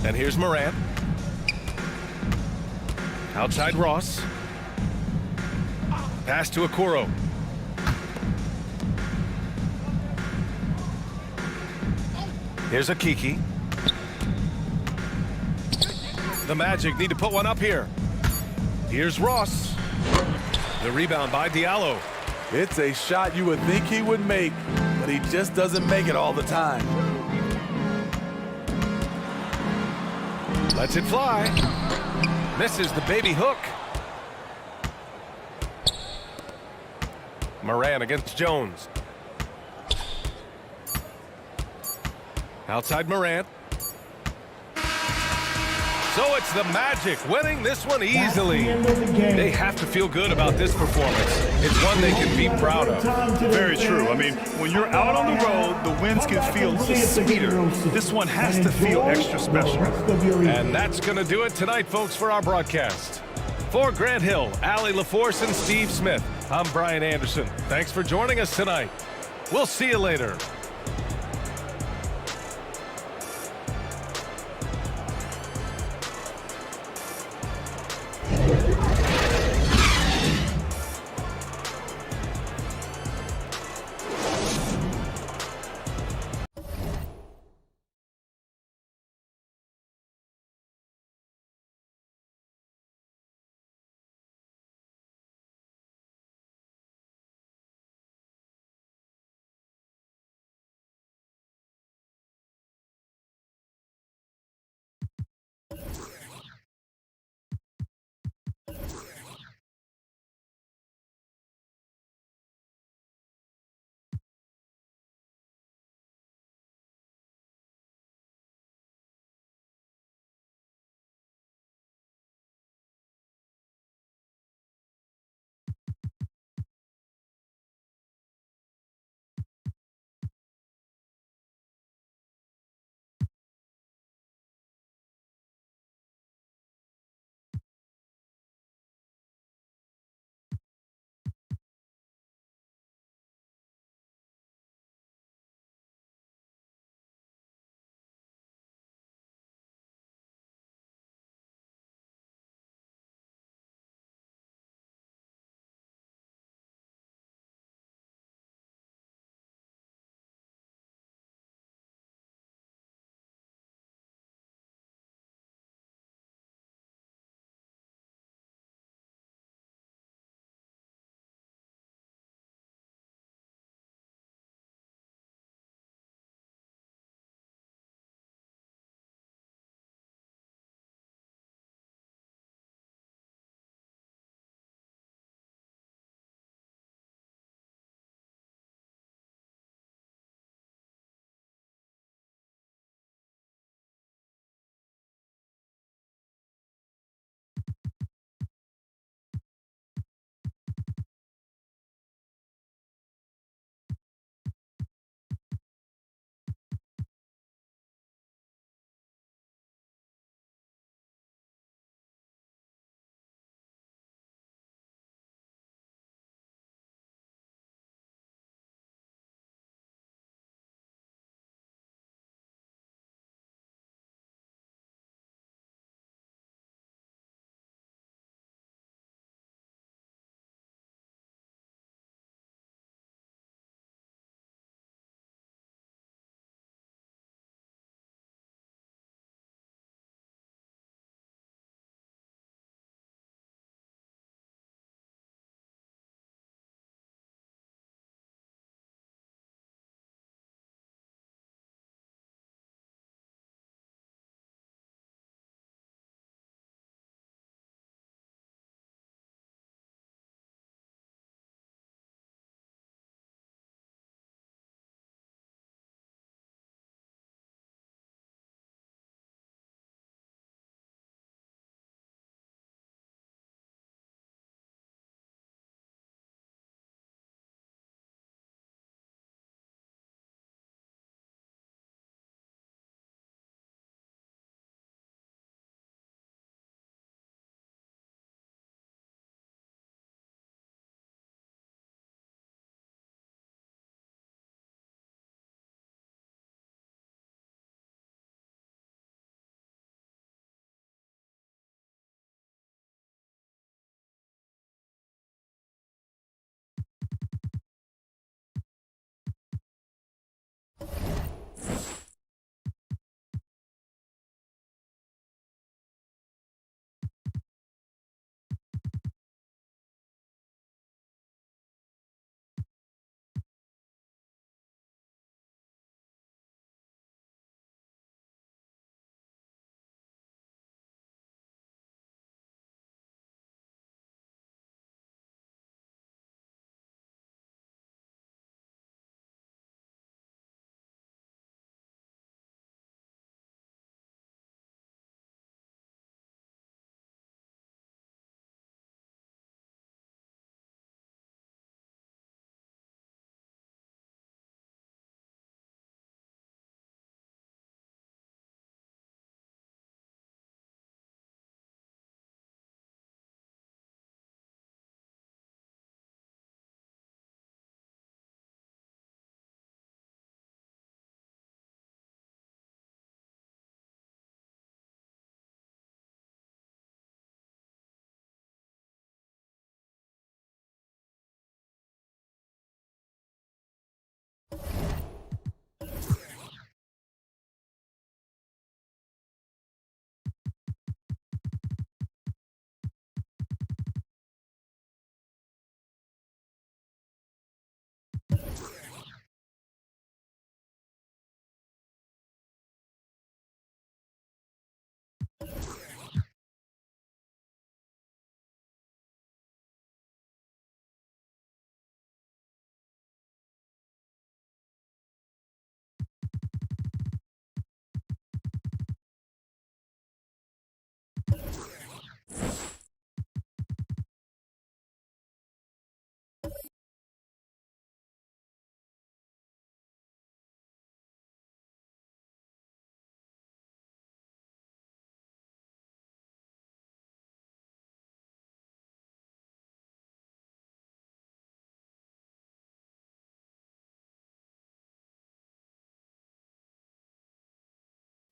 And here's Morant. Outside Ross. Pass to Okoro. Here's Akiki. The Magic need to put one up here. Here's Ross. The rebound by Diallo. It's a shot you would think he would make, but he just doesn't make it all the time. Lets it fly. Misses the baby hook. Moran against Jones. Outside Morant. So it's the Magic winning this one easily. They have to feel good about this performance. It's one they can be proud of. Very true. I mean, when you're out on the road, the wins can feel a little sweeter. This one has to feel extra special. And that's going to do it tonight, folks, for our broadcast. For Grant Hill, Allie LaForce, and Steve Smith, I'm Brian Anderson. Thanks for joining us tonight. We'll see you later.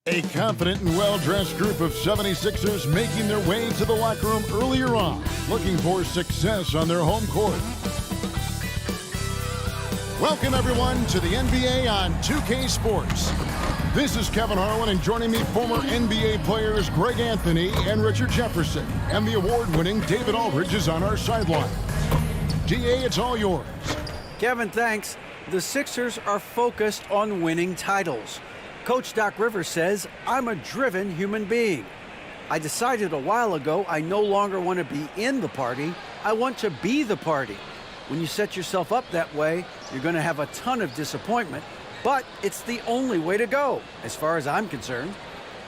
A confident and well-dressed group of 76ers making their way to the locker room earlier on, looking for success on their home court. Welcome, everyone, to the NBA on 2K Sports. This is Kevin Harlan, and joining me, former NBA players Greg Anthony and Richard Jefferson, and the award-winning David Aldridge is on our sideline. DA, it's all yours. Kevin, thanks. The Sixers are focused on winning titles. Coach Doc Rivers says, I'm a driven human being. I decided a while ago I no longer want to be in the party. I want to be the party. When you set yourself up that way, you're going to have a ton of disappointment, but it's the only way to go, as far as I'm concerned.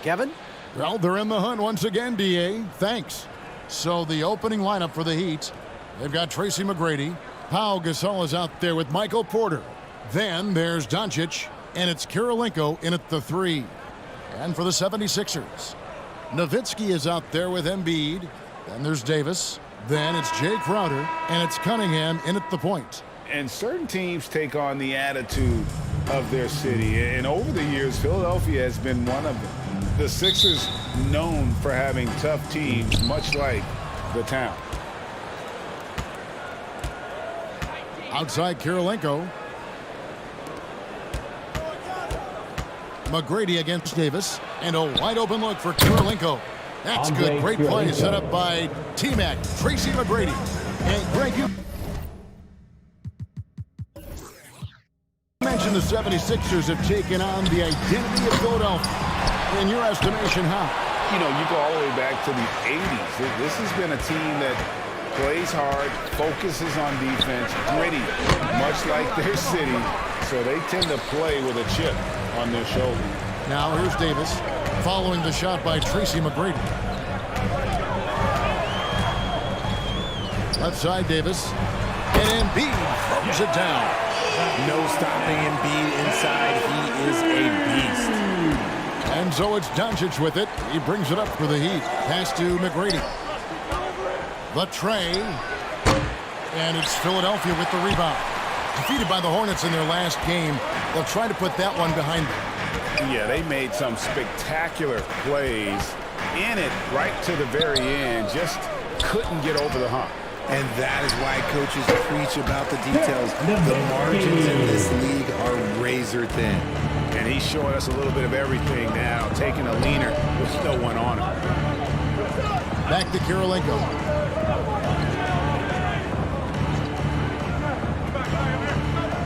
Kevin? Well, they're in the hunt once again, DA. Thanks. So the opening lineup for the Heat, they've got Tracy McGrady. Pau Gasol is out there with Michael Porter. Then there's Doncic, and it's Kirilenko in at the 3. And for the 76ers, Nowitzki is out there with Embiid. Then there's Davis. Then it's Jay Crowder, and it's Cunningham in at the point. And certain teams take on the attitude of their city. And over the years, Philadelphia has been one of them. The Sixers known for having tough teams, much like the town. Outside Kirilenko. McGrady against Davis, and a wide open look for Kirilenko. That's good. Great play set up by T-Mac, Tracy McGrady. And Greg, you mentioned the 76ers have taken on the identity of Philadelphia. In your estimation, how? You know, you go all the way back to the 80s. This has been a team that plays hard, focuses on defense, gritty, much like their city. So they tend to play with a chip on their shoulder. Now here's Davis following the shot by Tracy McGrady. Left side Davis, and Embiid throws it down. No stopping Embiid inside. He is a beast. And so it's Doncic with it. He brings it up for the Heat. Pass to McGrady. The tray. And it's Philadelphia with the rebound. Defeated by the Hornets in their last game. They'll try to put that one behind them. Yeah, they made some spectacular plays in it right to the very end. Just couldn't get over the hump. And that is why coaches preach about the details. The margins in this league are razor thin. And he's showing us a little bit of everything now, taking a leaner with no one on him. Back to Kirilenko.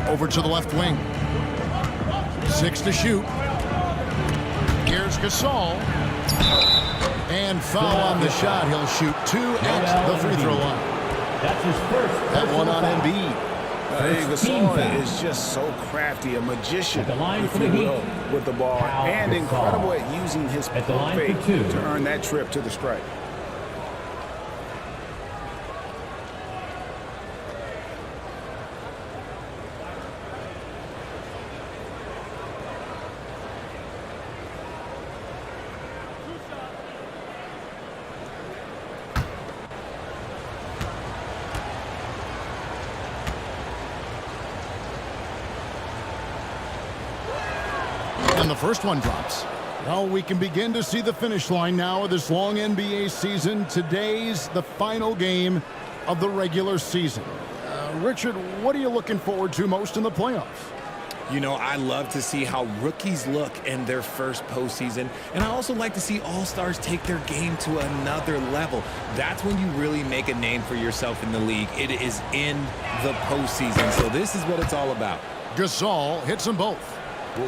Over to the left wing. 6 to shoot. Here's Gasol. And foul on the shot. He'll shoot 2 at the free throw line. That's his first. That one on Embiid. Gasol is just so crafty, a magician, if you will, with the ball, and incredible at using his pump fake to earn that trip to the stripe. And the first one drops. Well, we can begin to see the finish line now of this long NBA season. Today's the final game of the regular season. Richard, what are you looking forward to most in the playoffs? You know, I love to see how rookies look in their first postseason, and I also like to see all-stars take their game to another level. That's when you really make a name for yourself in the league. It is in the postseason, so this is what it's all about. Gasol hits them both.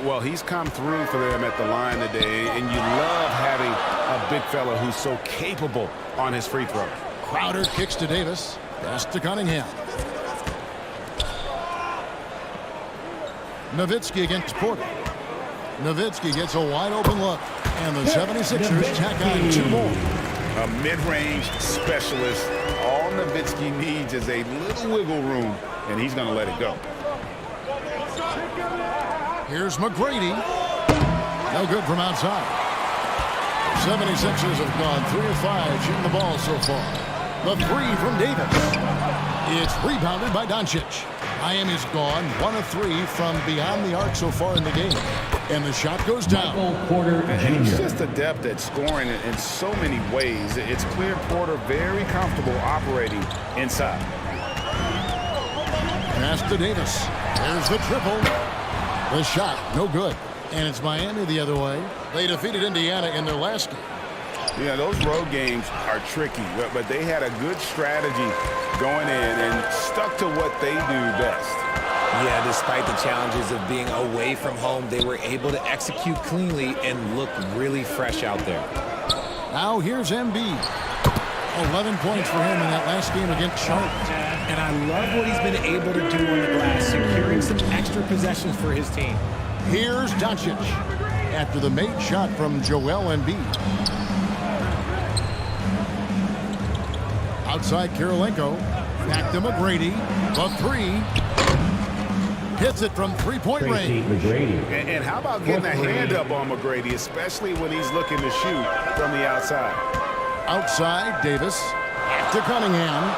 Well, he's come through for them at the line today, and you love having a big fella who's so capable on his free throw. Crowder kicks to Davis. Pass to Cunningham. Nowitzki against Porter. Nowitzki gets a wide open look, and the 76ers tack on 2 more. A mid-range specialist. All Nowitzki needs is a little wiggle room, and he's going to let it go. Here's McGrady. No good from outside. 76ers have gone 3 of 5 shooting the ball so far. The 3 from Davis. It's rebounded by Doncic. Miami's gone 1 of 3 from beyond the arc so far in the game. And the shot goes down. And he's just adept at scoring in so many ways. It's clear Porter very comfortable operating inside. Pass to Davis. There's the triple. The shot, no good. And it's Miami the other way. They defeated Indiana in their last game. Yeah, those road games are tricky, but they had a good strategy going in and stuck to what they do best. Yeah, despite the challenges of being away from home, they were able to execute cleanly and look really fresh out there. Now here's Embiid. 11 points for him in that last game against Charlotte. And I love what he's been able to do on the glass, securing some extra possessions for his team. Here's Doncic after the made shot from Joel Embiid. Outside Kirilenko. Back to McGrady. The three. Hits it from three-point range. And how about getting a hand up on McGrady, especially when he's looking to shoot from the outside. Outside, Davis. Back to Cunningham.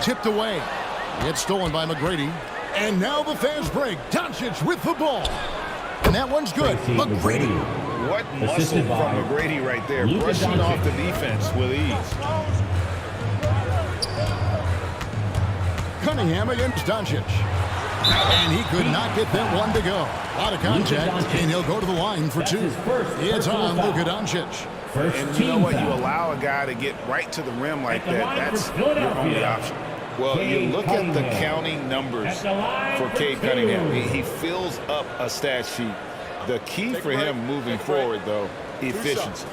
Tipped away. It's stolen by McGrady. And now the fast break. Doncic with the ball. And that one's good. McGrady. What muscle from McGrady right there. Brushing off the defense with ease. Cunningham against Doncic. And he could not get that one to go. A lot of contact, and he'll go to the line for two. It's on Luka Doncic. And you know what? You allow a guy to get right to the rim like that. That's your only option. Well, you look at the counting numbers for Cade Cunningham. He fills up a stat sheet. The key for him moving forward, though, efficiency.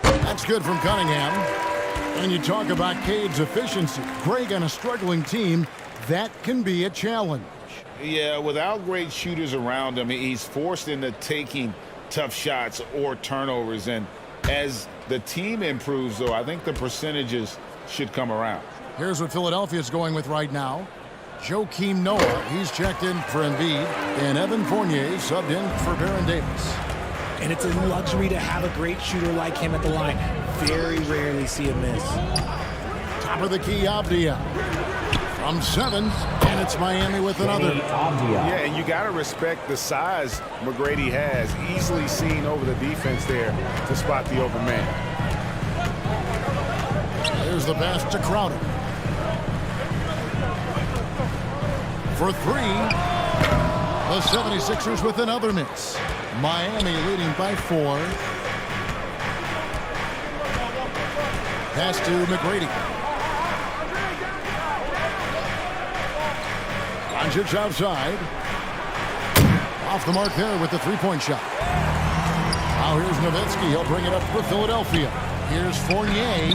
That's good from Cunningham. And you talk about Cade's efficiency. Greg on a struggling team, that can be a challenge. Yeah, without great shooters around him, he's forced into taking tough shots or turnovers. And as the team improves, though, I think the percentages should come around. Here's what Philadelphia's going with right now. Joakim Noah, he's checked in for Embiid. And Evan Fournier subbed in for Baron Davis. And it's a luxury to have a great shooter like him at the line. Very rarely see him miss. Top of the key, Avdia. From 7, and it's Miami with another. Yeah, and you got to respect the size McGrady has. Easily seen over the defense there to spot the open man. There's the pass to Crowder. For 3. The 76ers with another miss. Miami leading by 4. Pass to McGrady. Doncic outside. Off the mark there with the three-point shot. Now here's Nowitzki. He'll bring it up for Philadelphia. Here's Fournier.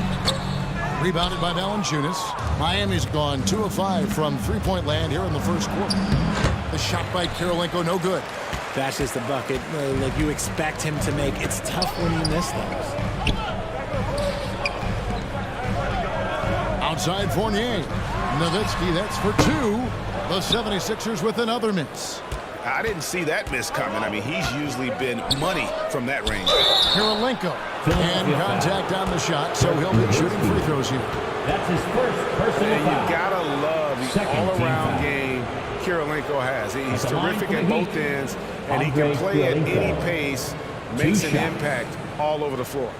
Rebounded by Valanciunas. Miami's gone 2 of 5 from three-point land here in the first quarter. The shot by Kirilenko, no good. That's just a bucket like you expect him to make. It's tough when you miss those. Outside Fournier. Nowitzki, that's for 2. The 76ers with another miss. I didn't see that miss coming. I mean, he's usually been money from that range. Kirilenko. And contact on the shot, so he'll be shooting free throws here. That's his first personal foul. You gotta love the all-around game Kirilenko has. He's terrific at both ends, and he can play at any pace, makes an impact all over the floor.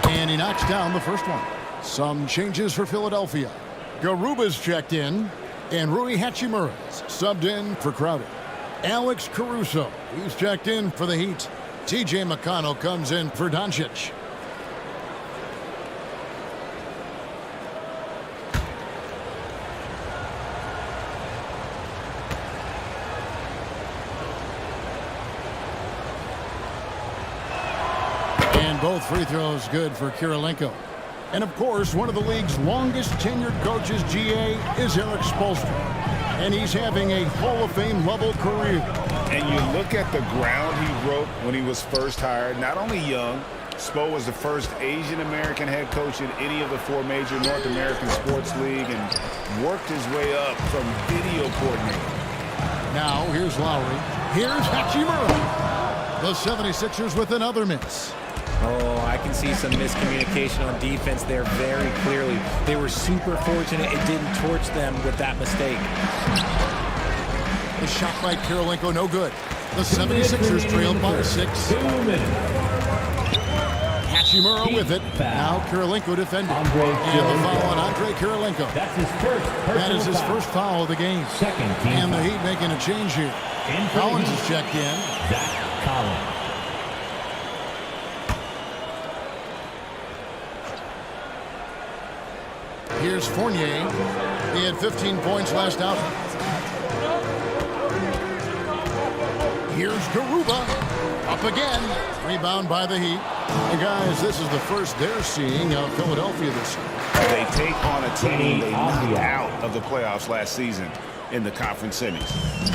And he knocks down the first one. Some changes for Philadelphia. Garuba's checked in, and Rui Hachimura's subbed in for Crowder. Alex Caruso, he's checked in for the Heat. TJ McConnell comes in for Doncic. And both free throws good for Kirilenko. And of course, one of the league's longest tenured coaches, GA, is Eric Spoelstra. And he's having a Hall of Fame level career. And you look at the ground he broke when he was first hired. Not only young, Spo was the first Asian American head coach in any of the 4 major North American sports league and worked his way up from video coordinator. Now here's Lowry. Here's Hachimura. The 76ers with another miss. Oh, I can see some miscommunication on defense there very clearly. They were super fortunate it didn't torch them with that mistake. The shot by Kirilenko, no good. The 76ers trailed by 6. 2 minutes. Hachimura with it. Now Kirilenko defended. And the foul on Andre Kirilenko. That's his first That is his first foul of the game. Second team And the Heat making a change here. Collins is checked in. Zach Collins. Here's Fournier. He had 15 points last out. Here's Garuba. Up again. Rebound by the Heat. And guys, this is the first they're seeing of Philadelphia this year. They take on a team they knocked out of the playoffs last season in the conference semis.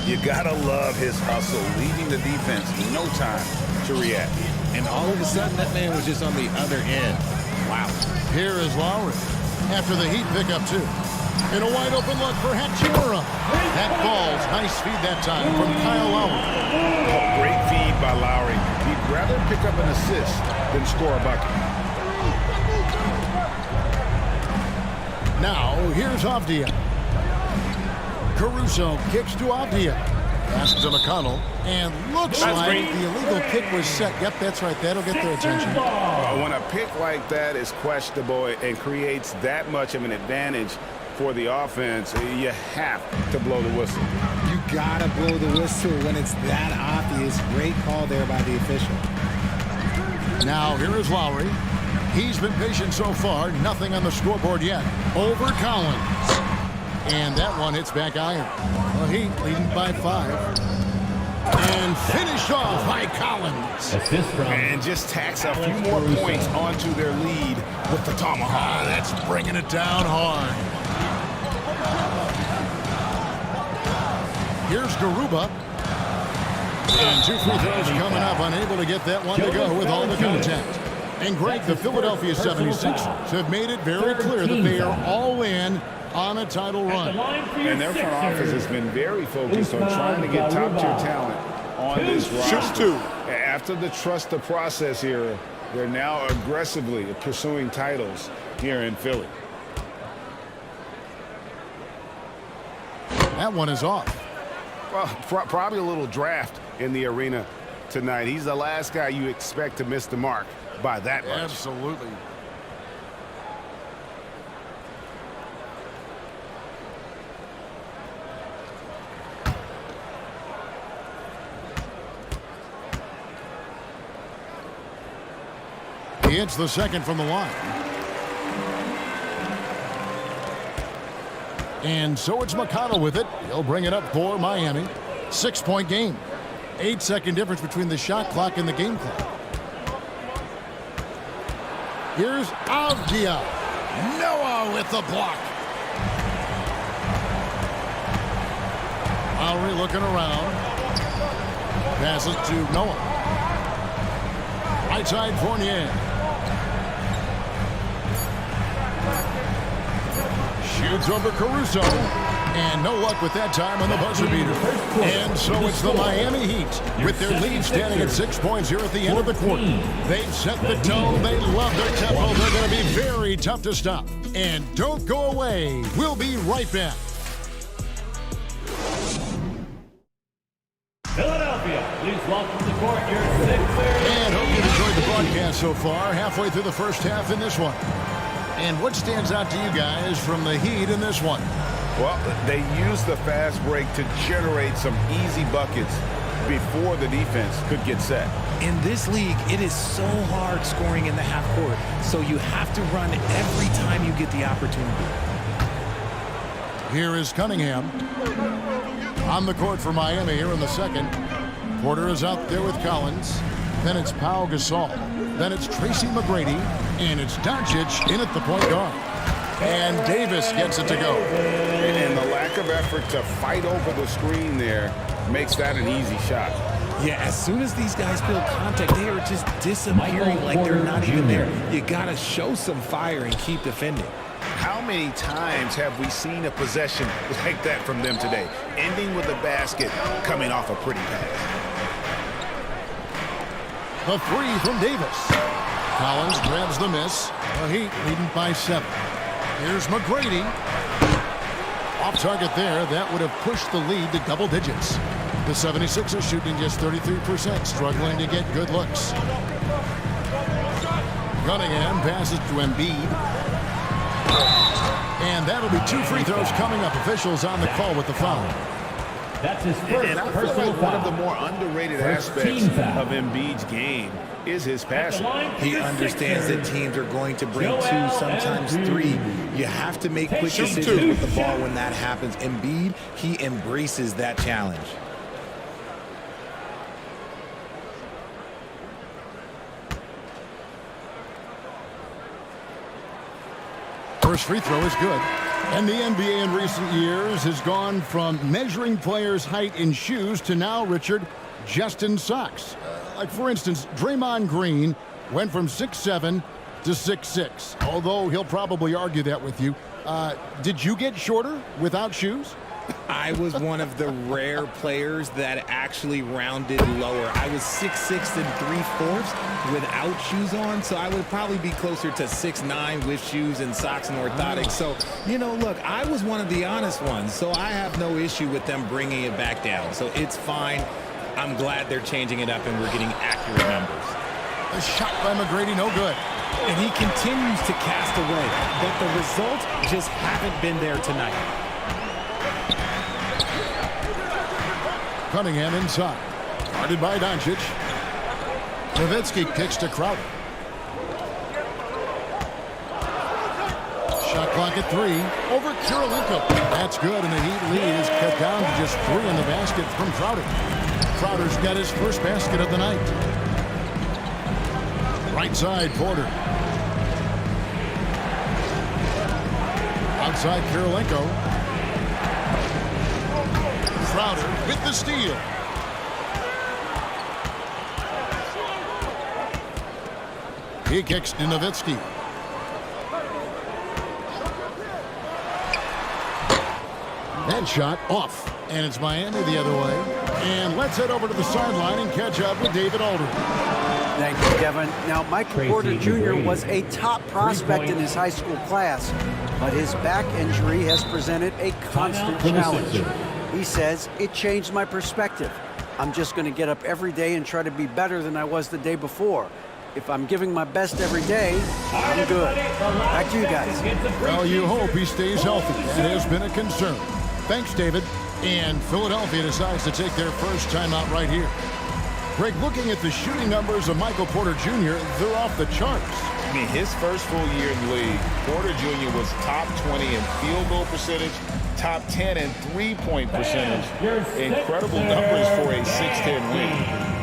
You gotta love his hustle, leaving the defense no time to react. And all of a sudden, that man was just on the other end. Wow. Here is Lowry. After the Heat pick up 2. In a wide open look for Hachimura. That falls. Nice feed that time from Kyle Lowry. A great feed by Lowry. He'd rather pick up an assist than score a bucket. Now, here's Avdia. Caruso kicks to Avdia. Pass to McConnell. And looks like the illegal kick was set. Yep, that's right. That'll get their attention. When a pick like that is questionable and creates that much of an advantage for the offense, you have to blow the whistle. You gotta blow the whistle when it's that obvious. Great call there by the official. Now, here is Lowry. He's been patient so far. Nothing on the scoreboard yet. Over Collins. And that one hits back iron. The Heat leading by 5. And finished off by Collins. And just tacks a few more points onto their lead with the tomahawk. That's bringing it down hard. Here's Garuba. And 2 free throws coming up. Unable to get that one to go with all the contact. And Greg, the Philadelphia 76ers have made it very clear that they are all in on a title run. And their front office has been very focused on trying to get top-tier talent on this roster. After the trust the process era, they're now aggressively pursuing titles here in Philly. That one is off. Well, probably a little draft in the arena tonight. He's the last guy you expect to miss the mark by that much. Absolutely. He hits the second from the line. And so it's McConnell with it. He'll bring it up for Miami. 6-point game. 8-second difference between the shot clock and the game clock. Here's Avdia. Noah with the block. Lowry looking around. Passes to Noah. Right side Fournier. Shoots over Caruso. And no luck with that time on the buzzer beater. And so it's the Miami Heat with their lead standing at 6 points here at the end of the quarter. They've set the tone. They love their tempo. They're going to be very tough to stop. And don't go away. We'll be right back. Philadelphia, please welcome to court your Sixers. And hope you've enjoyed the broadcast so far. Halfway through the first half in this one. And what stands out to you guys from the Heat in this one? Well, they used the fast break to generate some easy buckets before the defense could get set. In this league, it is so hard scoring in the half court, so you have to run every time you get the opportunity. Here is Cunningham on the court for Miami here in the second. Porter is out there with Collins. Then it's Pau Gasol. Then it's Tracy McGrady. And it's Doncic in at the point guard. And Davis gets it to go. And the lack of effort to fight over the screen there makes that an easy shot. Yeah, as soon as these guys feel contact, they are just disappearing like they're not even there. You got to show some fire and keep defending. How many times have we seen a possession like that from them today, ending with a basket coming off a pretty pass? The three from Davis. Collins grabs the miss. The Heat leading by 7. Here's McGrady. Off target there. That would have pushed the lead to double digits. The 76ers shooting just 33%, struggling to get good looks. Cunningham passes to Embiid. And that'll be 2 free throws coming up. Officials on the call with the foul. That's his first and I feel personal like one of foul. the more underrated First aspects team foul. of Embiid's game is his passing. He understands that teams are going to bring 2, sometimes 3. You have to make quick decisions with the ball when that happens. Embiid, he embraces that challenge. First free throw is good. And the NBA in recent years has gone from measuring players' height in shoes to now, Richard, just in socks. Like, for instance, Draymond Green went from 6'7" to 6'6", although he'll probably argue that with you. Did you get shorter without shoes? I was one of the rare players that actually rounded lower. I was 6'6" and 3/4 without shoes on, so I would probably be closer to 6'9" with shoes and socks and orthotics. So, you know, look, I was one of the honest ones, so I have no issue with them bringing it back down. So it's fine. I'm glad they're changing it up and we're getting accurate numbers. A shot by McGrady, no good. And he continues to cast away, but the results just haven't been there tonight. Cunningham inside. Guarded by Doncic. Nowitzki kicks to Crowder. Shot clock at 3. Over Kirilenko. That's good, and the Heat lead is cut down to just 3 in the basket from Crowder. Crowder's got his first basket of the night. Right side, Porter. Outside, Kirilenko. Crowder with the steal. He kicks to Nowitzki. That shot off. And it's Miami the other way. And let's head over to the sideline and catch up with David Aldridge. Thank you, Kevin. Now, Michael Porter Jr. was a top prospect in his high school class, but his back injury has presented a constant challenge. He says, it changed my perspective. I'm just going to get up every day and try to be better than I was the day before. If I'm giving my best every day, I'm good. Back to you guys. Well, you hope he stays healthy. That has been a concern. Thanks, David. And Philadelphia decides to take their first timeout right here. Greg, looking at the shooting numbers of Michael Porter Jr., they're off the charts. I mean, his first full year in the league, Porter Jr. was top 20 in field goal percentage, top 10 in three-point percentage. Incredible numbers for a 6'10" wing.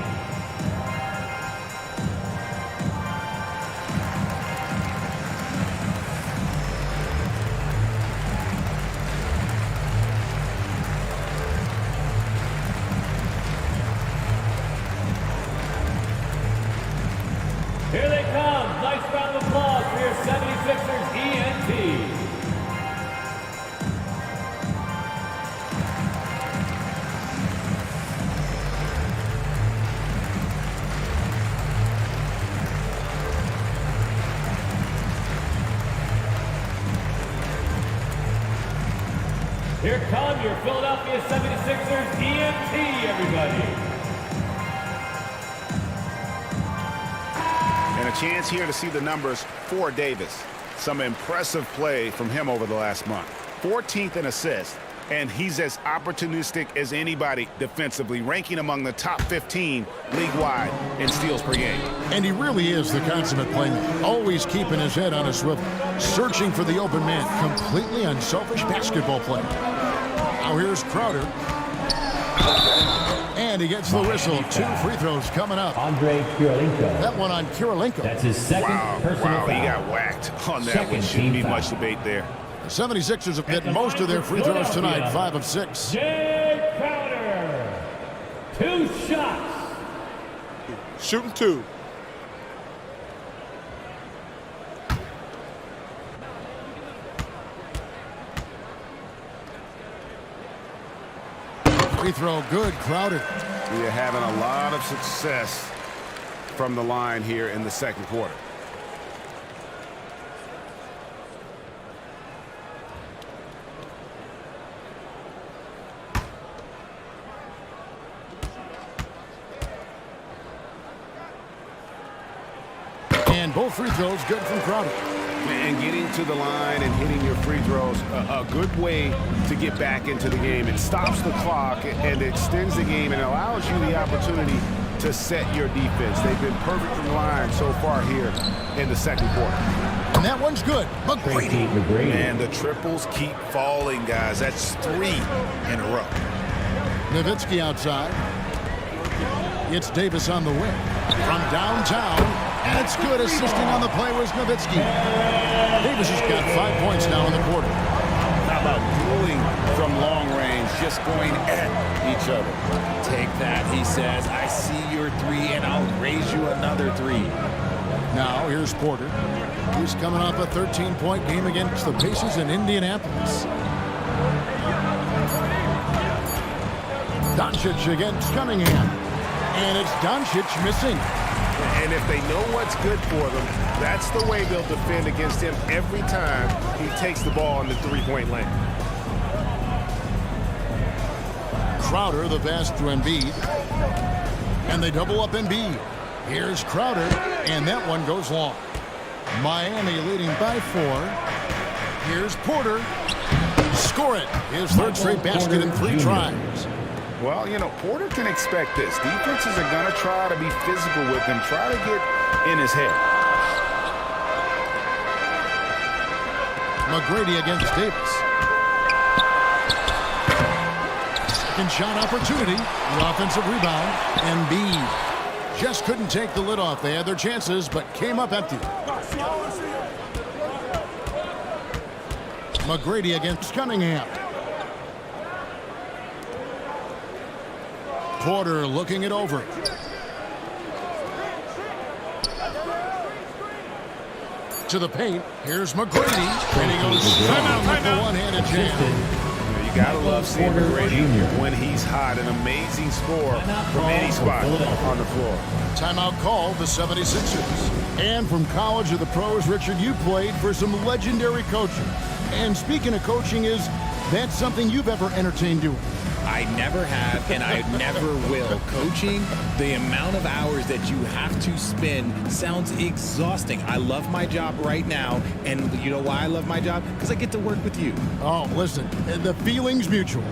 Here they come. Nice round of applause for your 76ers ENT. Here come your Philadelphia 76ers ENT, everybody. And a chance here to see the numbers for Davis. Some impressive play from him over the last month. 14th in assists, and he's as opportunistic as anybody defensively, ranking among the top 15 league-wide in steals per game. And he really is the consummate playmaker, always keeping his head on a swivel, searching for the open man, completely unselfish basketball player. Now here's Crowder. And And he gets the whistle. 2 free throws coming up. Andre Kirilenko. That one on Kirilenko. That's his second personal foul. He got whacked on that Second one. Shouldn't be team much foul. debate there. The 76ers have hit most of their free throws tonight, 5 of 6. Jay Crowder. 2 shots. Shooting 2. Free throw good, Crowder. We are having a lot of success from the line here in the second quarter. And both free throws good from Crowder. And getting to the line and hitting your free throws, a good way to get back into the game. It stops the clock and extends the game and allows you the opportunity to set your defense. They've been perfect from the line so far here in the second quarter. And that one's good. McGrady. And the triples keep falling, guys. That's 3 in a row. Nowitzki outside. It's Davis on the wing. From downtown. And it's good. Assisting on the play was Nowitzki. Davis has got 5 points now in the quarter. How about dueling from long range, just going at each other? Take that, he says. I see your 3, and I'll raise you another 3. Now, here's Porter. He's coming off a 13-point game against the Pacers in Indianapolis. Doncic against Cunningham. And it's Doncic missing. And if they know what's good for them, that's the way they'll defend against him every time he takes the ball in the three-point lane. Crowder, the pass to Embiid. And they double up Embiid. Here's Crowder, and that one goes long. Miami leading by 4. Here's Porter. Score it. His third straight basket in 3 tries. Well, you know, Porter can expect this. Defenses are going to try to be physical with him, try to get in his head. McGrady against Davis. Second shot opportunity. The offensive rebound. Embiid just couldn't take the lid off. They had their chances, but came up empty. McGrady against Cunningham. Porter looking it over. To the paint. Here's McGrady. And he goes down with the one-handed jam. You gotta love seeing McGrady when he's hot. An amazing score from any spot on the floor. Timeout called the 76ers. And from college to the pros, Richard, you played for some legendary coaching. And speaking of coaching, is that something you've ever entertained doing? I never have, and I never will. Coaching, the amount of hours that you have to spend sounds exhausting. I love my job right now, and you know why I love my job? Because I get to work with you. Oh, listen, the feeling's mutual.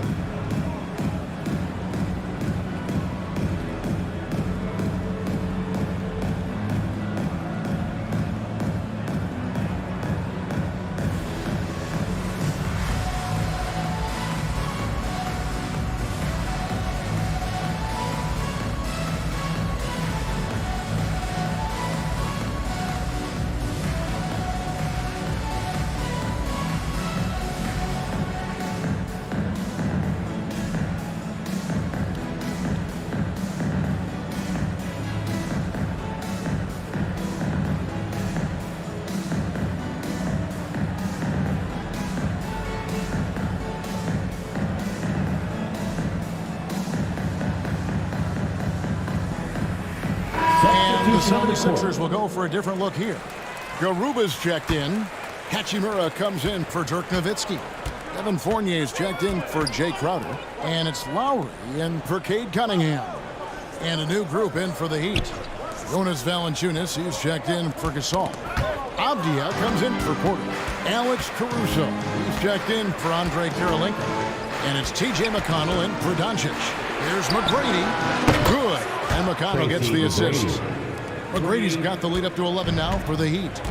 And the 76ers will go for a different look here. Garuba's checked in. Hachimura comes in for Dirk Nowitzki. Evan Fournier's checked in for Jay Crowder. And it's Lowry in for Cade Cunningham. And a new group in for the Heat. Jonas Valanciunas, he's checked in for Gasol. Avdia comes in for Porter. Alex Caruso, he's checked in for Andre Kirilenko. And it's T.J. McConnell in for Doncic. Here's McGrady. Good. And McConnell gets the assist. McGrady's got the lead up to 11 now for the Heat.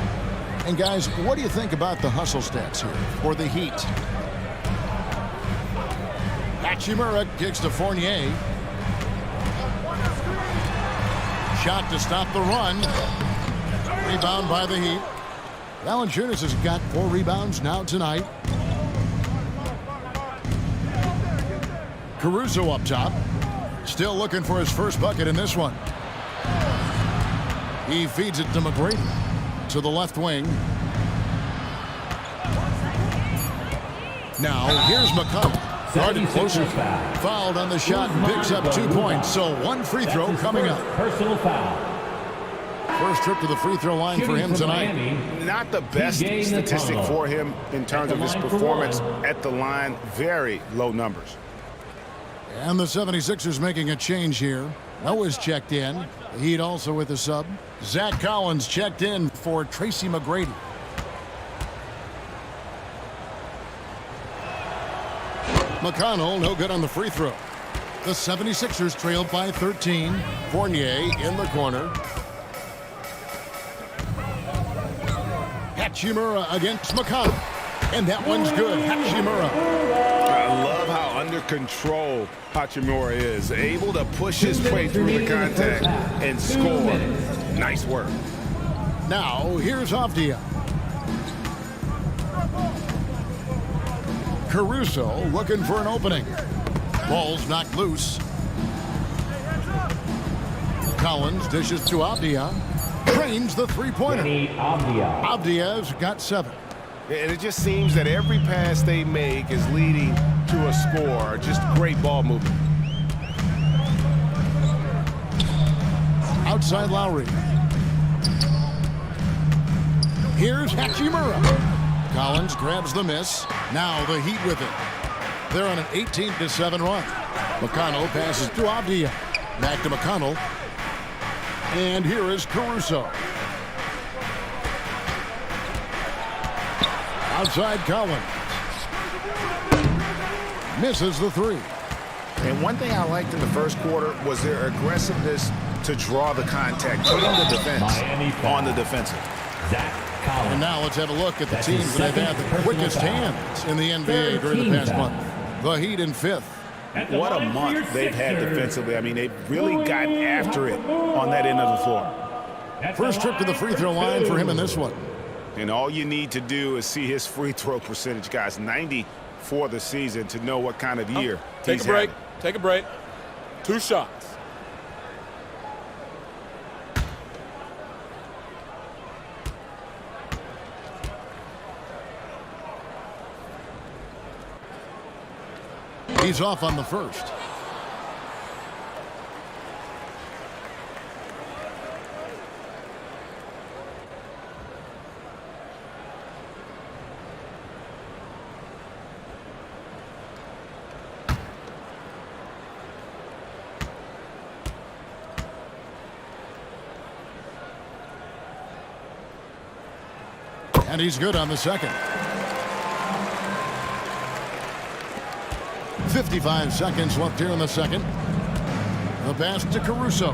And guys, what do you think about the hustle stats here for the Heat? Hachimura kicks to Fournier. shot to stop the run. Rebound by the Heat. Valanciunas has got 4 rebounds now tonight. Caruso up top. Still looking for his first bucket in this one. He feeds it to McGrady. To the left wing. Now, here's McConnell. Guarded closer. Fouled on the shot and picks up 2 points. So 1 free throw coming up. Personal foul. First trip to the free throw line for him tonight. Not the best statistic for him in terms of his performance at the line. Very low numbers. And the 76ers making a change here. Noah's checked in. The Heat also with a sub. Zach Collins checked in for Tracy McGrady. McConnell, no good on the free throw. The 76ers trailed by 13. Fournier in the corner. Hachimura against McConnell. And that one's good. Hachimura. I love how under control Hachimura is. Able to push his way through the contact and score. Nice work. Now, here's Avdia. Caruso looking for an opening. Ball's knocked loose. Collins dishes to Avdia. Trains the three-pointer. Avdia's got 7. And it just seems that every pass they make is leading to a score. Just great ball movement. Outside Lowry. Here's Hachimura. Collins grabs the miss. Now the Heat with it. They're on an 18-7 run. McConnell passes to Avdia. Back to McConnell. And here is Caruso. Outside Collins. Misses the 3. And one thing I liked in the first quarter was their aggressiveness to draw the contact, putting the defense on the defensive. And now let's have a look at the teams that have had the quickest hands in the NBA during the past month. The Heat in 5th. What a month they've had defensively. I mean, they've really gotten after it on that end of the floor. First trip to the free throw line for him in this one. And all you need to do is see his free throw percentage, guys. 90 for the season to know what kind of year Take he's a break. having. Take a break. 2 shots. He's off on the first. And he's good on the second. 55 seconds left here in the second. The pass to Caruso.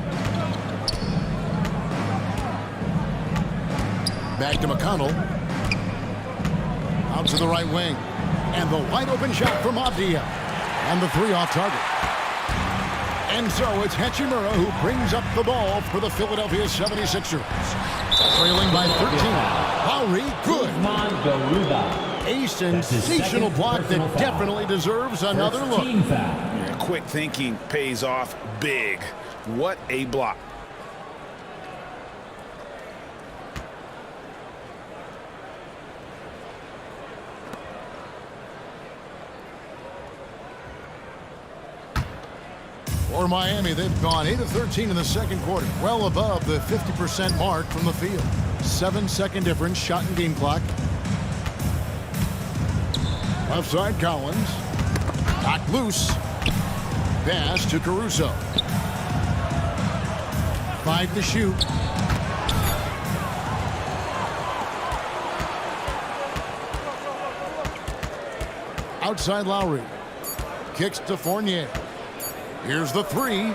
Back to McConnell. Out to the right wing. And the wide open shot from Avdia. And the 3 off target. And so it's Hachimura who brings up the ball for the Philadelphia 76ers. Trailing by 13. Lowry, good. A sensational block that definitely deserves another look. Yeah, quick thinking pays off big. What a block. For Miami, they've gone 8 of 13 in the second quarter, well above the 50% mark from the field. 7-second difference, shot and game clock. Left side, Collins. Knocked loose. Pass to Caruso. 5 to shoot. Outside Lowry. Kicks to Fournier. Here's the 3.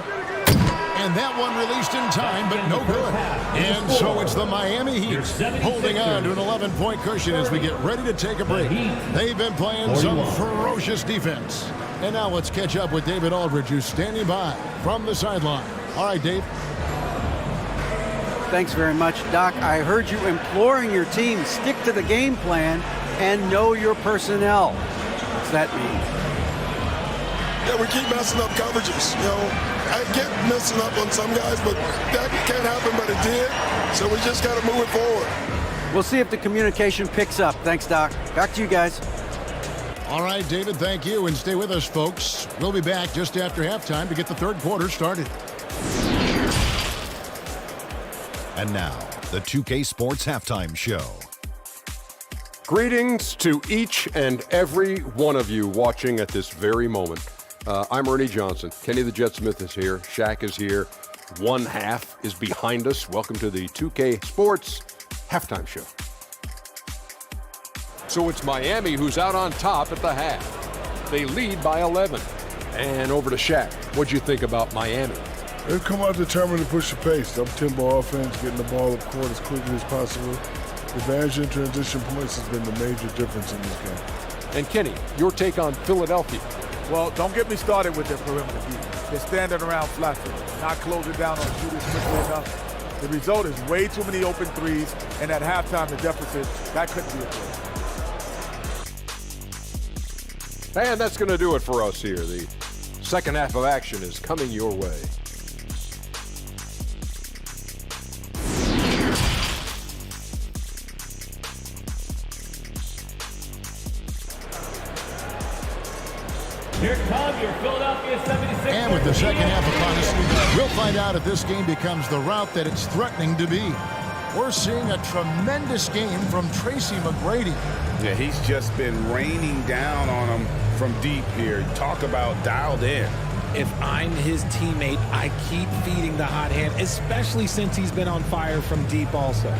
And that one released in time, but no good. And so it's the Miami Heat holding on to an 11-point cushion as we get ready to take a break. They've been playing some ferocious defense. And now let's catch up with David Aldridge, who's standing by from the sideline. All right, Dave. Thanks very much, Doc. I heard you imploring your team, stick to the game plan and know your personnel. What's that mean? Yeah, we keep messing up coverages. You know, I get messing up on some guys, but that can't happen, but it did. So we just got to move it forward. We'll see if the communication picks up. Thanks, Doc. Back to you guys. All right, David, thank you. And stay with us, folks. We'll be back just after halftime to get the third quarter started. And now, the 2K Sports Halftime Show. Greetings to each and every one of you watching at this very moment. I'm Ernie Johnson. Kenny the Jet Smith is here. Shaq is here. One half is behind us. Welcome to the 2K Sports Halftime Show. So it's Miami who's out on top at the half. They lead by 11. And over to Shaq. What'd you think about Miami? They've come out determined to push the pace. Up-tempo offense, getting the ball up court as quickly as possible. The advantage in transition points has been the major difference in this game. And Kenny, your take on Philadelphia. Well, don't get me started with their perimeter defense. They're standing around flat-footed, not closing down on shooters quickly enough. The result is way too many open threes, and at halftime, the deficit, that couldn't be a play. And that's going to do it for us here. The second half of action is coming your way. Here come your Philadelphia 76ers. And with the second half upon us, we'll find out if this game becomes the route that it's threatening to be. We're seeing a tremendous game from Tracy McGrady. Yeah, he's just been raining down on them from deep here. Talk about dialed in. If I'm his teammate, I keep feeding the hot hand, especially since he's been on fire from deep also.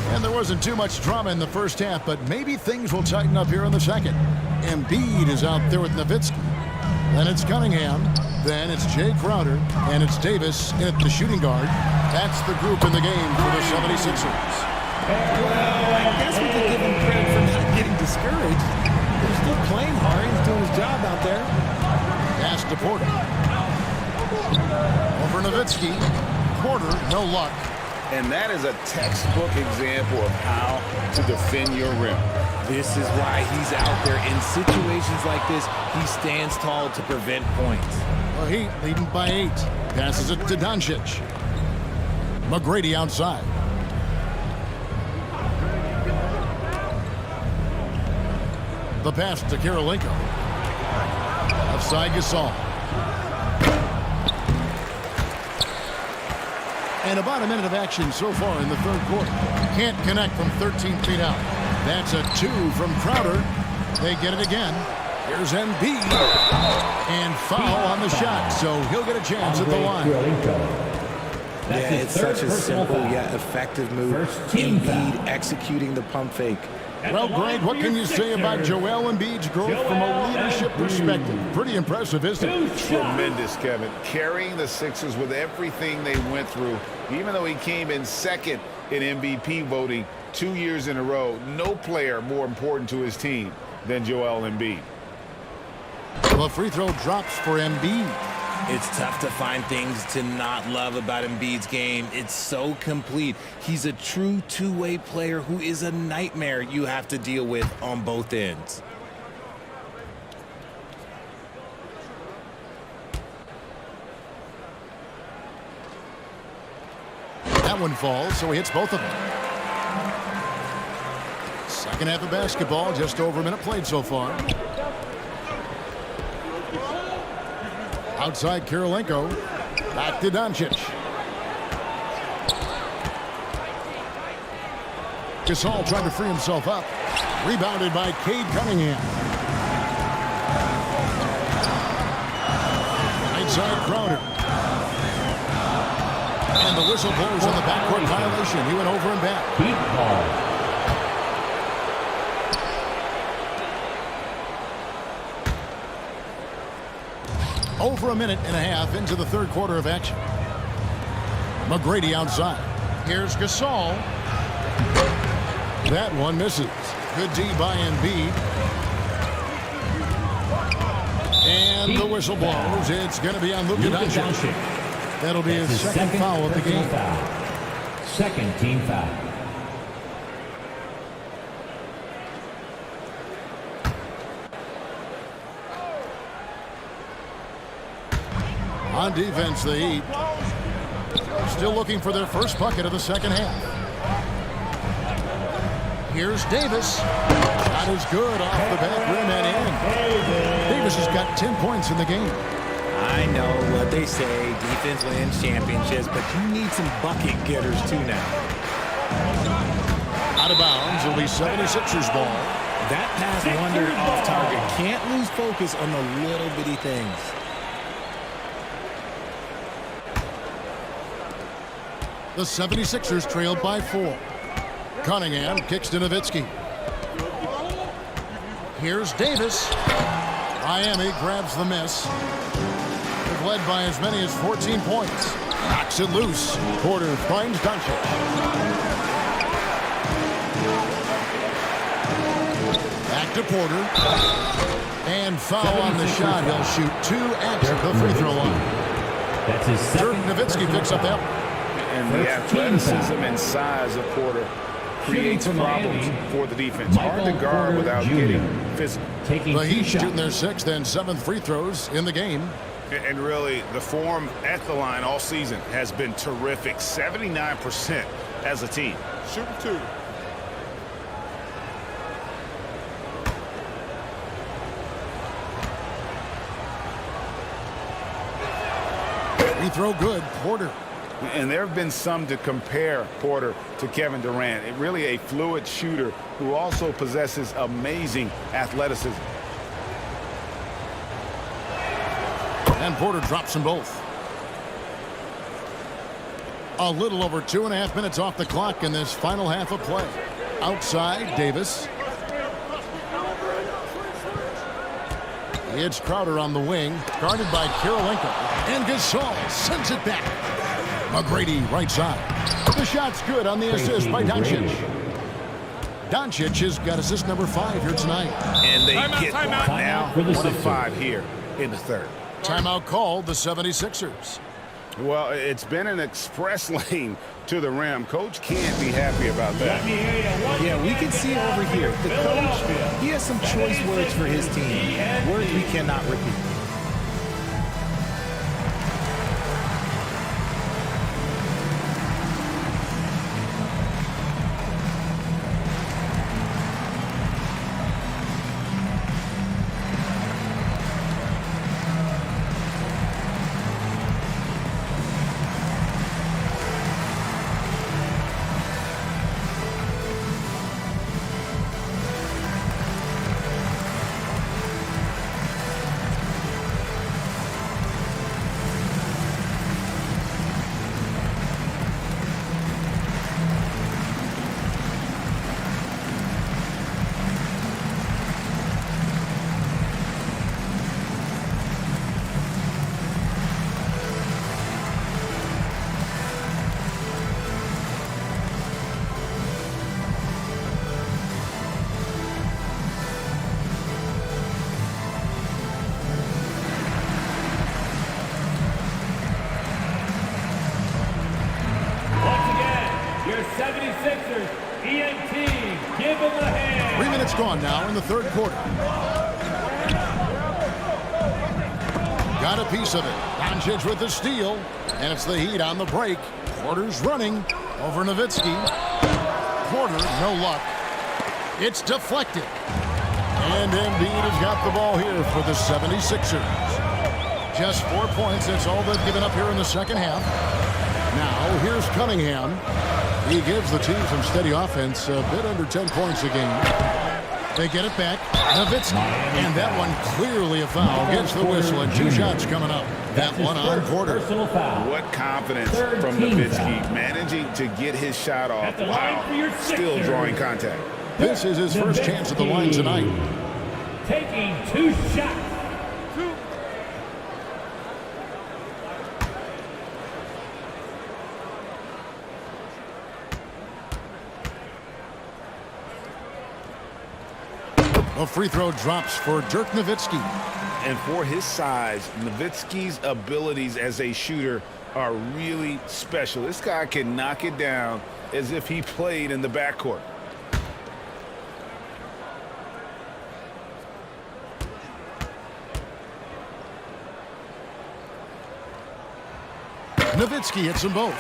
And there wasn't too much drama in the first half, but maybe things will tighten up here in the second. Embiid is out there with Nowitzki. Then it's Cunningham. Then it's Jay Crowder. And it's Davis at the shooting guard. That's the group in the game for the 76ers. Well, I guess we could give him credit for not getting discouraged. He's still playing hard. He's doing his job out there. Pass to Porter. Over Nowitzki. Porter, no luck. And that is a textbook example of how to defend your rim. This is why he's out there. In situations like this, he stands tall to prevent points. Well, Heat leading by 8. Passes it to Doncic. McGrady outside. The pass to Karolinko. Outside Gasol. And about a minute of action so far in the third quarter. Can't connect from 13 feet out. That's a 2 from Crowder. They get it again. Here's Embiid. And foul on the shot, so he'll get a chance at the line. Yeah, it's such a simple yet effective move. Embiid executing the pump fake. Well, Greg, what can you say about Joel Embiid's growth from a leadership perspective? Pretty impressive, isn't it? Tremendous, Kevin. Carrying the Sixers with everything they went through. Even though he came in second in MVP voting 2 years in a row, no player more important to his team than Joel Embiid. The free throw drops for Embiid. It's tough to find things to not love about Embiid's game. It's so complete. He's a true two-way player who is a nightmare you have to deal with on both ends. That one falls, so he hits both of them. Second half of basketball, just over a minute played so far. Outside Karolinko. Back to Doncic. Gasol trying to free himself up. Rebounded by Cade Cunningham. Right side Crowder. And the whistle blows on the backcourt violation. He went over and back. Heat ball. Over a minute and a half into the third quarter of action. McGrady outside. Here's Gasol. That one misses. Good D by Embiid. And the whistle blows. It's going to be on Luka Doncic. That'll be his second foul of the game. Second team foul. On defense, the Heat still looking for their first bucket of the second half. Here's Davis. Shot is good off the back rim and in. Davis has got 10 points in the game. I know what they say, defense wins championships, but you need some bucket getters too now. Out of bounds, it'll be 76ers ball. That pass wandered off target. Can't lose focus on the little bitty things. The 76ers trailed by 4. Cunningham kicks to Nowitzki. Here's Davis. Miami grabs the miss. They've led by as many as 14 points. Knocks it loose. Porter finds Doncic. Back to Porter. And foul on the shot. He'll shoot 2 at the free throw line. That's his Dirk second. Nowitzki picks up that one. And the athleticism and size of Porter creates problems for the defense. Hard to guard without getting physical. The Heat shooting their 6th and 7th free throws in the game. And really, the form at the line all season has been terrific. 79% as a team. Shoot 2. Free throw good. Porter. And there have been some to compare Porter to Kevin Durant. Really a fluid shooter who also possesses amazing athleticism. And Porter drops them both. A little over 2.5 minutes off the clock in this final half of play. Outside, Davis. It's Crowder on the wing, guarded by Kirilenko. And Gasol sends it back. McGrady right side. The shot's good on the assist by Doncic. Doncic has got assist number 5 here tonight. And they get one now. 1 of 5 here in the third. Timeout called the 76ers. Well, it's been an express lane to the rim. Coach can't be happy about that. Yeah, we can see over here. The coach, he has some choice words for his team. Words we cannot repeat. Gone now in the third quarter. Got a piece of it. Doncic with the steal. And it's the Heat on the break. Porter's running over Nowitzki. Porter, no luck. It's deflected. And Embiid has got the ball here for the 76ers. Just 4 points. That's all they've given up here in the second half. Now, here's Cunningham. He gives the team some steady offense. A bit under 10 points a game. They get it back. Nowitzki. And that one clearly a foul. Gets the whistle and 2 shots coming up. That one on Porter. What confidence from Nowitzki, managing to get his shot off while still drawing contact. This is his first chance at the line tonight. Taking 2 shots. A free throw drops for Dirk Nowitzki. And for his size, Nowitzki's abilities as a shooter are really special. This guy can knock it down as if he played in the backcourt. Nowitzki hits them both.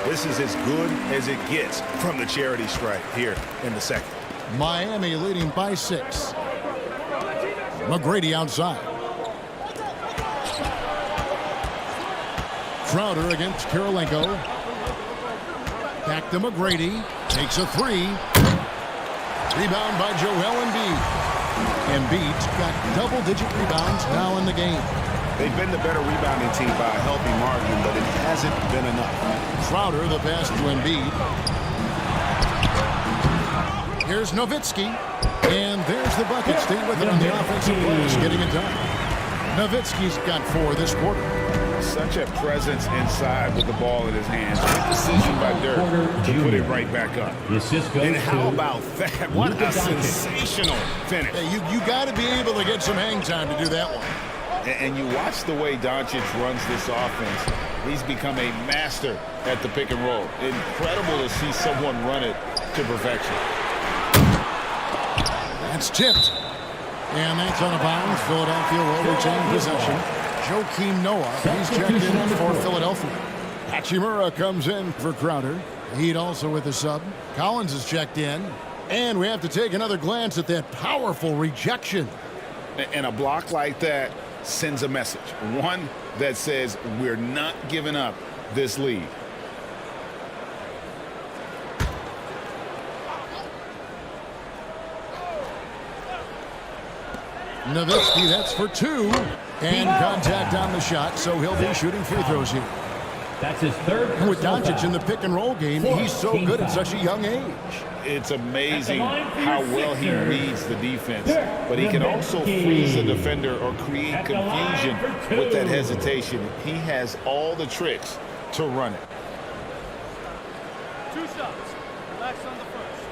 This is as good as it gets from the charity stripe here in the second. Miami leading by 6. McGrady outside. Crowder against Kirilenko. Back to McGrady. Takes a 3. Rebound by Joel Embiid. Embiid's got double-digit rebounds now in the game. They've been the better rebounding team by a healthy margin, but it hasn't been enough. Crowder, the pass to Embiid. Here's Nowitzki. And there's the bucket. Stay with it on the offensive glass, getting it done. Nowitzki's got 4 this quarter. Such a presence inside with the ball in his hands. Good decision by Dirk to put it right back up. And how about that? What a sensational finish. Hey, you got to be able to get some hang time to do that one. And you watch the way Doncic runs this offense. He's become a master at the pick and roll. Incredible to see someone run it to perfection. That's tipped. And that's out of bounds. Philadelphia will retain possession. Joakim Noah, he's checked in for Philadelphia. Hachimura comes in for Crowder. Heat also with the sub. Collins is checked in. And we have to take another glance at that powerful rejection. And a block like that sends a message. One that says we're not giving up this lead. Nowitzki, that's for 2. And contact on the shot, so he'll be shooting free throws here. That's his third. And with Doncic in the pick and roll game, he's so good at such a young age. It's amazing how well he reads the defense, but he can also freeze the defender or create confusion with that hesitation. He has all the tricks to run it. 2 shots. Relax on the first.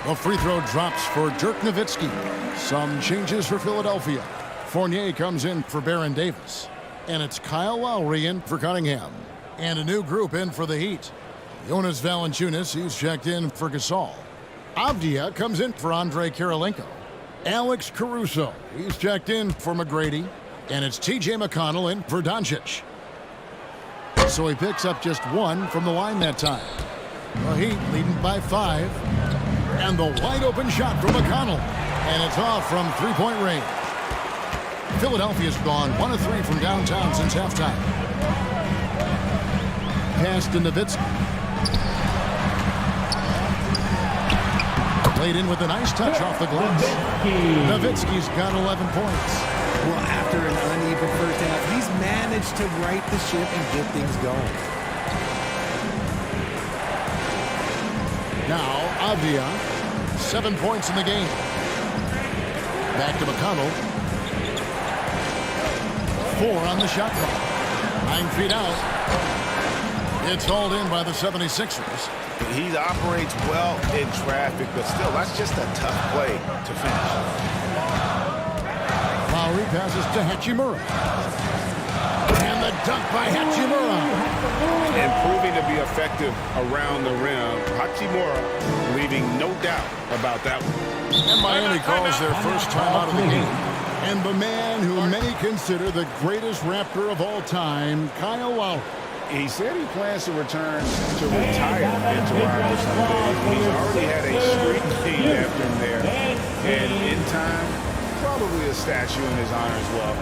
A free throw drops for Dirk Nowitzki. Some changes for Philadelphia. Fournier comes in for Baron Davis. And it's Kyle Lowry in for Cunningham. And a new group in for the Heat. Jonas Valanciunas, he's checked in for Gasol. Avdia comes in for Andre Kirilenko. Alex Caruso, he's checked in for McGrady. And it's T.J. McConnell in for Doncic. So he picks up just 1 from the line that time. The Heat leading by 5. And the wide-open shot from McConnell. And it's off from three-point range. Philadelphia's gone 1 of 3 from downtown since halftime. Pass to Nowitzki. Played in with a nice touch off the glass. Nowitzki's got 11 points. Well, after an uneven first half, he's managed to right the ship and get things going. Now, Avdia, 7 points in the game. Back to McConnell. 4 on the shot clock. 9 feet out. It's hauled in by the 76ers. He operates well in traffic, but still, that's just a tough play to finish. Lowry passes to Hachimura. And the dunk by Hachimura. And proving to be effective around the rim. Hachimura leaving no doubt about that one. And Miami calls their first time out of the game. And the man who many consider the greatest Raptor of all time, Kyle Lowry. He said he plans to return to retire in Toronto someday. He's already had a street named after him there. And in time, probably a statue in his honor as well.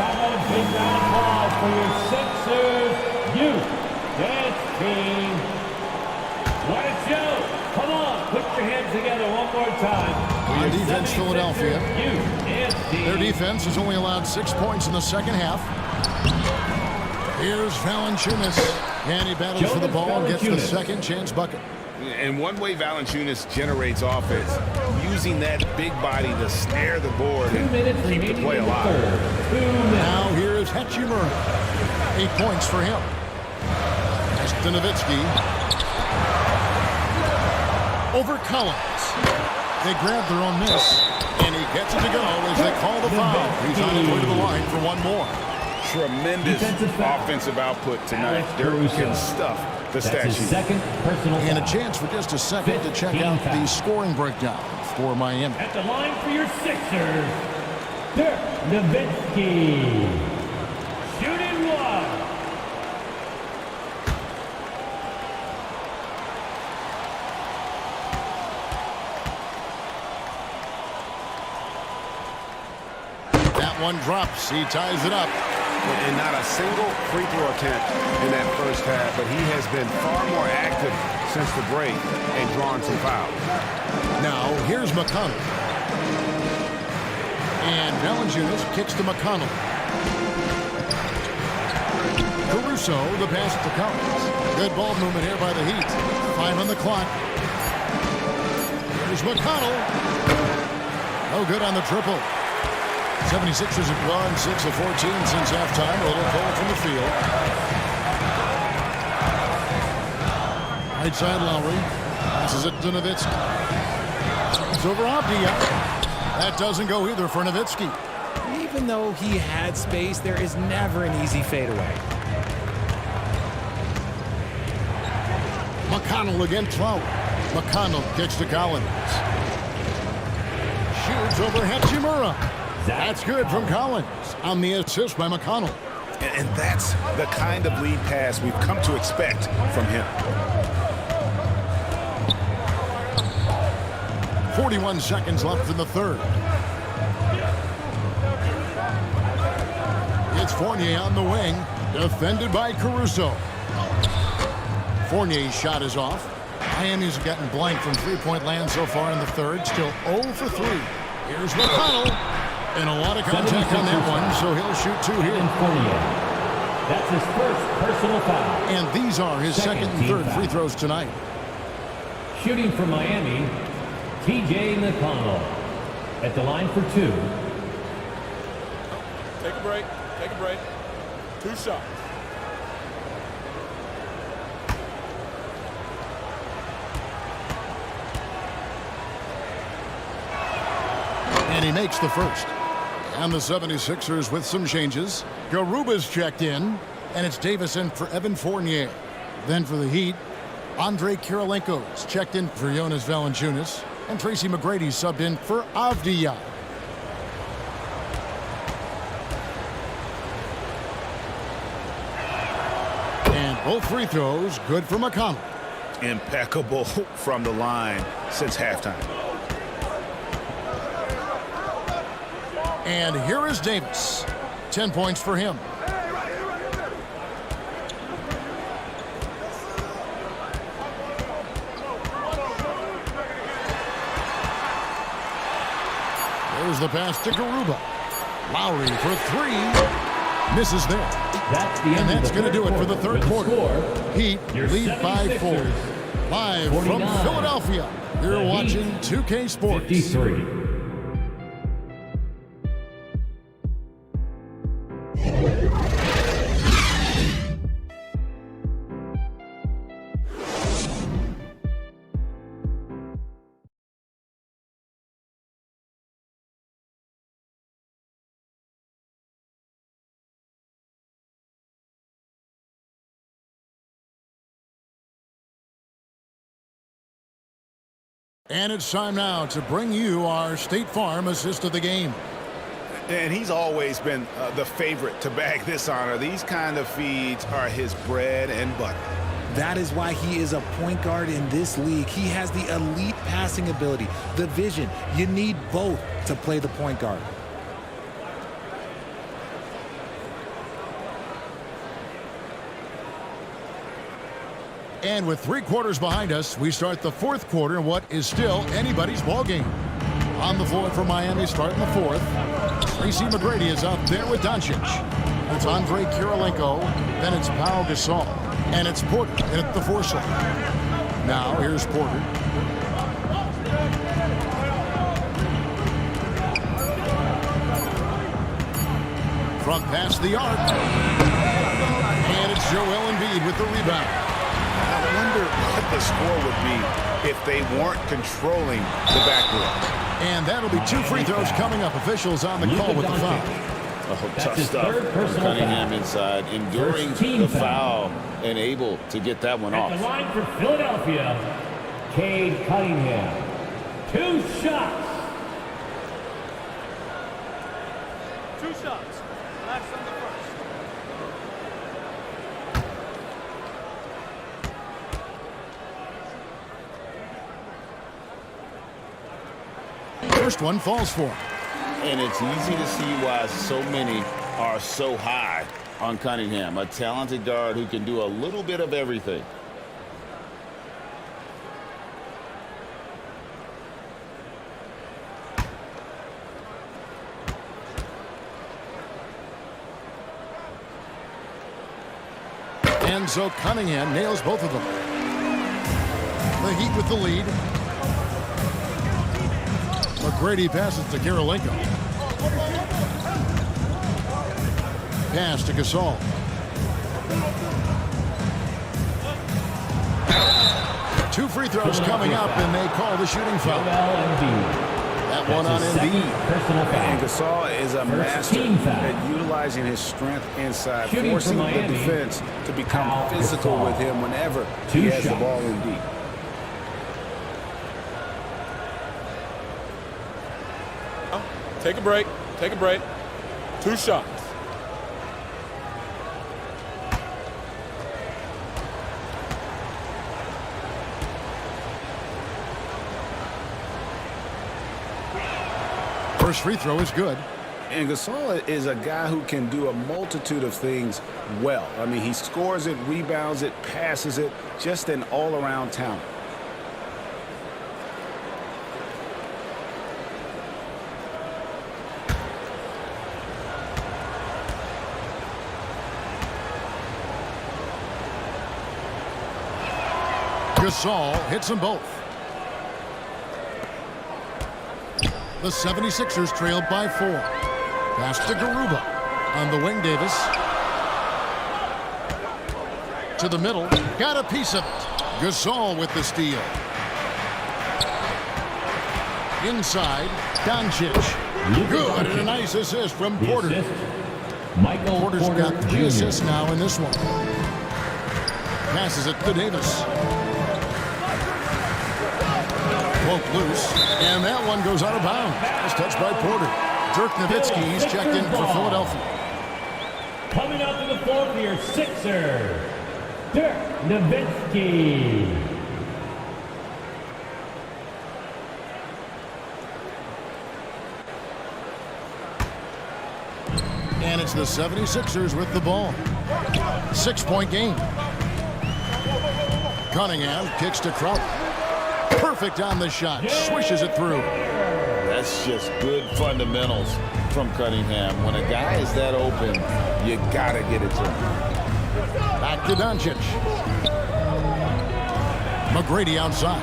time, big round of applause for your Sixers youth dance team. Let it show. Come on, put your hands together one more time. On defense, Philadelphia. Their defense has only allowed 6 points in the second half. Here's Valanciunas, and he battles for the ball and gets the second chance bucket. And one way Valanciunas generates offense, using that big body to snare the board and keep the play alive. Now here's Hachimura. 8 points for him. That's Nowitzki. Over Collins. They grab their own miss, and he gets it to go as they call the foul. He's on his way to the line for one more. Tremendous offensive output tonight. Dirk can stuff the stat sheet. And a chance for just a second to check out the scoring breakdown for Miami. At the line for your Sixers, Dirk Nowitzki. Shooting one. That one drops. He ties it up. And not a single free throw attempt in that first half, but he has been far more active since the break and drawn some fouls. Now, here's McConnell. And Valanciunas kicks to McConnell. Caruso, the pass to Collins. Good ball movement here by the Heat. 5 on the clock. Here's McConnell. No good on the triple. 76ers have gone 6 of 14 since halftime. A little cold from the field. Right side Lowry. Passes it to Nowitzki. It's over Avdija. That doesn't go either for Nowitzki. Even though he had space, there is never an easy fadeaway. McConnell against Lowry. McConnell kicks to Collins. Shoots over Hachimura. That's good from Collins on the assist by McConnell. And that's the kind of lead pass we've come to expect from him. 41 seconds left in the third. It's Fournier on the wing, defended by Caruso. Fournier's shot is off. Miami's gotten blank from three-point land so far in the third. Still 0 for 3. Here's McConnell. And a lot of contact on that one, so he'll shoot 2 here. That's his first personal foul. And these are his second and third free throws tonight. Shooting for Miami, T.J. McConnell. At the line for 2. Take a break. Take a break. 2 shots. And he makes the first. And the 76ers with some changes. Garuba's checked in, and it's Davis in for Evan Fournier. Then for the Heat, Andre Kirilenko's checked in for Jonas Valanciunas, and Tracy McGrady subbed in for Avdija. And both free throws good for McConnell. Impeccable from the line since halftime. And here is Davis. 10 points for him. There's the pass to Garuba. Lowry for 3. Misses there. And that's going to do it for the third quarter. Heat lead by 4. Live from Philadelphia, you're watching 2K Sports. 53. And it's time now to bring you our State Farm assist of the game. And he's always been the favorite to bag this honor. These kind of feeds are his bread and butter. That is why he is a point guard in this league. He has the elite passing ability, the vision. You need both to play the point guard. And with 3 quarters behind us, we start the 4th quarter in what is still anybody's ball game. On the floor for Miami starting the 4th. Tracy McGrady is out there with Doncic. It's Andre Kirilenko, then it's Pau Gasol, and it's Porter at the 4 slot. Now here's Porter. From past the arc. And it's Joel Embiid with the rebound. I wonder what the score would be if they weren't controlling the backboard. And that'll be 2 free throws coming up. Officials on the call with the foul. Oh, tough stuff from Cunningham inside, enduring the foul and able to get that one off. At the line for Philadelphia, Cade Cunningham. 2 shots. 2 shots. Last on the first. First one falls for him. And it's easy to see why so many are so high on Cunningham, a talented guard who can do a little bit of everything. And so Cunningham nails both of them. The Heat with the lead. McGrady passes to Kirilenko. Pass to Gasol. Two free throws coming up, and they call the shooting foul. That one on Embiid. And Gasol is a master at utilizing his strength inside, forcing the defense to become physical with him whenever he has the ball in deep. Take a break. Take a break. 2 shots. First free throw is good. And Gasol is a guy who can do a multitude of things well. I mean, he scores it, rebounds it, passes it, just an all-around talent. Gasol hits them both. The 76ers trailed by 4. Pass to Garuba. On the wing, Davis. To the middle. Got a piece of it. Gasol with the steal. Inside. Doncic. Good. And a nice assist from Porter. Porter's got 3 assists now in this one. Passes it to Davis. Woke loose, and that one goes out of bounds. It's touched by Porter. Dirk Nowitzki, he's checked in for Philadelphia. Coming out to the floor for your Sixer, Dirk Nowitzki. And it's the 76ers with the ball. 6-point game. Cunningham kicks to Crowder. Perfect on the shot. Swishes it through. That's just good fundamentals from Cunningham. When a guy is that open, you got to get it to him. Back to Doncic. McGrady outside.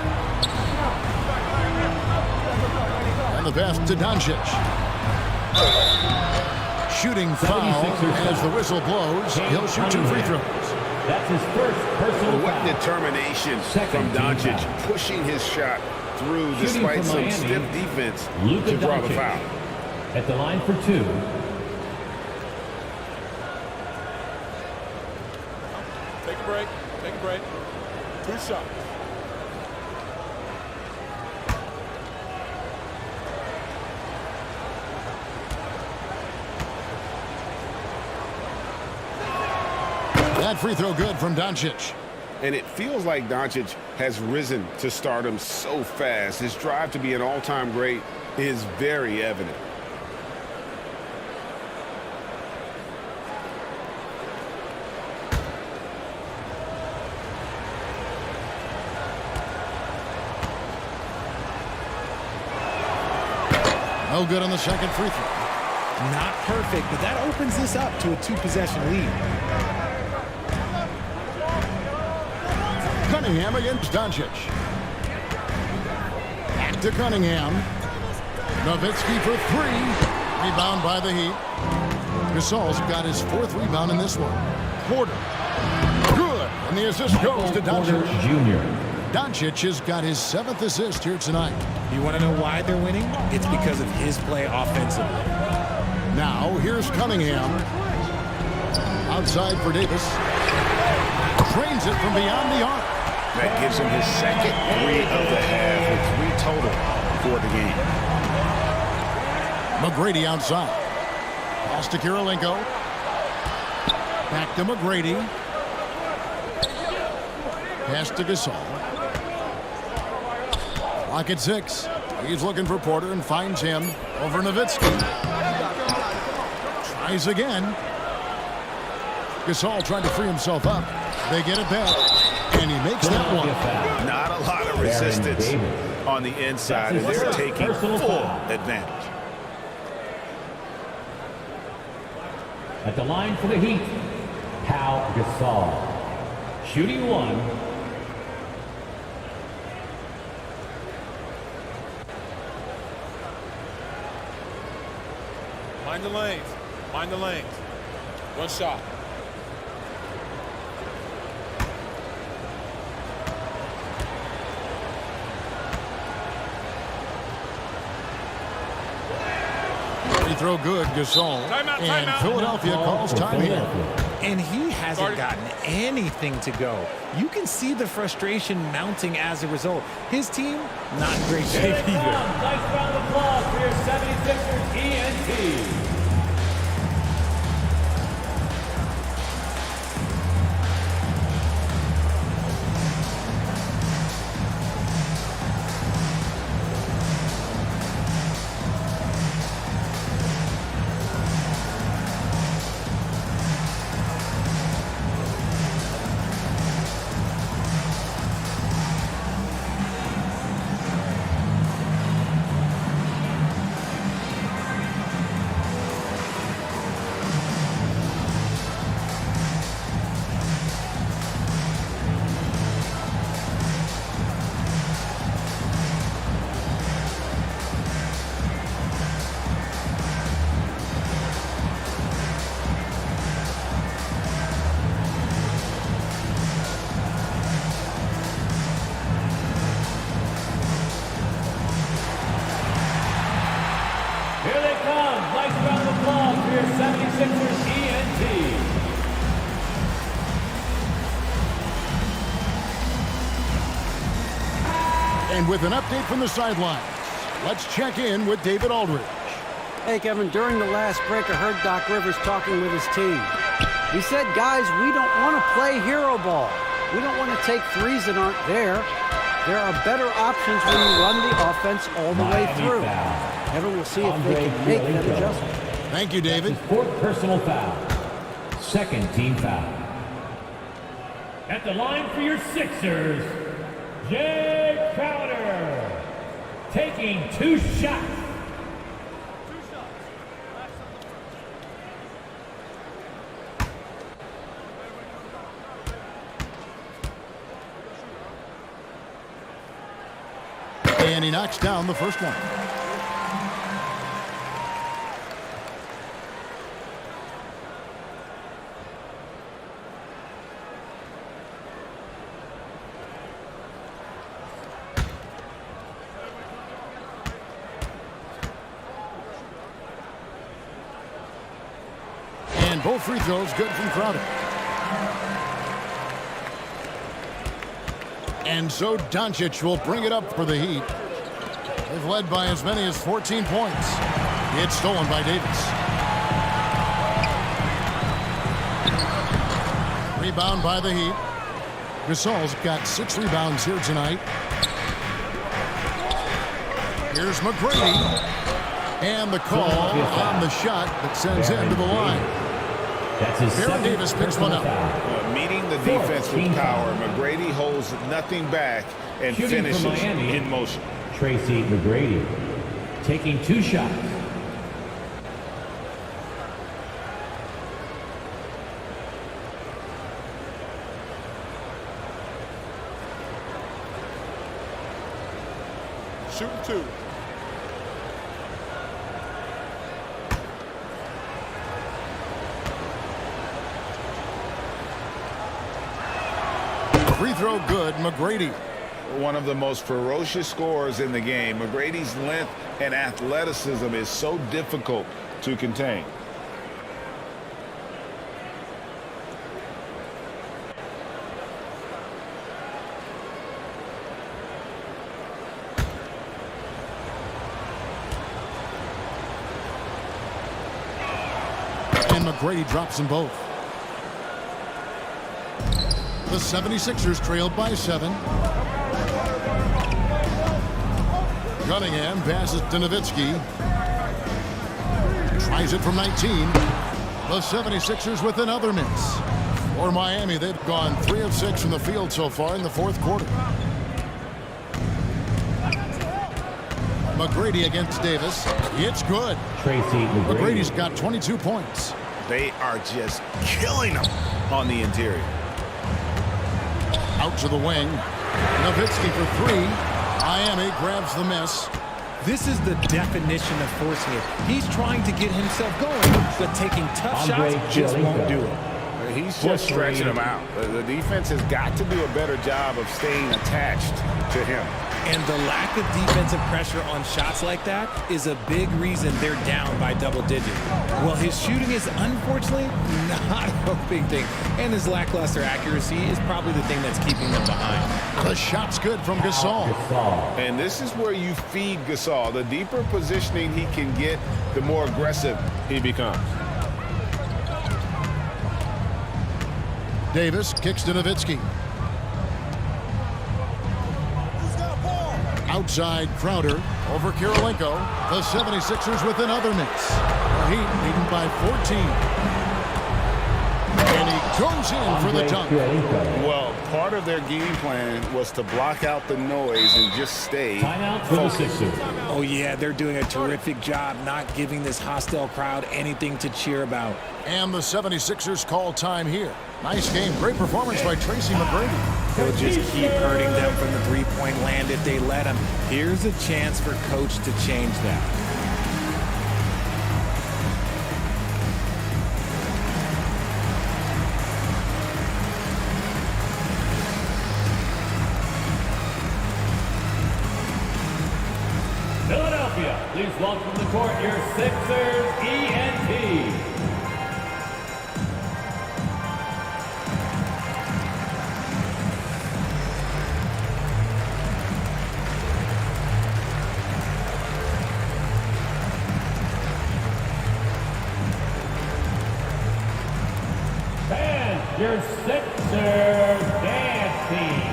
And the pass to Doncic. Shooting foul as the whistle blows. He'll shoot 2 free throws. That's his first personal What foul. determination from Doncic, pushing his shot through despite some Miami, stiff defense Luka to draw the Doncic. foul. At the line for 2. Take a break. Take a break. 2 shots. That free throw good from Doncic. And it feels like Doncic has risen to stardom so fast. His drive to be an all-time great is very evident. No good on the second free throw. Not perfect, but that opens this up to a 2-possession lead. Cunningham against Doncic. Back to Cunningham. Nowitzki for 3. Rebound by the Heat. Gasol's got his 4th rebound in this one. Porter. Good. And the assist goes to Doncic. Jr. Doncic has got his 7th assist here tonight. You want to know why they're winning? It's because of his play offensively. Now, here's Cunningham. Outside for Davis. Trains it from beyond the arc. That gives him his second 3 of the half with 3 total for the game. McGrady outside. Pass to Kirilenko. Back to McGrady. Pass to Gasol. Clock at 6. He's looking for Porter and finds him over Nowitzki. Tries again. Gasol trying to free himself up. They get it back. And he makes that one. Not a lot of resistance on the inside, and they're taking full advantage. At the line for the Heat, Pau Gasol. Shooting 1. Mind the lanes. Mind the lanes. One shot. Free throw good, Gasol. And Philadelphia calls time here. And he hasn't gotten anything to go. You can see the frustration mounting as a result. His team, not in great shape either. Nice round of applause for your 76ers ENT. Here they come. Nice round of applause for your 76ers ENT. And with an update from the sidelines, let's check in with David Aldridge. Hey, Kevin, during the last break, I heard Doc Rivers talking with his team. He said, guys, we don't want to play hero ball. We don't want to take threes that aren't there. There are better options when you run the offense all the way through. Kevin, we'll see if they can make that adjustment. Thank you, David. Fourth personal foul. Second team foul. At the line for your Sixers, Jay Crowder. Taking 2 shots. And he knocks down the first one. And both free throws good from Crowder. And so Doncic will bring it up for the Heat. They've led by as many as 14 points. It's stolen by Davis. Rebound by the Heat. Gasol's got 6 rebounds here tonight. Here's McGrady. And the call on the shot that sends him to the line. Baron Davis picks one up. Meeting the defense with power, McGrady holds nothing back and finishes in motion. Tracy McGrady taking 2 shots. shooting 2. Free throw good, McGrady. One of the most ferocious scorers in the game. McGrady's length and athleticism is so difficult to contain. And McGrady drops them both. The 76ers trailed by 7. Cunningham passes to Nowitzki. Tries it from 19. The 76ers with another miss. For Miami, they've gone 3 of 6 from the field so far in the fourth quarter. McGrady against Davis. It's good. McGrady's got 22 points. They are just killing them on the interior. Out to the wing. Nowitzki for 3. Miami grabs the miss. This is the definition of forcing it. He's trying to get himself going, but taking tough shots just won't do it. He's just stretching him out. The defense has got to do a better job of staying attached to him. And the lack of defensive pressure on shots like that is a big reason they're down by double digits. Well, his shooting is unfortunately not a big thing. And his lackluster accuracy is probably the thing that's keeping them behind. The shot's good from Gasol. And this is where you feed Gasol. The deeper positioning he can get, the more aggressive he becomes. Davis kicks to Nowitzki. Outside Crowder over Kirilenko. The 76ers with another miss. The Heat leading by 14. And he goes in for the dunk. Well, part of their game plan was to block out the noise and just stay focused. Oh, yeah, they're doing a terrific job not giving this hostile crowd anything to cheer about. And the 76ers call time here. Nice game. Great performance by Tracy McGrady. They'll just keep hurting them from the three-point land if they let them. Here's a chance for Coach to change that. Philadelphia, please welcome to the court your Sixers ENT. And your Sixers dance team.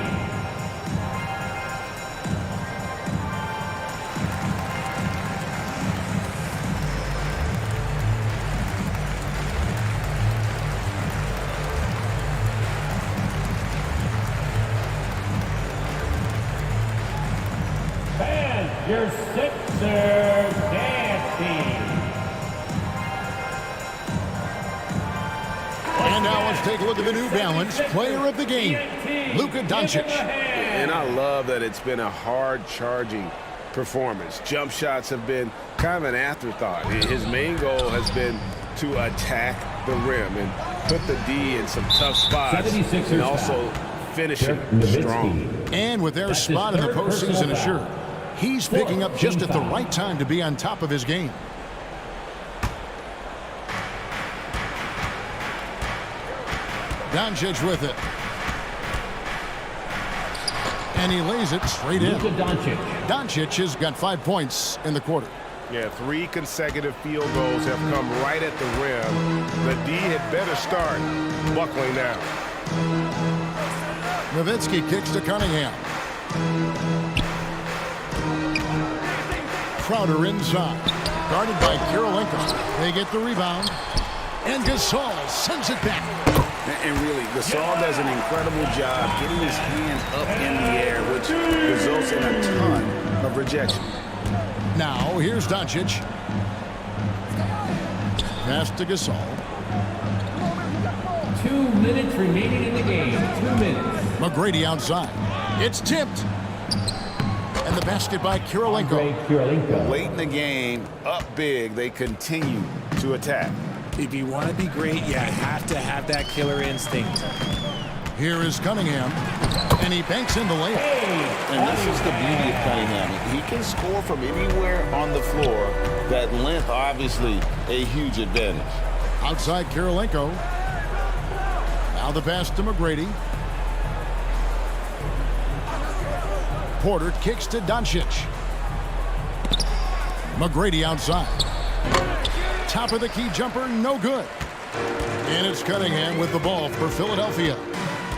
Your Sixers dance team. And now let's take a look at the New Balance player of the game, Luka Doncic. And I love that it's been a hard-charging performance. Jump shots have been kind of an afterthought. His main goal has been to attack the rim and put the D in some tough spots and also finish it strong. And with their spot in the postseason assured, he's picking up just at the right time to be on top of his game. Doncic with it. And he lays it straight in. Doncic has got 5 points in the quarter. Yeah, 3 consecutive field goals have come right at the rim. The D had better start buckling down. Nowitzki kicks to Cunningham. Crowder inside, guarded by Kirilenko. They get the rebound, and Gasol sends it back. And really, Gasol does an incredible job getting his hands up in the air, which results in a ton of rejection. Now, here's Doncic. Pass to Gasol. 2 minutes remaining in the game. 2 minutes. McGrady outside. It's tipped. And And the basket by Kirilenko. Late in the game, up big, they continue to attack. If you want to be great, you have to have that killer instinct. Here is Cunningham, and he banks in the layup. And this is the beauty of Cunningham. He can score from anywhere on the floor. That length, obviously, a huge advantage. Outside Kirilenko. Now the pass to McGrady. Porter kicks to Doncic. McGrady outside. Top of the key jumper, no good. And it's Cunningham with the ball for Philadelphia.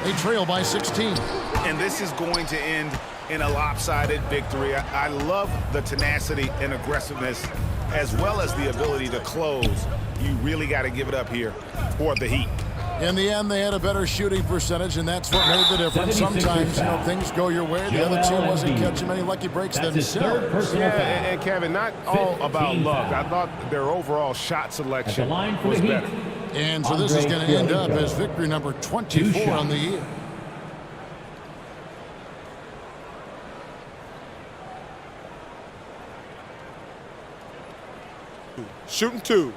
They trail by 16. And this is going to end in a lopsided victory. I love the tenacity and aggressiveness as well as the ability to close. You really got to give it up here for the Heat. In the end, they had a better shooting percentage, and that's what made the difference. Sometimes, things go your way. The other team wasn't catching many lucky breaks themselves. Yeah, and Kevin, not all about luck. I thought their overall shot selection was better. And so this is going to end up as victory number 24 on the year. Shooting 2.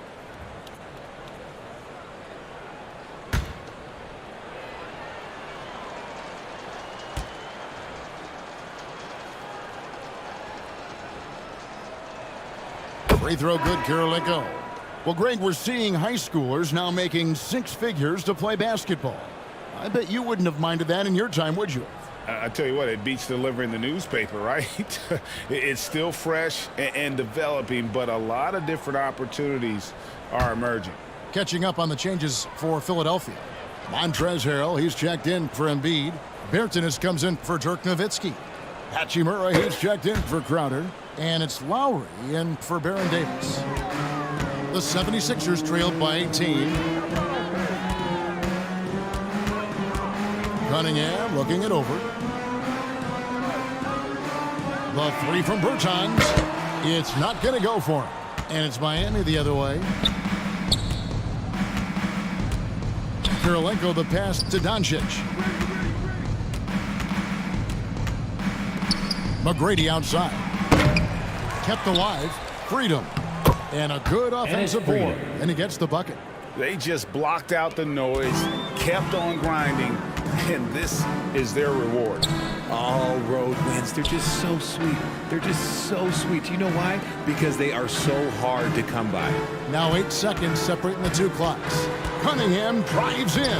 Free throw good, Kirilenko. Well, Greg, we're seeing high schoolers now making 6 figures to play basketball. I bet you wouldn't have minded that in your time, would you? I tell you what, it beats delivering the newspaper, right? It's still fresh and developing, but a lot of different opportunities are emerging. Catching up on the changes for Philadelphia. Montrezl Harrell, he's checked in for Embiid. Bertans comes in for Dirk Nowitzki. Hachimura, he's checked in for Crowder. And it's Lowry in for Baron Davis. The 76ers trailed by 18. Cunningham looking it over. The 3 from Bertans. It's not going to go for him. And it's Miami the other way. Kirilenko the pass to Doncic. McGrady outside. Kept alive. Freedom. And a good offensive board. And he gets the bucket. They just blocked out the noise, kept on grinding, and this is their reward. All road wins. They're just so sweet. They're just so sweet. You know why? Because they are so hard to come by. Now 8 seconds separating the 2 clocks. Cunningham drives in.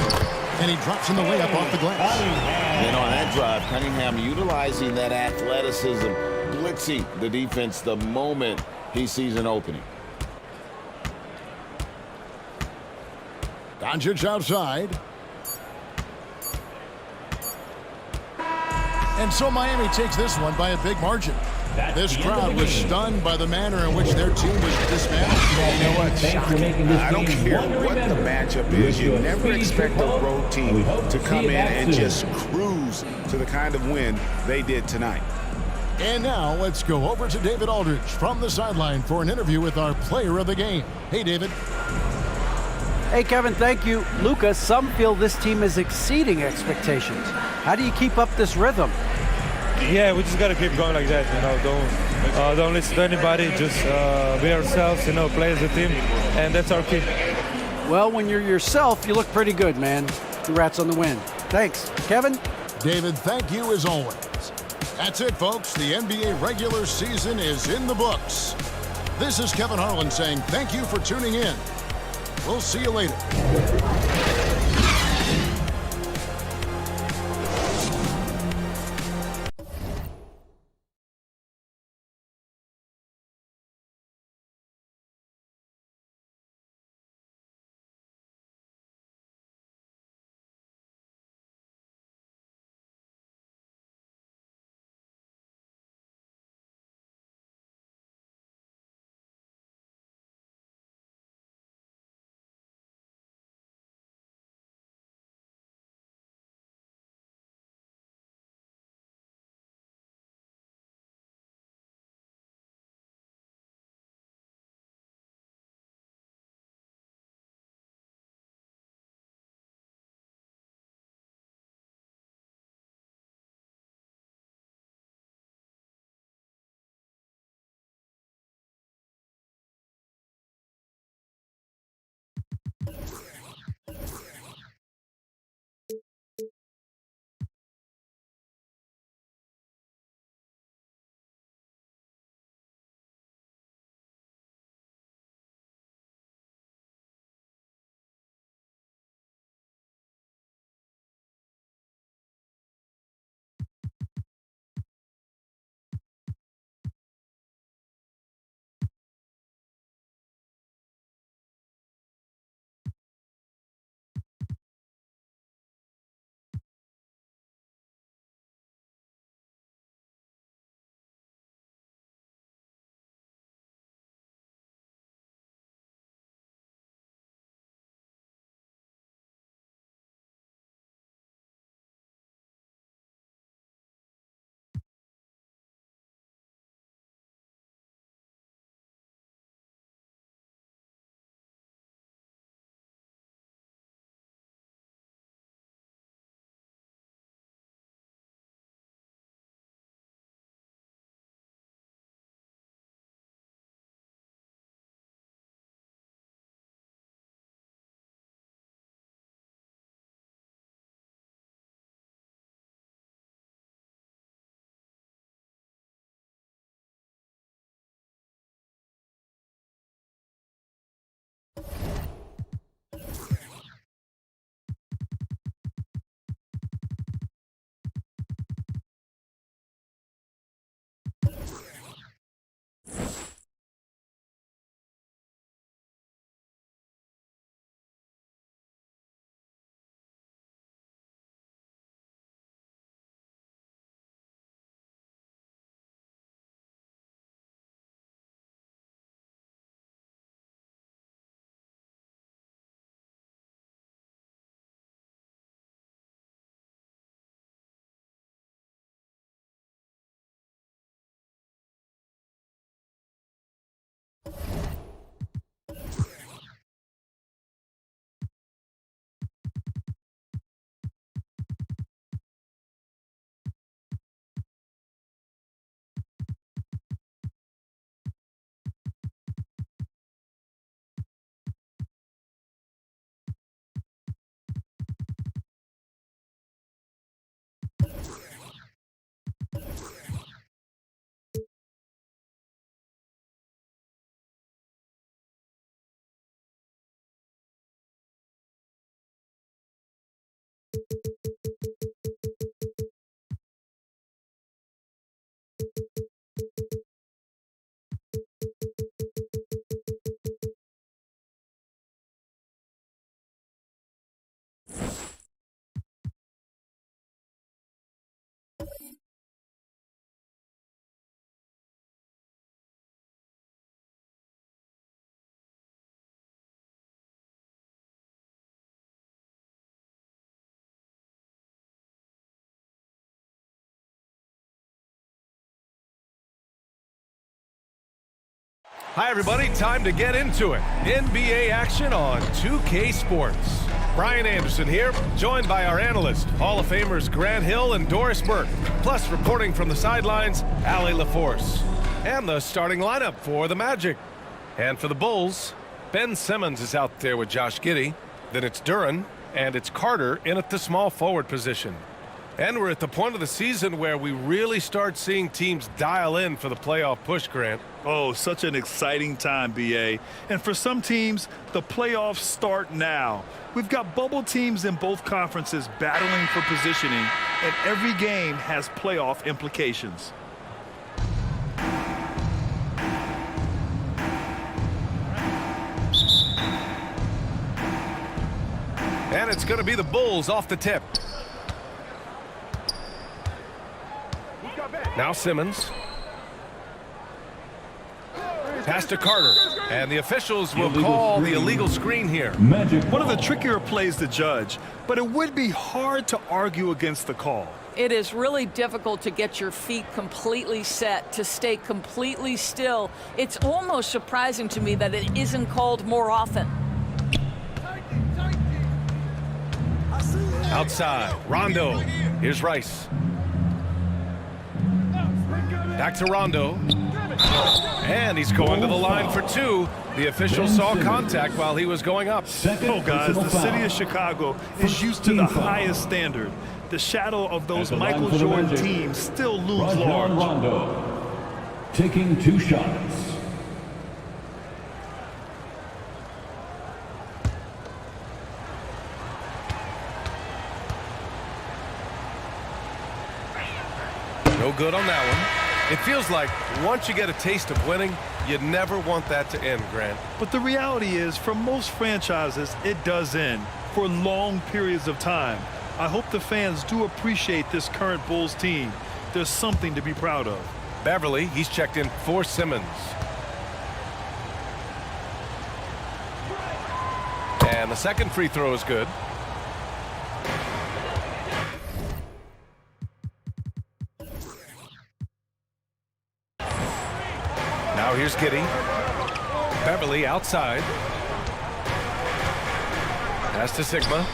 And he drops in the layup off the glass. And on that drive, Cunningham utilizing that athleticism, blitzing the defense the moment he sees an opening. Doncic outside. And so Miami takes this one by a big margin. This crowd was stunned by the manner in which their team was dismantled. You know what? Shocking. I don't care what the matchup is. You never expect a road team to come in and just cruise to the kind of win they did tonight. And now let's go over to David Aldridge from the sideline for an interview with our player of the game. Hey, David. Hey, Kevin, thank you. Luka, some feel this team is exceeding expectations. How do you keep up this rhythm? Yeah, we just got to keep going like that. Don't listen to anybody. Just be ourselves, play as a team. And that's our key. Well, when you're yourself, you look pretty good, man. Congrats on the win. Thanks. Kevin? David, thank you as always. That's it, folks. The NBA regular season is in the books. This is Kevin Harlan saying thank you for tuning in. We'll see you later. Hi, everybody. Time to get into it. NBA action on 2K Sports. Brian Anderson here, joined by our analyst, Hall of Famers Grant Hill and Doris Burke. Plus, reporting from the sidelines, Allie LaForce. And the starting lineup for the Magic. And for the Bulls, Ben Simmons is out there with Josh Giddey. Then it's Duren, and it's Carter in at the small forward position. And we're at the point of the season where we really start seeing teams dial in for the playoff push, Grant. Oh, such an exciting time, BA. And for some teams, the playoffs start now. We've got bubble teams in both conferences battling for positioning, and every game has playoff implications. And it's going to be the Bulls off the tip. Now Simmons. Pass to Carter. And the officials will call the illegal screen here. One of the trickier plays to judge, but it would be hard to argue against the call. It is really difficult to get your feet completely set, to stay completely still. It's almost surprising to me that it isn't called more often. Outside, Rondo. Here's Rice. Back to Rondo. And he's going to the line for two. The official saw contact while he was going up. Oh, guys, the city of Chicago is used to the highest standard. The shadow of those Michael Jordan teams still looms large. Rondo, taking 2 shots. No good on that one. It feels like once you get a taste of winning, you never want that to end, Grant. But the reality is, for most franchises, it does end for long periods of time. I hope the fans do appreciate this current Bulls team. There's something to be proud of. Beverly, he's checked in for Simmons. And the second free throw is good. Now here's Giddey. Beverly outside. Pass to Sigma.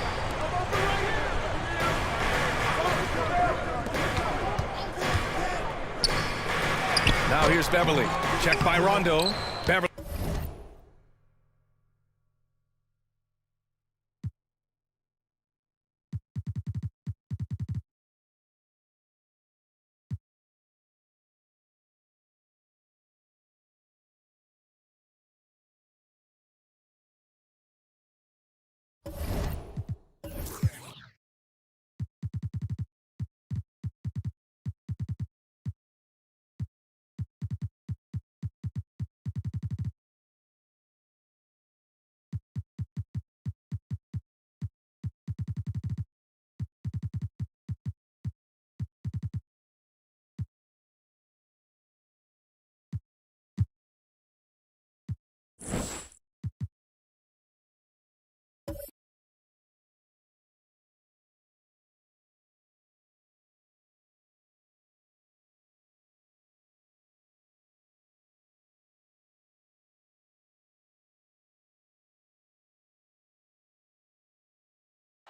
Now here's Beverly. Checked by Rondo. Beverly.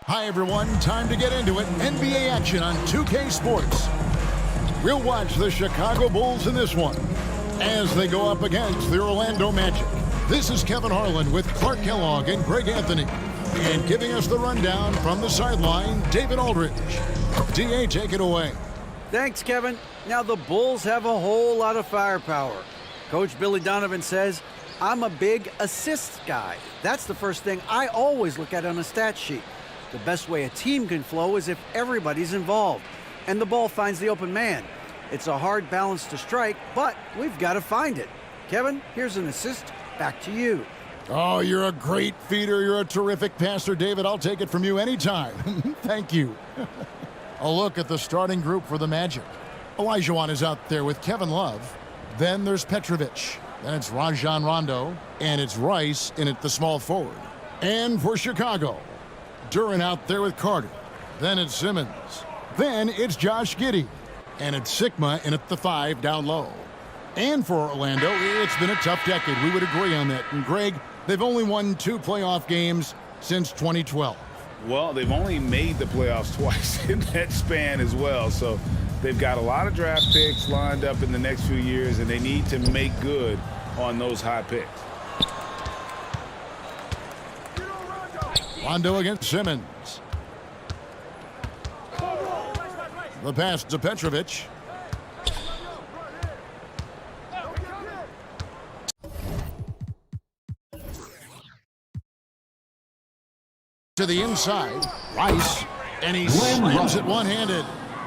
Hi, everyone. Time to get into it. NBA action on 2K Sports. We'll watch the Chicago Bulls in this one as they go up against the Orlando Magic. This is Kevin Harlan with Clark Kellogg and Greg Anthony. And giving us the rundown from the sideline, David Aldridge. DA, take it away. Thanks, Kevin. Now the Bulls have a whole lot of firepower. Coach Billy Donovan says, I'm a big assist guy. That's the first thing I always look at on a stat sheet. The best way a team can flow is if everybody's involved and the ball finds the open man. It's a hard balance to strike, but we've got to find it. Kevin, here's an assist. Back to you. Oh, you're a great feeder. You're a terrific passer, David. I'll take it from you anytime. Thank you. A look at the starting group for the Magic. Olajuwon is out there with Kevin Love. Then there's Petrovic. Then it's Rajon Rondo. And it's Rice in at the small forward. And for Chicago, Duren out there with Carter. Then it's Simmons. Then it's Josh Giddey. And it's Sigma in at the 5 down low. And for Orlando, it's been a tough decade. We would agree on that. And Greg, they've only won 2 playoff games since 2012. Well, they've only made the playoffs twice in that span as well. So they've got a lot of draft picks lined up in the next few years, and they need to make good on those high picks. Rondo against Simmons. The pass to Petrovic. To the inside, Rice, and he slams it one-handed.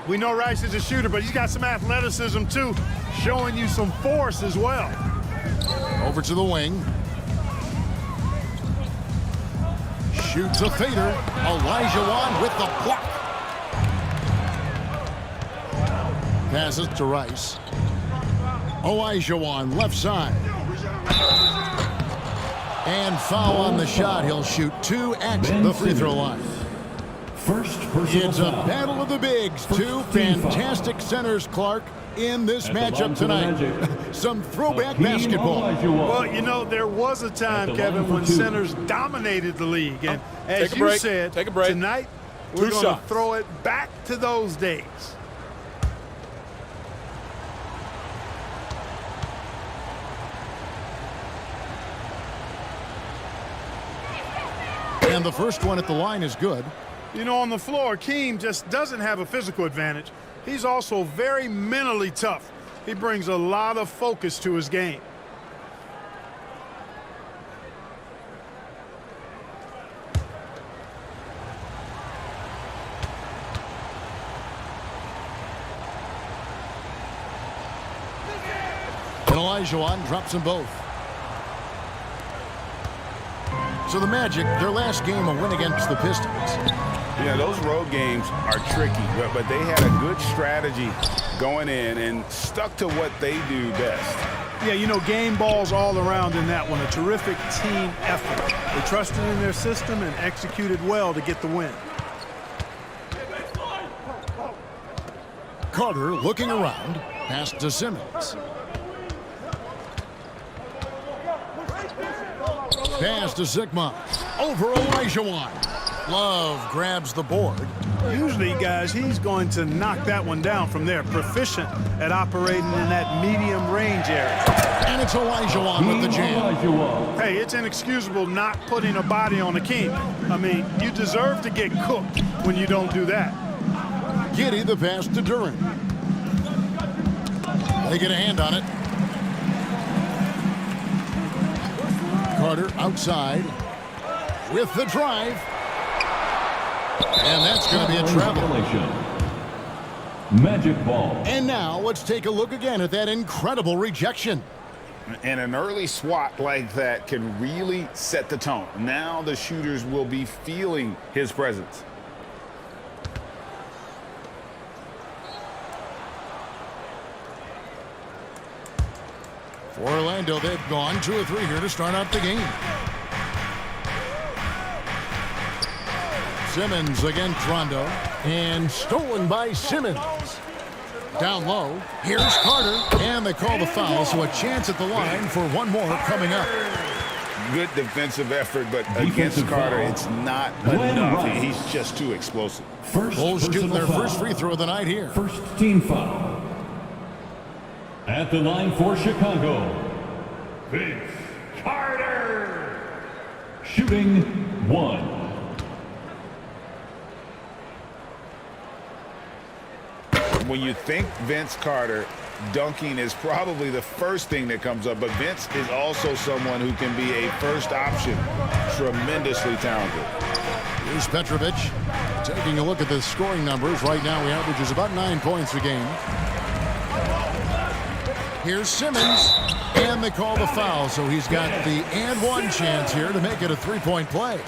We know Rice is a shooter, but he's got some athleticism too, showing you some force as well. Over to the wing. Shoots a fader. Olajuwon with the block. Passes to Rice. Olajuwon left side. And foul on the shot. He'll shoot 2 at the free throw line. It's a battle of the bigs. 2 fantastic centers, Clark, in this matchup tonight. Some throwback basketball. Well, you know, there was a time, Kevin, when centers dominated the league. And as you said, tonight we're going to throw it back to those days. And the first one at the line is good. You know, on the floor, Keem just doesn't have a physical advantage. He's also very mentally tough. He brings a lot of focus to his game. And Olajuwon drops them both. So the Magic, their last game, a win against the Pistons. Yeah, those road games are tricky, but they had a good strategy going in and stuck to what they do best. Yeah, you know, game balls all around in that one. A terrific team effort. They trusted in their system and executed well to get the win. Carter looking around, pass to Simmons. Pass to Sigma. Over Olajuwon. Love grabs the board. Usually, guys, he's going to knock that one down from there. Proficient at operating in that medium range area. And it's Olajuwon with the jam. Hey, it's inexcusable not putting a body on the King. I mean, you deserve to get cooked when you don't do that. Giddey the pass to Duren. They get a hand on it. Carter outside with the drive. And that's going to be a travel. Magic ball. And now let's take a look again at that incredible rejection. And an early swat like that can really set the tone. Now the shooters will be feeling his presence. For Orlando, they've gone 2 of 3 here to start out the game. Simmons against Rondo. And stolen by Simmons. Down low. Here's Carter. And they call the foul, so a chance at the line for one more coming up. Good defensive effort, but against Carter, it's not enough. He's just too explosive. Bulls shooting their first free throw of the night here. First team foul. At the line for Chicago, Vince Carter. Shooting 1. When you think Vince Carter, dunking is probably the first thing that comes up, but Vince is also someone who can be a first option. Tremendously talented. Here's Petrovic. Taking a look at the scoring numbers. Right now he averages about 9 points a game. Here's Simmons, and they call the foul, so he's got the and one chance here to make it a three-point play.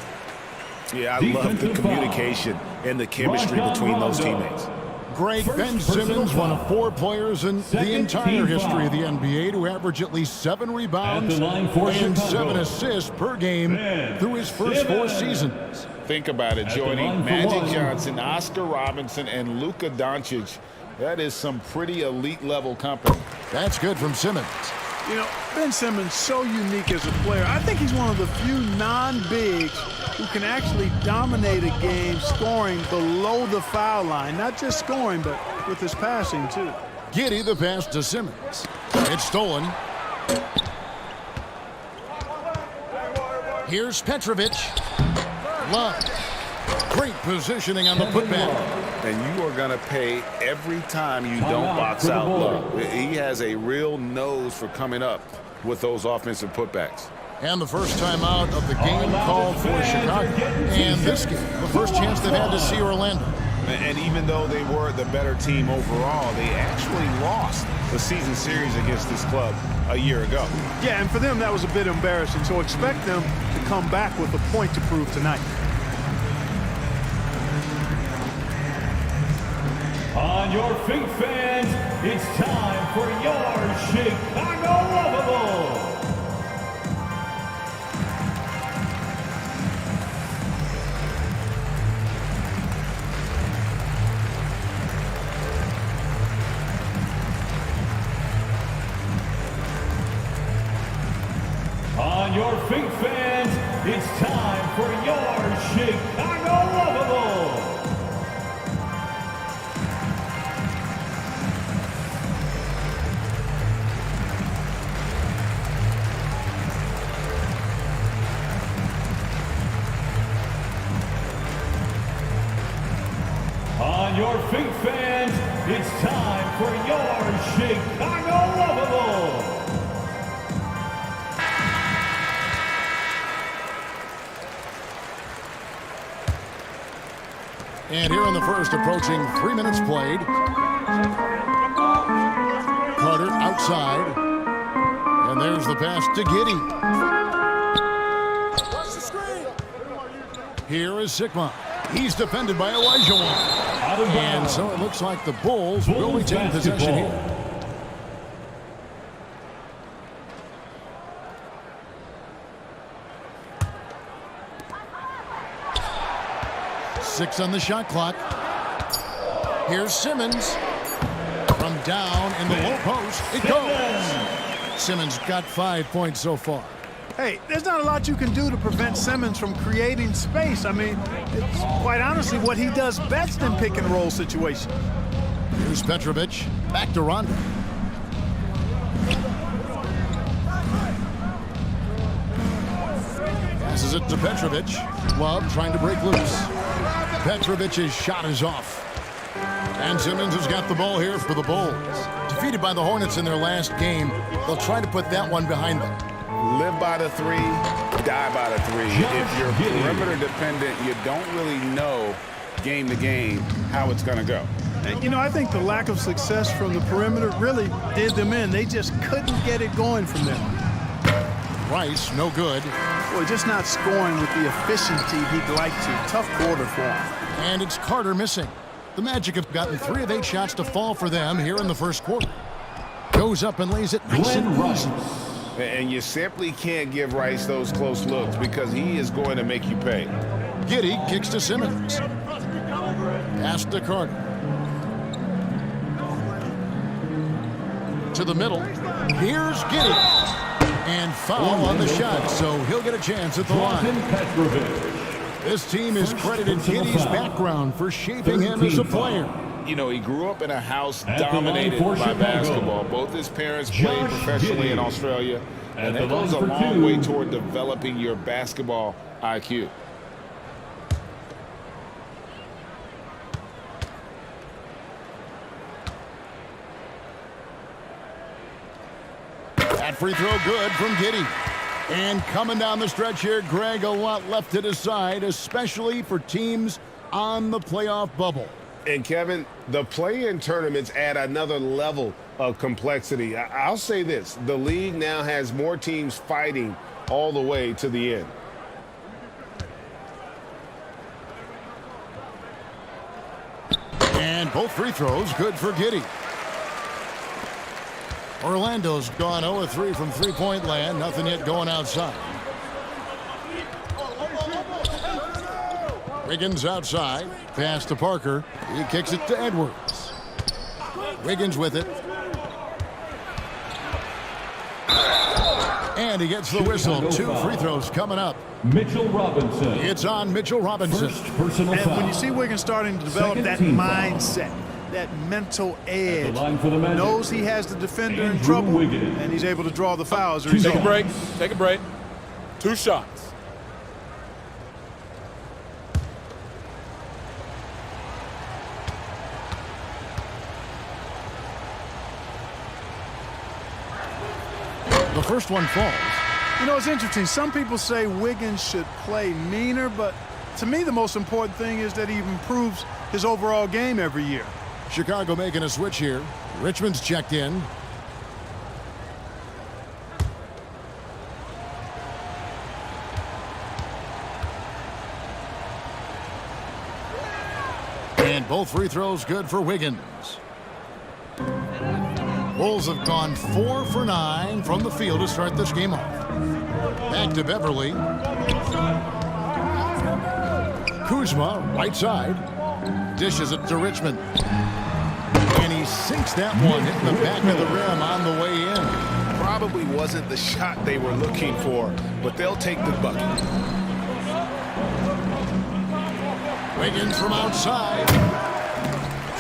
Yeah, I love the communication and the chemistry between those teammates. Greg, Ben Simmons, one of 4 players in the entire history of the NBA to average at least 7 rebounds and 7 assists per game through his first 4 seasons. Think about it, joining Magic Johnson, Oscar Robinson, and Luka Doncic. That is some pretty elite level company. That's good from Simmons. You know, Ben Simmons so unique as a player. I think he's one of the few non-bigs who can actually dominate a game scoring below the foul line. Not just scoring, but with his passing, too. Giddey the pass to Simmons. It's stolen. Here's Petrovic. Love. Great positioning on the putback. And you are going to pay every time you don't box out Love. He has a real nose for coming up with those offensive putbacks. And the first time out of the game called for Chicago. And this game, the first chance they've had to see Orlando. And even though they were the better team overall, they actually lost the season series against this club a year ago. Yeah, and for them, that was a bit embarrassing. So expect them to come back with a point to prove tonight. On your feet, fans, it's time for your Chicago Lovables. On your feet, fans, it's time for your Chicago Lovables. on your feet, fans. It's time for your Chicago Lovable. And here in the first, approaching 3 minutes played. Carter outside. And there's the pass to Giddey. Here is Sigma. He's defended by Elijah Wan. And so it looks like the Bulls will retain possession here. Six on the shot clock. Here's Simmons. From down in the low post, it goes. Simmons got 5 points so far. Hey, there's not a lot you can do to prevent Simmons from creating space. I mean, it's quite honestly what he does best in pick and roll situations. Here's Petrovic. Back to Rondo. Passes it to Petrovic. Love trying to break loose. Petrovic's shot is off. And Simmons has got the ball here for the Bulls. Defeated by the Hornets in their last game, they'll try to put that one behind them. Live by the three, die by the three. If you're perimeter dependent, you don't really know game to game how it's going to go. And, you know, I think the lack of success from the perimeter really did them in. They just couldn't get it going from there. Rice, no good. Boy, just not scoring with the efficiency he'd like to. Tough quarter for him. And it's Carter missing. The Magic have gotten 3 of 8 shots to fall for them here in the first quarter. Goes up and lays it nice and easy. And you simply can't give Rice those close looks because he is going to make you pay. Giddey kicks to Simmons. Pass to Carter. To the middle. Here's Giddey. And foul on the shot, so he'll get a chance at the line. This team has credited Giddey's background for shaping him as a player. You know, he grew up in a house dominated by basketball. Both his parents played professionally in Australia, and that goes a long way toward developing your basketball IQ. That free throw good from Giddey. And coming down the stretch here, Greg, a lot left to decide, especially for teams on the playoff bubble. And Kevin, the play-in tournaments add another level of complexity. I'll say this, the league now has more teams fighting all the way to the end. And both free throws good for Giddey. Orlando's gone 0-3 from three-point land. Nothing yet going outside. Wiggins outside. Pass to Parker. He kicks it to Edwards. Wiggins with it. And he gets the whistle. 2 free throws coming up. Mitchell Robinson. It's on Mitchell Robinson. And when you see Wiggins starting to develop that mindset, that mental edge, knows he has the defender in trouble, and he's able to draw the foul as a result. Take a break. Take a break. 2 shots. The first one falls. You know, it's interesting. Some people say Wiggins should play meaner, but to me the most important thing is that he improves his overall game every year. Chicago making a switch here. Richmond's checked in. And both free throws good for Wiggins. Bulls have gone 4 for 9 from the field to start this game off. Back to Beverly. Kuzma, right side. Dishes it to Richmond. And he sinks that one, hitting the back of the rim on the way in. Probably wasn't the shot they were looking for, but they'll take the bucket. Wiggins from outside.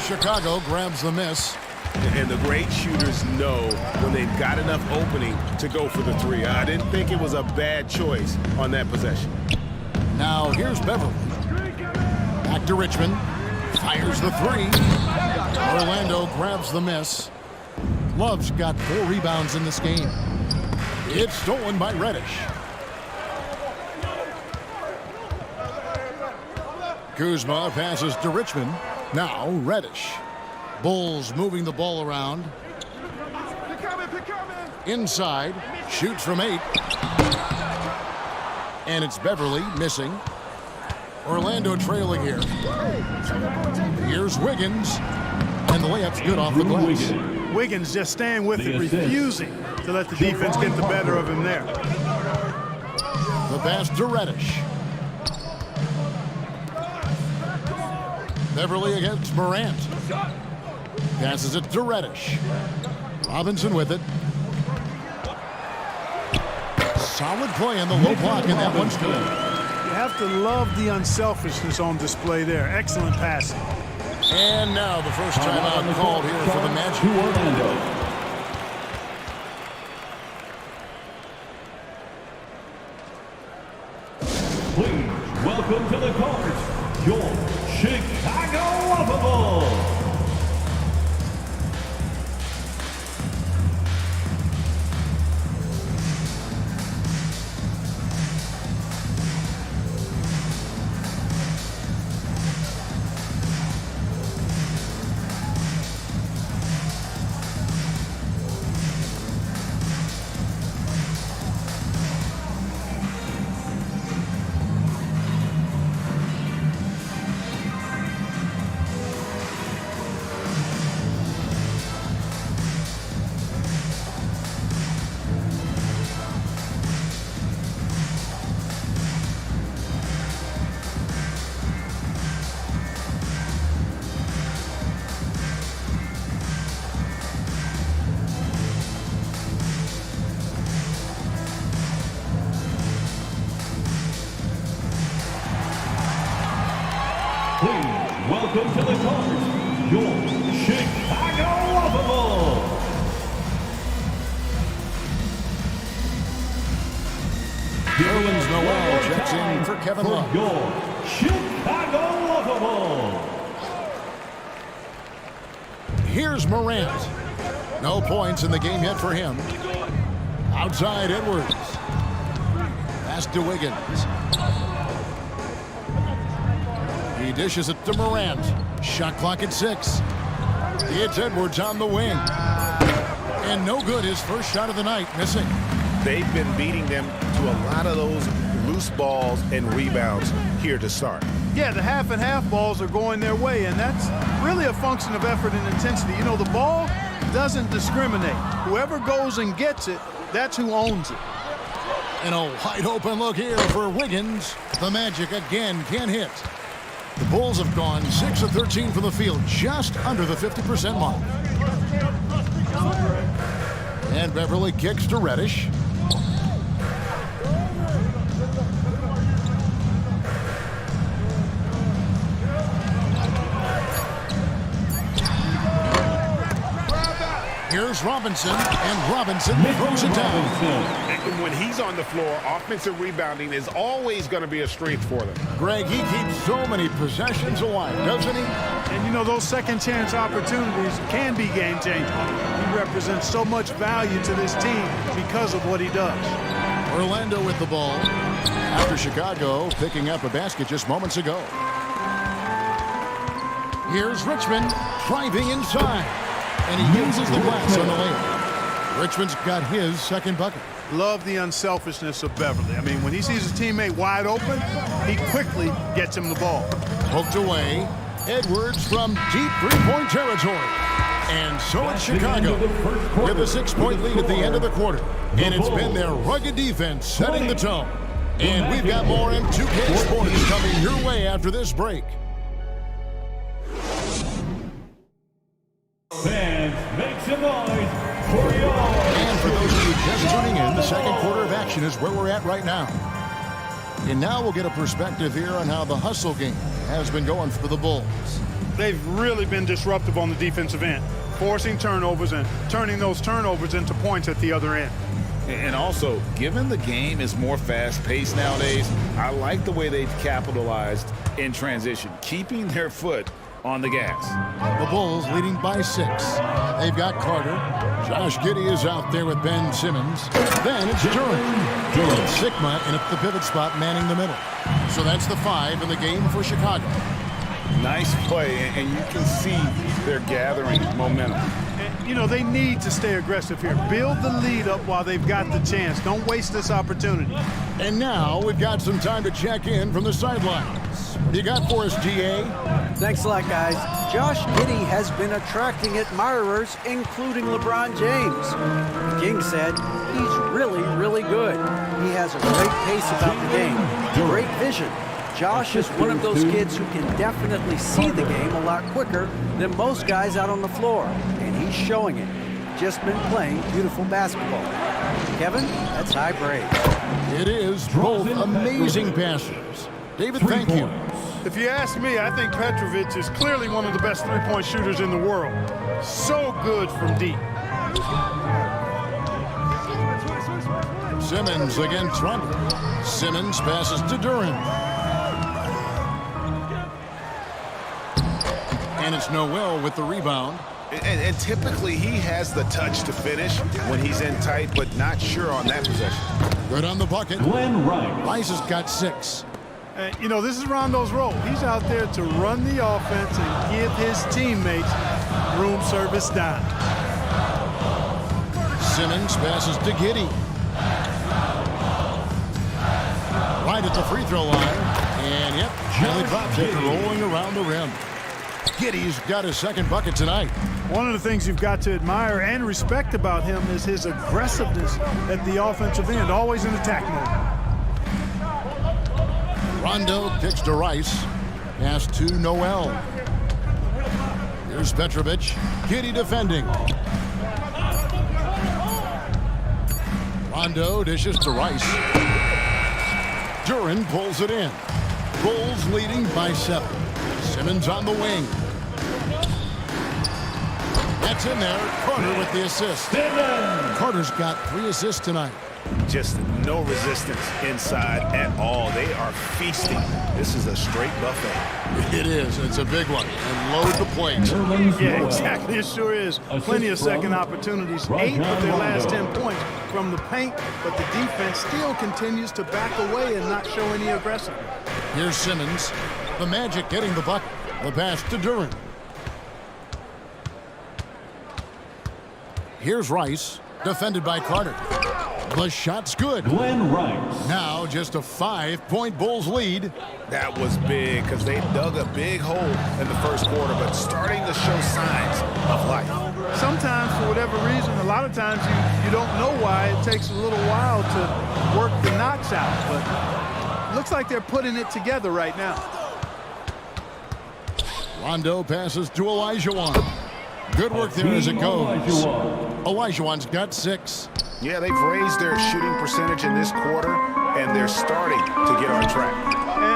Chicago grabs the miss. And the great shooters know when they've got enough opening to go for the 3. I didn't think it was a bad choice on that possession. Now here's Beverly. Back to Richmond. Fires the three. Orlando grabs the miss. Love's got 4 rebounds in this game. It's stolen by Reddish. Kuzma passes to Richmond. Now Reddish. Bulls moving the ball around. Inside. Shoots from 8. And it's Beverly missing. Orlando trailing here. Here's Wiggins. And the layup's good off the glass. Wiggins just staying with it, refusing to let the defense get the better of him there. The pass to Reddish. Beverly against Morant. Passes it to Reddish. Robinson with it. Solid play in the low block in that one still. You have to love the unselfishness on display there. Excellent passing. And now the first timeout called here for the Magic. Please welcome to the court, your Chicago Lovable. Welcome to the court, your Chicago Lovable. Nerlens Noel checks in for Kevin Love. Your Chicago Lovable. Here's Morant. No points in the game yet for him. Outside Edwards. Pass to Wiggins. He dishes it to Morant. Shot clock at 6. It's Edwards on the wing. And no good, his first shot of the night, missing. They've been beating them to a lot of those loose balls and rebounds here to start. Yeah, the half and half balls are going their way, and that's really a function of effort and intensity. You know, the ball doesn't discriminate. Whoever goes and gets it, that's who owns it. And a wide open look here for Wiggins. The Magic again can't hit. The Bulls have gone 6 of 13 from the field, just under the 50% mark. And Beverly kicks to Reddish. Here's Robinson, and Robinson throws it down. And when he's on the floor, offensive rebounding is always going to be a strength for them. Greg, he keeps so many possessions alive, doesn't he? And you know, those second chance opportunities can be game changing. He represents so much value to this team because of what he does. Orlando with the ball after Chicago picking up a basket just moments ago. Here's Richmond driving inside. And he uses the glass on the layup. Richmond's got his second bucket. Love the unselfishness of Beverly. I mean, when he sees his teammate wide open, he quickly gets him the ball. Poked away. Edwards from deep three-point territory. And so it's Chicago with a 6-point lead at the end of the quarter. And it's been their rugged defense setting the tone. And we've got more M2K Sports coming your way after this break. Fans, make some noise for your... And for those of you just tuning in, the second quarter of action is where we're at right now. And now we'll get a perspective here on how the hustle game has been going for the Bulls. They've really been disruptive on the defensive end, forcing turnovers and turning those turnovers into points at the other end. And also, given the game is more fast-paced nowadays, I like the way they've capitalized in transition, keeping their foot on the gas. The Bulls leading by 6. They've got Carter. Josh Giddey is out there with Ben Simmons. Then it's Duren. Sigma in at the pivot spot, manning the middle. So that's the 5 in the game for Chicago. Nice play, and you can see they're gathering momentum. And, you know, they need to stay aggressive here. Build the lead up while they've got the chance. Don't waste this opportunity. And now we've got some time to check in from the sidelines. What do you got for us, GA? Thanks a lot, guys. Josh Giddey has been attracting admirers, including LeBron James. The King said he's really, really good. He has a great pace about the game, great vision. Josh is one of those kids who can definitely see the game a lot quicker than most guys out on the floor, and he's showing it. Just been playing beautiful basketball. Kevin, that's high praise. It is. Both amazing passers. David, thank you. If you ask me, I think Petrovic is clearly one of the best three-point shooters in the world. So good from deep. Simmons against Rundle. Simmons passes to Duren. And it's Noel with the rebound. And typically he has the touch to finish when he's in tight, but not sure on that possession. Good on the bucket. Glenn Rice. Rice has got 6. You know, this is Rondo's role. He's out there to run the offense and give his teammates room service down. Simmons passes to Giddey. Right at the free throw line. And yep, Jelly drops it, rolling around the rim. Giddey's got his second bucket tonight. One of the things you've got to admire and respect about him is his aggressiveness at the offensive end, always in attack mode. Rondo kicks to Rice. Pass to Noel. Here's Petrovic. Giddey defending. Rondo dishes to Rice. Duren pulls it in. Bulls leading by 7. Simmons on the wing. That's in there. Carter with the assist. Carter's got 3 assists tonight. Just no resistance inside at all. They are feasting. This is a straight buffet. It is. It's a big one. And load the plate. Yeah, exactly. It sure is. Plenty of second opportunities. 8 of their last 10 points from the paint, but the defense still continues to back away and not show any aggressiveness. Here's Simmons. The Magic getting the bucket. The pass to Duren. Here's Rice. Defended by Carter. The shot's good. Glenn Rice. Now just a 5-point Bulls lead. That was big because they dug a big hole in the first quarter, but starting to show signs of life. Sometimes, for whatever reason, a lot of times you don't know why. It takes a little while to work the knocks out, but looks like they're putting it together right now. Rondo passes to Olajuwon. Good work there as it goes. Olajuwon's got 6. Yeah, they've raised their shooting percentage in this quarter, and they're starting to get on track.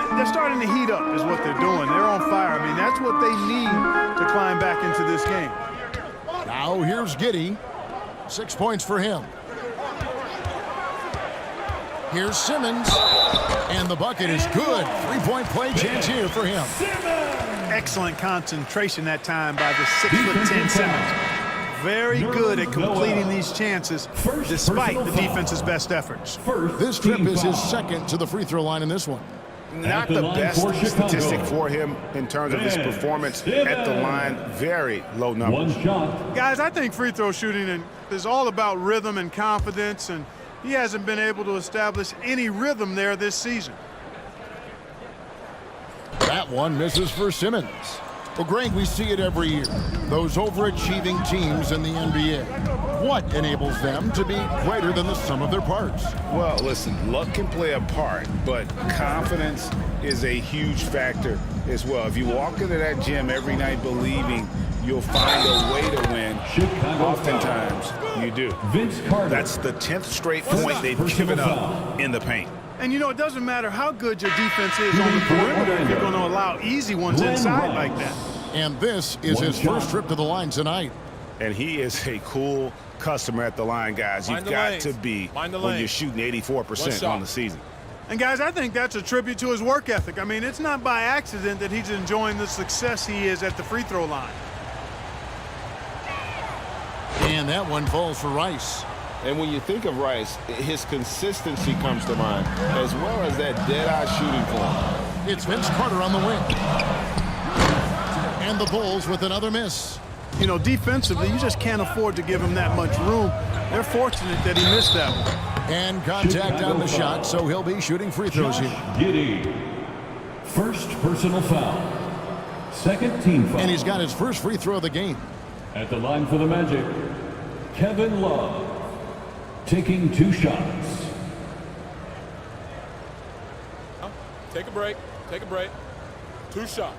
And they're starting to heat up is what they're doing. They're on fire. I mean, that's what they need to climb back into this game. Now here's Giddey. 6 points for him. Here's Simmons. And the bucket is good. 3-point play chance here for him. Excellent concentration that time by the 6'10" Simmons. Very good at completing these chances despite the defense's best efforts. This trip is his second to the free throw line in this one. Not the best statistic for him in terms of his performance at the line. Very low numbers. Guys, I think free throw shooting is all about rhythm and confidence, and he hasn't been able to establish any rhythm there this season. That one misses for Simmons. Well, Greg, we see it every year. Those overachieving teams in the NBA. What enables them to be greater than the sum of their parts? Well, listen, luck can play a part, but confidence is a huge factor as well. If you walk into that gym every night believing you'll find a way to win, oftentimes you do. Vince Carter. That's the 10th straight point they've given up in the paint. And, you know, it doesn't matter how good your defense is on the perimeter if you're going to allow easy ones inside like that. And this is his first trip to the line tonight. And he is a cool customer at the line, guys. You've got to be when you're shooting 84% on the season. And guys, I think that's a tribute to his work ethic. I mean, it's not by accident that he's enjoying the success he is at the free throw line. And that one falls for Rice. And when you think of Rice, his consistency comes to mind, as well as that dead-eye shooting form. It's Vince Carter on the wing. And the Bulls with another miss. You know, defensively, you just can't afford to give him that much room. They're fortunate that he missed that one. And contact on the shot, so he'll be shooting free throws here. Giddey. First personal foul. Second team foul. And he's got his first free throw of the game. At the line for the Magic, Kevin Love. Taking 2 shots. Take a break. Take a break. 2 shots.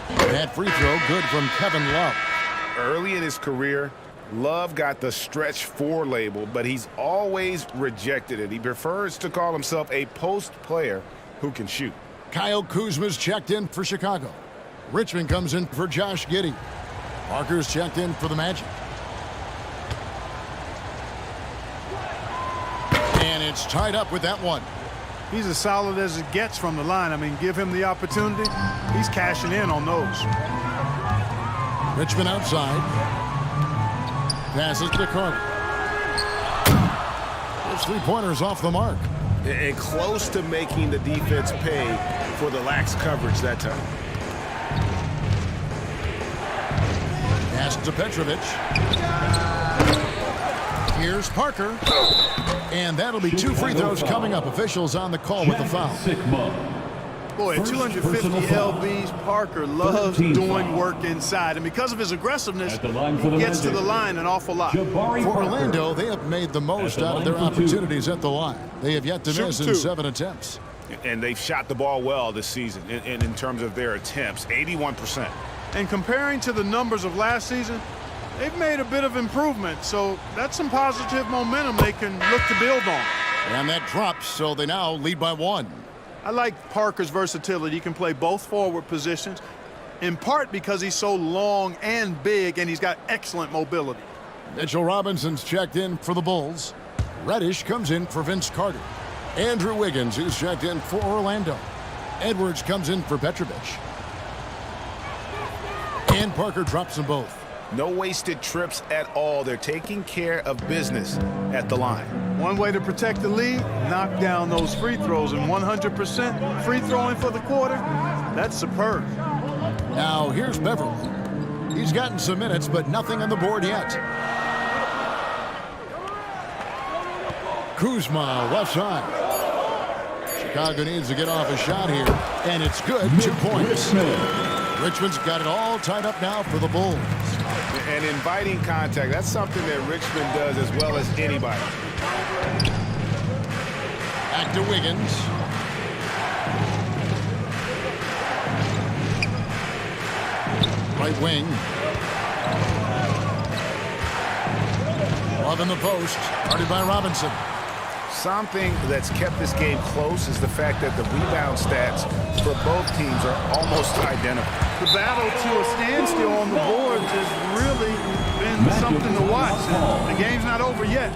That free throw good from Kevin Love. Early in his career, Love got the stretch 4 label, but he's always rejected it. He prefers to call himself a post player who can shoot. Kyle Kuzma's checked in for Chicago. Richmond comes in for Josh Giddey. Parker's checked in for the Magic. And it's tied up with that one. He's as solid as it gets from the line. I mean, give him the opportunity. He's cashing in on those. Richmond outside. Passes to Carter. His three-pointer's off the mark. And close to making the defense pay for the lax coverage that time. Pass to Petrovic. Here's Parker. And that'll be 2 free throws coming up. Officials on the call with the foul. Boy, at 250 LBs, Parker loves doing work inside. And because of his aggressiveness, he gets to the line an awful lot. For Orlando, they have made the most out of their opportunities at the line. They have yet to miss in 7 attempts. And they've shot the ball well this season in terms of their attempts, 81%. And comparing to the numbers of last season, they've made a bit of improvement. So that's some positive momentum they can look to build on. And that drops, so they now lead by 1. I like Parker's versatility. He can play both forward positions, in part because he's so long and big, and he's got excellent mobility. Mitchell Robinson's checked in for the Bulls. Reddish comes in for Vince Carter. Andrew Wiggins is checked in for Orlando. Edwards comes in for Petrovic. And Parker drops them both. No wasted trips at all. They're taking care of business at the line. One way to protect the lead, knock down those free throws, and 100% free throwing for the quarter, that's superb. Now here's Beverly. He's gotten some minutes, but nothing on the board yet. Kuzma, left side. Chicago needs to get off a shot here, and it's good. 2 points. Richmond's got it all tied up now for the Bulls. And inviting contact, that's something that Richmond does as well as anybody. Back to Wiggins. Right wing. Love in the post. Guarded by Robinson. Something that's kept this game close is the fact that the rebound stats for both teams are almost identical. The battle to a standstill on the boards has really been something to watch. The game's not over yet.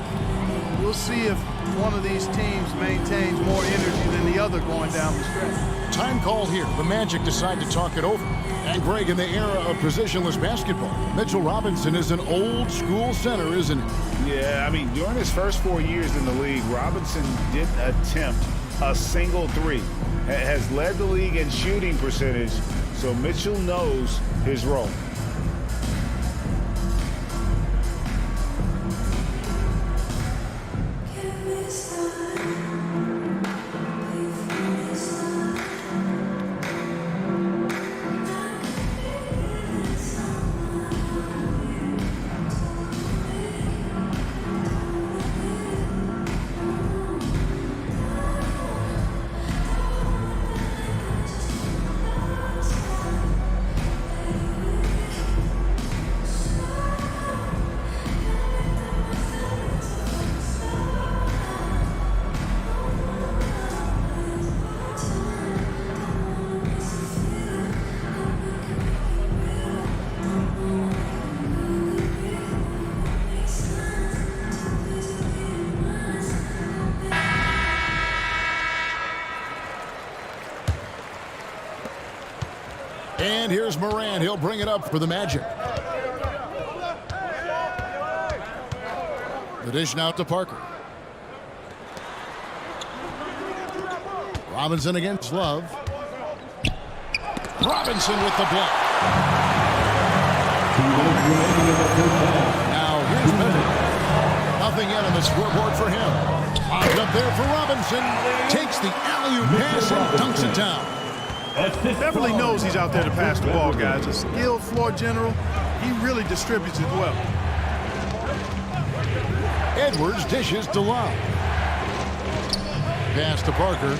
We'll see if one of these teams maintains more energy than the other going down the stretch. Time call here. The Magic decide to talk it over. And Greg, in the era of positionless basketball, Mitchell Robinson is an old school center, isn't he? Yeah, I mean, during his first 4 years in the league, Robinson didn't attempt a single 3. Has led the league in shooting percentage, so Mitchell knows his role. And here's Moran. He'll bring it up for the Magic. The dish now to Parker. Robinson against Love. Robinson with the block. Now here's Bender. Nothing yet on the scoreboard for him. Popped up there for Robinson. Takes the alley-oop pass and dunks it down. Beverly knows he's out there to pass the ball, guys. A skilled floor general. He really distributes it well. Edwards dishes to Love. Pass to Parker.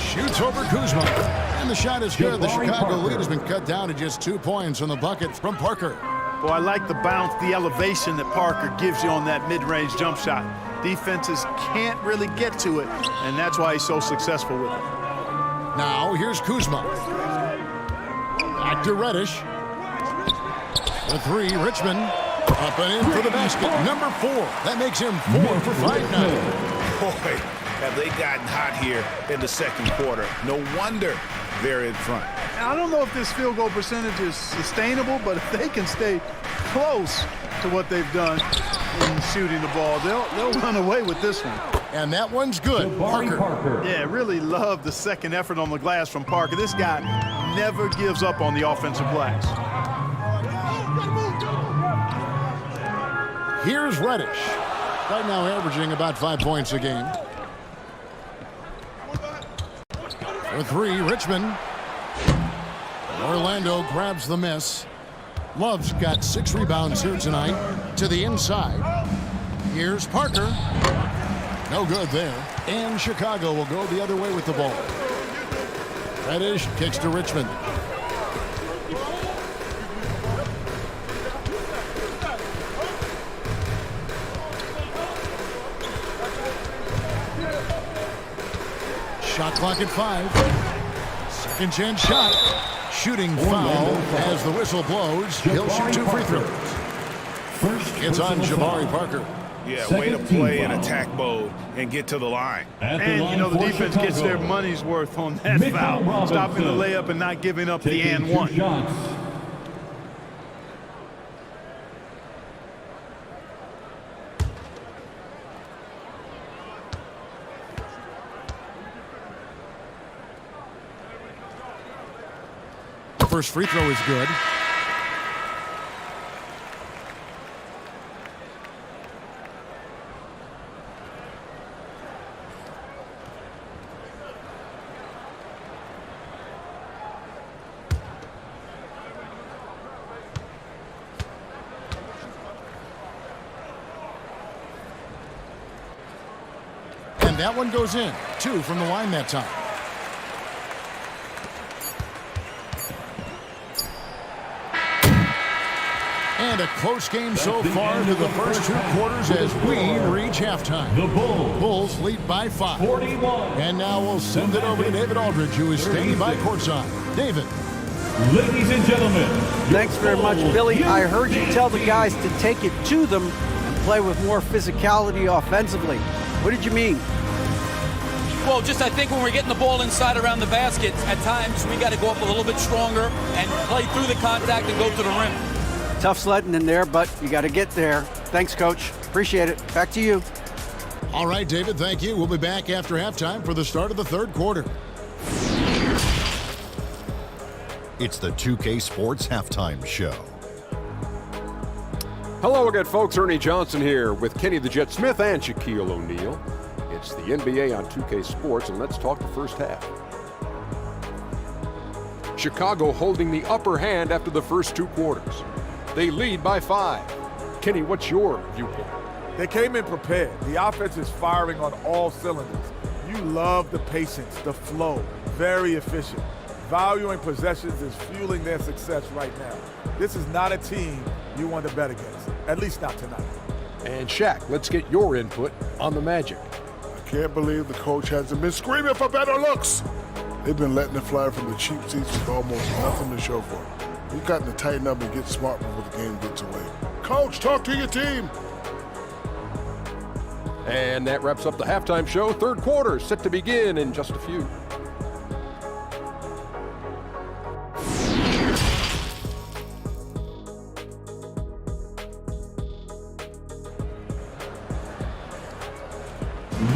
Shoots over Kuzma. And the shot is good. The Chicago lead has been cut down to just 2 points on the bucket from Parker. Boy, I like the bounce, the elevation that Parker gives you on that mid-range jump shot. Defenses can't really get to it, and that's why he's so successful with it. Now, here's Kuzma. Back to Reddish. The three, Richmond. Up and in for the basket. Number 4. That makes him 4 for 5 now. Boy, have they gotten hot here in the second quarter. No wonder they're in front. I don't know if this field goal percentage is sustainable, but if they can stay close to what they've done in shooting the ball, they'll run away with this one. And that one's good. Parker. Yeah, really love the second effort on the glass from Parker. This guy never gives up on the offensive glass. Here's Reddish. Right now averaging about 5 points a game. For 3, Richmond. Orlando grabs the miss. Love's got 6 rebounds here tonight. To the inside. Here's Parker. No good there. And Chicago will go the other way with the ball. Reddish kicks to Richmond. Shot clock at 5. Second chance shot. Shooting foul as the whistle blows. He'll shoot 2 free throws. It's on Jabari Parker. Yeah, way to play in attack mode and get to the line. And, you know, the defense gets their money's worth on that foul. Stopping the layup and not giving up the and one. First free throw is good. And that one goes in. 2 from the line that time. And a close game so far to the first 2 quarters as we reach halftime. The Bulls lead by 5. 41. And now we'll send it over to David Aldridge, who is standing by courtside. David. Ladies and gentlemen. Thanks very much, Billy. I heard you tell the guys to take it to them and play with more physicality offensively. What did you mean? Well, just I think when we're getting the ball inside around the basket, at times we got to go up a little bit stronger and play through the contact and go to the rim. Tough sledding in there, but you got to get there. Thanks, Coach. Appreciate it. Back to you. All right, David, thank you. We'll be back after halftime for the start of the third quarter. It's the 2K Sports Halftime Show. Hello again, folks. Ernie Johnson here with Kenny the Jet Smith and Shaquille O'Neal. It's the NBA on 2K Sports, and let's talk the first half. Chicago holding the upper hand after the first 2 quarters. They lead by 5. Kenny, what's your viewpoint? They came in prepared. The offense is firing on all cylinders. You love the patience, the flow, very efficient. Valuing possessions is fueling their success right now. This is not a team you want to bet against, at least not tonight. And Shaq, let's get your input on the Magic. I can't believe the coach hasn't been screaming for better looks. They've been letting it fly from the cheap seats with almost nothing to show for it. We've got to tighten up and get smart before the game gets away. Coach, talk to your team. And that wraps up the halftime show. Third quarter set to begin in just a few.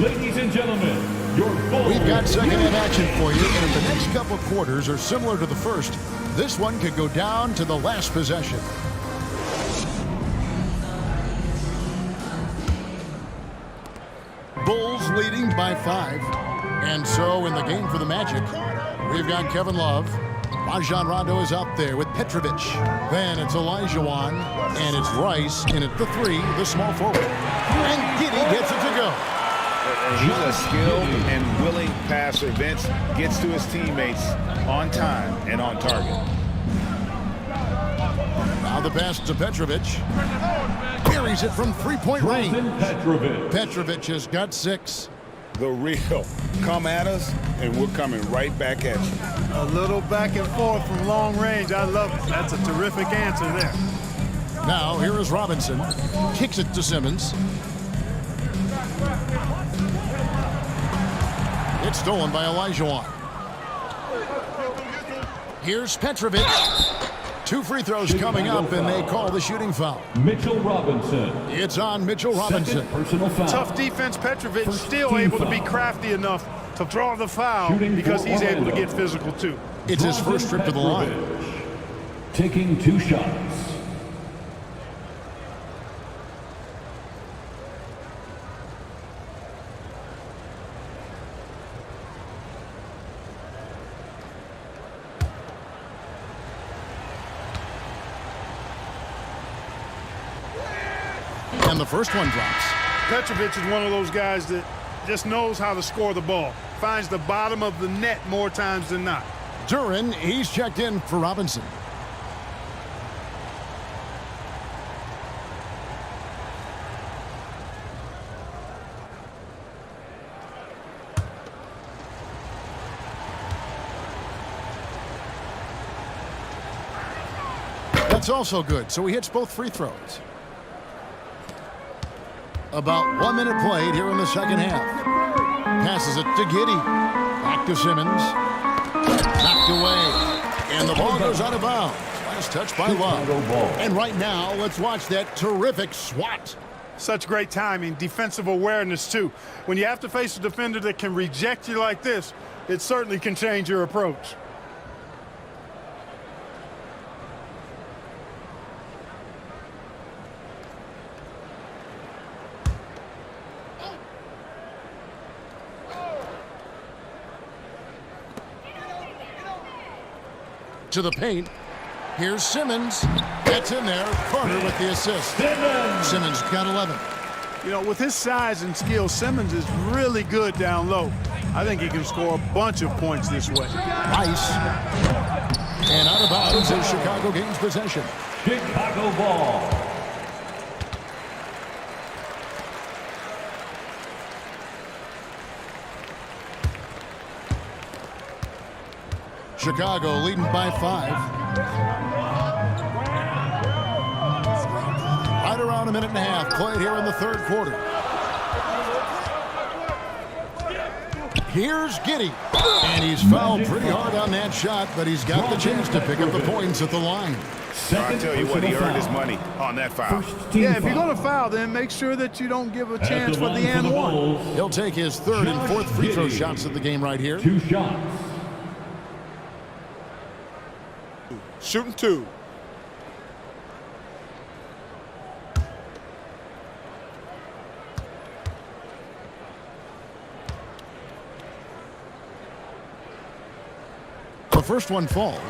Ladies and gentlemen, your Bulls. We've got second-half action for you, and if the next couple quarters are similar to the first, this one could go down to the last possession. Bulls leading by 5. And so in the game for the Magic, we've got Kevin Love. Rajon Rondo is out there with Petrovic. Then it's Olajuwon, and it's Rice, and at the 3, the small forward. And Giddey gets it to go. He's a skilled and willing passer. Vince gets to his teammates on time and on target. Now the pass to Petrovic. Carries it from three-point range. Petrovic has got 6. The real. Come at us, and we're coming right back at you. A little back and forth from long range. I love it. That's a terrific answer there. Now here is Robinson. Kicks it to Simmons. It's stolen by Olajuwon. Here's Petrovic. 2 free throws coming up, and they call the shooting foul. Mitchell Robinson. It's on Mitchell Robinson. Personal foul. Tough defense. Petrovic still able to be crafty enough to draw the foul because he's able to get physical too. It's his first trip to the line. Taking 2 shots. And the first one drops. Petrovic is one of those guys that just knows how to score the ball. Finds the bottom of the net more times than not. Duren, he's checked in for Robinson. That's also good, so he hits both free throws. About 1 minute played here in the second half. Passes it to Giddey. Back to Simmons. Knocked away. And the ball goes out of bounds. Last touch by Love. And right now, let's watch that terrific swat. Such great timing, defensive awareness too. When you have to face a defender that can reject you like this, it certainly can change your approach. To the paint. Here's Simmons. Gets in there. Carter with the assist. Simmons got 11. You know, with his size and skill, Simmons is really good down low. I think he can score a bunch of points this way. Rice. And out of bounds is Chicago gains possession. Chicago ball. Chicago leading by 5. Right around a minute and a half played here in the third quarter. Here's Giddey. And he's fouled pretty hard on that shot, but he's got the chance to pick up the points at the line. I'll tell you what, he earned his money on that foul. Yeah, if you're going to foul, then make sure that you don't give a chance for the and one. He'll take his third and fourth free throw shots of the game right here. 2 shots. Shooting 2. The first one falls.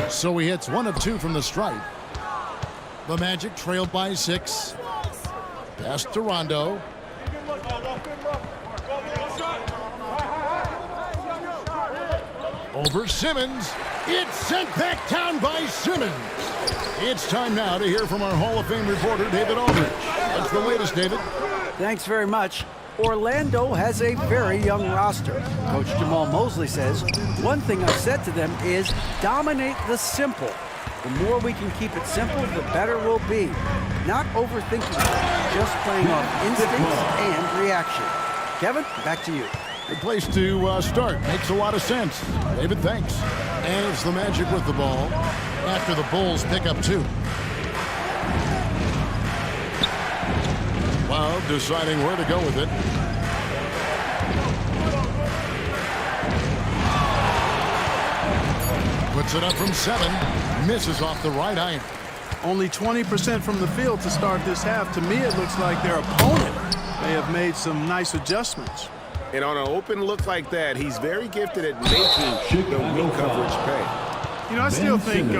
So he hits 1 of 2 from the stripe. The Magic trailed by 6. Pass to Rondo. Over Simmons. It's sent back down by Simmons. It's time now to hear from our Hall of Fame reporter, David Aldridge. What's the latest, David? Thanks very much. Orlando has a very young roster. Coach Jamal Mosley says, one thing I've said to them is dominate the simple. The more we can keep it simple, the better we'll be. Not overthinking it, just playing off instincts and reaction. Kevin, back to you. Good place to start. Makes a lot of sense. David, thanks. And it's the Magic with the ball after the Bulls pick up 2. Love deciding where to go with it. Puts it up from 7. Misses off the right iron. Only 20% from the field to start this half. To me, it looks like their opponent may have made some nice adjustments. And on an open look like that, he's very gifted at making the weak coverage pay. You know, I still think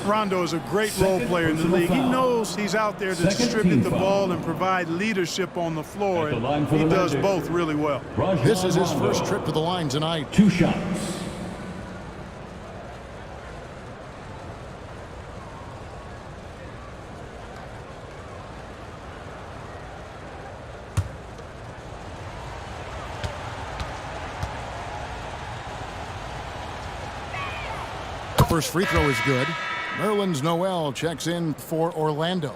Rondo is a great role player in the league. He knows he's out there to distribute the ball and provide leadership on the floor, and he does both really well. This is his first trip to the line tonight. 2 shots. First free throw is good. Nerlens Noel checks in for Orlando.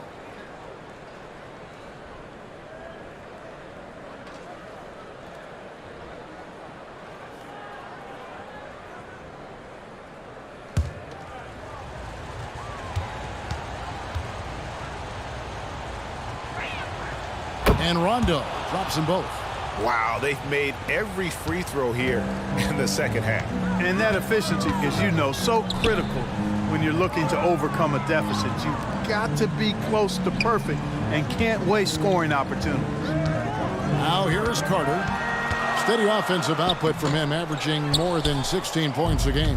And Rondo drops them both. Wow, they've made every free throw here in the second half. And that efficiency, as you know, so critical when you're looking to overcome a deficit. You've got to be close to perfect and can't waste scoring opportunities. Now here is Carter. Steady offensive output from him, averaging more than 16 points a game.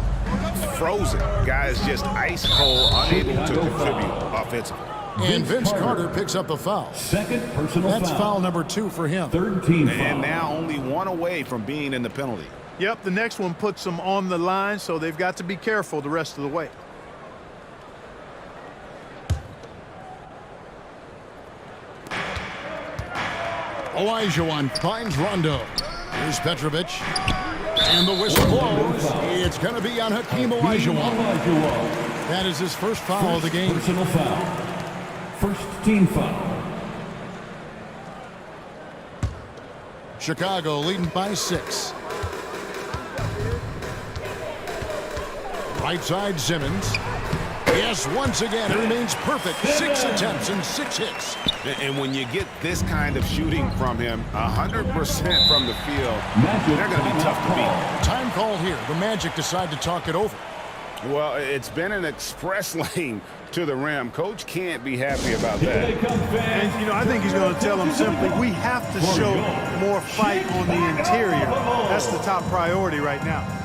Frozen. Guys just ice cold, unable to contribute offensively. And Vince Carter picks up a foul. Second personal foul. That's foul number 2 for him. Third team foul. And now only 1 away from being in the penalty. Yep, the next one puts them on the line, so they've got to be careful the rest of the way. Olajuwon finds Rondo. Here's Petrovic. And the whistle blows. It's going to be on Hakeem Olajuwon. That is his first foul of the game. Personal foul. First team foul. Chicago leading by 6. Right side Simmons. Yes, once again, it remains perfect. 6 attempts and 6 hits. And when you get this kind of shooting from him, 100% from the field, they're going to be tough to beat. Time call here. The Magic decide to talk it over. Well, it's been an express lane to the rim. Coach can't be happy about that. And, you know, I think he's going to tell them simply, we have to show more fight on the interior. That's the top priority right now.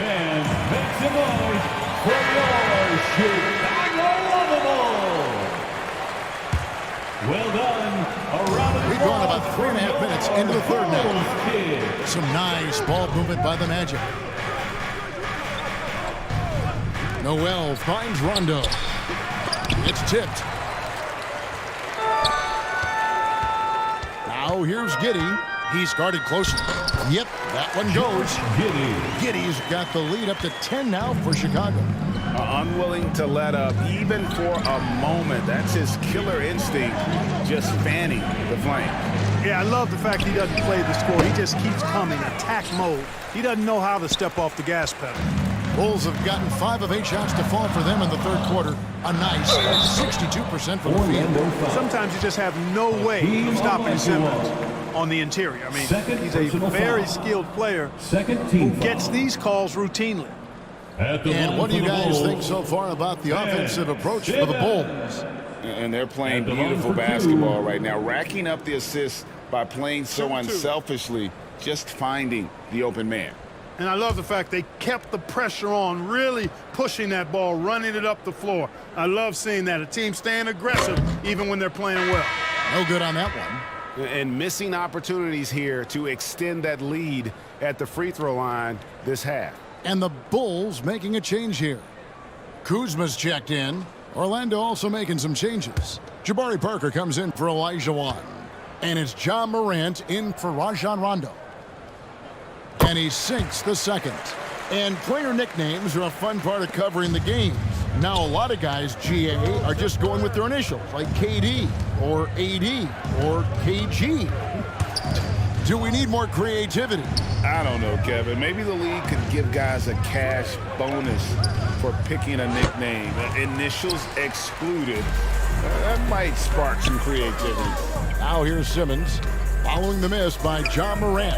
And make some noise for your Chicago Lovable. Well done. Around We've gone about 3.5 minutes into the third now. Some nice ball movement by the Magic. Noel finds Rondo. It's tipped. Now here's Giddey. He's guarded closely. Yep, that one goes. Giddey's got the lead up to 10 now for Chicago. Unwilling to let up even for a moment. That's his killer instinct, just fanning the flame. Yeah, I love the fact he doesn't play the score. He just keeps coming, attack mode. He doesn't know how to step off the gas pedal. Bulls have gotten 5 of 8 shots to fall for them in the third quarter. A nice 62% from the field. Sometimes you just have no way of stopping Simmons on the interior. I mean, he's a very skilled player who gets these calls routinely. And what do you guys think so far about the offensive approach for the Bulls? And they're playing beautiful basketball right now, racking up the assists by playing so unselfishly, just finding the open man. And I love the fact they kept the pressure on, really pushing that ball, running it up the floor. I love seeing that. A team staying aggressive even when they're playing well. No good on that one. And missing opportunities here to extend that lead at the free throw line this half. And the Bulls making a change here. Kuzma's checked in. Orlando also making some changes. Jabari Parker comes in for Elijah Wan. And it's John Morant in for Rajon Rondo. And he sinks the second. And player nicknames are a fun part of covering the games. Now a lot of guys, GA, are just going with their initials, like KD or AD or KG. Do we need more creativity? I don't know, Kevin. Maybe the league could give guys a cash bonus for picking a nickname. Initials excluded. That might spark some creativity. Now here's Simmons following the miss by John Morant.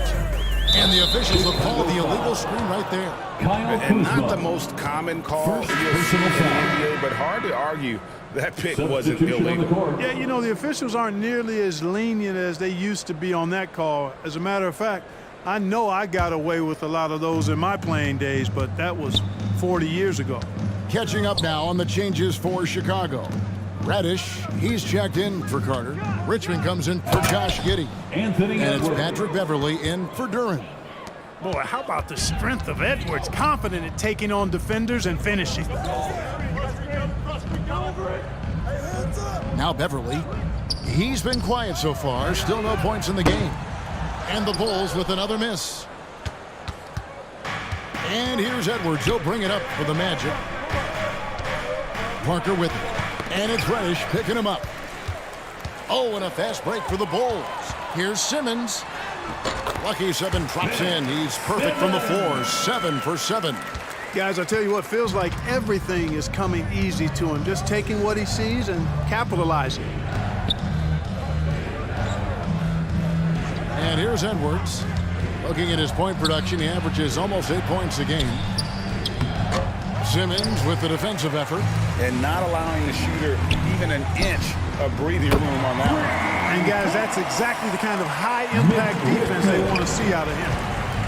And the officials have called the illegal screen right there. And not the most common call you'll see in the NBA, but hard to argue that pick wasn't illegal. Yeah, you know, the officials aren't nearly as lenient as they used to be on that call. As a matter of fact, I know I got away with a lot of those in my playing days, but that was 40 years ago. Catching up now on the changes for Chicago. Reddish, he's checked in for Carter. Richmond comes in for Josh Giddey. And it's Patrick Beverly in for Duren. Boy, how about the strength of Edwards? Confident at taking on defenders and finishing. Now Beverly. He's been quiet so far. Still no points in the game. And the Bulls with another miss. And here's Edwards. He'll bring it up for the Magic. Parker with it. And it's Reddish picking him up. Oh, and a fast break for the Bulls. Here's Simmons. Lucky 7 drops in. He's perfect from the floor. 7 for 7. Guys, I tell you what, feels like everything is coming easy to him. Just taking what he sees and capitalizing. And here's Edwards. Looking at his point production, he averages almost 8 points a game. Simmons with the defensive effort. And not allowing the shooter even an inch of breathing room on that one. And guys, that's exactly the kind of high-impact defense they want to see out of him.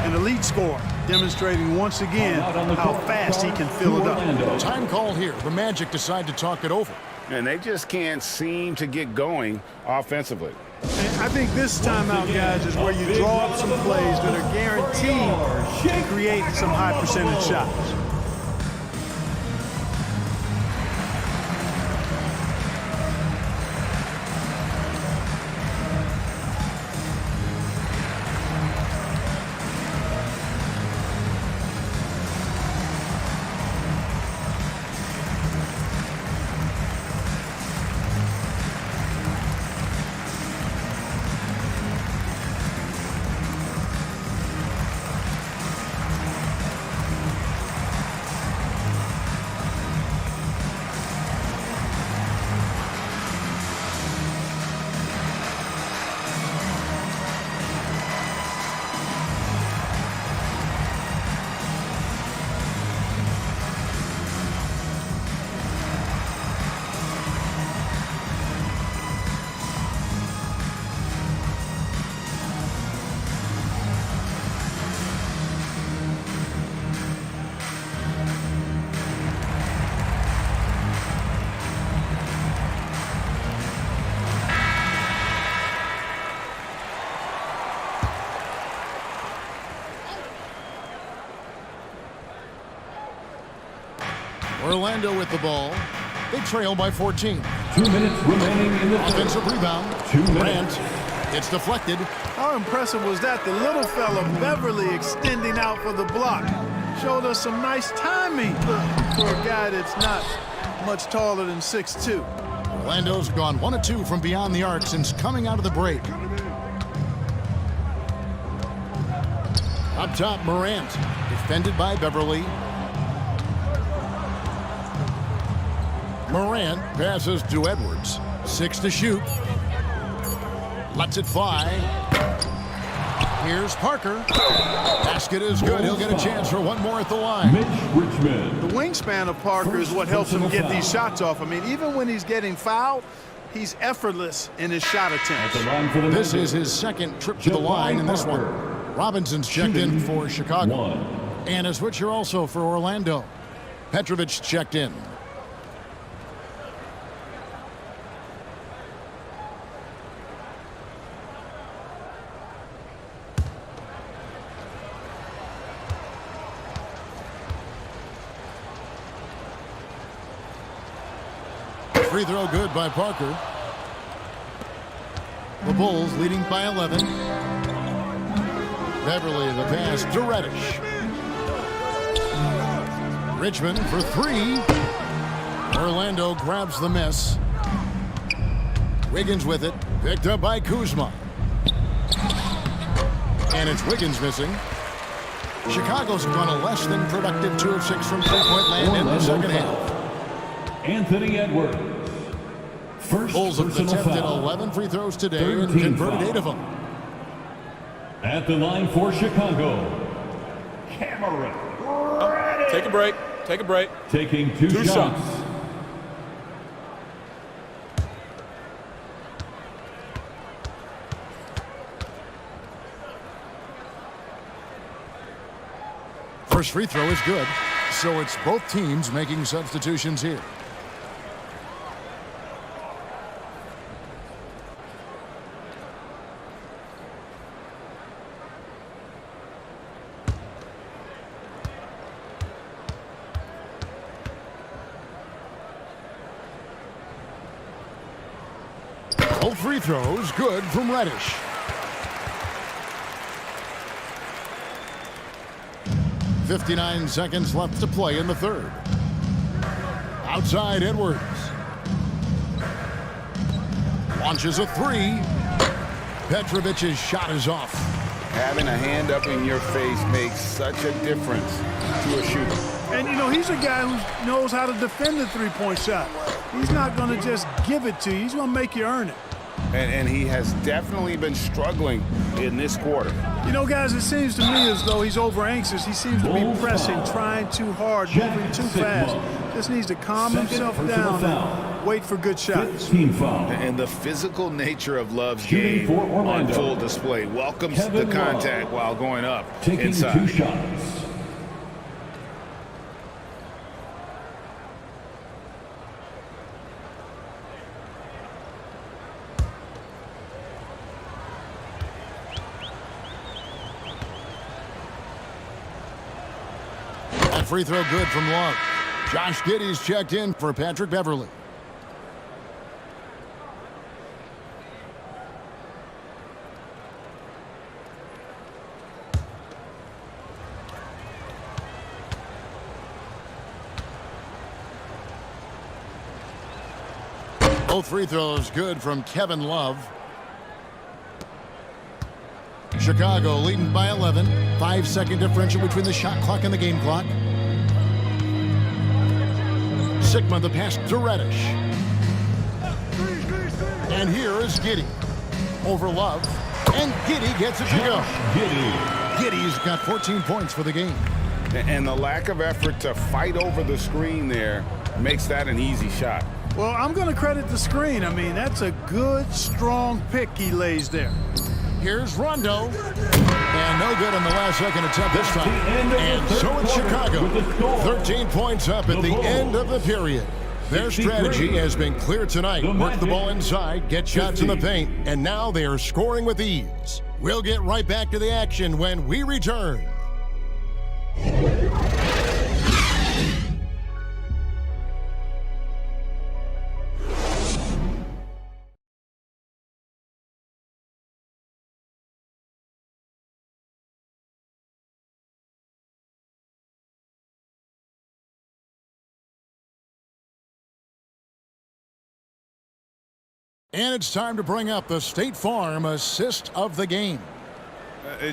An elite scorer, demonstrating once again how fast he can fill it up. Time call here. The Magic decide to talk it over. And they just can't seem to get going offensively. And I think this timeout, guys, is where you draw up some plays that are guaranteed to create some high-percentage shots. Orlando with the ball. They trail by 14. 2 minutes remaining in the offensive rebound. 2 minutes. Grant. It's deflected. How impressive was that? The little fella, Beverly, extending out for the block. Showed us some nice timing for a guy that's not much taller than 6'2". Orlando's gone 1 of 2 from beyond the arc since coming out of the break. Up top, Morant. Defended by Beverly. Morant passes to Edwards. 6 to shoot. Lets it fly. Here's Parker. Basket is good. He'll get a chance for one more at the line. Mitch Richmond. The wingspan of Parker is what helps him get these shots off. I mean, even when he's getting fouled, he's effortless in his shot attempts. This is his second trip to the line in this one. Robinson's checked in for Chicago. And a switcher also for Orlando. Petrovic checked in. Free throw good by Parker. The Bulls leading by 11. Beverly the pass to Reddish. Richmond for 3. Orlando grabs the miss. Wiggins with it. Picked up by Kuzma. And it's Wiggins missing. Chicago's gone a less than productive 2 of 6 from three-point land in the second half. Anthony Edwards. First Bulls have personal attempted foul. 11 free throws today and converted 8 of them. At the line for Chicago, Cameron Reddish. Take a break. Take a break. Taking two shots. First free throw is good, so it's both teams making substitutions here. Both free throws good from Reddish. .59 seconds left to play in the third. Outside Edwards. Launches a 3. Petrovic's shot is off. Having a hand up in your face makes such a difference to a shooter. And, you know, he's a guy who knows how to defend the three-point shot. He's not going to just give it to you. He's going to make you earn it. And he has definitely been struggling in this quarter. You know, guys, it seems to me as though he's over-anxious. He seems to be pressing, trying too hard, moving too fast. Just needs to calm himself down and wait for good shots. And the physical nature of Love's game on full display welcomes the contact while going up inside. Taking 2 shots. Free throw good from Love. Josh Giddey's checked in for Patrick Beverly. Both free throws good from Kevin Love. Chicago leading by 11. 5-second differential between the shot clock and the game clock. Sigma the pass to Reddish. And here is Giddey. Over Love. And Giddey gets it to go. Giddey's got 14 points for the game. And the lack of effort to fight over the screen there makes that an easy shot. Well, I'm going to credit the screen. I mean, that's a good, strong pick he lays there. Here's Rondo. And no good on the last second attempt this time. And so it's Chicago. 13 points up at the end of the period. Their strategy has been clear tonight. Work the ball inside, get shots in the paint, and now they are scoring with ease. We'll get right back to the action when we return. And it's time to bring up the State Farm assist of the game.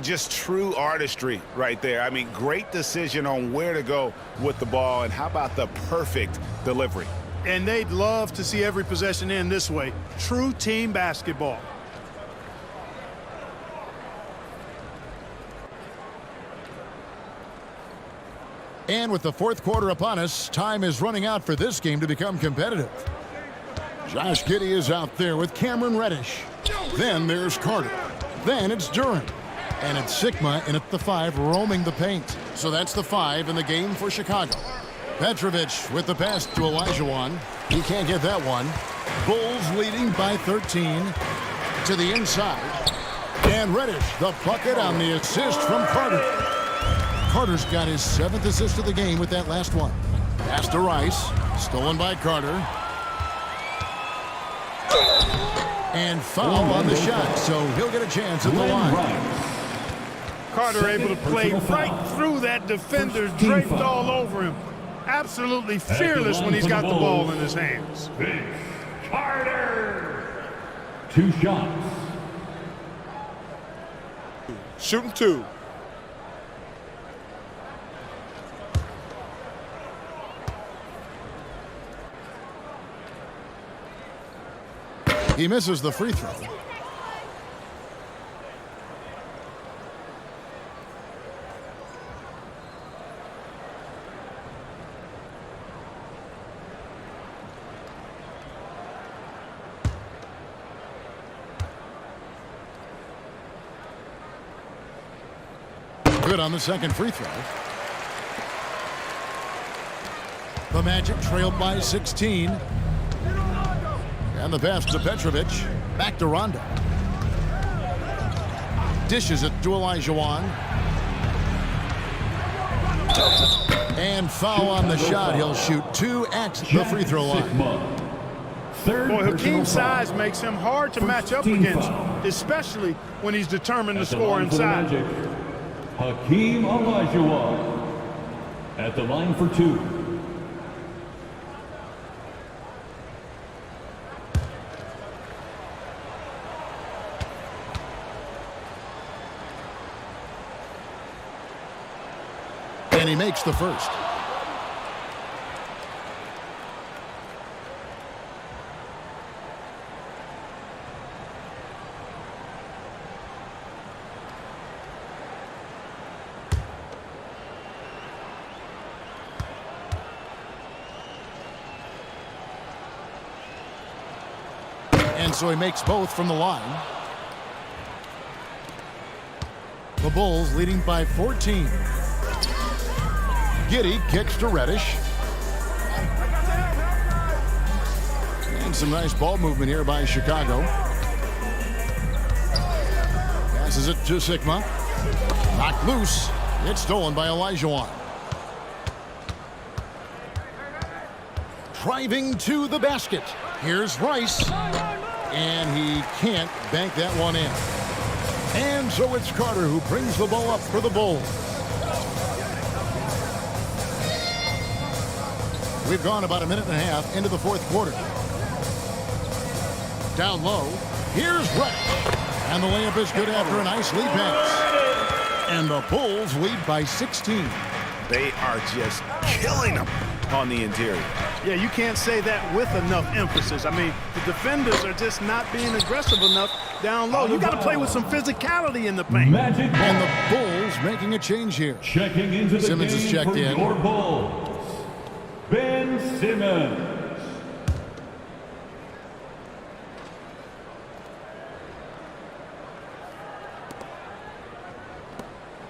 Just true artistry right there. I mean, great decision on where to go with the ball, and how about the perfect delivery. And they'd love to see every possession end this way. True team basketball. And with the fourth quarter upon us, time is running out for this game to become competitive. Josh Giddey is out there with Cameron Reddish. Then there's Carter. Then it's Duren. And it's Sigma in at the 5 roaming the paint. So that's the 5 in the game for Chicago. Petrovic with the pass to Olajuwon. He can't get that one. Bulls leading by 13 to the inside. And Reddish, the bucket on the assist from Carter. Carter's got his 7th assist of the game with that last one. Pass to Rice. Stolen by Carter. And foul on the shot, so he'll get a chance at the line. Carter able to play right through that defender, draped all over him. Absolutely fearless when he's got the ball in his hands. Carter. 2 shots. Shooting 2. He misses the free throw. Good on the second free throw. The Magic trailed by 16. And the pass to Petrovic. Back to Rondo. Dishes it to Olajuwon. And foul on the shot. He'll shoot 2 at the free throw line. Boy, Hakeem's size makes him hard to match up against, especially when he's determined to score inside. Hakeem Olajuwon at the line for 2. And he makes the first. And so he makes both from the line. The Bulls leading by 14. Giddey kicks to Reddish. And some nice ball movement here by Chicago. Passes it to Sigma. Knocked loose. It's stolen by Olajuwon. Driving to the basket. Here's Rice. And he can't bank that one in. And so it's Carter who brings the ball up for the Bulls. We've gone about a minute and a half into the fourth quarter. Down low. Here's Reddish. And the layup is good after a nice lead pass. And the Bulls lead by 16. They are just killing them on the interior. Yeah, you can't say that with enough emphasis. I mean, the defenders are just not being aggressive enough down low. You got to play with some physicality in the paint. Magic and the Bulls making a change here. Checking into the Simmons game is checked for in. your Bulls. Ben Simmons.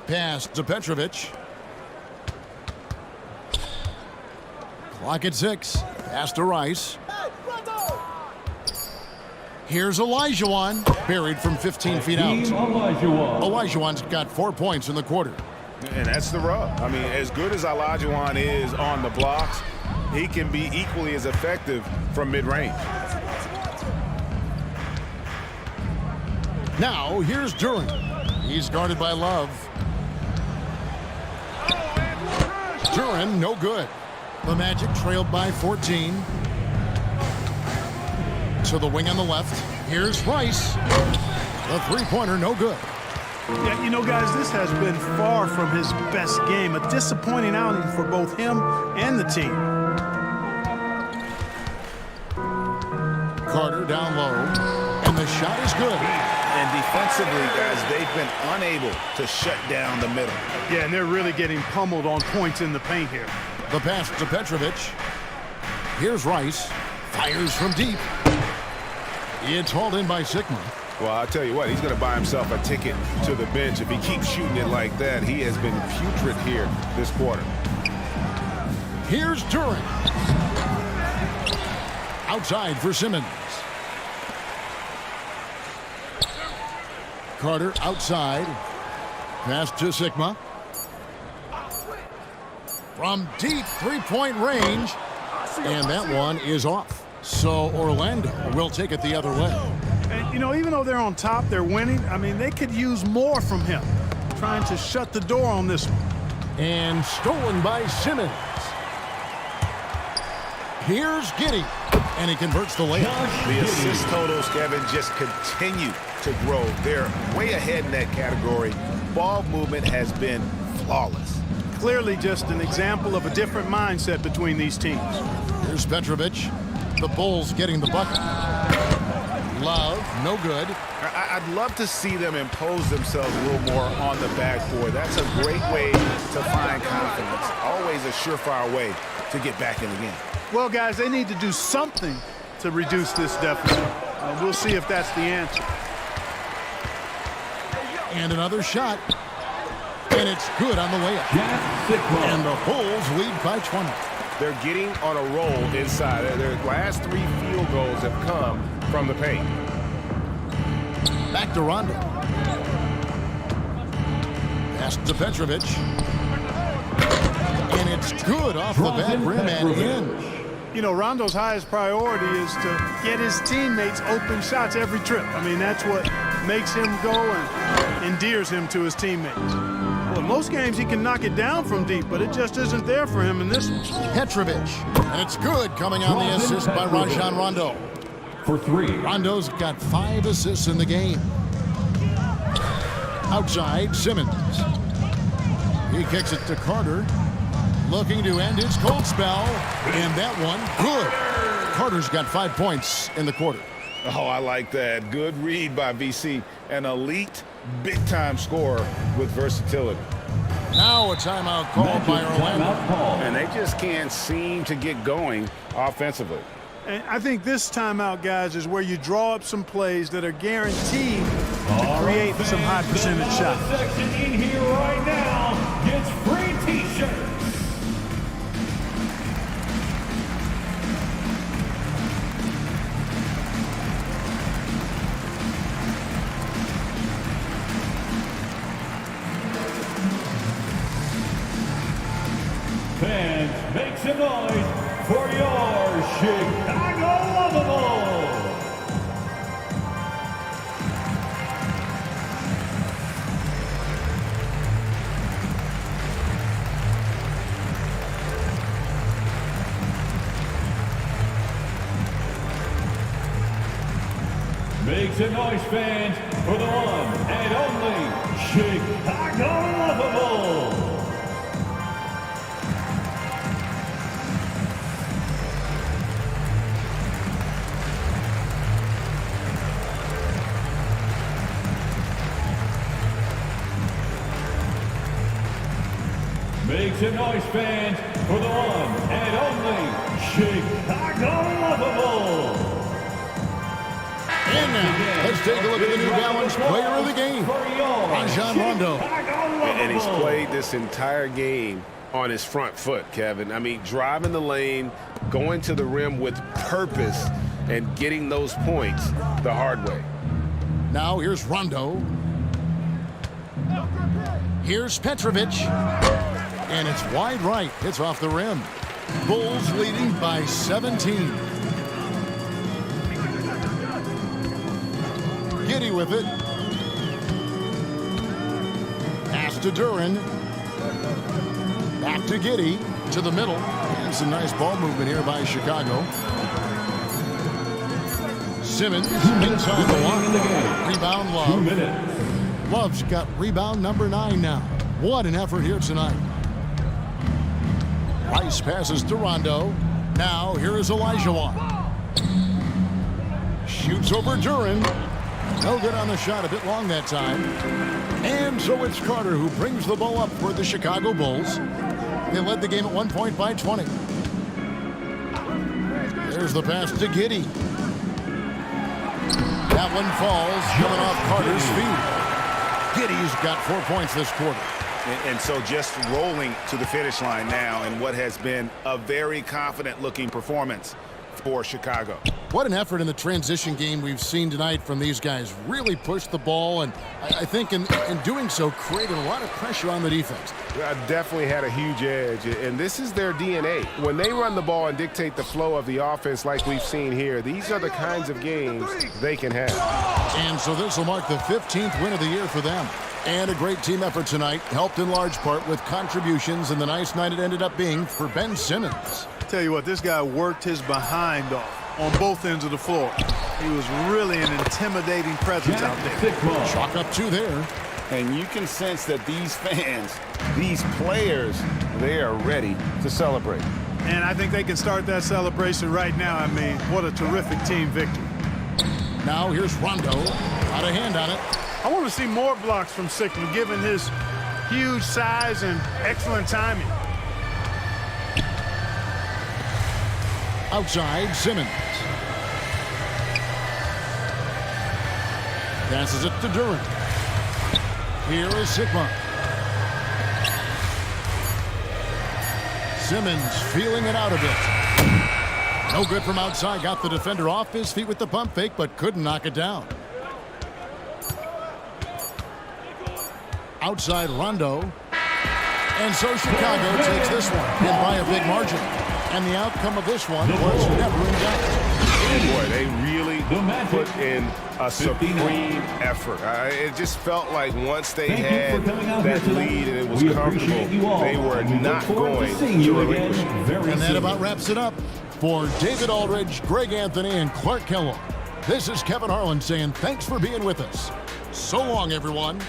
Pass to Petrovic. Clock at 6. Pass to Rice. Here's Olajuwon. Buried from 15 feet out. Olajuwon's got 4 points in the quarter. And that's the rub. I mean, as good as Olajuwon is on the blocks, he can be equally as effective from mid-range. Now, here's Duren. He's guarded by Love. Duren, no good. The Magic trailed by 14. To the wing on the left. Here's Rice. The three-pointer, no good. Yeah, you know, guys, this has been far from his best game. A disappointing outing for both him and the team. Carter down low, and the shot is good. And defensively, guys, they've been unable to shut down the middle. Yeah, and they're really getting pummeled on points in the paint here. The pass to Petrovic. Here's Rice. Fires from deep. It's hauled in by Sigma. Well, I'll tell you what, he's going to buy himself a ticket to the bench. If he keeps shooting it like that, he has been putrid here this quarter. Here's Duren. Outside for Simmons. Carter outside. Pass to Sigma. From deep three-point range. And that one is off. So Orlando will take it the other way. And, you know, even though they're on top, they're winning. I mean, they could use more from him. Trying to shut the door on this one. And stolen by Simmons. Here's Giddey. And he converts the layup. The assist totals, Kevin, just continue to grow. They're way ahead in that category. Ball movement has been flawless. Clearly just an example of a different mindset between these teams. Here's Petrovic. The Bulls getting the bucket. Love, no good. I'd love to see them impose themselves a little more on the backboard. That's a great way to find confidence. Always a surefire way to get back in the game. Well, guys, they need to do something to reduce this deficit. We'll see if that's the answer. And another shot. And it's good on the layup. And the Bulls lead by 20. They're getting on a roll inside. Their last 3 field goals have come from the paint. Back to Rondo. Pass to Petrovic. And it's good off the back rim and in. You know, Rondo's highest priority is to get his teammates open shots every trip. I mean, that's what makes him go and endears him to his teammates. Well, in most games, he can knock it down from deep, but it just isn't there for him in this one. Petrovic. And it's good coming on the assist by Rajon Rondo. For 3. Rondo's got 5 assists in the game. Outside, Simmons. He kicks it to Carter. Looking to end his cold spell. And that one, good. Carter's got 5 points in the quarter. Oh, I like that. Good read by VC. An elite, big-time scorer with versatility. Now a timeout called by Orlando. And they just can't seem to get going offensively. And I think this timeout, guys, is where you draw up some plays that are guaranteed to create some high percentage shots. Section in here right now gets free T-shirts. Fans, make some noise for your Chicago Lovable. Make some noise, fans, for the one and only Chicago Lovable. Make some noise, fans, for the one and only Chicago Lovable. And now, let's take a look at the New Balance player of the game, Rajon Rondo. And he's played this entire game on his front foot, Kevin. I mean, driving the lane, going to the rim with purpose, and getting those points the hard way. Now here's Rondo. Here's Petrovic. And it's wide right. It's off the rim. Bulls leading by 17. Giddey with it. Pass to Duren. Back to Giddey. To the middle. And some nice ball movement here by Chicago. Simmons inside the line. Rebound, Love. 2 minutes. Love's got rebound number 9 now. What an effort here tonight. Rice passes to Rondo. Now here is Olajuwon. shoots over Duran. No good on the shot, a bit long that time. And so it's Carter who brings the ball up for the Chicago Bulls. They led the game at one point by 20. There's the pass to Giddey. That one falls, coming off Carter's feet. Giddey's got 4 points this quarter. And so just rolling to the finish line now in what has been a very confident-looking performance for Chicago. What an effort in the transition game we've seen tonight from these guys. Really pushed the ball, and I think in doing so created a lot of pressure on the defense. Definitely had a huge edge, and this is their DNA. When they run the ball and dictate the flow of the offense like we've seen here, these are the kinds of games they can have. And so this will mark the 15th win of the year for them. And a great team effort tonight, helped in large part with contributions, and the nice night it ended up being for Ben Simmons. Tell you what, this guy worked his behind off on both ends of the floor. He was really an intimidating presence out there. Chalk up 2 there. And you can sense that these fans, these players, they are ready to celebrate. And I think they can start that celebration right now. I mean, what a terrific team victory. Now here's Rondo. Got a hand on it. I want to see more blocks from Sickman, given his huge size and excellent timing. Outside, Simmons. Passes it to Duran. Here is Sigma. Simmons feeling it out a bit. No good from outside. Got the defender off his feet with the pump fake, but couldn't knock it down. Outside Rondo. And so Chicago takes this one, and by a big margin. And the outcome of this one was never in doubt. Boy, they really put in a supreme effort. It just felt like once they had that lead and it was comfortable, they were not going to relinquish it. And that about wraps it up. For David Aldridge, Greg Anthony, and Clark Kellogg, this is Kevin Harlan saying thanks for being with us. So long, everyone.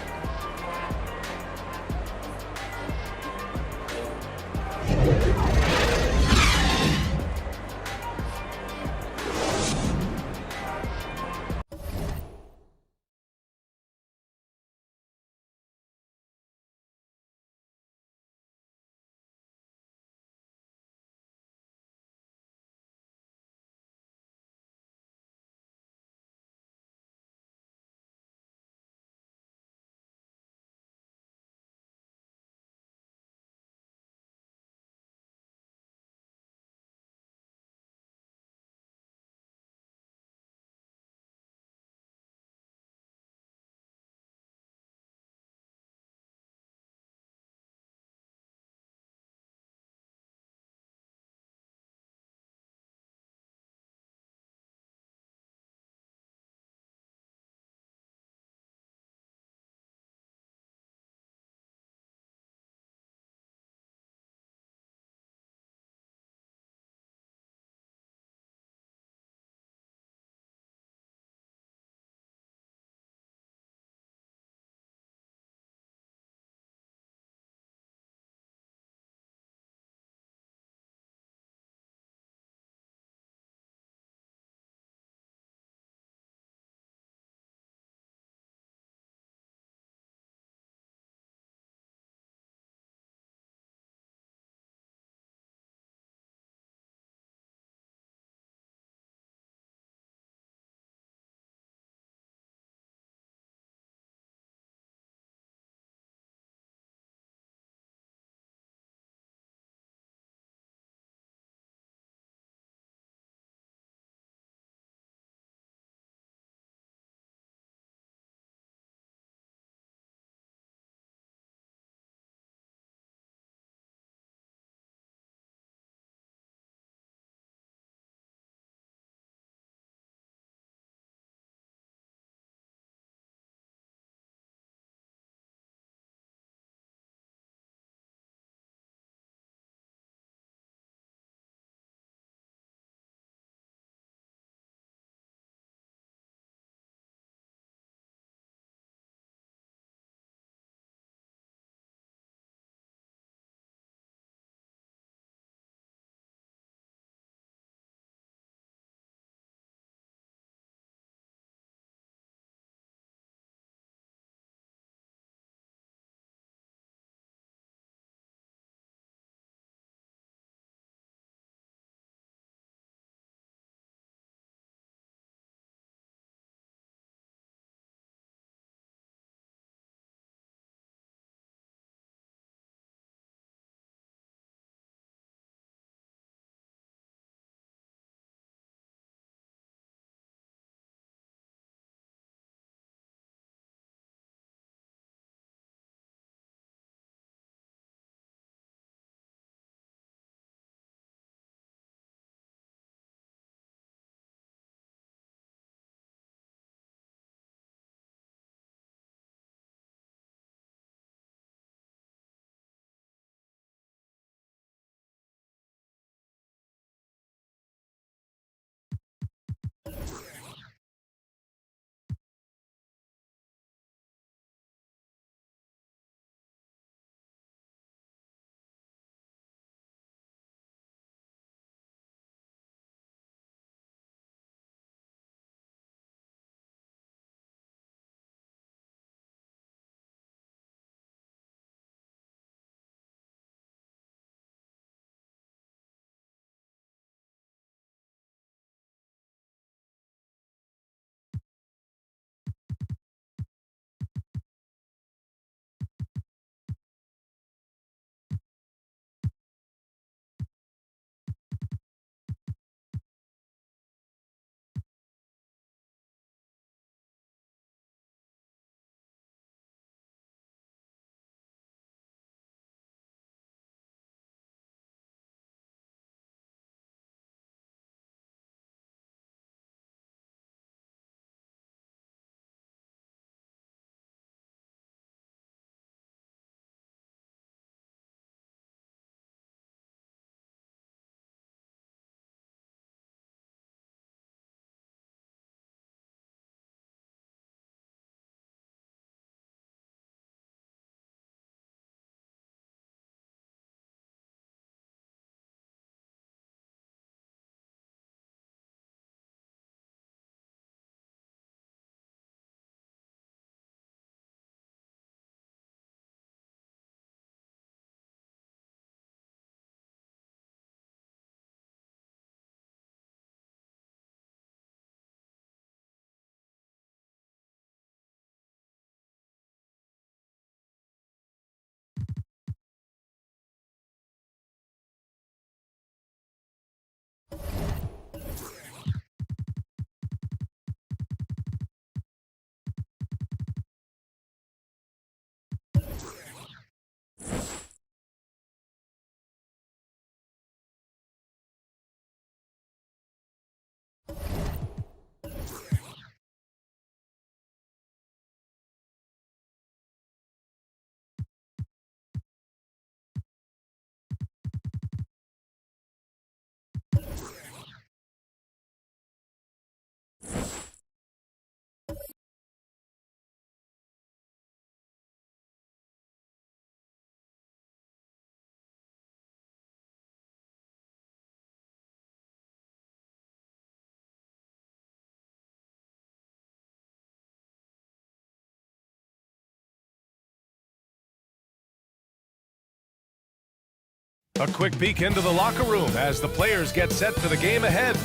A quick peek into the locker room as the players get set for the game ahead.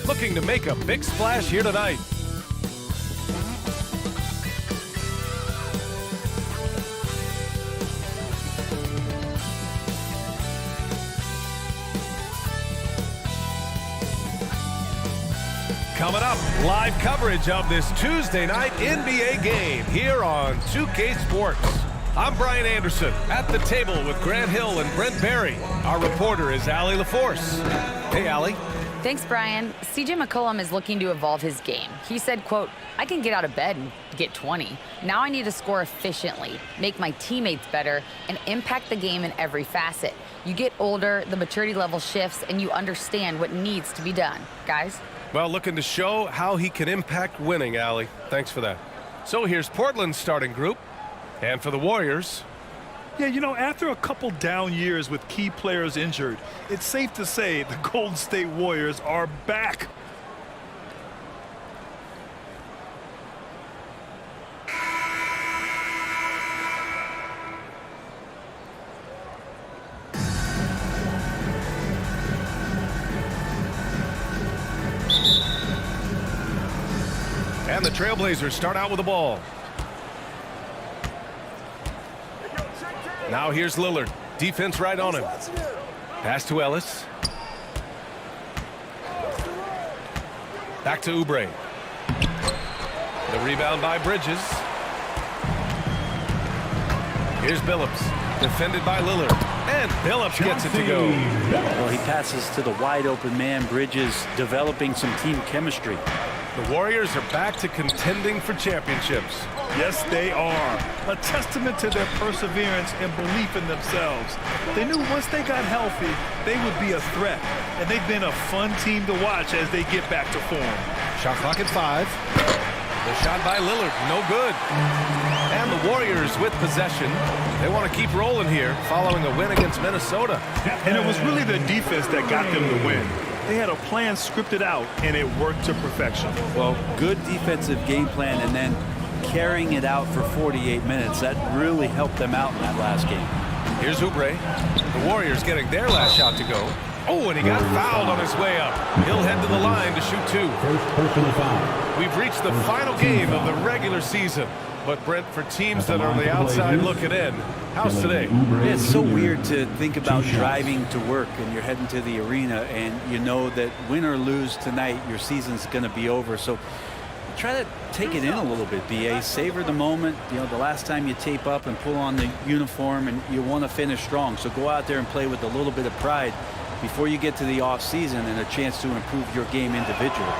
Looking to make a big splash here tonight. Coming up, live coverage of this Tuesday night NBA game here on 2K Sports. I'm Brian Anderson at the table with Grant Hill and Brent Barry. Our reporter is Allie LaForce. Hey, Allie. Thanks, Brian. CJ McCollum is looking to evolve his game. He said, quote, I can get out of bed and get 20. Now I need to score efficiently, make my teammates better, and impact the game in every facet. You get older, the maturity level shifts, and you understand what needs to be done. Guys? Well, looking to show how he can impact winning, Allie. Thanks for that. So here's Portland's starting group. And for the Warriors. Yeah, you know, after a couple down years with key players injured, it's safe to say the Golden State Warriors are back. And the Trailblazers start out with the ball. Now here's Lillard. Defense right on him. Pass to Ellis. Back to Oubre. The rebound by Bridges. Here's Billups. Defended by Lillard. And Billups gets it to go. Well, he passes to the wide open man. Bridges developing some team chemistry. The Warriors are back to contending for championships. Yes, they are. A testament to their perseverance and belief in themselves. They knew once they got healthy, they would be a threat. And they've been a fun team to watch as they get back to form. Shot clock at 5. The shot by Lillard, no good. And the Warriors with possession. They want to keep rolling here following a win against Minnesota. And it was really the defense that got them the win. They had a plan scripted out, and it worked to perfection. Well, good defensive game plan, and then carrying it out for 48 minutes. That really helped them out in that last game. Here's Oubre. The Warriors getting their last shot to go. Oh, and he got fouled on his way up. He'll head to the line to shoot 2. First personal foul. We've reached the final game of the regular season. But, Brent, for teams that are on the outside looking in, how's today? Yeah, it's so weird to think about driving to work and you're heading to the arena and you know that win or lose tonight, your season's going to be over. So try to take it in a little bit, BA. Savor the moment. You know, the last time you tape up and pull on the uniform and you want to finish strong. So go out there and play with a little bit of pride before you get to the off season and a chance to improve your game individually.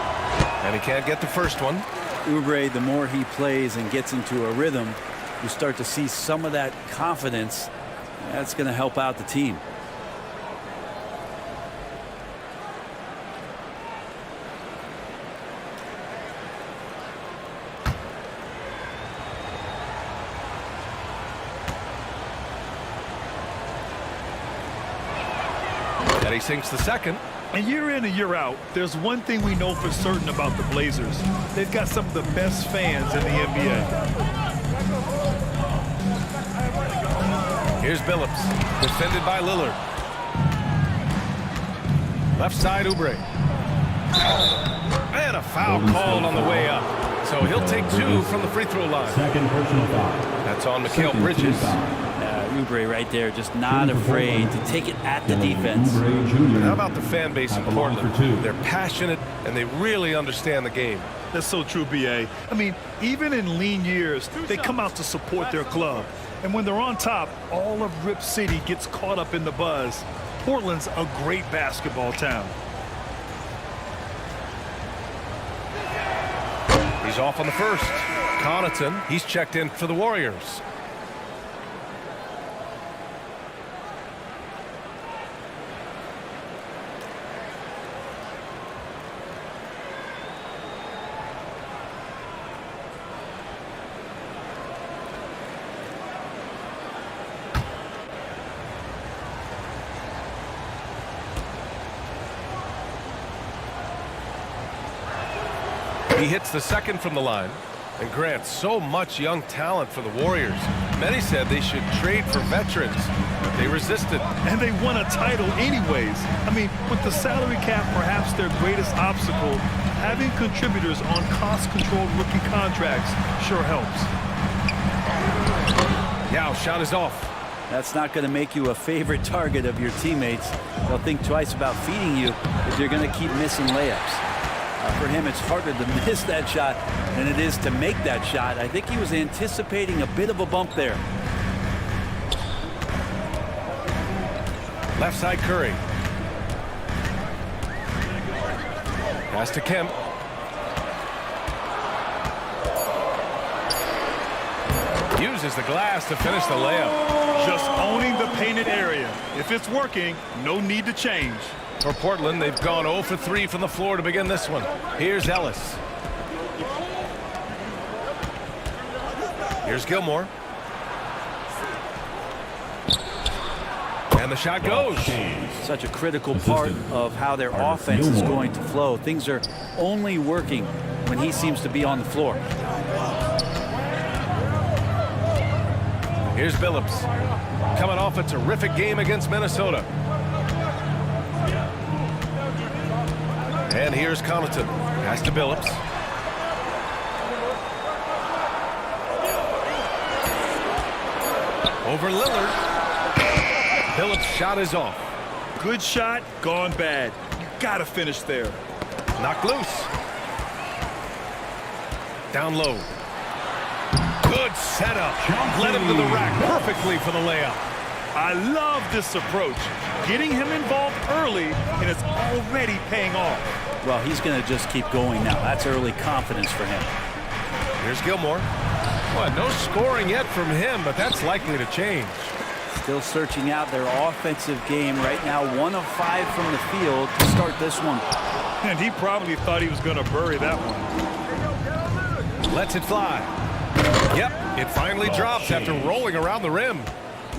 And he can't get the first one. Oubre, the more he plays and gets into a rhythm, you start to see some of that confidence. That's going to help out the team. And he sinks the second. And year in and year out, there's one thing we know for certain about the Blazers. They've got some of the best fans in the NBA. Here's Billups, defended by Lillard. Left side, Oubre. And a foul called on the way up. So he'll take 2 from the free throw line. Second personal foul. That's on Mikal Bridges. Oubre right there, just not afraid to take it at the defense. How about the fan base in Portland? They're passionate and they really understand the game. That's so true, B.A. I mean, even in lean years, they come out to support their club. And when they're on top, all of Rip City gets caught up in the buzz. Portland's a great basketball town. He's off on the first. Connaughton, he's checked in for the Warriors. He hits the second from the line. And Grant, so much young talent for the Warriors. Many said they should trade for veterans, but they resisted. And they won a title anyways. I mean, with the salary cap perhaps their greatest obstacle, having contributors on cost-controlled rookie contracts sure helps. Yao shot is off. That's not going to make you a favorite target of your teammates. They'll think twice about feeding you if you're going to keep missing layups. For him, it's harder to miss that shot than it is to make that shot. I think he was anticipating a bit of a bump there. Left side Curry. Pass to Kemp. Uses the glass to finish the layup. Just owning the painted area. If it's working, no need to change. For Portland, they've gone 0 for 3 from the floor to begin this one. Here's Ellis. Here's Gilmore. And the shot goes. Such a critical part of how their offense is going to flow. Things are only working when he seems to be on the floor. Here's Billups. Coming off a terrific game against Minnesota. And here's Connaughton. Pass to Billups. Over Lillard. Billups' shot is off. Good shot, gone bad. You gotta finish there. Knocked loose. Down low. Good setup. Led him to the rack perfectly for the layup. I love this approach. Getting him involved early, and it's already paying off. Well, he's going to just keep going now. That's early confidence for him. Here's Gilmore. Well, no scoring yet from him, but that's likely to change. Still searching out their offensive game right now. 1 of 5 from the field to start this one. And he probably thought he was going to bury that one. Lets it fly. Yep, it finally drops after rolling around the rim.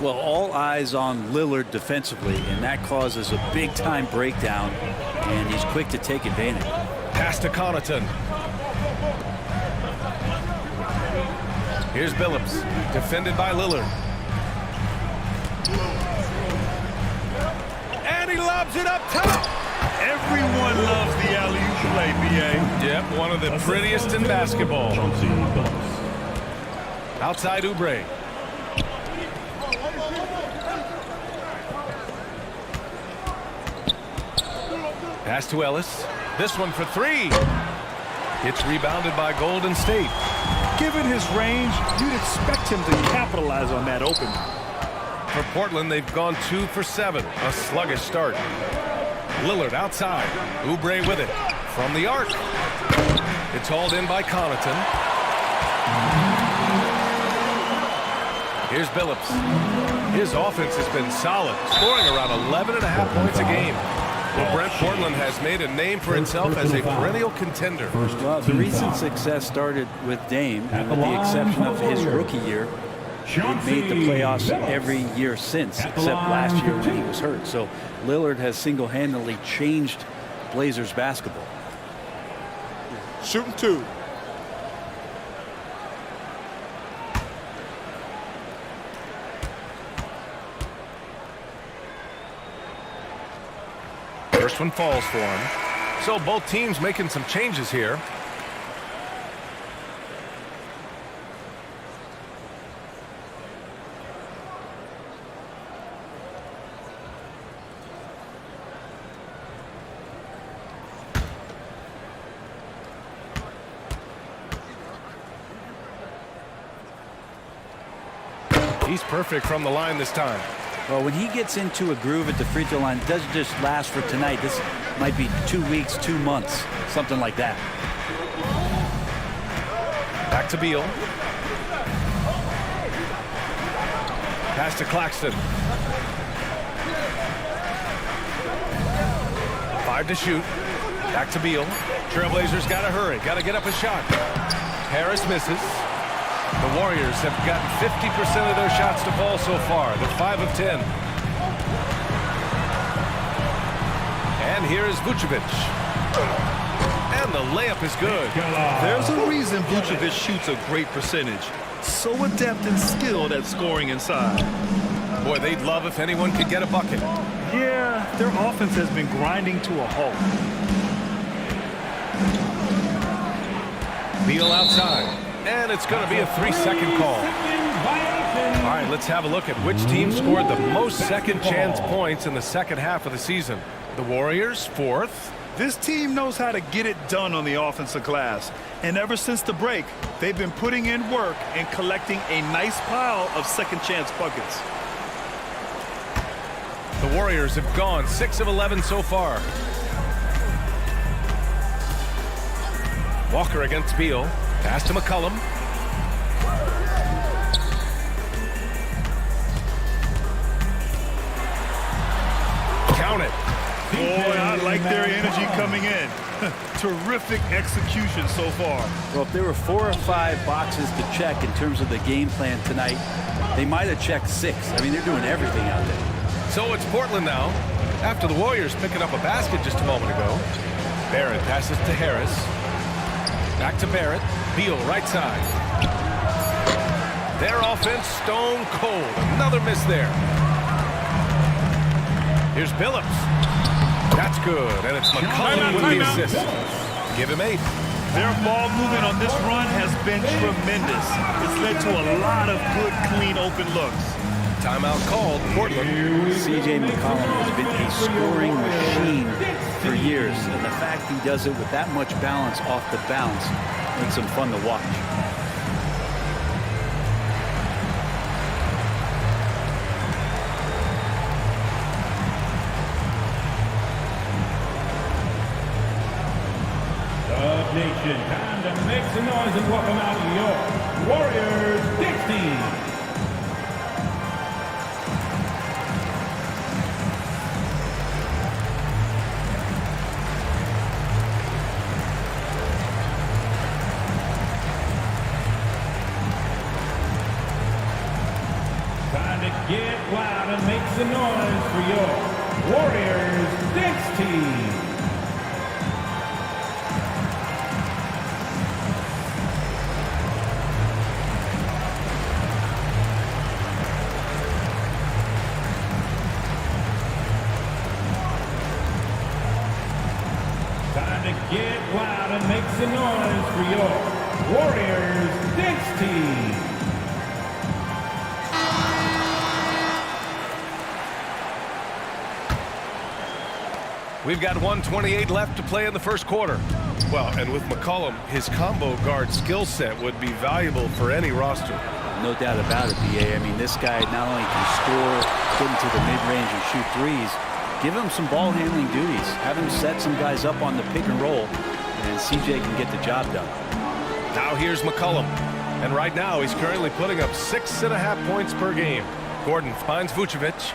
Well, all eyes on Lillard defensively, and that causes a big-time breakdown, and he's quick to take advantage. Pass to Connaughton. Here's Billups, defended by Lillard. And he lobs it up top. Everyone loves the alley-oop play, B.A. Yep, one of the prettiest in basketball. Outside Oubre. Pass to Ellis. This one for 3. It's rebounded by Golden State. Given his range, you'd expect him to capitalize on that opening. For Portland, they've gone 2 for 7. A sluggish start. Lillard outside. Oubre with it. From the arc. It's hauled in by Connaughton. Here's Billups. His offense has been solid, scoring around 11.5 points a game. Well, Brent, Portland has made a name for itself as a perennial contender. Well, the recent success started with Dame, and with the exception of his rookie year, they've made the playoffs every year since, except last year when he was hurt. So Lillard has single-handedly changed Blazers basketball. Shooting 2. First one falls for him. So both teams making some changes here. He's perfect from the line this time. Well, when he gets into a groove at the free throw line, it doesn't just last for tonight. This might be 2 weeks, 2 months, something like that. Back to Beal. Pass to Claxton. 5 to shoot. Back to Beal. Trailblazers got to hurry. Got to get up a shot. Harris misses. The Warriors have gotten 50% of their shots to fall so far. They're 5 of 10. And here is Vucevic. And the layup is good. There's a reason Vucevic shoots a great percentage. So adept and skilled at scoring inside. Boy, they'd love if anyone could get a bucket. Yeah, their offense has been grinding to a halt. Beal outside. And it's going to be a 3-second call. All right, let's have a look at which team scored the most second chance points in the second half of the season. The Warriors, 4th. This team knows how to get it done on the offensive glass. And ever since the break, they've been putting in work and collecting a nice pile of second chance buckets. The Warriors have gone 6 of 11 so far. Walker against Beal. Pass to McCollum. Count it. Boy, I like their energy coming in. Terrific execution so far. Well, if there were 4 or 5 boxes to check in terms of the game plan tonight, they might have checked 6. I mean, they're doing everything out there. So it's Portland now, after the Warriors picking up a basket just a moment ago. Barrett passes to Harris. Back to Barrett. Beal right side. Their offense stone cold. Another miss there. Here's Billups. That's good, and it's McCollum with the assist. Give him 8. Their ball movement on this run has been tremendous. It's led to a lot of good, clean, open looks. Timeout called. Portland. C.J. McCollum has been a scoring machine for years, and the fact he does it with that much balance off the bounce makes him fun to watch. Nation, time to make some noise and welcome out your Warriors 16. Time to get loud and make some noise for your Warriors 16. Get loud and make some noise for your Warriors 16. We've got 1:28 left to play in the first quarter. Well, and with McCollum, his combo guard skill set would be valuable for any roster. No doubt about it, B.A. I mean, this guy not only can score, get into the mid-range and shoot threes, give him some ball handling duties. Have him set some guys up on the pick and roll, and CJ can get the job done. Now here's McCollum. And right now he's currently putting up 6.5 points per game. Gordon finds Vucevic.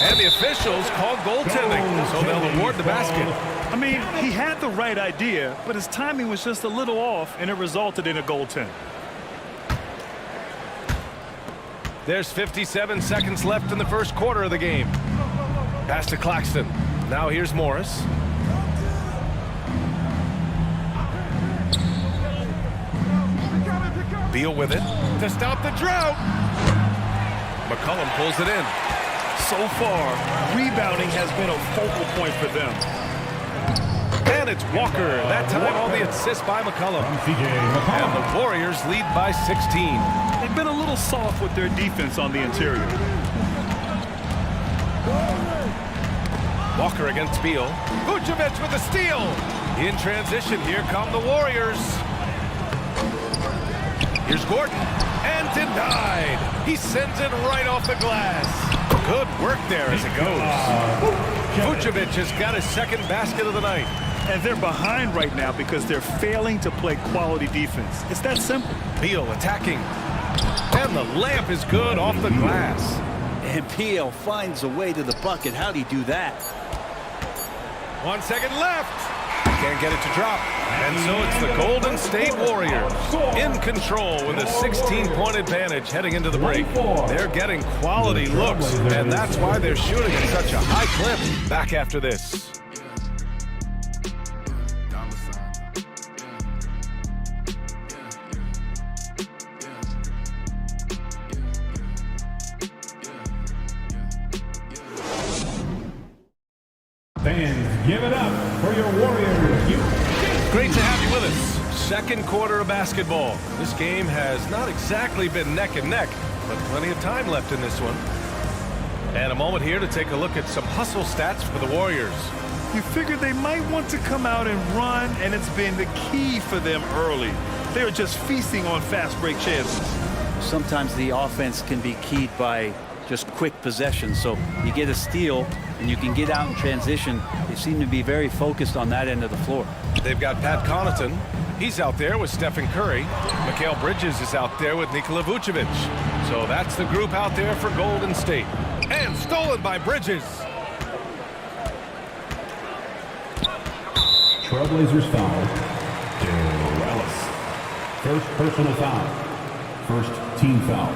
And the officials call goaltending, so they'll award the basket. I mean, he had the right idea, but his timing was just a little off, and it resulted in a goaltend. There's 57 seconds left in the first quarter of the game. Pass to Claxton. Now here's Morris. Beal with it to stop the drought. McCollum pulls it in. So far, rebounding has been a focal point for them. And it's Walker. That time on the assist by McCollum. And the Warriors lead by 16. They've been a little soft with their defense on the interior. Walker against Beal. Vucevic with a steal. In transition, here come the Warriors. Here's Gordon. And denied. He sends it right off the glass. Good work there as it goes. Vucevic has got his second basket of the night. And they're behind right now because they're failing to play quality defense. It's that simple. Beal attacking. And the layup is good off the glass. And Beal finds a way to the bucket. How'd he do that? 1 second left. Can't get it to drop. And so it's the Golden State Warriors in control with a 16-point advantage heading into the break. They're getting quality looks, and that's why they're shooting at such a high clip. Back after this. Fans, give it up for your Warriors. Great to have you with us. Second quarter of basketball. This game has not exactly been neck and neck, but plenty of time left in this one. And a moment here to take a look at some hustle stats for the Warriors. You figured they might want to come out and run, and it's been the key for them early. They're just feasting on fast break chances. Sometimes the offense can be keyed by just quick possession. So you get a steal and you can get out in transition. They seem to be very focused on that end of the floor. They've got Pat Connaughton. He's out there with Stephen Curry. Mikal Bridges is out there with Nikola Vucevic. So that's the group out there for Golden State. And stolen by Bridges. Trailblazers foul. Darrell Ellis. First personal foul. First team foul.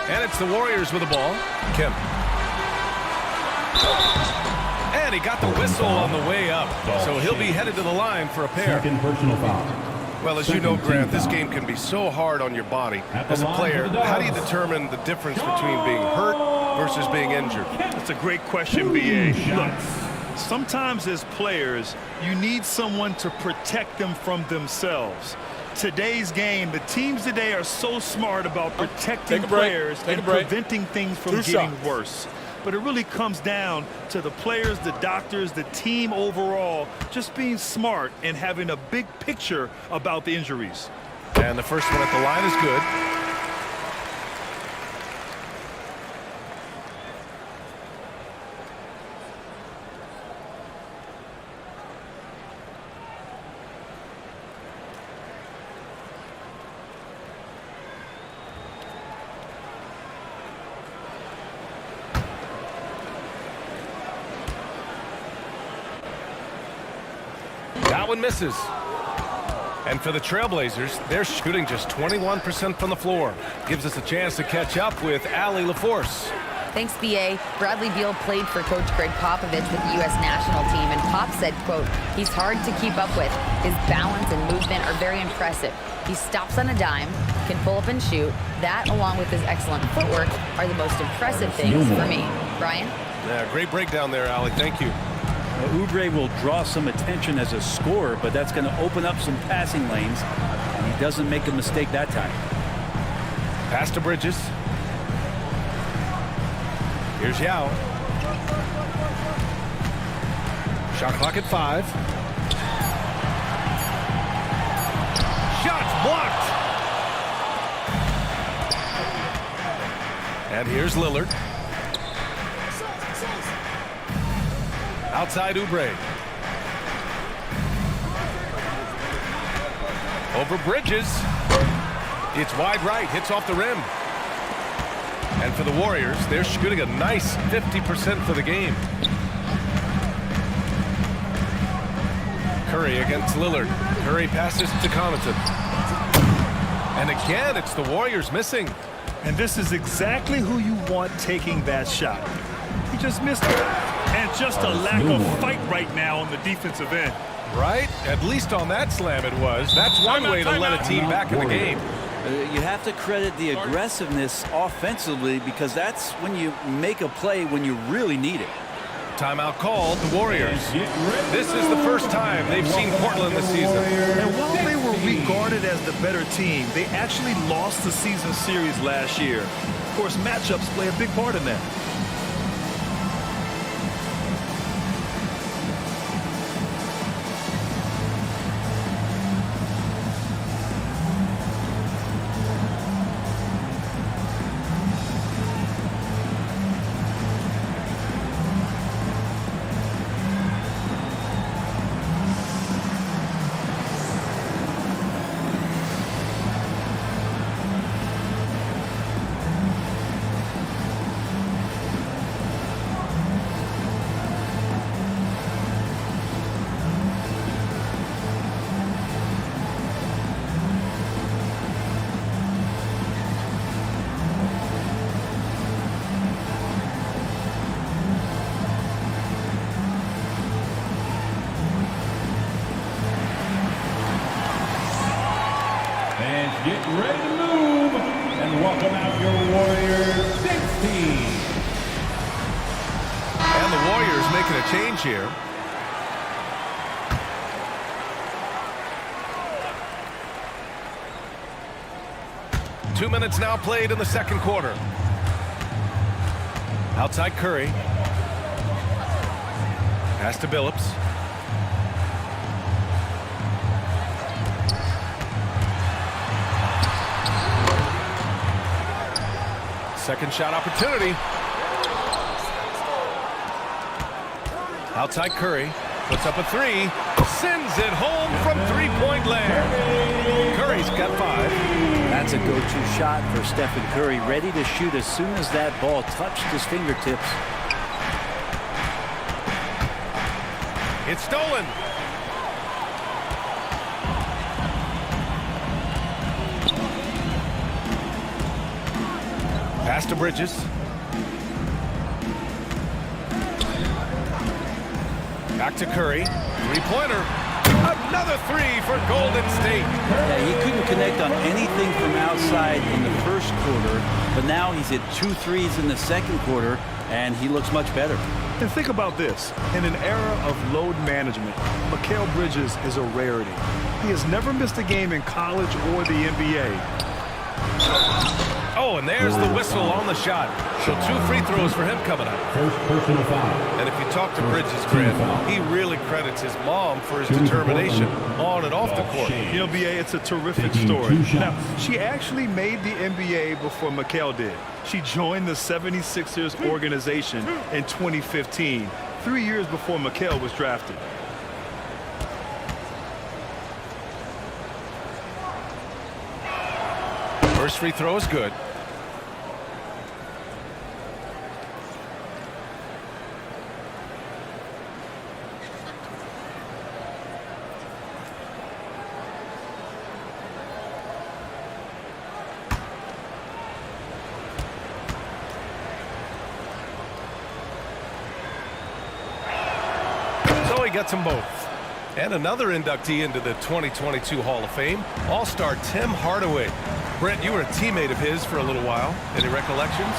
And it's the Warriors with the ball. Kemp. And he got the whistle on the way up. So he'll be headed to the line for a pair. Second personal foul. Well, as you know, Grant, this game can be so hard on your body. As a player, how do you determine the difference between being hurt versus being injured? That's a great question, B.A. Look, sometimes as players, you need someone to protect them from themselves. Today's game, the teams today are so smart about protecting players and preventing things from getting worse. But it really comes down to the players, the doctors, the team overall, just being smart and having a big picture about the injuries. And the first one at the line is good. That one misses. And for the Trailblazers, they're shooting just 21% from the floor. Gives us a chance to catch up with Allie LaForce. Thanks, B.A. Bradley Beal played for Coach Greg Popovich with the U.S. national team, and Pop said, quote, he's hard to keep up with. His balance and movement are very impressive. He stops on a dime, can pull up and shoot. That, along with his excellent footwork, are the most impressive things for me. Brian? Yeah, great breakdown there, Allie. Thank you. Oubre will draw some attention as a scorer, but that's going to open up some passing lanes, and he doesn't make a mistake that time. Pass to Bridges. Here's Yao. Shot clock at 5. Shots blocked. And here's Lillard. Outside Oubre. Over Bridges. It's wide right, hits off the rim. And for the Warriors, they're shooting a nice 50% for the game. Curry against Lillard. Curry passes to Connaughton. And again, it's the Warriors missing. And this is exactly who you want taking that shot. He just missed it. And just a lack of fight right now on the defensive end. Right? At least on that slam it was. That's one way to let a team back in the game. You have to credit the aggressiveness offensively, because that's when you make a play when you really need it. Timeout called, the Warriors. This is the first time they've seen Portland this season. And while they were regarded as the better team, they actually lost the season series last year. Of course, matchups play a big part in that. Get ready to move. And welcome out your Warriors 16. And the Warriors making a change here. Two minutes now played in the second quarter. Outside Curry. Pass to Billups. Second shot opportunity. Outside Curry. Puts up a three. Sends it home from three-point land. Curry's got 5. That's a go-to shot for Stephen Curry, ready to shoot as soon as that ball touched his fingertips. It's stolen. Pass to Bridges. Back to Curry. Three-pointer. Another three for Golden State. Yeah, he couldn't connect on anything from outside in the first quarter, but now he's hit 2 threes in the second quarter, and he looks much better. And think about this. In an era of load management, Mikal Bridges is a rarity. He has never missed a game in college or the NBA. Oh, and there's the whistle on the shot. So 2 free throws for him coming up. First personal foul. And if you talk to Bridges, Grant, he really credits his mom for his determination on and off the court. You know, BA, it's a terrific story. Now, she actually made the NBA before Mikal did. She joined the 76ers organization in 2015, 3 years before Mikal was drafted. First free throw is good. So he gets them both. And another inductee into the 2022 Hall of Fame, All-Star Tim Hardaway. Brent, you were a teammate of his for a little while. Any recollections?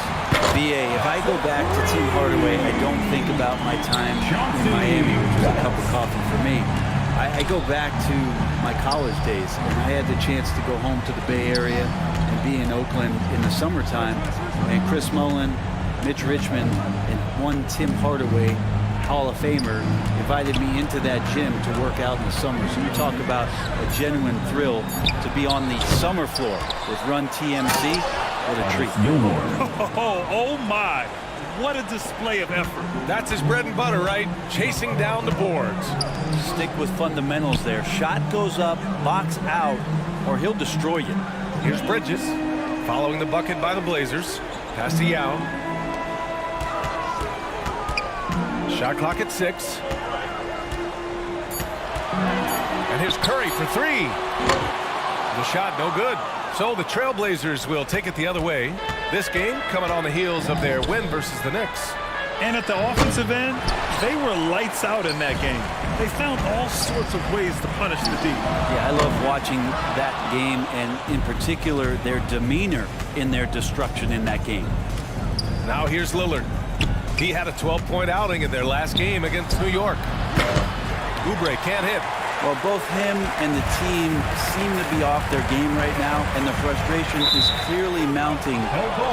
BA, if I go back to Tim Hardaway, I don't think about my time in Miami, which was a cup of coffee for me. I go back to my college days, and I had the chance to go home to the Bay Area and be in Oakland in the summertime. And Chris Mullin, Mitch Richmond, and one Tim Hardaway, Hall of Famer, invited me into that gym to work out in the summer. So you talk about a genuine thrill to be on the summer floor with Run TMC. What a treat. Oh my. What a display of effort. That's his bread and butter, right? Chasing down the boards. Stick with fundamentals there. Shot goes up, box out, or he'll destroy you. Here's Bridges, following the bucket by the Blazers. Pass to Yao. Shot clock at 6. And here's Curry for 3. The shot no good. So the Trailblazers will take it the other way. This game coming on the heels of their win versus the Knicks. And at the offensive end, they were lights out in that game. They found all sorts of ways to punish the D. Yeah, I love watching that game, and in particular, their demeanor in their destruction in that game. Now here's Lillard. He had a 12-point outing in their last game against New York. Oubre can't hit. Well, both him and the team seem to be off their game right now, and the frustration is clearly mounting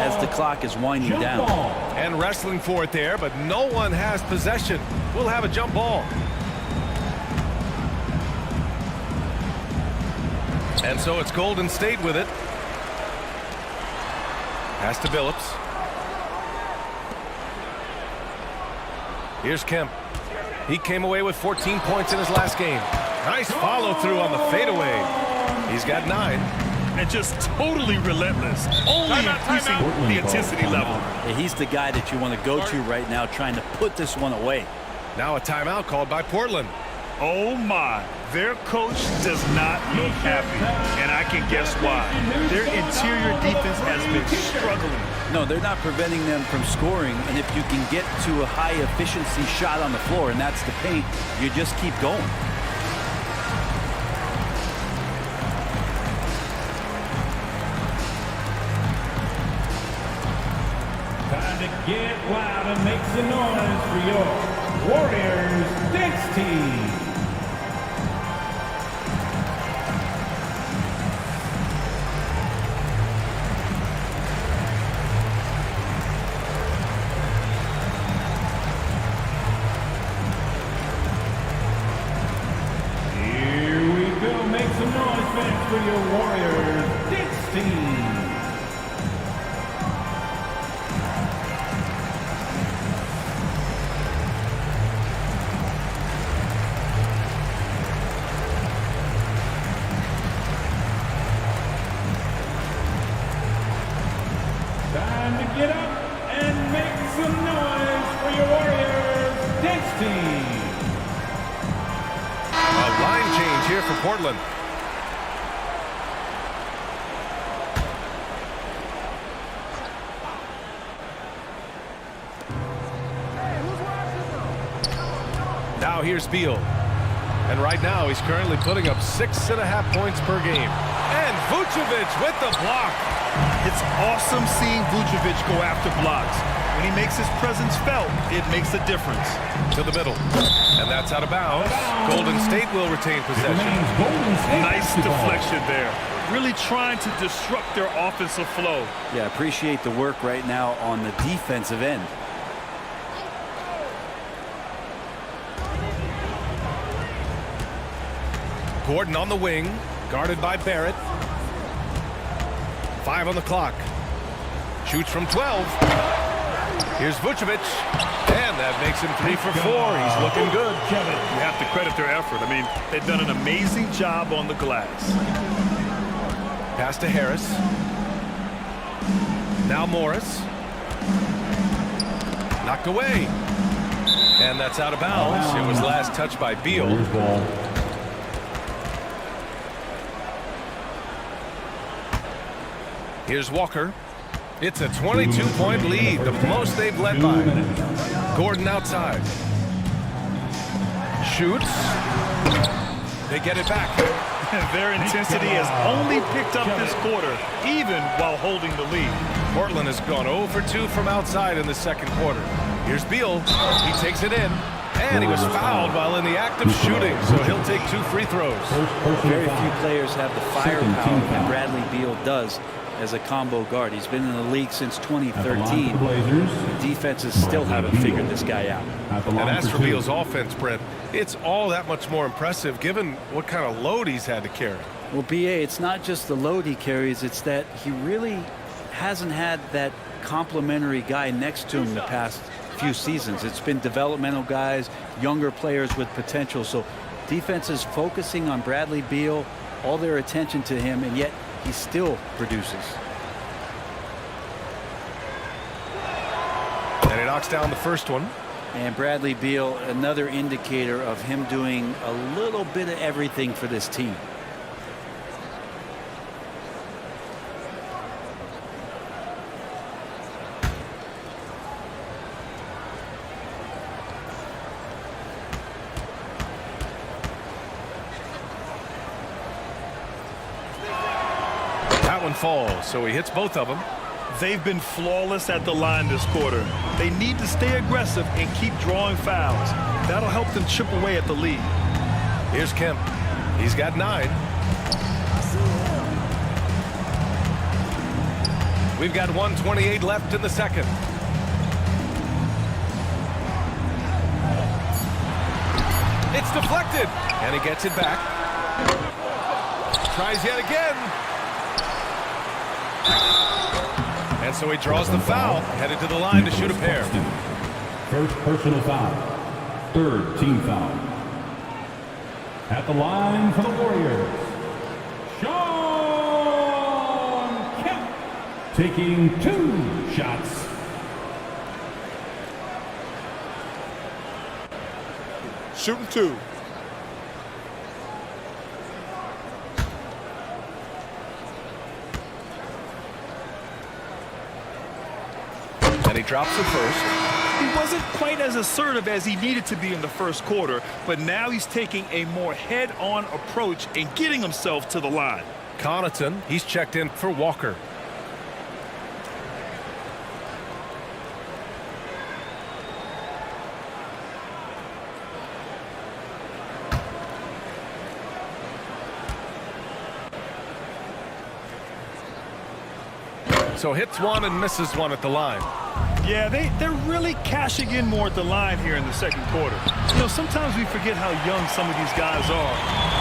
as the clock is winding down. And wrestling for it there, but no one has possession. We'll have a jump ball. And so it's Golden State with it. Pass to Billups. Here's Kemp. He came away with 14 points in his last game. Nice follow through on the fadeaway. He's got 9. And just totally relentless. Only increasing the intensity level. Yeah, he's the guy that you want to go to right now, trying to put this one away. Now a timeout called by Portland. Oh my, their coach does not look happy, and I can guess why. Their interior defense has been struggling. No, they're not preventing them from scoring, and if you can get to a high efficiency shot on the floor, and that's the paint, you just keep going. Get loud and make some noise for your Warriors dance team. Here we go. Make some noise, fans, for your Warriors dance team. Time to get up and make some noise for your Warriors dance team. A line change here for Portland. Now here's Beal. And right now he's currently putting up 6.5 points per game. And Vucevic with the block. It's awesome seeing Vucevic go after blocks. When he makes his presence felt, it makes a difference. To the middle. And that's out of bounds. Golden State will retain possession. Nice deflection there. Really trying to disrupt their offensive flow. Yeah, appreciate the work right now on the defensive end. Gordon on the wing, guarded by Barrett. 5 on the clock. Shoots from 12. Here's Vucevic. And that makes him 3 for 4. He's looking good. You have to credit their effort. I mean, they've done an amazing job on the glass. Pass to Harris. Now Morris. Knocked away. And that's out of bounds. It was last touched by Beal. Here's Walker. It's a 22-point lead, the most they've led by. Gordon outside. Shoots. They get it back. Their intensity has only picked up this quarter, even while holding the lead. Portland has gone 0 for 2 from outside in the second quarter. Here's Beal. He takes it in. And he was fouled while in the act of shooting, so he'll take 2 free throws. Very few players have the firepower that Bradley Beal does as a combo guard. He's been in the league since 2013. The defenses still haven't figured this guy out. And as for Beal's offense, Brent, it's all that much more impressive given what kind of load he's had to carry. Well, BA, it's not just the load he carries, it's that he really hasn't had that complimentary guy next to him the past few seasons. It's been developmental guys, younger players with potential. So defense is focusing on Bradley Beal, all their attention to him, and yet he still produces. And he knocks down the first one. And Bradley Beal, another indicator of him doing a little bit of everything for this team. That one falls, so he hits both of them. They've been flawless at the line this quarter. They need to stay aggressive and keep drawing fouls. That'll help them chip away at the lead. Here's Kemp. He's got 9. We've got 1:28 left in the second. It's deflected, and he gets it back. Tries yet again. And so he draws the foul, headed to the line to shoot a pair. First personal foul. Third team foul. At the line for the Warriors, Shawn Kemp, taking 2 shots. Shooting 2. And he drops the first. He wasn't quite as assertive as he needed to be in the first quarter, but now he's taking a more head-on approach and getting himself to the line. Connaughton, he's checked in for Walker. So hits one and misses one at the line. Yeah, they're really cashing in more at the line here in the second quarter. You know, sometimes we forget how young some of these guys are.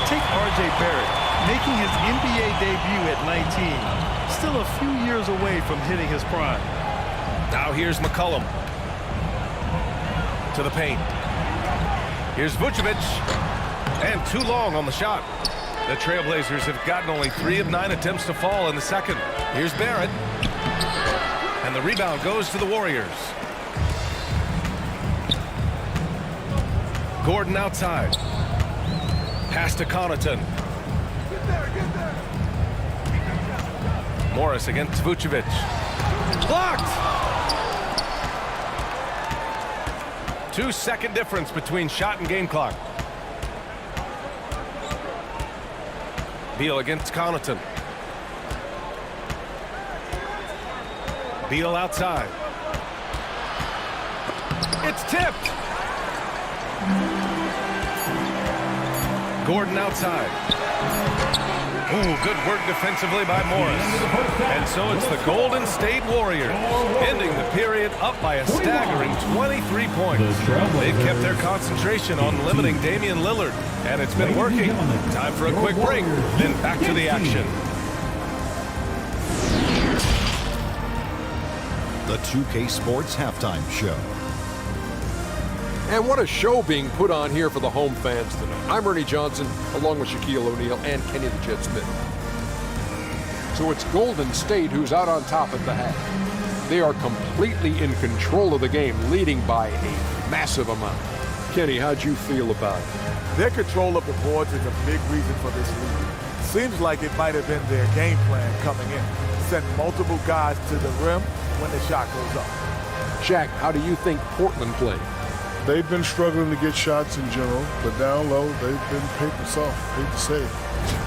Take R.J. Barrett, making his NBA debut at 19. Still a few years away from hitting his prime. Now here's McCollum. To the paint. Here's Vucevic. And too long on the shot. The Trailblazers have gotten only 3 of 9 attempts to fall in the second. Here's Barrett. And the rebound goes to the Warriors. Gordon outside. Pass to Connaughton. Morris against Vucevic. Blocked! 2-second difference between shot and game clock. Beal against Connaughton. Beal outside. It's tipped. Gordon outside. Ooh, good work defensively by Morris. And so it's the Golden State Warriors ending the period up by a staggering 23 points. They've kept their concentration on limiting Damian Lillard, and it's been working. Time for a quick break, then back to the action. The 2K Sports Halftime Show. And what a show being put on here for the home fans tonight. I'm Ernie Johnson, along with Shaquille O'Neal and Kenny the Jet Smith. So it's Golden State who's out on top at the half. They are completely in control of the game, leading by a massive amount. Kenny, how'd you feel about it? Their control of the boards is a big reason for this lead. Seems like it might have been their game plan coming in. Send multiple guys to the rim when the shot goes up. Shaq, how do you think Portland played? They've been struggling to get shots in general, but down low, they've been paper soft, hate to say it.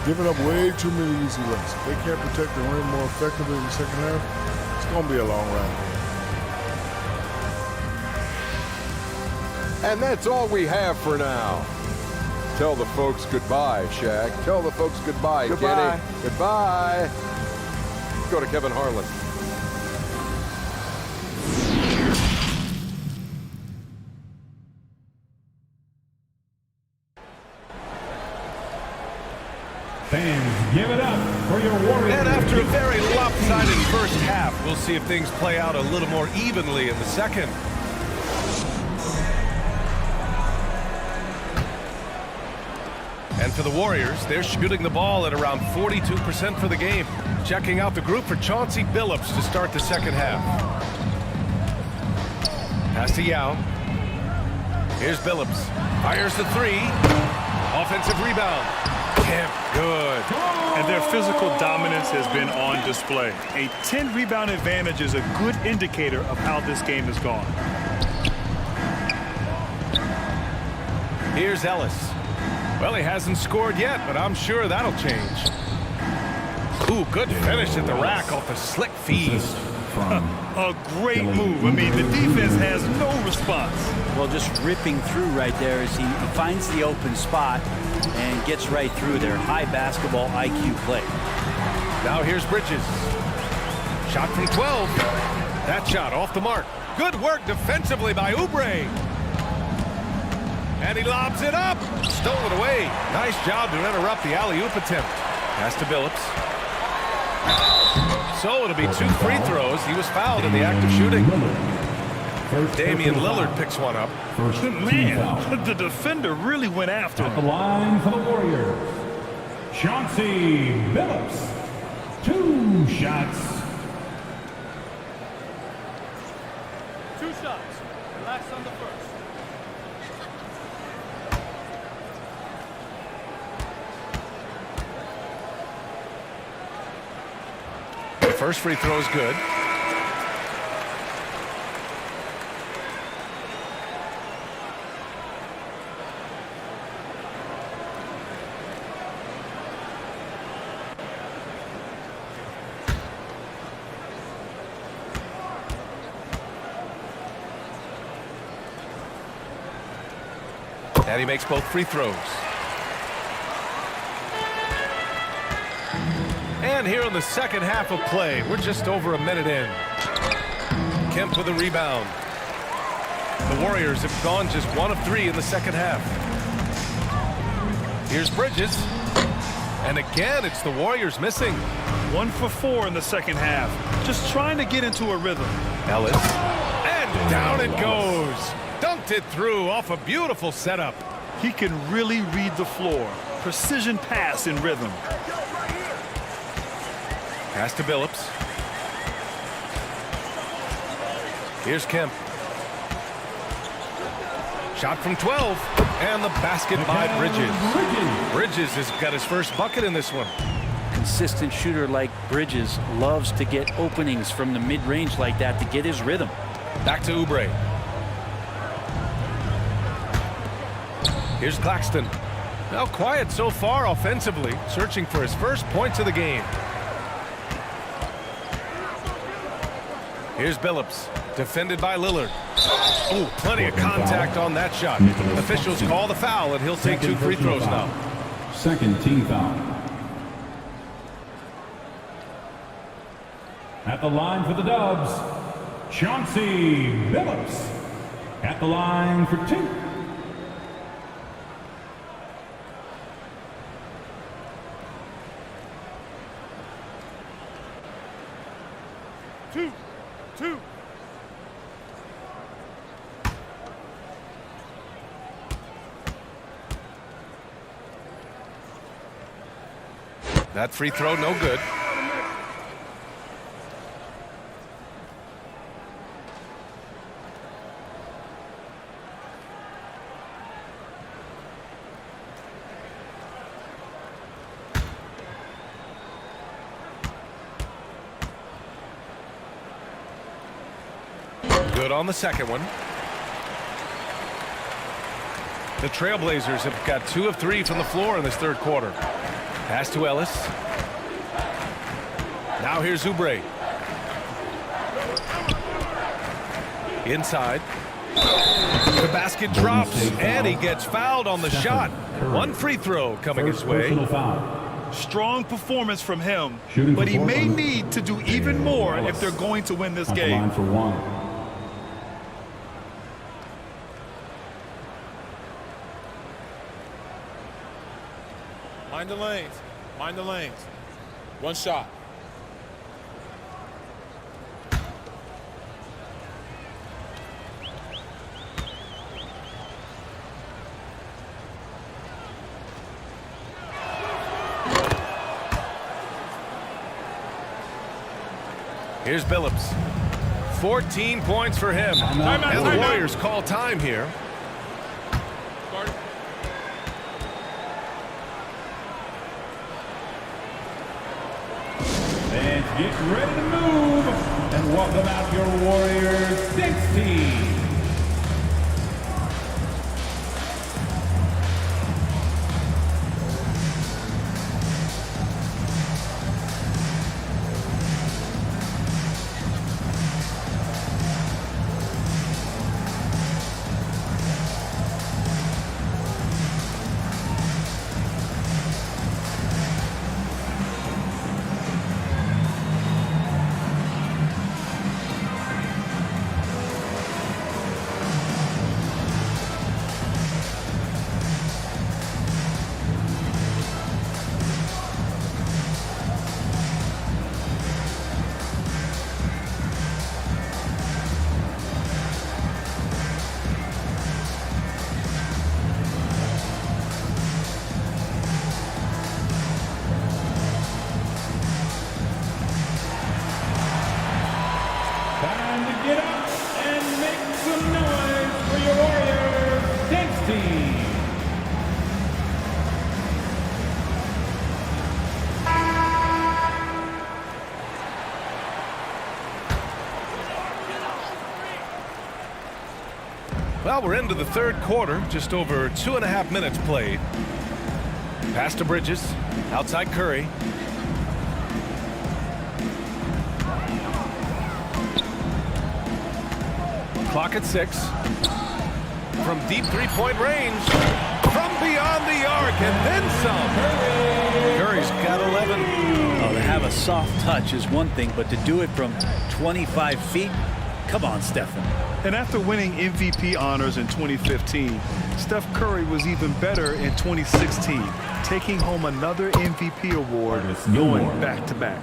Giving up way too many easy looks. If they can't protect the rim more effectively in the second half, it's going to be a long ride. And that's all we have for now. Tell the folks goodbye, Shaq. Tell the folks goodbye, Goodbye. Kenny. Goodbye. Go to Kevin Harlan. Fans, give it up for your Warriors. And after a very lopsided first half, we'll see if things play out a little more evenly in the second. And for the Warriors, they're shooting the ball at around 42% for the game. Checking out the group for Chauncey Billups to start the second half. Pass to Yao. Here's Billups. Fires the three. Offensive rebound. Kemp, good. And their physical dominance has been on display. A 10-rebound advantage is a good indicator of how this game has gone. Here's Ellis. Well, he hasn't scored yet, but I'm sure that'll change. Ooh, good finish at the rack off a slick feed. A great move. I mean, the defense has no response. Well, just ripping through right there as he finds the open spot and gets right through there. High basketball IQ play. Now here's Bridges. Shot from 12. That shot off the mark. Good work defensively by Oubre. And he lobs it up. Stolen away. Nice job to interrupt the alley-oop attempt. Pass to Billups. So it'll be 2 free throws. He was fouled in the act of shooting. Damian Lillard picks one up. Man, the defender really went after him. The line for the Warriors. Chauncey Billups. 2 shots. 2 shots. Relax on the first. The first free throw is good. And he makes both free throws. And here in the second half of play, we're just over a minute in. Kemp with a rebound. The Warriors have gone just 1 of 3 in the second half. Here's Bridges. And again, it's the Warriors missing. 1 for 4 in the second half. Just trying to get into a rhythm. Ellis. And down it goes. Dunked it through off a beautiful setup. He can really read the floor. Precision pass in rhythm. Pass to Billups. Here's Kemp. Shot from 12. And the basket by Bridges. Bridges has got his first bucket in this one. Consistent shooter like Bridges loves to get openings from the mid-range like that to get his rhythm. Back to Oubre. Here's Claxton. Now quiet so far offensively, searching for his first points of the game. Here's Billups, defended by Lillard. Oh, plenty of contact on that shot. Officials call the foul, and he'll take 2 free throws now. Second team foul. At the line for the Dubs, Chauncey Billups. At the line for 2. Two. That free throw, no good. Good on the second one. The Trailblazers have got 2 of 3 from the floor in this third quarter. Pass to Ellis. Now here's Oubre. Inside. The basket drops, and he gets fouled on the shot. 1 free throw coming his way. Strong performance from him, but he may need to do even more if they're going to win this game. For 1. Mind the lanes. Mind the lanes. 1 shot. Here's Billups. 14 points for him. And the Warriors call time here. Get ready to move and welcome out your Warriors 16. Time to get up and make some noise for your Warriors 16. Well, we're into the third quarter, just over 2.5 minutes played. Pass to Bridges, outside Curry. Clock at 6. From deep three-point range. From beyond the arc, and then some. Curry's got 11. Oh, to have a soft touch is one thing, but to do it from 25 feet, come on, Stephen. And after winning MVP honors in 2015, Steph Curry was even better in 2016, taking home another MVP award, going back-to-back.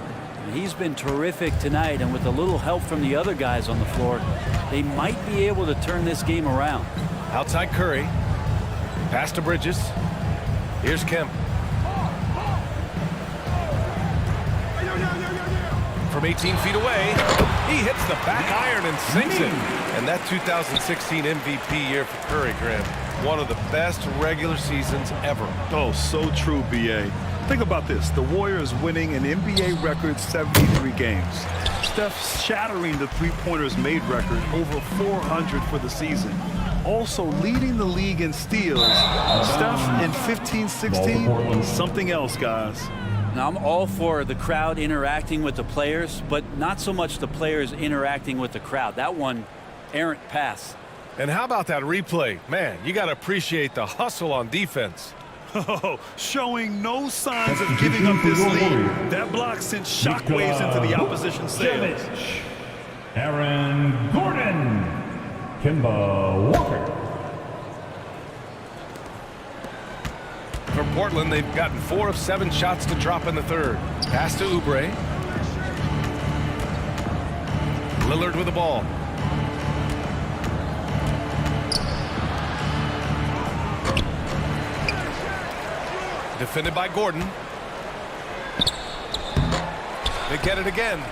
He's been terrific tonight, and with a little help from the other guys on the floor, they might be able to turn this game around. Outside Curry. Pass to Bridges. Here's Kemp. From 18 feet away, he hits the back iron and sinks it. And that 2016 MVP year for Curry, Grant, one of the best regular seasons ever. Oh, so true, B.A. Think about this. The Warriors winning an NBA record 73 games. Steph shattering the three-pointers made record, over 400 for the season. Also leading the league in steals. Steph in 15-16, something else, guys. Now, I'm all for the crowd interacting with the players, but not so much the players interacting with the crowd. That one, errant pass. And how about that replay? Man, you got to appreciate the hustle on defense. Oh, showing no signs of giving up this lead. That block sent shockwaves into the opposition sails. Aaron Gordon. Kemba Walker. For Portland, they've gotten 4 of 7 shots to drop in the third. Pass to Oubre. Lillard with the ball. Defended by Gordon. They get it again.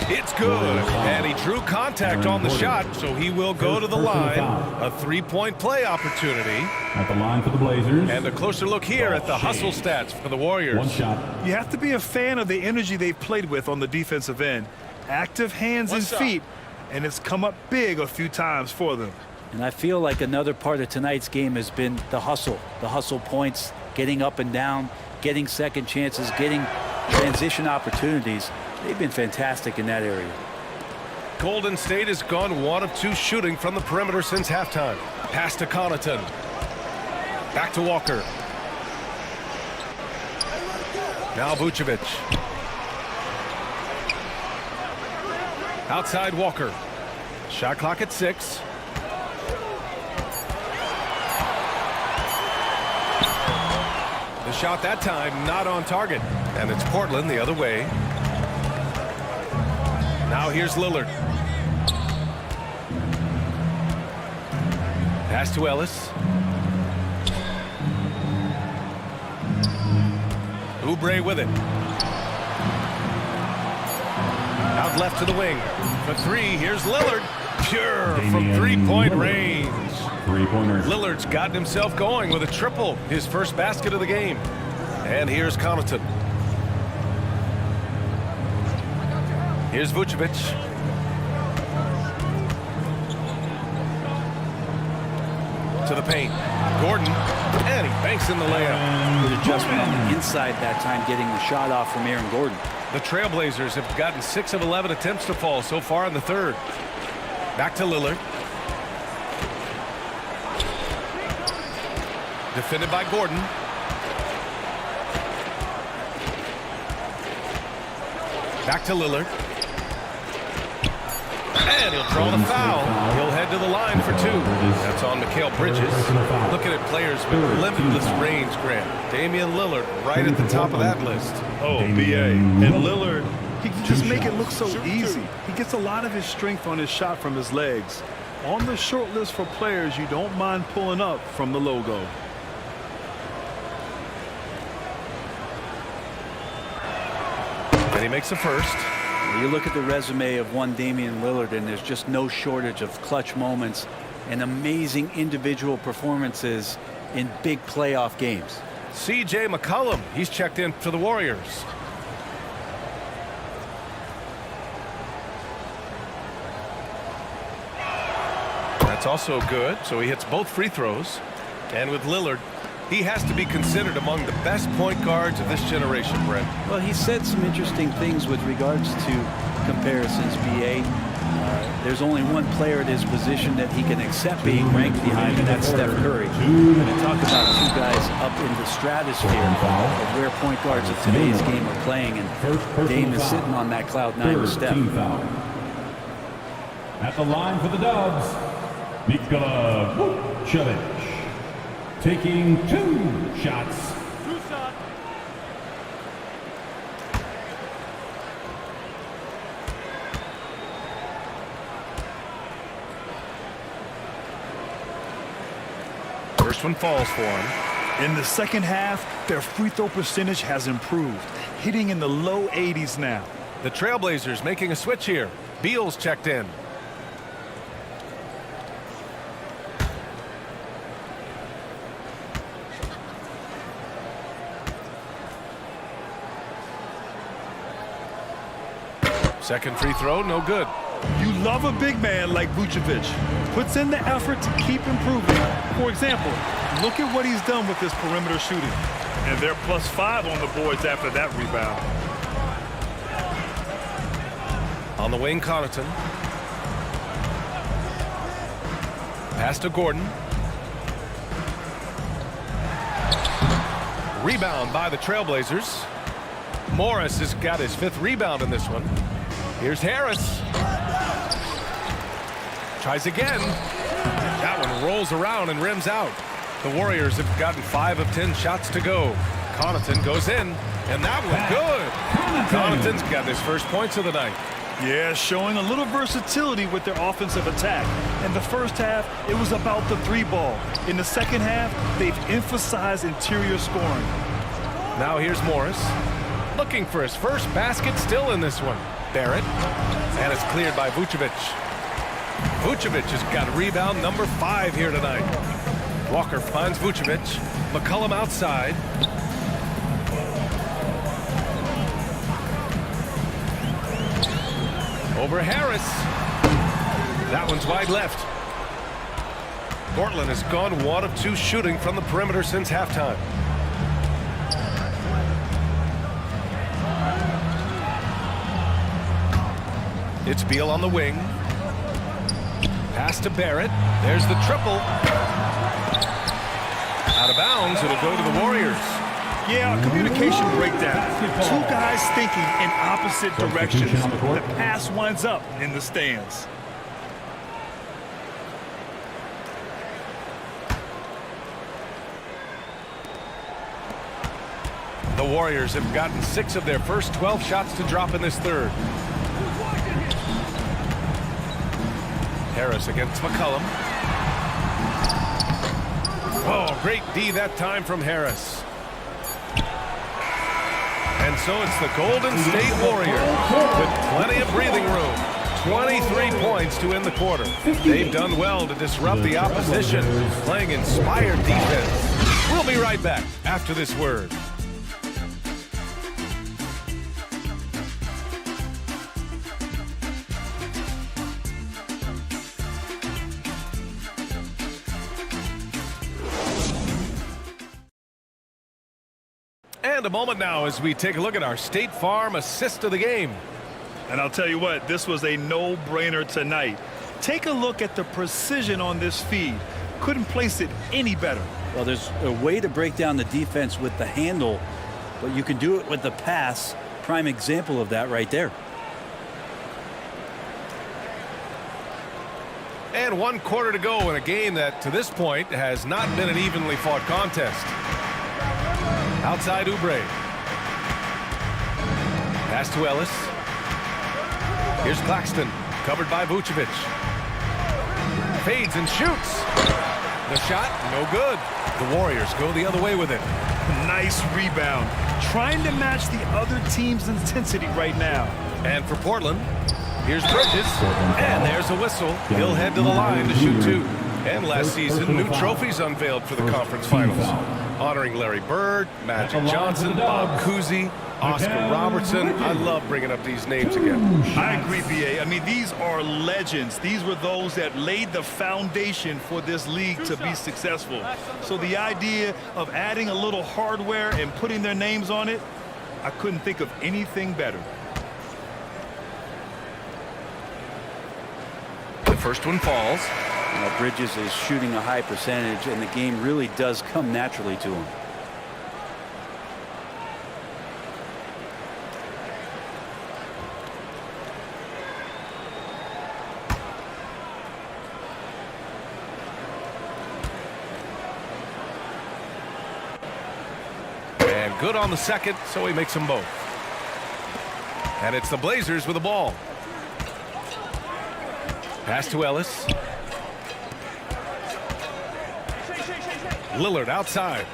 It's good. And he drew contact on the shot, so he will go to the line. A 3-point play opportunity. At the line for the Blazers. And a closer look here at the hustle stats for the Warriors. One shot. You have to be a fan of the energy they've played with on the defensive end. Active hands and feet, and it's come up big a few times for them. And I feel like another part of tonight's game has been the hustle points, getting up and down, getting second chances, getting transition opportunities. They've been fantastic in that area. Golden State has gone 1 of 2 shooting from the perimeter since halftime. Pass to Connaughton. Back to Walker. Now Vucevic. Outside Walker. Shot clock at 6. The shot that time not on target. And it's Portland the other way. Now here's Lillard. Pass to Ellis. Oubre with it. Out left to the wing. For 3, here's Lillard. Pure from 3-point range. Three-pointers. Lillard's gotten himself going with a triple. His first basket of the game. And here's Connaughton. Here's Vucevic. To the paint. Gordon. And he banks in the layup. Good adjustment on the inside that time, getting the shot off from Aaron Gordon. The Trailblazers have gotten 6 of 11 attempts to fall so far in the third. Back to Lillard. Defended by Gordon. Back to Lillard. And he'll draw the foul. He'll head to the line for 2. That's on Mikal Bridges. Looking at players with limitless range, Grant. Damian Lillard right at the top of that list. Oh, B.A. And Lillard, he can just make it look so easy. He gets a lot of his strength on his shot from his legs. On the short list for players you don't mind pulling up from the logo. And he makes the first. You look at the resume of one Damian Lillard, and there's just no shortage of clutch moments and amazing individual performances in big playoff games. C.J. McCollum, he's checked in for the Warriors. That's also good, so he hits both free throws. And with Lillard, he has to be considered among the best point guards of this generation, Brent. Well, he said some interesting things with regards to comparisons, B.A. There's only one player at his position that he can accept being ranked behind, and that's Steph Curry. And talk about two guys up in the stratosphere of where point guards of today's game are playing, and Dame is sitting on that cloud nine with Steph. At the line for the Dubs, Nikola Vucevic, taking 2 shots. First one falls for him. In the second half, their free throw percentage has improved, hitting in the low 80s now. The Trailblazers making a switch here. Beal's checked in. Second free throw, no good. You love a big man like Vucevic. Puts in the effort to keep improving. For example, look at what he's done with his perimeter shooting. And they're +5 on the boards after that rebound. On the wing, Connaughton. Pass to Gordon. Rebound by the Trailblazers. Morris has got his 5th rebound in this one. Here's Harris. Tries again. That one rolls around and rims out. The Warriors have gotten 5 of 10 shots to go. Connaughton goes in, and that one good. Connaughton's got his first points of the night. Yeah, showing a little versatility with their offensive attack. In the first half, it was about the 3-ball. In the second half, they've emphasized interior scoring. Now here's Morris. Looking for his first basket, still in this one. Barrett, and it's cleared by Vucevic. Vucevic has got rebound number 5 here tonight. Walker finds Vucevic. McCollum outside. Over Harris. That one's wide left. Portland has gone 1 of 2 shooting from the perimeter since halftime. It's Beal on the wing. Pass to Barrett. There's the triple. Out of bounds. It'll go to the Warriors. Yeah, a communication breakdown. 2 guys thinking in opposite directions. The pass winds up in the stands. The Warriors have gotten 6 of their first 12 shots to drop in this third. Harris against McCollum. Oh, great D that time from Harris. And so it's the Golden State Warriors with plenty of breathing room. 23 points to end the quarter. They've done well to disrupt the opposition, playing inspired defense. We'll be right back after this word. And a moment now as we take a look at our State Farm assist of the game. And I'll tell you what, this was a no-brainer tonight. Take a look at the precision on this feed. Couldn't place it any better. Well, there's a way to break down the defense with the handle, but you can do it with the pass. Prime example of that right there. And 1 quarter to go in a game that, to this point, has not been an evenly fought contest. Outside Oubre. Pass to Ellis. Here's Claxton, covered by Vucevic. Fades and shoots. The shot, no good. The Warriors go the other way with it. Nice rebound. Trying to match the other team's intensity right now. And for Portland, here's Bridges. And there's a whistle. He'll head to the line to shoot 2. And last season, new trophies unveiled for the conference finals, honoring Larry Bird, Magic Johnson, Bob Cousy, Oscar Robertson. I love bringing up these names again. I agree, B.A. I mean, these are legends. These were those that laid the foundation for this league to be successful. So the idea of adding a little hardware and putting their names on it, I couldn't think of anything better. First one falls. Bridges is shooting a high percentage, and the game really does come naturally to him. And good on the second, so he makes them both. And it's the Blazers with the ball. Pass to Ellis. Lillard outside.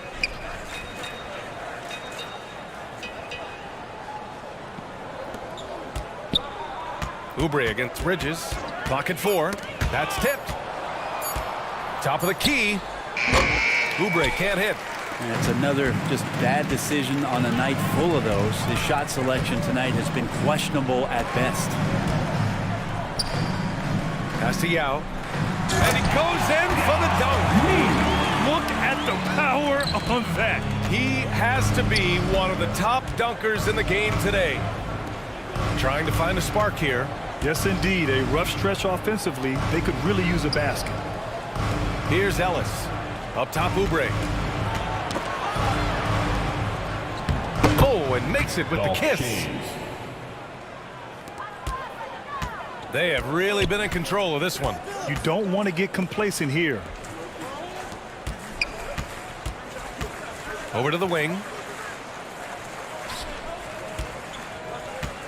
Oubre against Bridges. Clock at 4. That's tipped. Top of the key. Oubre can't hit. And it's another just bad decision on a night full of those. His shot selection tonight has been questionable at best. Pass to Yao. And he goes in for the dunk. Look at the power on that. He has to be one of the top dunkers in the game today. Trying to find a spark here. Yes, indeed. A rough stretch offensively. They could really use a basket. Here's Ellis. Up top, Oubre. Oh, and makes it with the kiss. They have really been in control of this one. You don't want to get complacent here. Over to the wing.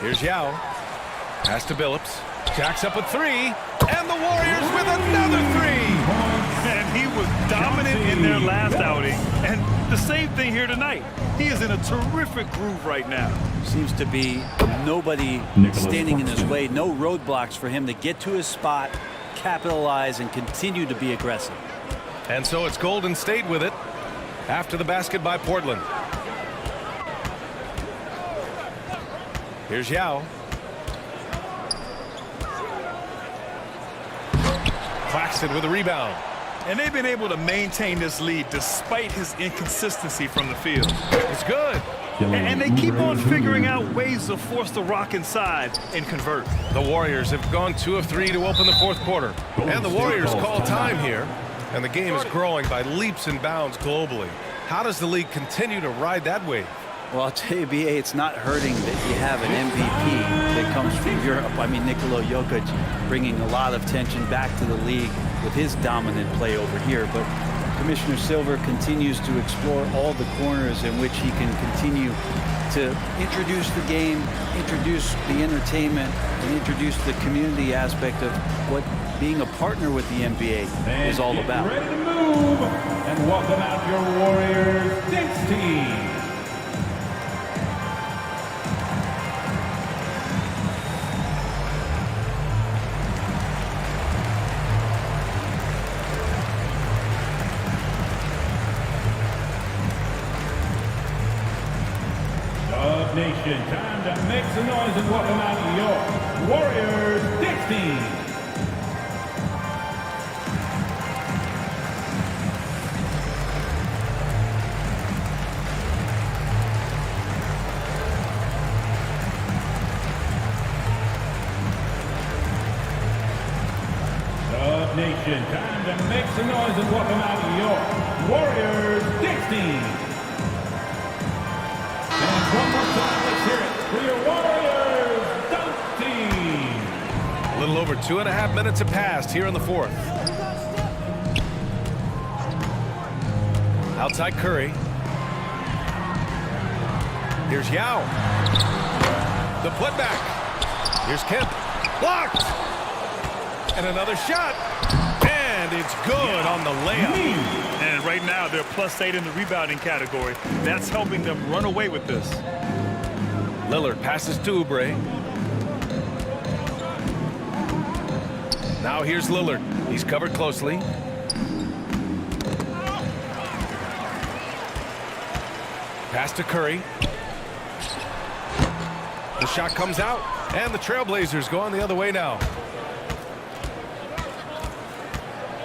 Here's Yao. Pass to Billups. Jacks up a 3. And the Warriors with another 3. And he was dominant in their last outing. And the same thing here tonight. He is in a terrific groove right now. Seems to be nobody standing in his way. No roadblocks for him to get to his spot, capitalize, and continue to be aggressive. And so it's Golden State with it after the basket by Portland. Here's Yao. Claxton with a rebound. And they've been able to maintain this lead despite his inconsistency from the field. It's good. And they keep on figuring out ways to force the rock inside and convert. The Warriors have gone 2 of 3 to open the fourth quarter. And the Warriors call time here. And the game is growing by leaps and bounds globally. How does the league continue to ride that wave? Well, I'll tell you, B.A., it's not hurting that you have an MVP that comes from Europe. I mean, Nikola Jokic bringing a lot of tension back to the league with his dominant play over here. But Commissioner Silver continues to explore all the corners in which he can continue to introduce the game, introduce the entertainment, and introduce the community aspect of what being a partner with the NBA is all about. Ready to move and welcome out your Warriors Knicks team. Nation, time to make some noise and welcome out your Warriors Knicks team. Dub Nation, time to make some noise and welcome out your Warriors Knicks team. One more time, let's hear it for your Warriors dunk team. A little over 2.5 minutes have passed here in the fourth. Outside Curry. Here's Yao. The putback. Here's Kemp. Blocked. And another shot. And it's good on the layup. And right now, they're +8 in the rebounding category. That's helping them run away with this. Lillard passes to Oubre. Now here's Lillard. He's covered closely. Pass to Curry. The shot comes out, and the Trailblazers go on the other way now.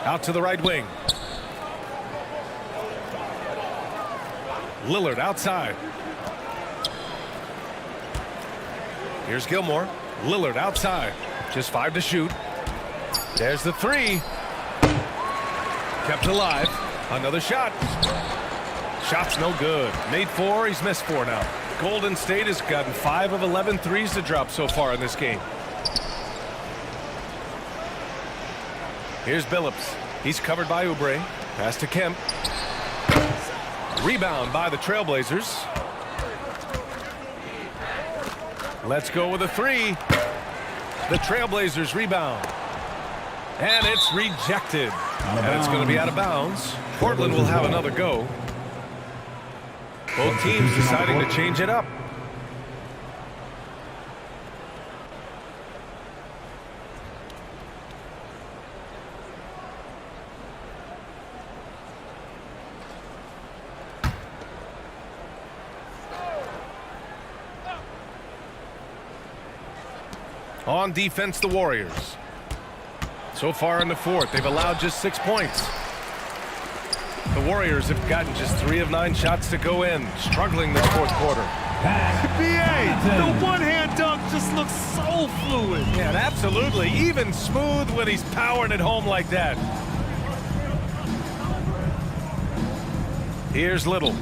Out to the right wing. Lillard outside. Here's Gilmore. Lillard outside. Just 5 to shoot. There's the three. Kept alive. Another shot. Shot's no good. Made 4. He's missed 4 now. Golden State has gotten 5 of 11 threes to drop so far in this game. Here's Billups. He's covered by Oubre. Pass to Kemp. Rebound by the Trailblazers. Let's go with a 3. The Trailblazers rebound. And it's rejected. And it's going to be out of bounds. Portland will have another go. Both teams deciding to change it up. On defense, the Warriors. So far in the fourth, they've allowed just 6 points. The Warriors have gotten just 3 of 9 shots to go in, struggling this fourth quarter. B.A., the one-hand dunk just looks so fluid. Yeah, absolutely. Even smooth when he's powering it home like that. Here's Little.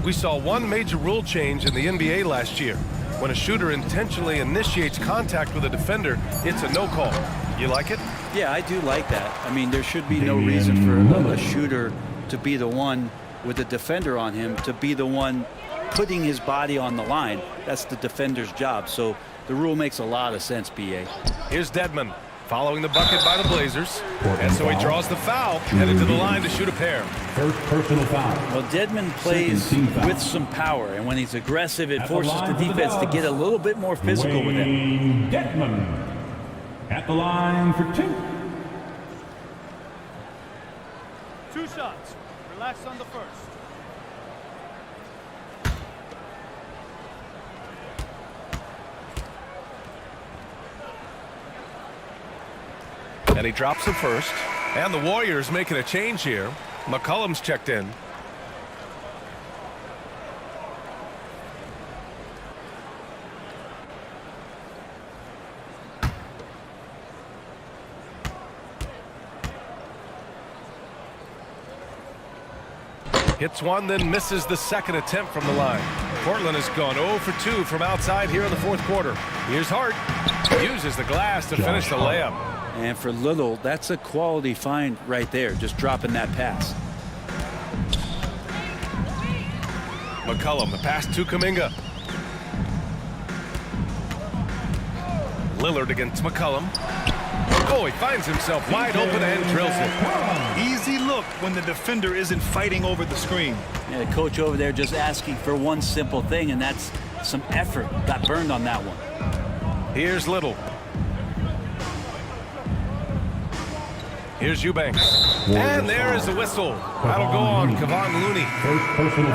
We saw one major rule change in the NBA last year. When a shooter intentionally initiates contact with a defender, it's a no call. You like it? Yeah, I do like that. I mean, there should be no reason for a shooter to be the one with a defender on him, to be the one putting his body on the line. That's the defender's job. So the rule makes a lot of sense, B.A. Here's Dedmon following the bucket by the Blazers. And so he draws the foul, headed to the line to shoot a pair. First personal foul. Well, Dedmon plays with some power, and when he's aggressive, it forces the defense to get a little bit more physical with him. Dedmon at the line for 2. 2 shots. Relax on the first. And he drops the first. And the Warriors making a change here. McCollum's checked in. Hits one, then misses the second attempt from the line. Portland has gone 0 for 2 from outside here in the fourth quarter. Here's Hart. Uses the glass to finish the layup. And for Little, that's a quality find right there, just dropping that pass. McCollum, the pass to Kuminga. Lillard against McCollum. Oh, he finds himself wide open and drills it. Easy look when the defender isn't fighting over the screen. Yeah, the coach over there just asking for one simple thing, and that's some effort. Got burned on that one. Here's Little. Here's Eubanks. And there is the whistle. That'll go on Kevon Looney.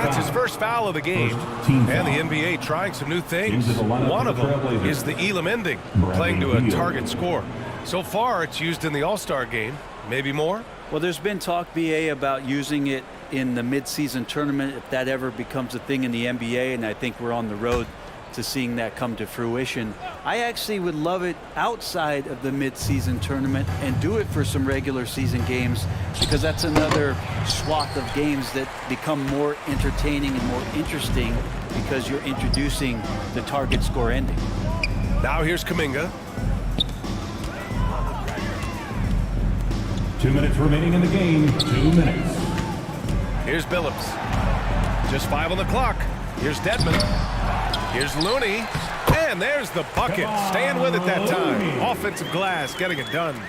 That's his first foul of the game. And the NBA trying some new things. One of them is the Elam ending, playing to a target score. So far, it's used in the All-Star game. Maybe more? Well, there's been talk, B.A., about using it in the midseason tournament if that ever becomes a thing in the NBA, and I think we're on the road to seeing that come to fruition. I actually would love it outside of the midseason tournament and do it for some regular season games, because that's another swath of games that become more entertaining and more interesting because you're introducing the target score ending. Now here's Kuminga. 2 minutes remaining in the game. 2 minutes. Here's Billups. Just 5 on the clock. Here's Dedmon. Here's Looney. And there's the bucket. Staying with it that time. Offensive glass, getting it done.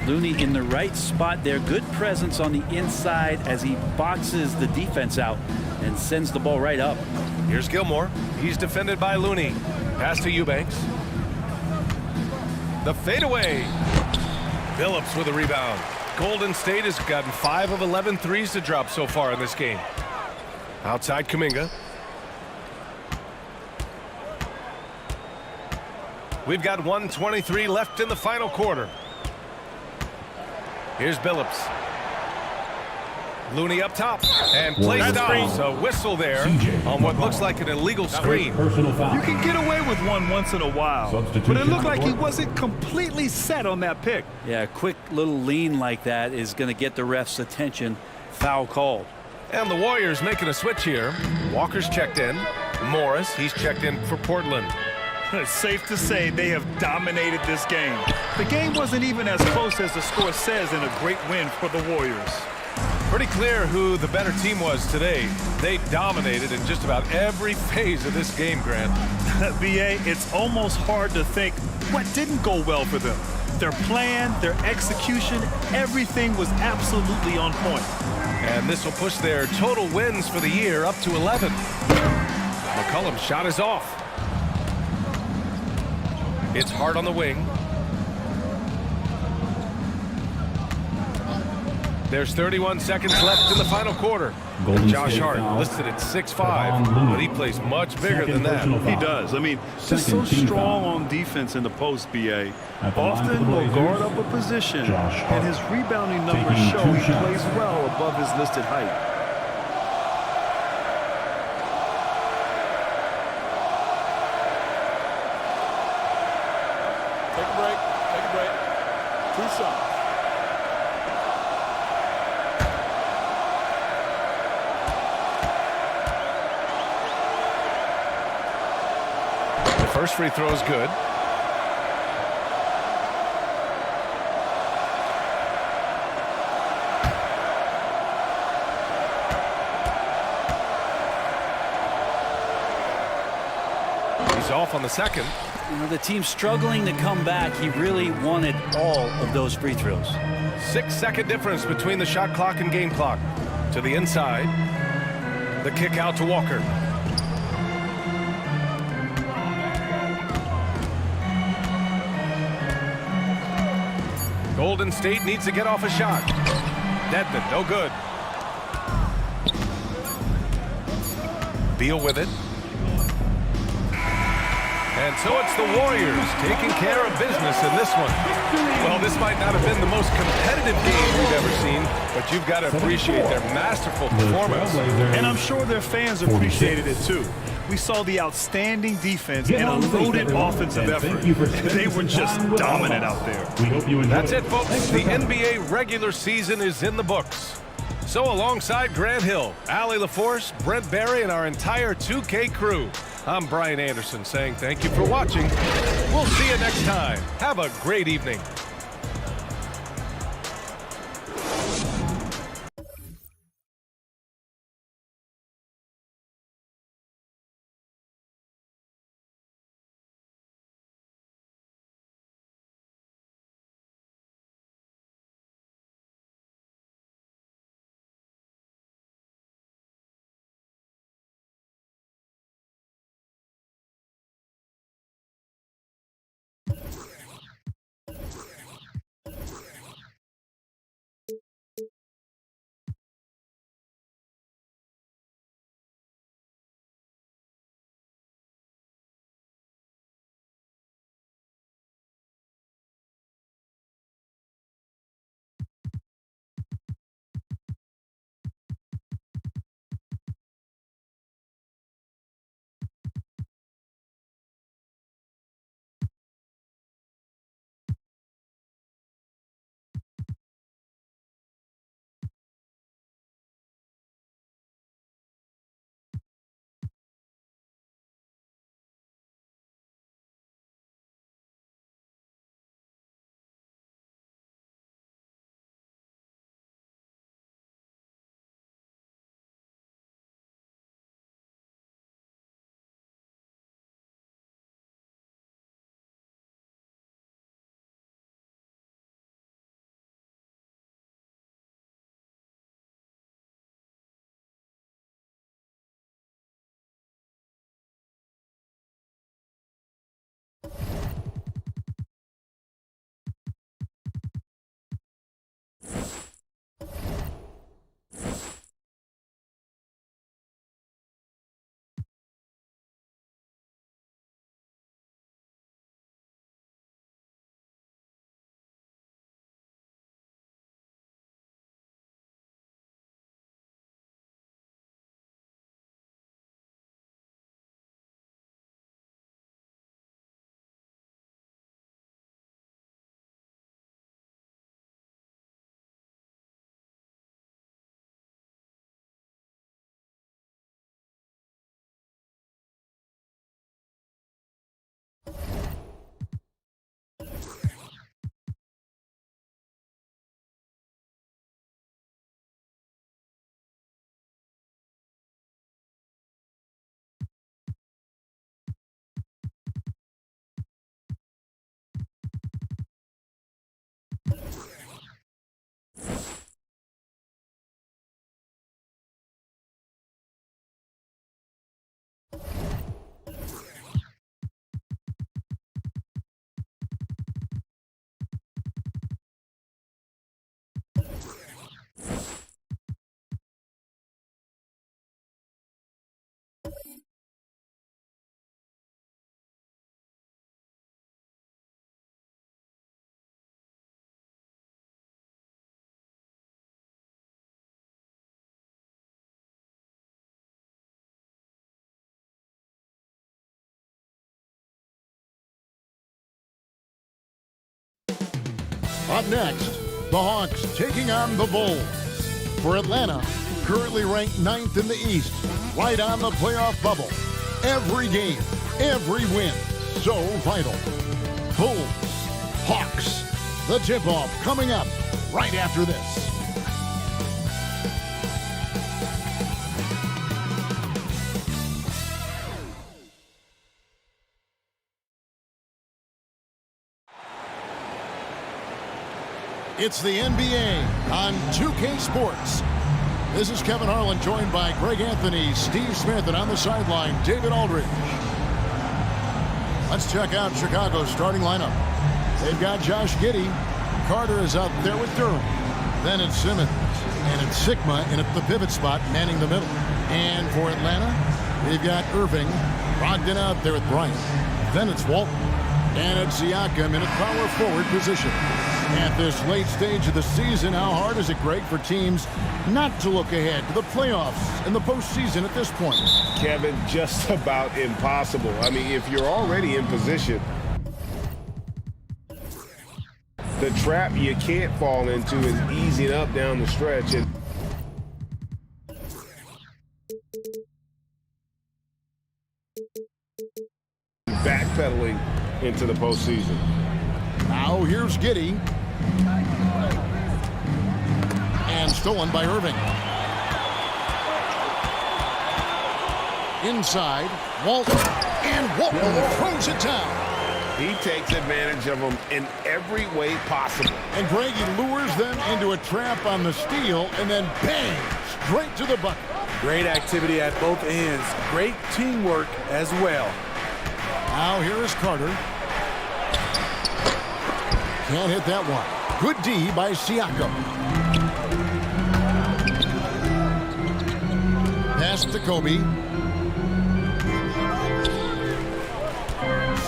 Looney in the right spot there. Good presence on the inside as he boxes the defense out and sends the ball right up. Here's Gilmore. He's defended by Looney. Pass to Eubanks. The fadeaway. Billups with a rebound. Golden State has gotten 5 of 11 threes to drop so far in this game. Outside Kuminga. We've got 1:23 left in the final quarter. Here's Billups. Looney up top, and play stops. A whistle there on what looks like an illegal screen. You can get away with one once in a while, but it looked like he wasn't completely set on that pick. Yeah, a quick little lean like that is going to get the ref's attention. Foul called. And the Warriors making a switch here. Walker's checked in. Morris, he's checked in for Portland. It's safe to say they have dominated this game. The game wasn't even as close as the score says in a great win for the Warriors. Pretty clear who the better team was today. They dominated in just about every phase of this game, Grant. B.A., it's almost hard to think what didn't go well for them. Their plan, their execution, everything was absolutely on point. And this will push their total wins for the year up to 11. McCollum's shot is off. It's Hart on the wing. There's 31 seconds left in the final quarter. Josh Hart listed at 6'5", but he plays much bigger than that. He does. I mean, just so strong on defense in the post, B.A. Often will guard up a position, and his rebounding numbers show he plays well above his listed height. Take a break. Take a break. 2 shots. The first free throw is good. He's off on the second. You know, the team's struggling to come back. He really wanted all of those free throws. 6-second difference between the shot clock and game clock. To the inside. The kick out to Walker. Golden State needs to get off a shot. Dedmon, no good. Beal with it. And so it's the Warriors taking care of business in this one. Well, this might not have been the most competitive game we've ever seen, but you've got to appreciate their masterful performance. And I'm sure their fans appreciated it too. We saw the outstanding defense and a loaded offensive effort. They were just dominant out there. That's it, folks. The NBA regular season is in the books. So alongside Grant Hill, Allie LaForce, Brent Barry, and our entire 2K crew, I'm Brian Anderson saying thank you for watching. We'll see you next time. Have a great evening. Up next, the Hawks taking on the Bulls. For Atlanta, currently ranked 9th in the East, right on the playoff bubble. Every game, every win, so vital. Bulls, Hawks, the tip-off coming up right after this. It's the NBA on 2K Sports. This is Kevin Harlan, joined by Greg Anthony, Steve Smith, and on the sideline, David Aldridge. Let's check out Chicago's starting lineup. They've got Josh Giddey. Carter is out there with Durham. Then it's Simmons. And it's Sigma in at the pivot spot, manning the middle. And for Atlanta, they've got Irving. Brogdon out there with Bryant. Then it's Walton. And it's Siakam in a power forward position. At this late stage of the season, how hard is it, Greg, for teams not to look ahead to the playoffs and the postseason at this point? Kevin, just about impossible. I mean, if you're already in position, the trap you can't fall into is easing up down the stretch. And backpedaling into the postseason. Now here's Giddey. And stolen by Irving. Inside, Walton. And Walton throws it down. He takes advantage of them in every way possible. And Greg, he lures them into a trap on the steal and then bang, straight to the bucket. Great activity at both ends. Great teamwork as well. Now here is Carter. Can't hit that one. Good D by Siakam. Pass to Kobe.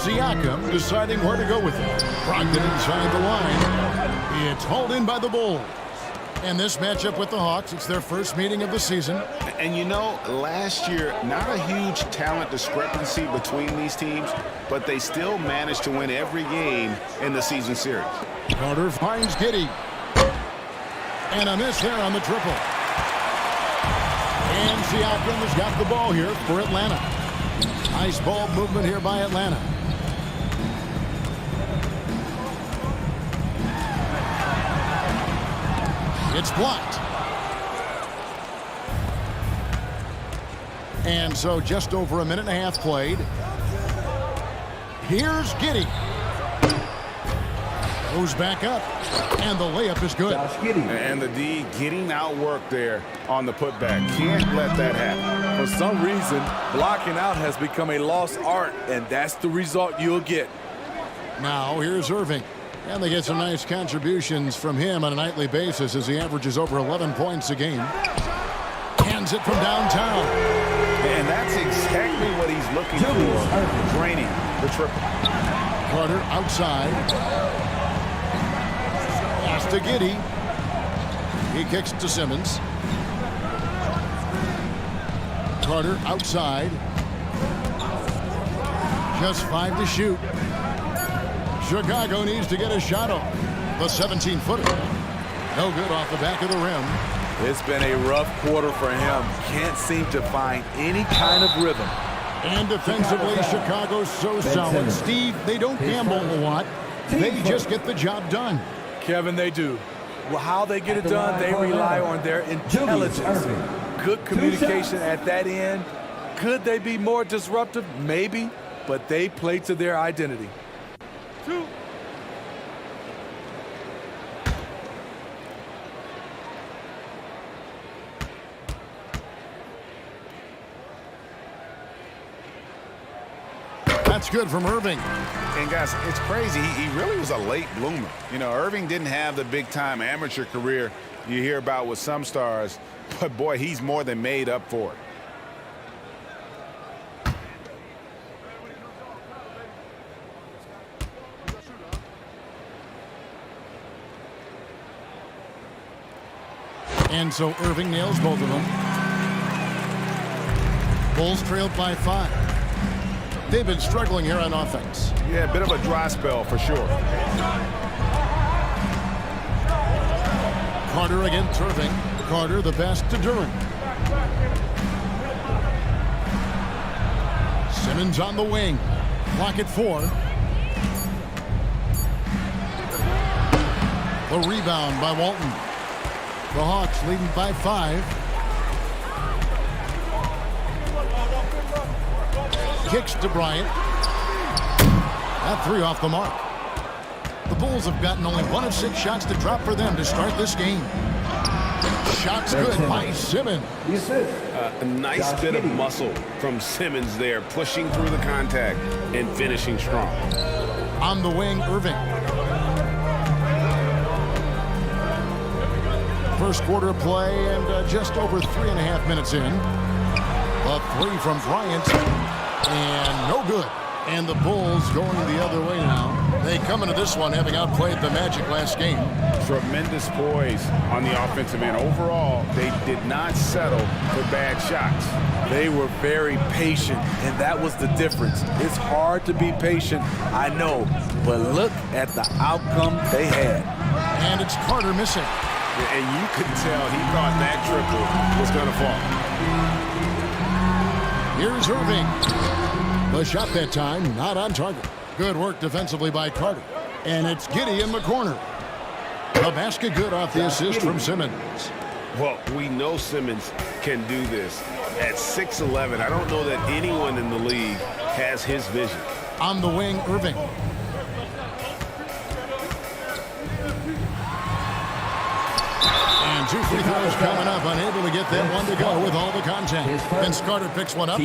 Siakam deciding where to go with it. Brogdon inside the line. It's hauled in by the Bulls. And this matchup with the Hawks, it's their first meeting of the season. And you know, last year, not a huge talent discrepancy between these teams, but they still managed to win every game in the season series. Carter finds Giddey. And a miss there on the triple. And Siakam has got the ball here for Atlanta. Nice ball movement here by Atlanta. It's blocked. And so just over a minute and a half played. Here's Giddey. Goes back up. And the layup is good. And the D getting outworked there on the putback. Can't let that happen. For some reason, blocking out has become a lost art, and that's the result you'll get. Now here's Irving. And they get some nice contributions from him on a nightly basis as he averages over 11 points a game. Hands it from downtown. And that's exactly what he's looking for. Draining the triple. Carter outside. Pass to Giddey. He kicks it to Simmons. Carter outside. Just 5 to shoot. Chicago needs to get a shot off. The 17-footer. No good off the back of the rim. It's been a rough quarter for him. Can't seem to find any kind of rhythm. And defensively, Chicago's so solid. Steve, they don't gamble a lot. They just get the job done. Kevin, they do. Well, how they get it done, they rely on their intelligence. Good communication at that end. Could they be more disruptive? Maybe. But they play to their identity. That's good from Irving. And guys, it's crazy. He really was a late bloomer. You know, Irving didn't have the big-time amateur career you hear about with some stars, but boy, he's more than made up for it. And so Irving nails both of them. Bulls trailed by 5. They've been struggling here on offense. Yeah, a bit of a dry spell for sure. Carter against Irving. Carter the pass to Duren. Simmons on the wing. Clock at 4. The rebound by Walton. The Hawks leading by 5. Kicks to Bryant. That 3 off the mark. The Bulls have gotten only 1 of 6 shots to drop for them to start this game. Shots good by Simmons. A nice bit of muscle from Simmons there, pushing through the contact and finishing strong. On the wing, Irving. First quarter of play and just over 3.5 minutes in. A 3 from Bryant and no good. And the Bulls going the other way now. They come into this one having outplayed the Magic last game. Tremendous poise on the offensive end. Overall, they did not settle for bad shots. They were very patient, and that was the difference. It's hard to be patient, I know, but look at the outcome they had. And it's Carter missing. And you could tell he thought that triple was going to fall. Here's Irving. The shot that time, not on target. Good work defensively by Carter. And it's Giddey in the corner. The basket good off the assist from Simmons. Well, we know Simmons can do this. At 6'11", I don't know that anyone in the league has his vision. On the wing, Irving. And 2 free throws coming up. Unable to get that one to go with all the contact. Vince Carter picks one up.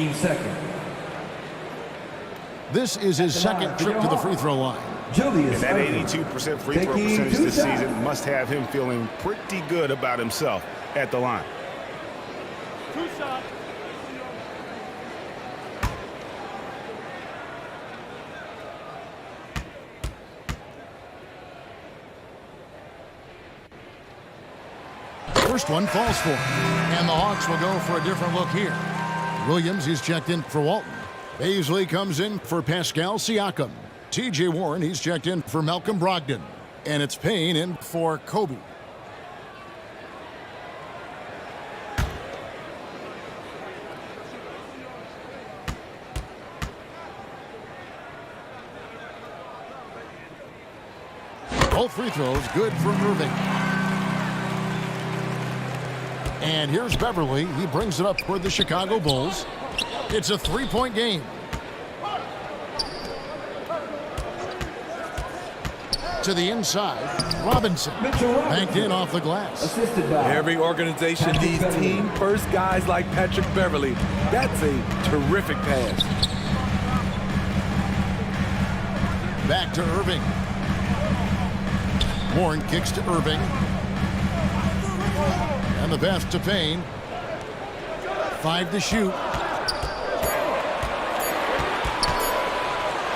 This is his second trip to the free throw line. And that 82% free throw percentage this season must have him feeling pretty good about himself at the line. 2 shots. First one falls for him. And the Hawks will go for a different look here. Williams, he's checked in for Walton. Baisley comes in for Pascal Siakam. T.J. Warren, he's checked in for Malcolm Brogdon. And it's Payne in for Kobe. Both free throws good for Irving. And here's Beverly. He brings it up for the Chicago Bulls. It's a 3-point game. To the inside, Robinson banked in off the glass. Every organization needs team-first guys like Patrick Beverly. That's a terrific pass. Back to Irving. Warren kicks to Irving. And the pass to Payne. 5 to shoot.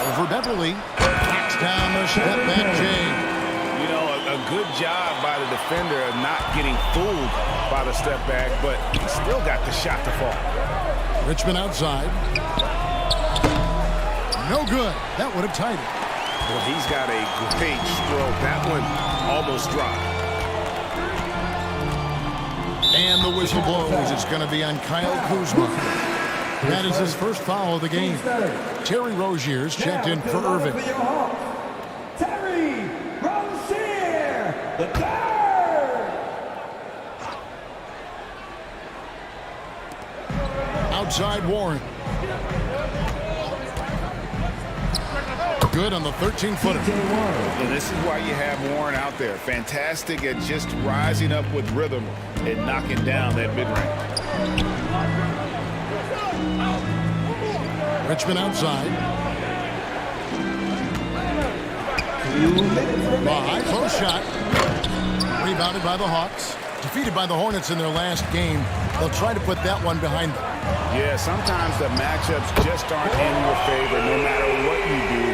Over Beverly. Knocks down the step back James. You know, a good job by the defender of not getting fooled by the step back, but he still got the shot to fall. Richmond outside. No good. That would have tied it. Well, he's got a great stroke. That one almost dropped. And the whistle blows. It's going to be on Kyle Kuzma. That is his first foul of the game. Terry Rozier's checked in for Irving. Terry Rozier, the third. Outside Warren. Good on the 13-footer. And this is why you have Warren out there. Fantastic at just rising up with rhythm and knocking down that mid-range. Richmond outside. The high post shot. Rebounded by the Hawks. Defeated by the Hornets in their last game. They'll try to put that one behind them. Yeah, sometimes the matchups just aren't in your favor no matter what you do.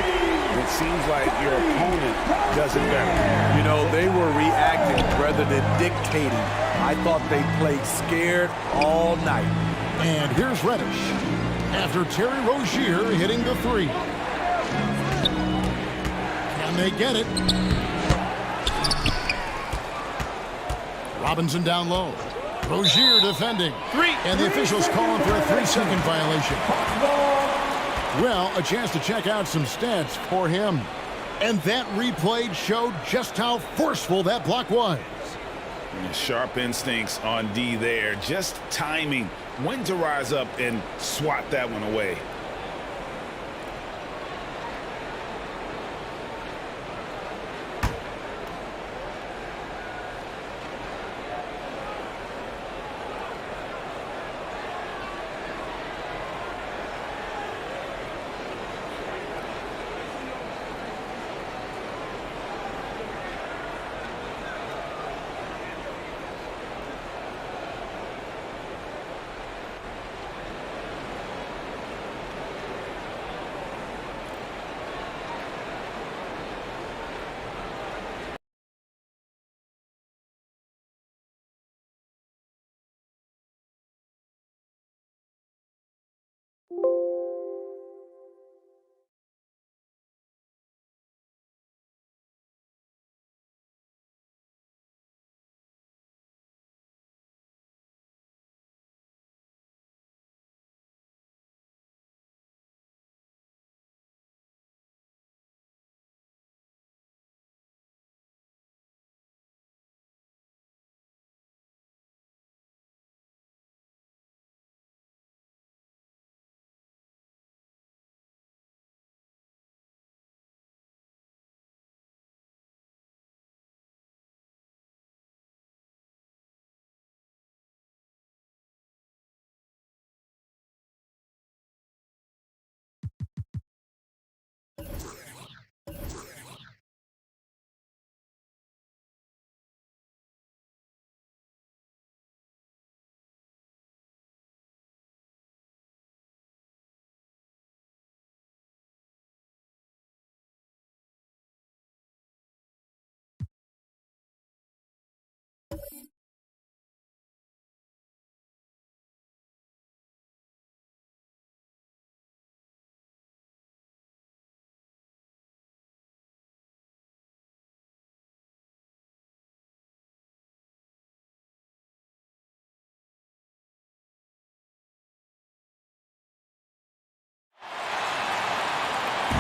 It seems like your opponent does it better. You know, they were reacting rather than dictating. I thought they played scared all night. And here's Reddish. After Terry Rozier hitting the 3. Can they get it? Robinson down low. Rozier defending. And the officials calling for a 3-second violation. Well, a chance to check out some stats for him. And that replay showed just how forceful that block was. Sharp instincts on D there. Just timing when to rise up and swat that one away.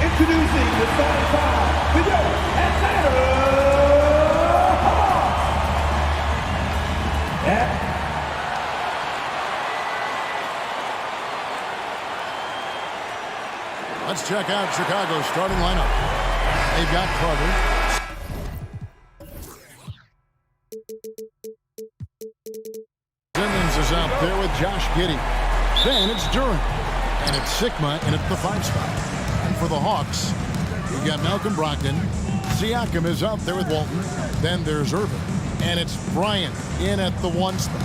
Introducing the starting five for your Atlanta Hawks. Let's check out Chicago's starting lineup. They've got Carter. Simmons is out there with Josh Giddey. Then it's Durant. And it's Sigma in at the 5 spot. And for the Hawks, we've got Malcolm Brogdon. Siakam is out there with Walton. Then there's Irvin. And it's Bryant in at the 1 spot.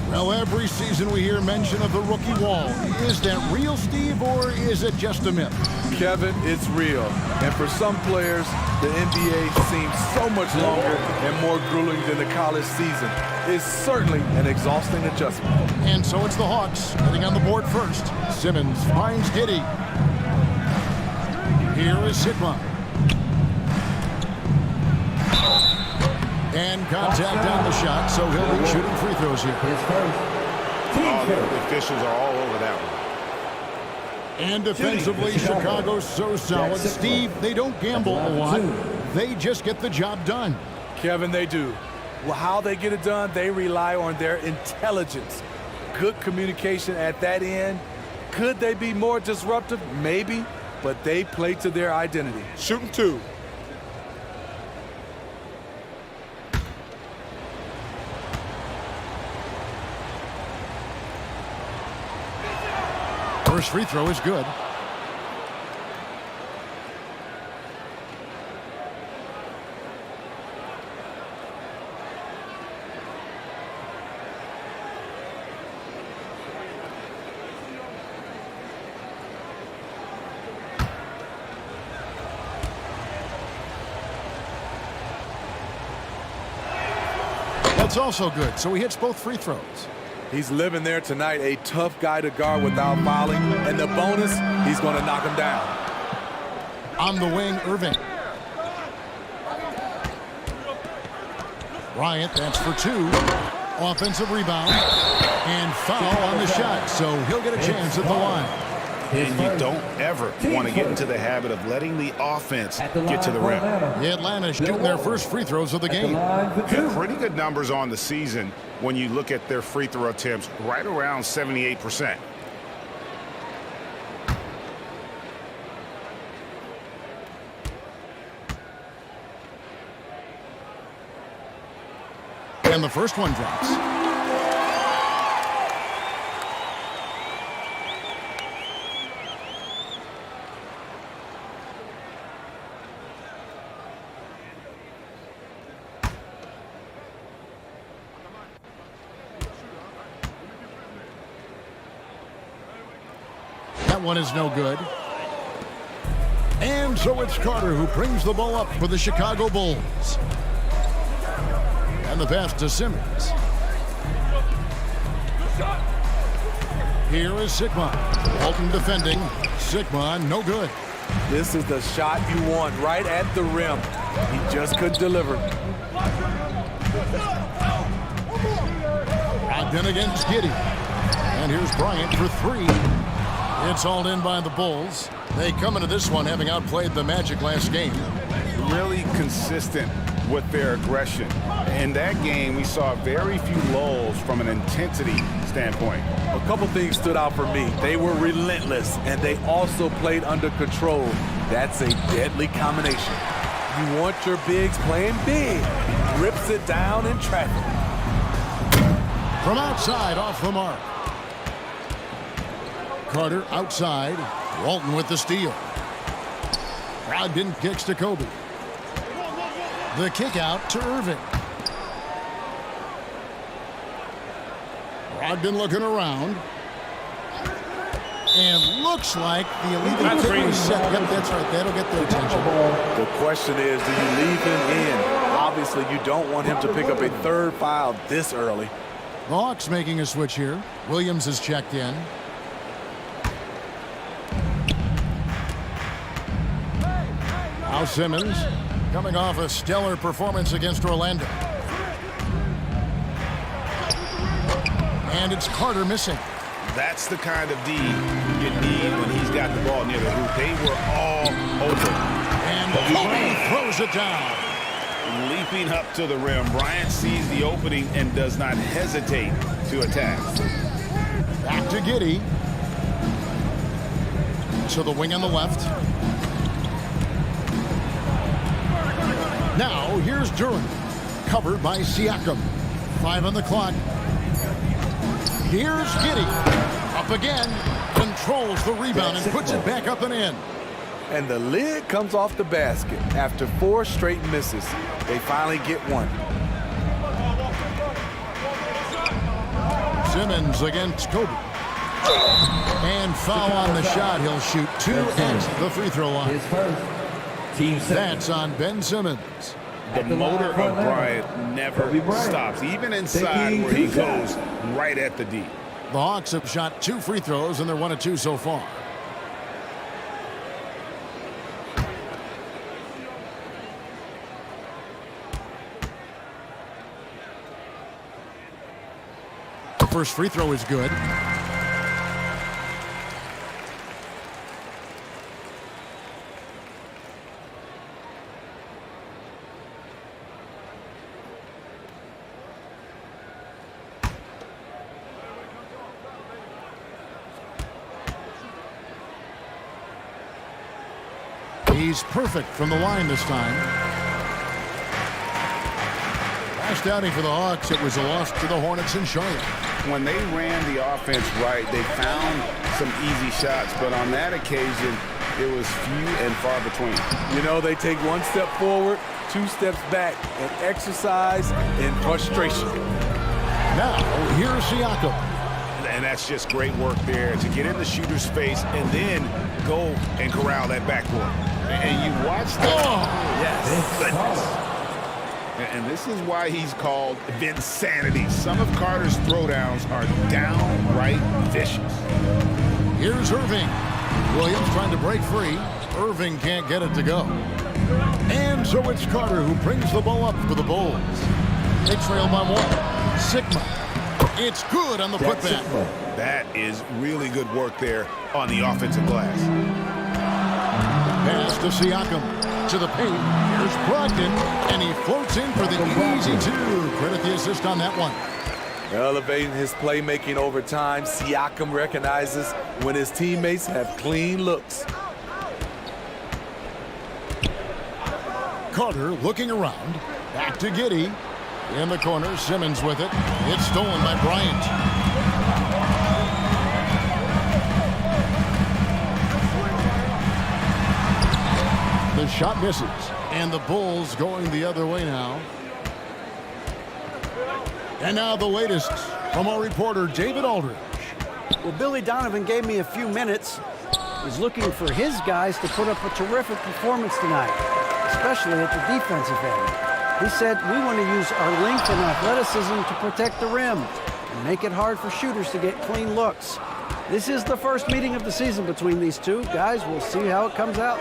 Well, every season we hear mention of the rookie wall. Is that real, Steve, or is it just a myth? Kevin, it's real. And for some players, the NBA seems so much longer and more grueling than the college season. It's certainly an exhausting adjustment. And so it's the Hawks getting on the board first. Simmons finds Giddey. Here is Sigma. And contact on the shot, so he'll be shooting free throws here. The officials are all over that one. And defensively, Chicago's so solid. Steve, they don't gamble a lot. They just get the job done. Kevin, they do. Well, how they get it done, they rely on their intelligence. Good communication at that end. Could they be more disruptive? Maybe, but they play to their identity. Shooting 2. First free throw is good. That's also good, so he hits both free throws. He's living there tonight, a tough guy to guard without fouling. And the bonus, he's going to knock him down. On the wing, Irving. Bryant, that's for 2. Offensive rebound. And foul on the shot, so he'll get a chance at the line. And you don't ever want to get into the habit of letting the offense get to the rim. Atlanta shooting their first free throws of the game. Pretty good numbers on the season when you look at their free throw attempts, right around 78%. And the first one drops. That one is no good. And so it's Carter who brings the ball up for the Chicago Bulls. And the pass to Simmons. Here is Sigma. Walton defending. Sigma, no good. This is the shot you want, right at the rim. He just couldn't deliver. Ogden against Giddey. And here's Bryant for three. It's hauled in by the Bulls. They come into this one having outplayed the Magic last game. Really consistent with their aggression. In that game, we saw very few lulls from an intensity standpoint. A couple things stood out for me. They were relentless, and they also played under control. That's a deadly combination. You want your bigs playing big. Rips it down in traffic. From outside, off the mark. Carter outside. Walton with the steal. Brogdon kicks to Kobe. The kick out to Irving. Brogdon looking around. And looks like the illegal kick was set. Yep, that's right. That'll get their attention. The question is, do you leave him in? Obviously, you don't want him to pick up a third foul this early. The Hawks making a switch here. Williams is checked in. Now Simmons coming off a stellar performance against Orlando. And it's Carter missing. That's the kind of D you need when he's got the ball near the hoop. They were all over. And Kobe throws it down. Leaping up to the rim, Bryant sees the opening and does not hesitate to attack. Back to Giddey. To the wing on the left. Now, here's Duran. Covered by Siakam. 5 on the clock. Here's Giddey. Up again. Controls the rebound and puts it back up and in. And the lid comes off the basket after 4 straight misses. They finally get one. Simmons against Kobe. And foul on the shot. He'll shoot 2 at the free throw line. That's on Ben Simmons. The motor of Bryant never stops, even inside where he goes right at the D. The Hawks have shot 2 free throws, and they're 1 of 2 so far. The first free throw is good. He's perfect from the line this time. Last outing for the Hawks, it was a loss to the Hornets in Charlotte. When they ran the offense right, they found some easy shots, but on that occasion, it was few and far between. You know, they take 1 step forward, 2 steps back, and exercise in frustration. Now, here's Siakam. And that's just great work there to get in the shooter's face and then go and corral that backboard. And you watch that. Oh, yes. Goodness. And this is why he's called Vinsanity. Some of Carter's throwdowns are downright vicious. Here's Irving. Williams trying to break free. Irving can't get it to go. And so it's Carter who brings the ball up for the Bulls. They trail by 1. Sigma. It's good on the putback. That is really good work there on the offensive glass. Pass to Siakam. To the paint. Here's Brogdon. And he floats in for the easy two. Credit the assist on that one. Elevating his playmaking over time, Siakam recognizes when his teammates have clean looks. Carter looking around. Back to Giddey. In the corner, Simmons with it. It's stolen by Bryant. The shot misses. And the Bulls going the other way now. And now the latest from our reporter, David Aldridge. Well, Billy Donovan gave me a few minutes. He's looking for his guys to put up a terrific performance tonight, especially at the defensive end. He said, we want to use our length and athleticism to protect the rim and make it hard for shooters to get clean looks. This is the first meeting of the season between these two. Guys, we'll see how it comes out.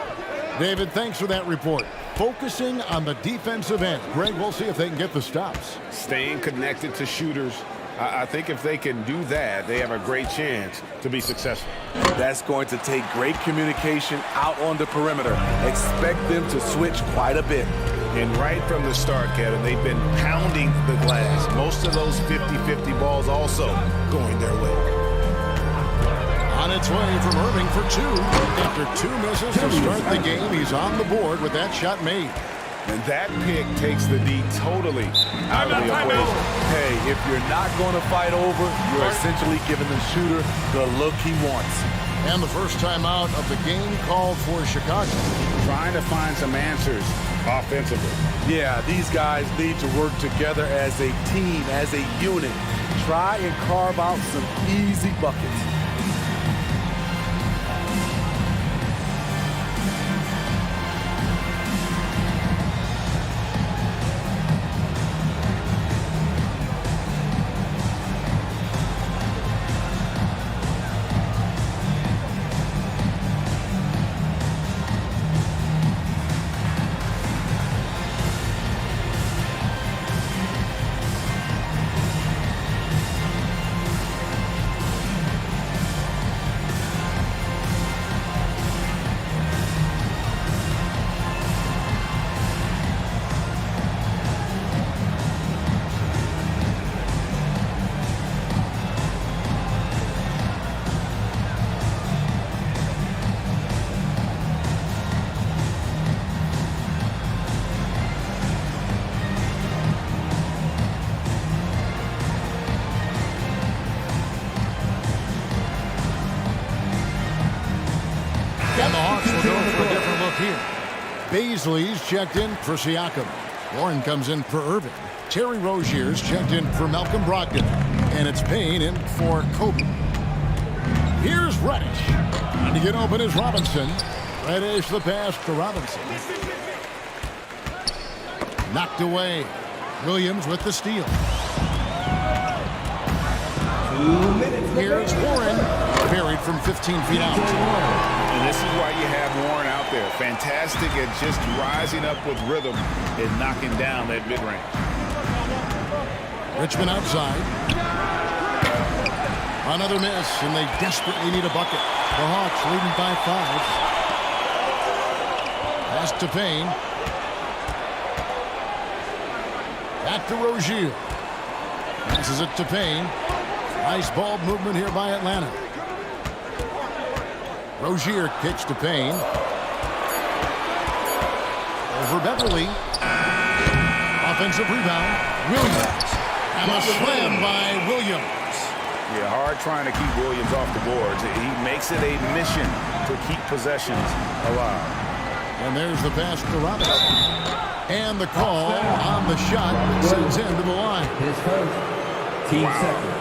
David, thanks for that report. Focusing on the defensive end. Greg, we'll see if they can get the stops. Staying connected to shooters. I think if they can do that, they have a great chance to be successful. That's going to take great communication out on the perimeter. Expect them to switch quite a bit. And right from the start, Kevin, they've been pounding the glass. Most of those 50-50 balls also going their way. On its way from Irving for two. After two misses to start the game, he's on the board with that shot made. And that pick takes the D totally out of the equation. Hey, if you're not going to fight over, you're essentially giving the shooter the look he wants. And the first time out of the game called for Chicago. Trying to find some answers offensively. Yeah, these guys need to work together as a team, as a unit. Try and carve out some easy buckets. And the Hawks will go for a different look here. Baisley's checked in for Siakam. Warren comes in for Irving. Terry Rozier's checked in for Malcolm Brogdon. And it's Payne in for Kobe. Here's Reddish. Trying to get open is Robinson. Reddish the pass to Robinson. Knocked away. Williams with the steal. 2 minutes. Here's Warren. Buried from 15 feet out. And this is why you have Warren out there. Fantastic at just rising up with rhythm and knocking down that mid-range. Richmond outside. Another miss, and they desperately need a bucket. The Hawks leading by 5. Pass to Payne. Back to Rozier. Passes it to Payne. Nice ball movement here by Atlanta. Rozier kicks to Payne. Over Beverly. Offensive rebound. Williams. And a slam by Williams. Yeah, hard trying to keep Williams off the boards. He makes it a mission to keep possessions alive. And there's the pass to Robinson. And the call on the shot that sends him to the line.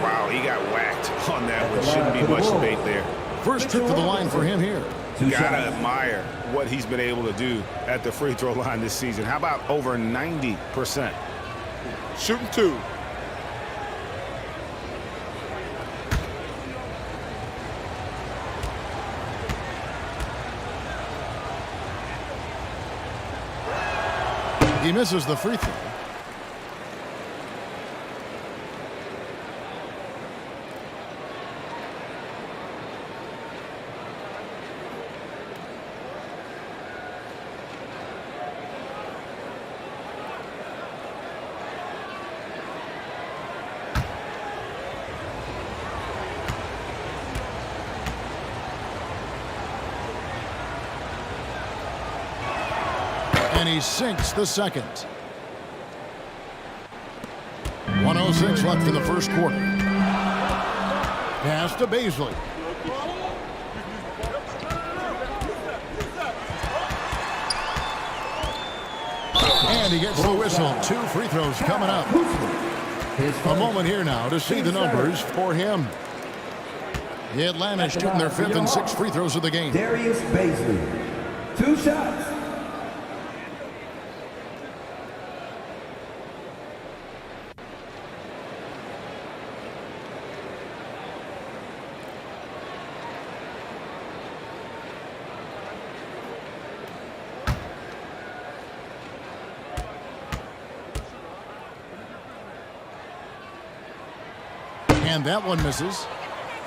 Wow, he got whacked on that one. Shouldn't be much debate there. First trip to the line for him here. Gotta admire what he's been able to do at the free throw line this season. How about over 90%? Shooting 2. He misses the free throw. And he sinks the second. 1:06 left in the first quarter. Pass to Baisley. And he gets the whistle. 2 free throws coming up. A moment here now to see the numbers for him. The Atlanta shooting their 5th and 6th free throws of the game. Darius Baisley, 2 shots. And that one misses.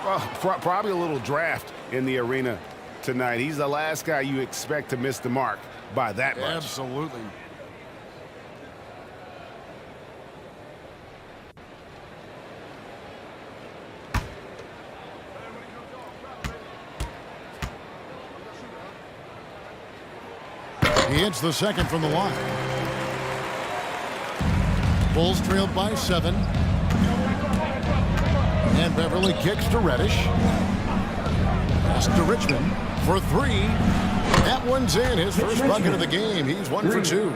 Well, probably a little draft in the arena tonight. He's the last guy you expect to miss the mark by that much. Absolutely. He hits the second from the line. Bulls trailed by 7. And Beverly kicks to Reddish. Pass to Richmond for 3. That one's in. His first bucket of the game. He's 1 for 2.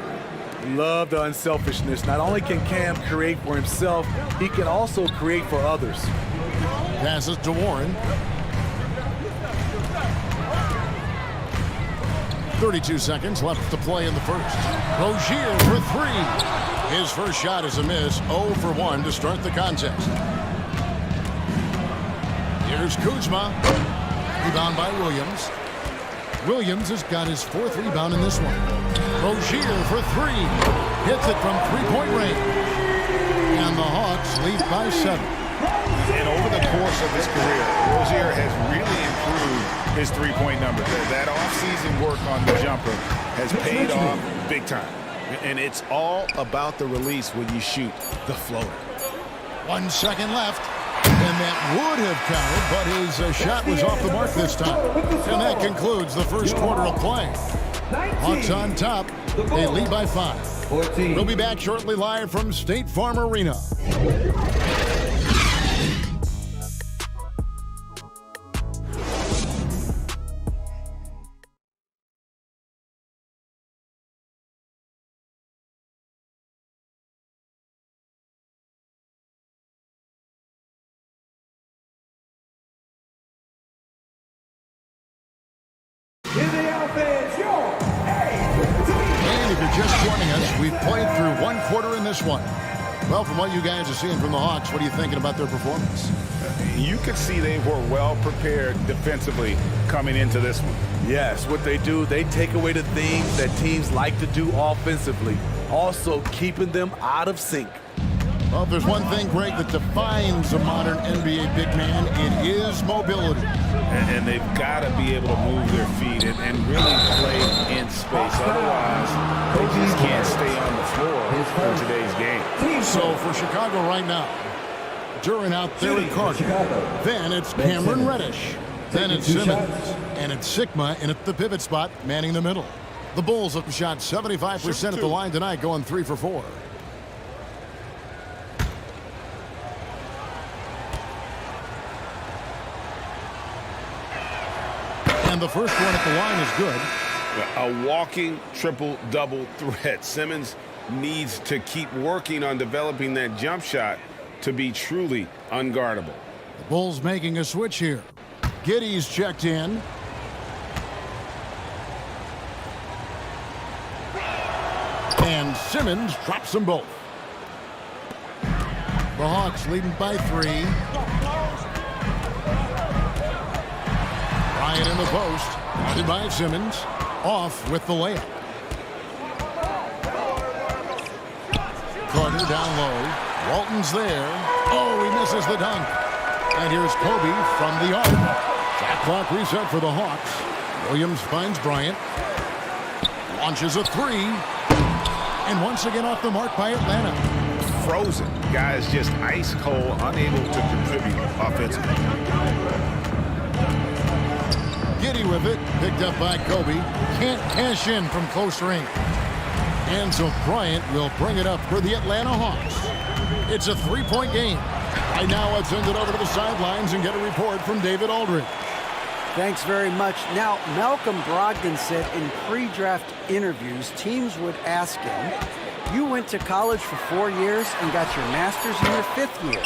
Love the unselfishness. Not only can Cam create for himself, he can also create for others. Passes to Warren. 32 seconds left to play in the first. Rozier for 3. His first shot is a miss. 0 for 1 to start the contest. Here's Kuzma. Rebound by Williams. Williams has got his 4th rebound in this one. Rozier for 3. Hits it from 3-point range. And the Hawks lead by 7. And over the course of his career, Rozier has really improved his 3-point number. That offseason work on the jumper has paid off big time. And it's all about the release when you shoot the floater. 1 second left. And that would have counted, but his shot was off the mark this time. And that concludes the first quarter of play. Hawks on top. They lead by 5. We'll be back shortly live from State Farm Arena. And if you're just joining us, we've played through 1 quarter in this one. Well, from what you guys are seeing from the Hawks, what are you thinking about their performance? You could see they were well prepared defensively coming into this one. Yes, what they do, they take away the things that teams like to do offensively, also keeping them out of sync. Well, if there's one thing, Greg, that defines a modern NBA big man, it is mobility. And they've got to be able to move their feet and really play in space. Otherwise, they just can't stay on the floor in today's game. So for Chicago right now, Duran out there at Carter. Then it's Cameron Reddish. Then it's Simmons. And it's Sigma in at the pivot spot, manning the middle. The Bulls have shot 75% at the line tonight, going 3 for 4. And the first one at the line is good. A walking triple-double threat. Simmons needs to keep working on developing that jump shot to be truly unguardable. The Bulls making a switch here. Giddey's checked in. And Simmons drops them both. The Hawks leading by 3. Bryant in the post. Guarded by Simmons. Off with the layup. Carter down low. Walton's there. Oh, he misses the dunk. And here's Kobe from the arc. Shot clock reset for the Hawks. Williams finds Bryant. Launches a 3. And once again off the mark by Atlanta. Frozen. Guys just ice cold, unable to contribute offensively. Giddey with it. Picked up by Kobe. Can't cash in from close range. And so Bryant will bring it up for the Atlanta Hawks. It's a 3-point game. Right now, let's send it over to the sidelines and get a report from David Aldridge. Thanks very much. Now, Malcolm Brogdon said in pre-draft interviews, teams would ask him, you went to college for 4 years and got your master's in your 5th year.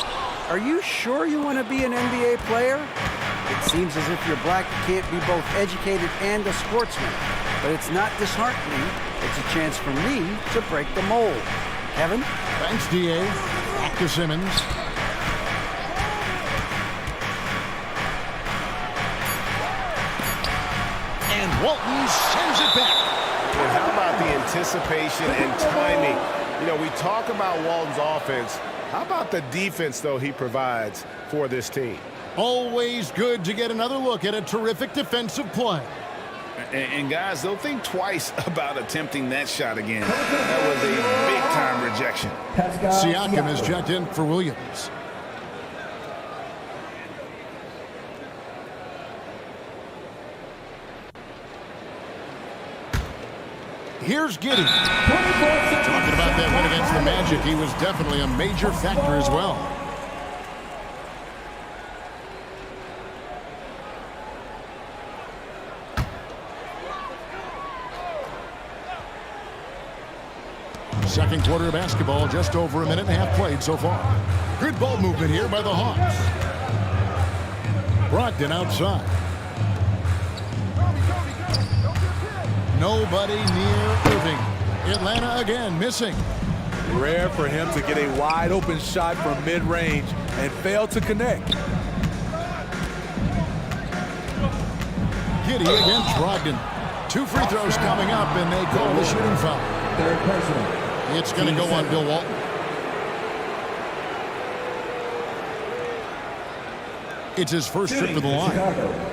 Are you sure you want to be an NBA player? It seems as if you're black, you can't be both educated and a sportsman. But it's not disheartening. It's a chance for me to break the mold. Kevin? Thanks, D.A. Back to Simmons. And Walton sends it back. And how about the anticipation and timing? You know, we talk about Walton's offense. How about the defense, though, he provides for this team? Always good to get another look at a terrific defensive play. And guys, don't think twice about attempting that shot again. That was a big-time rejection. Siakam is checked in for Williams. Here's Giddey. Talking about that win against the Magic, he was definitely a major factor as well. Second quarter of basketball, just over a minute and a half played so far. Good ball movement here by the Hawks. Brogdon outside. Nobody near Irving. Atlanta again missing. Rare for him to get a wide open shot from mid-range and fail to connect. Giddey against Brogdon. 2 free throws coming up, and they call the shooting foul. Third personal. It's going to go on Bill Walton. It's his first trip to the line.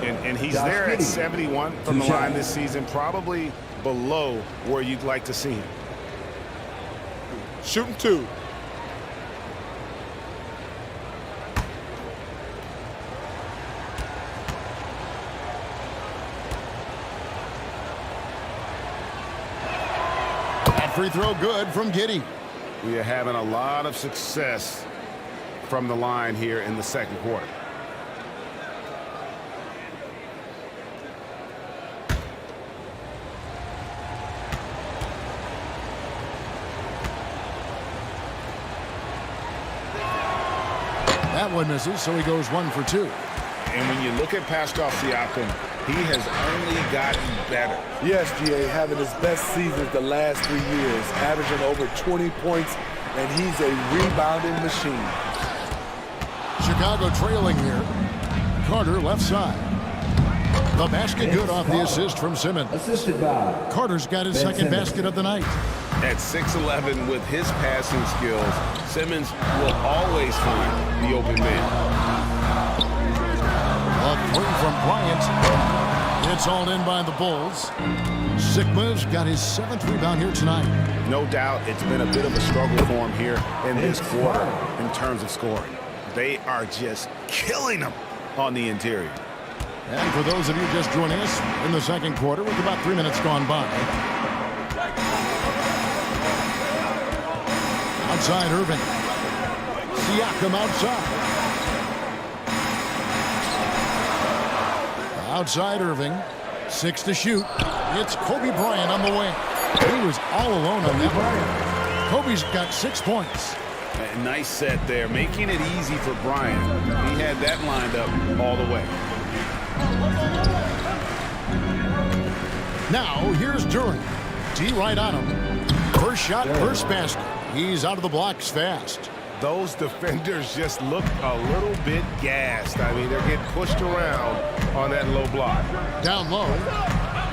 And he's there at 71 from the line this season, probably below where you'd like to see him. Shooting 2. Free throw good from Giddey. We are having a lot of success from the line here in the second quarter. That one misses, so he goes 1 for 2. And when you look at Pascal Siakam, he has only gotten better. Yes, G.A. having his best seasons the last 3 years, averaging over 20 points, and he's a rebounding machine. Chicago trailing here. Carter left side. The basket good off the assist from Simmons. Assisted by Carter's got his second basket of the night. At 6'11" with his passing skills, Simmons will always find the open man. A 3 from Bryant. It's all in by the Bulls. Sigma's got his 7th rebound here tonight. No doubt it's been a bit of a struggle for him here in this quarter in terms of scoring. They are just killing them on the interior. And for those of you just joining us in the second quarter with about 3 minutes gone by. Outside Irving. Siakam outside. Outside Irving. 6 to shoot. It's Kobe Bryant on the wing. He was all alone on that one. Kobe's got 6 points. A nice set there, making it easy for Bryant. He had that lined up all the way. Now, here's Durant. T right on him. First shot, first basket. He's out of the blocks fast. Those defenders just look a little bit gassed. I mean, they're getting pushed around on that low block. Down low.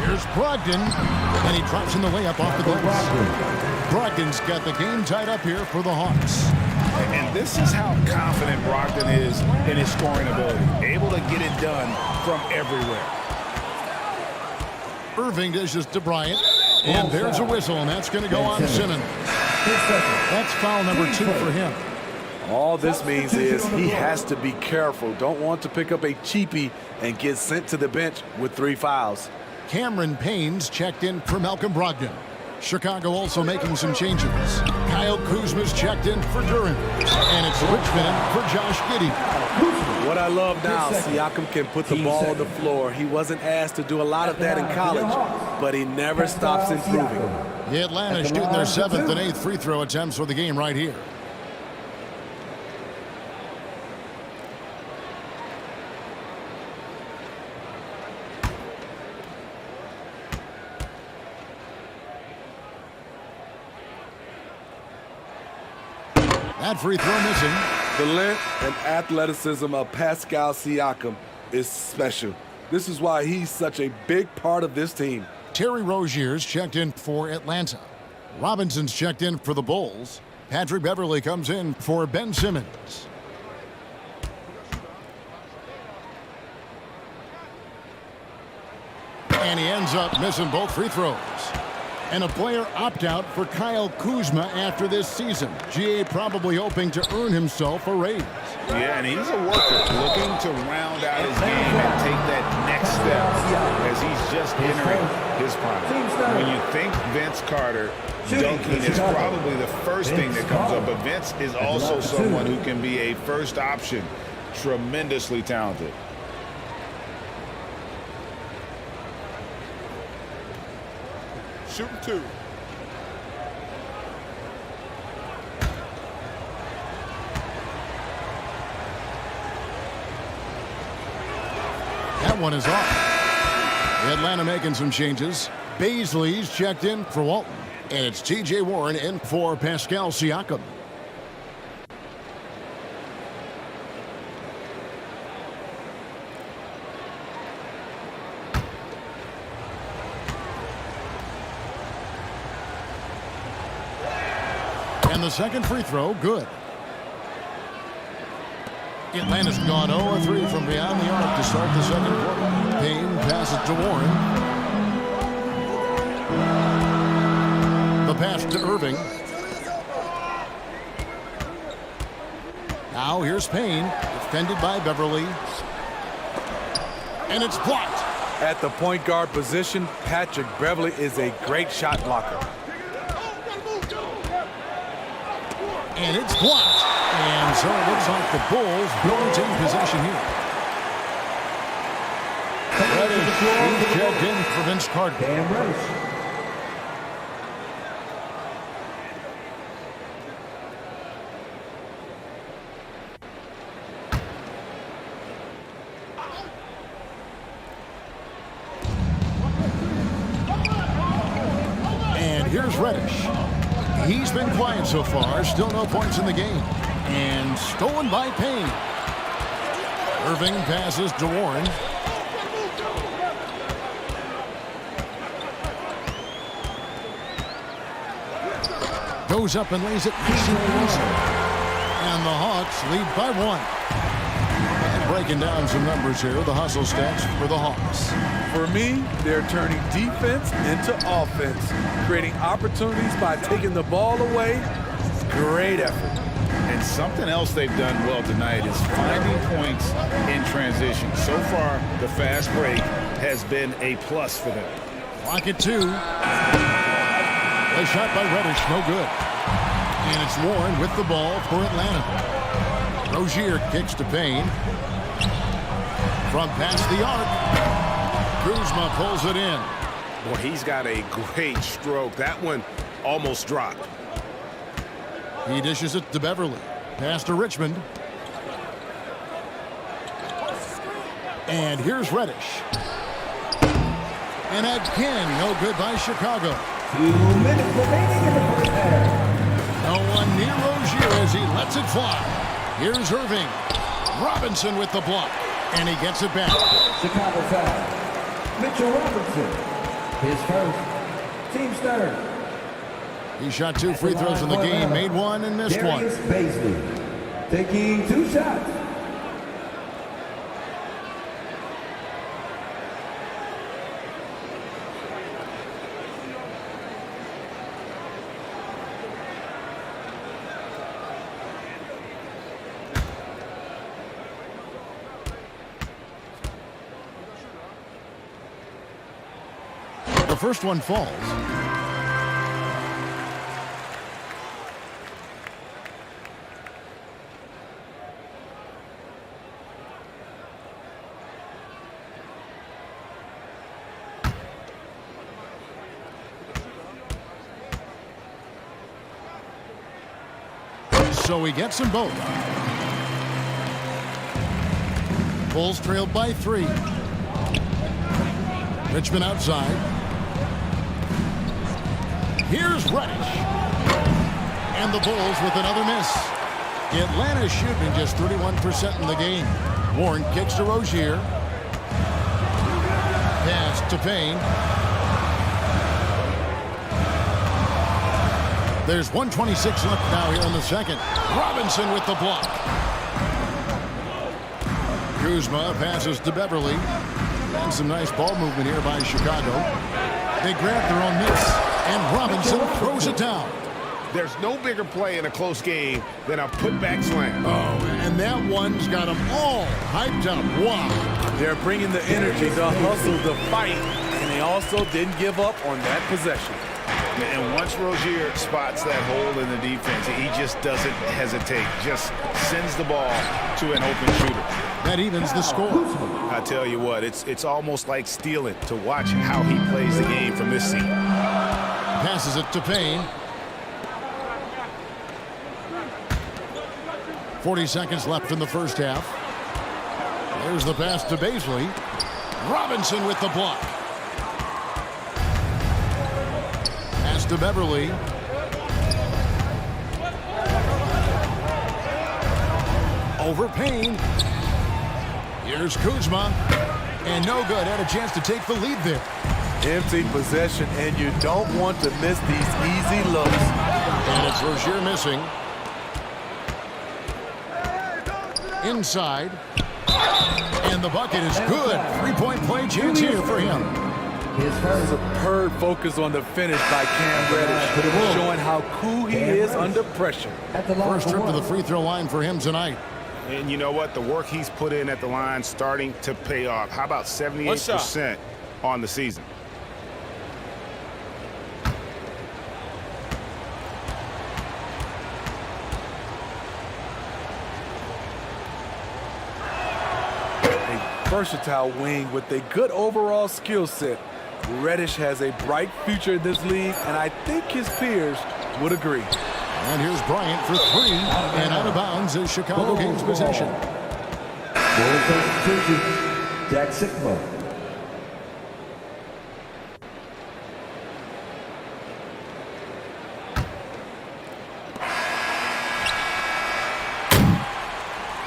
Here's Brogdon. And he drops in the layup off the glass. Brogdon's got the game tied up here for the Hawks. And this is how confident Brogdon is in his scoring ability. Able to get it done from everywhere. Irving dishes to Bryant. And there's a whistle, and that's going to go on Simmons. That's foul number 2 for him. All this means is he has to be careful. Don't want to pick up a cheapie and get sent to the bench with 3 fouls. Cameron Payne's checked in for Malcolm Brogdon. Chicago also making some changes. Kyle Kuzma's checked in for Duran. And it's Richmond for Josh Giddey. What I love now, Siakam can put the ball on the floor. He wasn't asked to do a lot of that in college, but he never stops improving. The Atlanta shooting their 7th and 8th free throw attempts for the game right here. That free throw missing. The length and athleticism of Pascal Siakam is special. This is why he's such a big part of this team. Terry Rozier's checked in for Atlanta. Robinson's checked in for the Bulls. Patrick Beverley comes in for Ben Simmons. And he ends up missing both free throws. And a player opt-out for Kyle Kuzma after this season. GA probably hoping to earn himself a raise. Yeah, and he's a worker looking to round out his game and take that next step as he's just entering his prime. When you think Vince Carter, dunking is probably the first thing that comes up, but Vince is also someone who can be a first option. Tremendously talented. Shooting 2. That one is off. Atlanta making some changes. Baisley's checked in for Walton. And it's T.J. Warren in for Pascal Siakam. And the second free throw, good. Atlanta's gone 0-3 from beyond the arc to start the second quarter. Payne passes to Warren. The pass to Irving. Now here's Payne, defended by Beverley. And it's blocked. At the point guard position, Patrick Beverley is a great shot blocker. And it's blocked. And so it looks like the Bulls will retain possession here. Reddish checked in for Vince Carter. And here's Reddish. He's been quiet so far, still no points in the game. And stolen by Payne. Irving passes to Warren. Goes up and lays it nice and easy. And the Hawks lead by 1. And breaking down some numbers here, the hustle stats for the Hawks. For me, they're turning defense into offense, creating opportunities by taking the ball away. Great effort. And something else they've done well tonight is finding points in transition. So far, the fast break has been a plus for them. Clock at 2. A shot by Reddish, no good. And it's Warren with the ball for Atlanta. Rozier kicks to Payne. From past the arc. Kuzma pulls it in. Boy, he's got a great stroke. That one almost dropped. He dishes it to Beverley. Pass to Richmond. And here's Reddish. And again, no good by Chicago. 2 minutes remaining in the first half. No one near Rozier as he lets it fly. Here's Irving. Robinson with the block. And he gets it back. Chicago foul. Mitchell Robinson. His first. Team's third. He shot 2 free throws in the game, made 1 and missed 1. Darius Baisley taking 2 shots. The first one falls. So he gets them both. Bulls trailed by 3. Richmond outside. Here's Reddish. And the Bulls with another miss. Atlanta's shooting just 31% in the game. Warren kicks to Rozier. Pass to Payne. There's 1:26 left now here in the second. Robinson with the block. Kuzma passes to Beverly. And some nice ball movement here by Chicago. They grab their own miss. And Robinson throws it down. There's no bigger play in a close game than a putback slam. Oh, and that one's got them all hyped up. Wow. They're bringing the energy, the hustle, the fight, and they also didn't give up on that possession. And once Rozier spots that hole in the defense, he just doesn't hesitate. Just sends the ball to an open shooter. That evens the score. I tell you what, it's almost like stealing to watch how he plays the game from this seat. Passes it to Payne. 40 seconds left in the first half. There's the pass to Baisley. Robinson with the block. Pass to Beverly. Over Payne. Here's Kuzma. And no good. Had a chance to take the lead there. Empty possession, and you don't want to miss these easy looks. And it's Rozier missing. Inside. And the bucket is good. 3-point play chance here for him. Superb focus on the finish by Cam Reddish, showing how cool he is under pressure. First trip to the free throw line for him tonight. And you know what? The work he's put in at the line starting to pay off. How about 78% on the season? Versatile wing with a good overall skill set. Reddish has a bright future in this league, and I think his peers would agree. And here's Bryant for 3, and out of bounds as Chicago gains possession. Jack Sikma.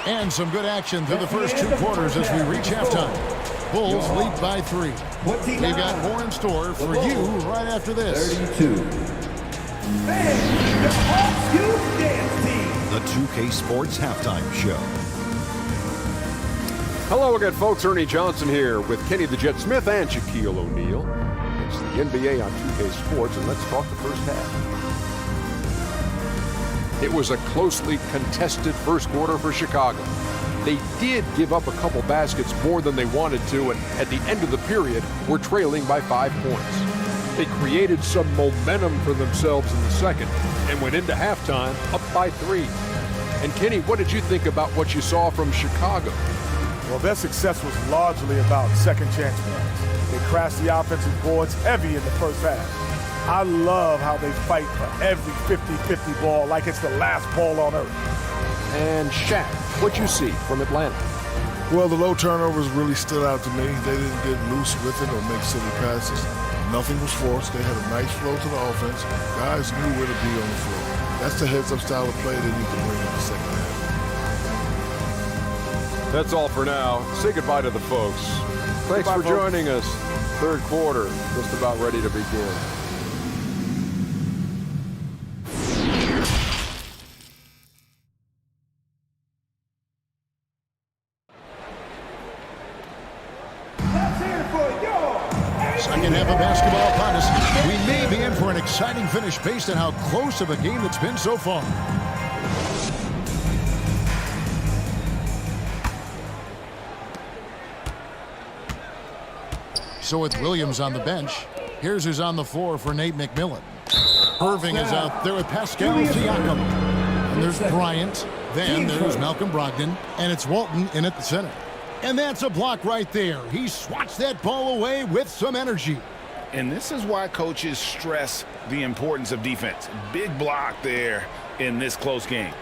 And some good action through the first 2 quarters as we reach halftime. Bulls lead by 3. We've got more in store for you right after this. 32. The 2K Sports Halftime Show. Hello again, folks. Ernie Johnson here with Kenny the Jet Smith and Shaquille O'Neal. It's the NBA on 2K Sports, and let's talk the first half. It was a closely contested first quarter for Chicago. They did give up a couple baskets more than they wanted to, and at the end of the period, were trailing by 5 points. They created some momentum for themselves in the second and went into halftime up by 3. And Kenny, what did you think about what you saw from Chicago? Well, their success was largely about second chance points. They crashed the offensive boards heavy in the first half. I love how they fight for every 50-50 ball like it's the last ball on earth. And Shaq, what you see from Atlanta? Well, the low turnovers really stood out to me. They didn't get loose with it or make silly passes. Nothing was forced. They had a nice flow to the offense. Guys knew where to be on the floor. That's the heads-up style of play they need to bring in the second half. That's all for now. Say goodbye to the folks. Thanks for joining us. Third quarter, just about ready to begin. Second half of basketball upon us. We may be in for an exciting finish based on how close of a game it's been so far. So with Williams on the bench, here's who's on the floor for Nate McMillan. Irving is out there with Pascal Siakam. And there's Bryant. Then there's Malcolm Brogdon. And it's Walton in at the center. And that's a block right there. He swats that ball away with some energy. And this is why coaches stress the importance of defense. Big block there in this close game.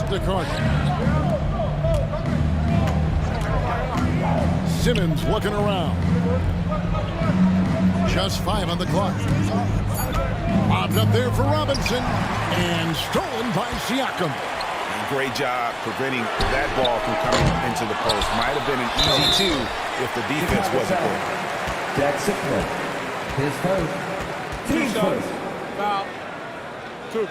DeCarter. Simmons looking around. Just 5 on the clock. Lobbed up there for Robinson. And stolen by Siakam. Great job preventing that ball from coming into the post. Might have been an easy 2 if the defense wasn't there. Jack Sickler. His first. Team first. Foul. 2.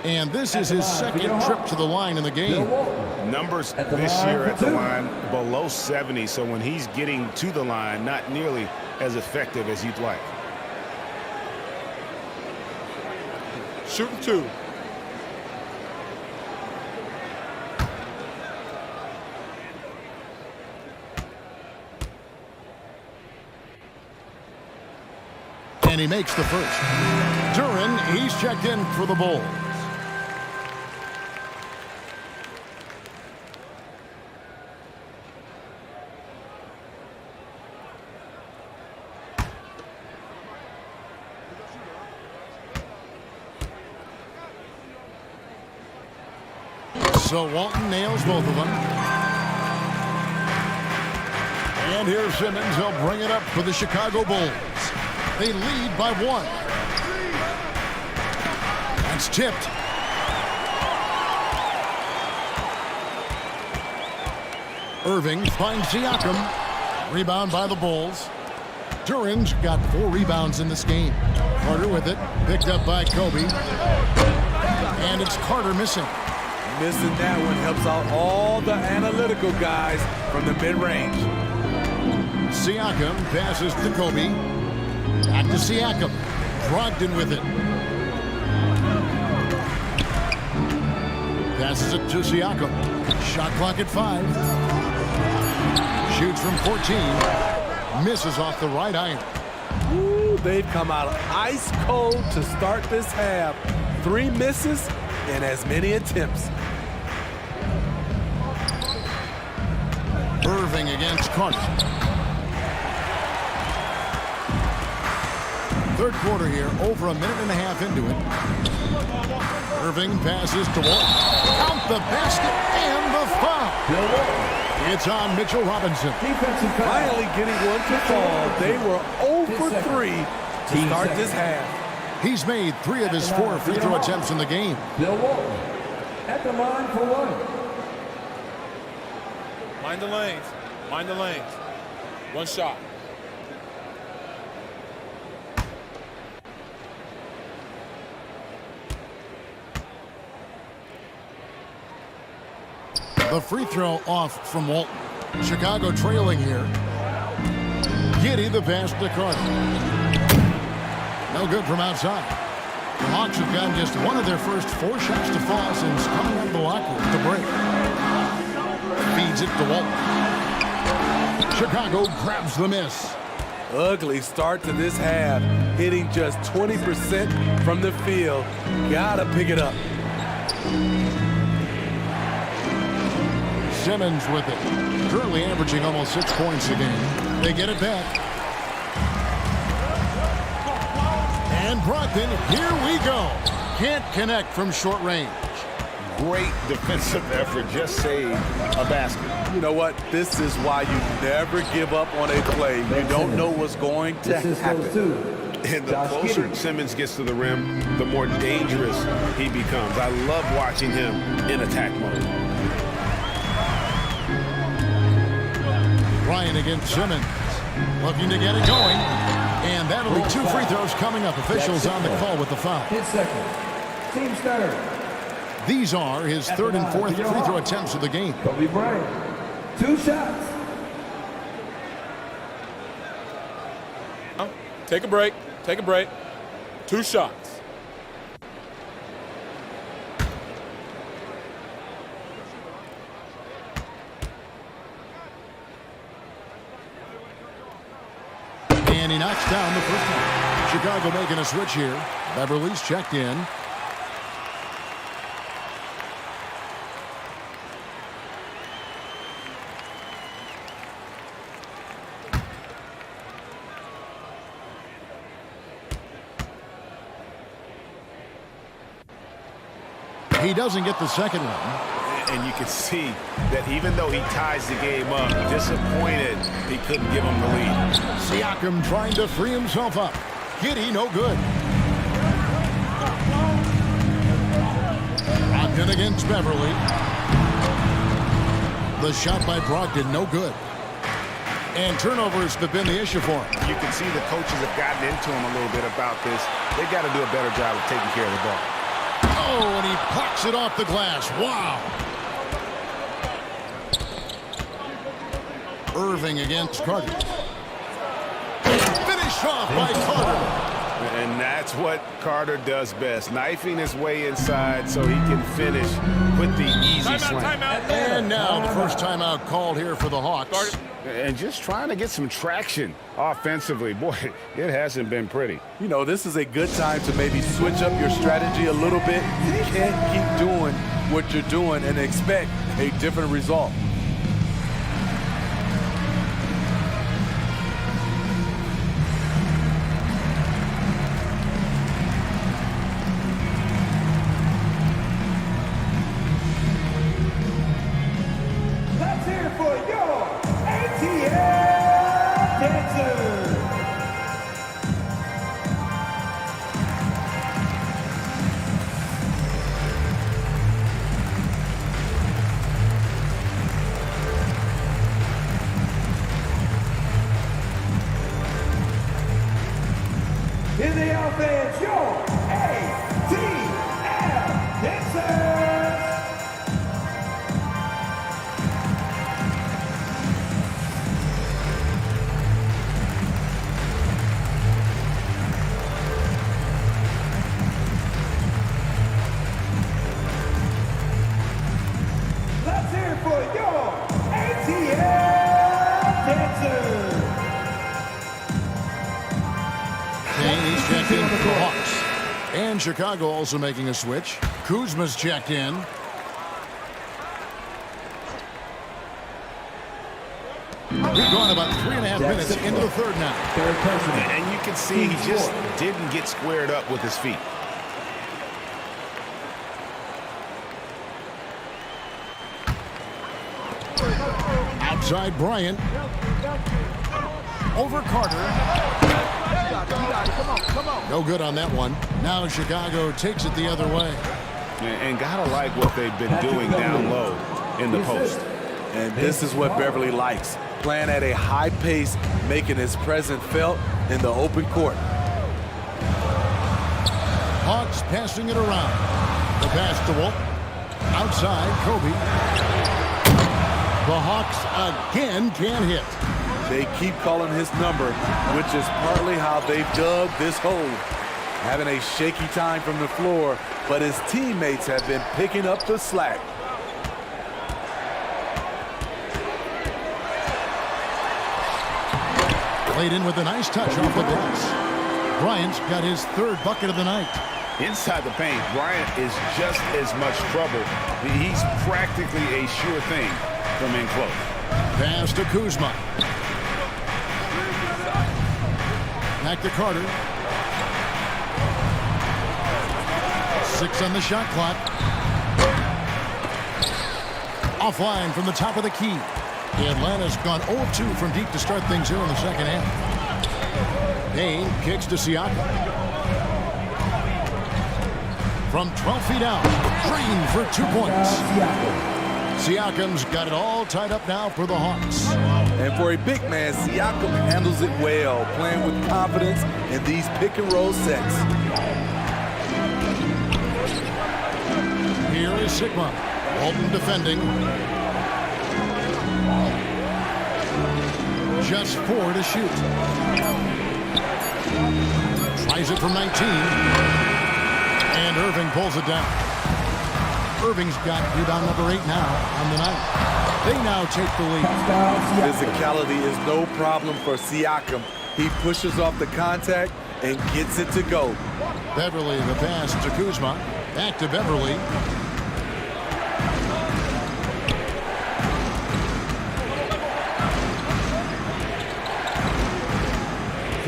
And this is his second trip to the line in the game. Numbers this year at the line below 70, so when he's getting to the line, not nearly as effective as you'd like. Shooting 2. And he makes the first. Duren, he's checked in for the Bulls. So Walton nails both of them. And here's Simmons. He'll bring it up for the Chicago Bulls. They lead by 1. That's tipped. Irving finds Siakam. Rebound by the Bulls. Duren's got 4 rebounds in this game. Carter with it. Picked up by Kobe. And it's Carter missing. Missing that one helps out all the analytical guys from the mid-range. Siakam passes to Kobe. Back to Siakam. Brogdon with it. Passes it to Siakam. Shot clock at 5. Shoots from 14. Misses off the right iron. Ooh, they've come out ice cold to start this half. 3 misses and as many attempts. Irving against Carter. Third quarter here, over a minute and a half into it. Irving passes to Walton. Count the basket and the foul. It's on Mitchell Robinson. Finally getting one to fall. They were 0 for 3 to start this half. He's made 3 of his 4 free throw attempts in the game. Bill Walton at the line for 1. Mind the lanes. Mind the lanes. 1 shot. The free throw off from Walton. Chicago trailing here. Giddey the pass to Carter. No good from outside. The Hawks have gotten just one of their first 4 shots to fall since coming out of the locker room to break. Feeds it to Walton. Chicago grabs the miss. Ugly start to this half. Hitting just 20% from the field. Gotta pick it up. Simmons with it. Currently averaging almost 6 points a game. They get it back. And Brogdon, here we go. Can't connect from short range. Great defensive effort. Just saved a basket. You know what? This is why you never give up on a play. You don't know what's going to happen. And the closer Simmons gets to the rim, the more dangerous he becomes. I love watching him in attack mode. Ryan against Simmons. Looking to get it going. And that'll be 2 free throws coming up. Officials on the call with the foul. His second. Team third. These are his 3rd and 4th free throw attempts of the game. Kobe Bryant. 2 shots. Take a break. Take a break. 2 shots. And he knocks down the first one. Chicago making a switch here. Beverly's checked in. He doesn't get the second one. And you can see that even though he ties the game up, disappointed he couldn't give him the lead. Siakam trying to free himself up. Giddey, no good. Brogdon against Beverly. The shot by Brogdon, no good. And turnovers have been the issue for him. You can see the coaches have gotten into him a little bit about this. They've got to do a better job of taking care of the ball. Oh, and he pucks it off the glass. Wow. Irving against Carter. Finished off by Carter. And that's what Carter does best, knifing his way inside so he can finish with the easy slam. And now the first timeout called here for the Hawks. And just trying to get some traction offensively. Boy, it hasn't been pretty. You know, this is a good time to maybe switch up your strategy a little bit. You can't keep doing what you're doing and expect a different result. Let's hear it for your ATL dancers. In the offense, your ATL dancers. Let's hear it for your ATL dancers. And he's checked in for the Hawks. And Chicago also making a switch. Kuzma's checked in. We've gone about 3.5 minutes into the third now. And you can see he just didn't get squared up with his feet. Outside Bryant. Over Carter. No good on that one. Now Chicago takes it the other way. And gotta like what they've been doing down low in the post. And this is what Beverly likes. Playing at a high pace, making his presence felt in the open court. Hawks passing it around. The pass to Wolf. Outside, Kobe. The Hawks again can't hit. They keep calling his number, which is partly how they've dug this hole. Having a shaky time from the floor, but his teammates have been picking up the slack. Played in with a nice touch off the glass. Bryant's got his third bucket of the night. Inside the paint, Bryant is just as much trouble. He's practically a sure thing from in close. Pass to Kuzma. Back to Carter. 6 on the shot clock. Offline from the top of the key. Atlanta's gone 0-2 from deep to start things here in the second half. Payne kicks to Siakam. From 12 feet out, Green for 2 points. Siakam's got it all tied up now for the Hawks. And for a big man, Siakam handles it well, playing with confidence in these pick-and-roll sets. Here is Sigma. Walton defending. Just 4 to shoot. Tries it from 19. And Irving pulls it down. Irving's got rebound number 8 now on the night. They now take the lead. Physicality is no problem for Siakam. He pushes off the contact and gets it to go. Beverly the pass to Kuzma. Back to Beverly.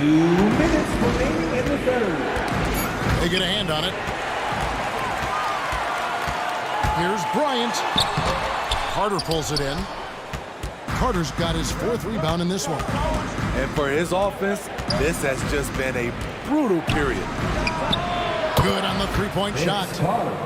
Minutes remaining in the third. They get a hand on it. Here's Bryant. Carter pulls it in. Carter's got his 4th rebound in this one. And for his offense, this has just been a brutal period. Good on the three-point shot.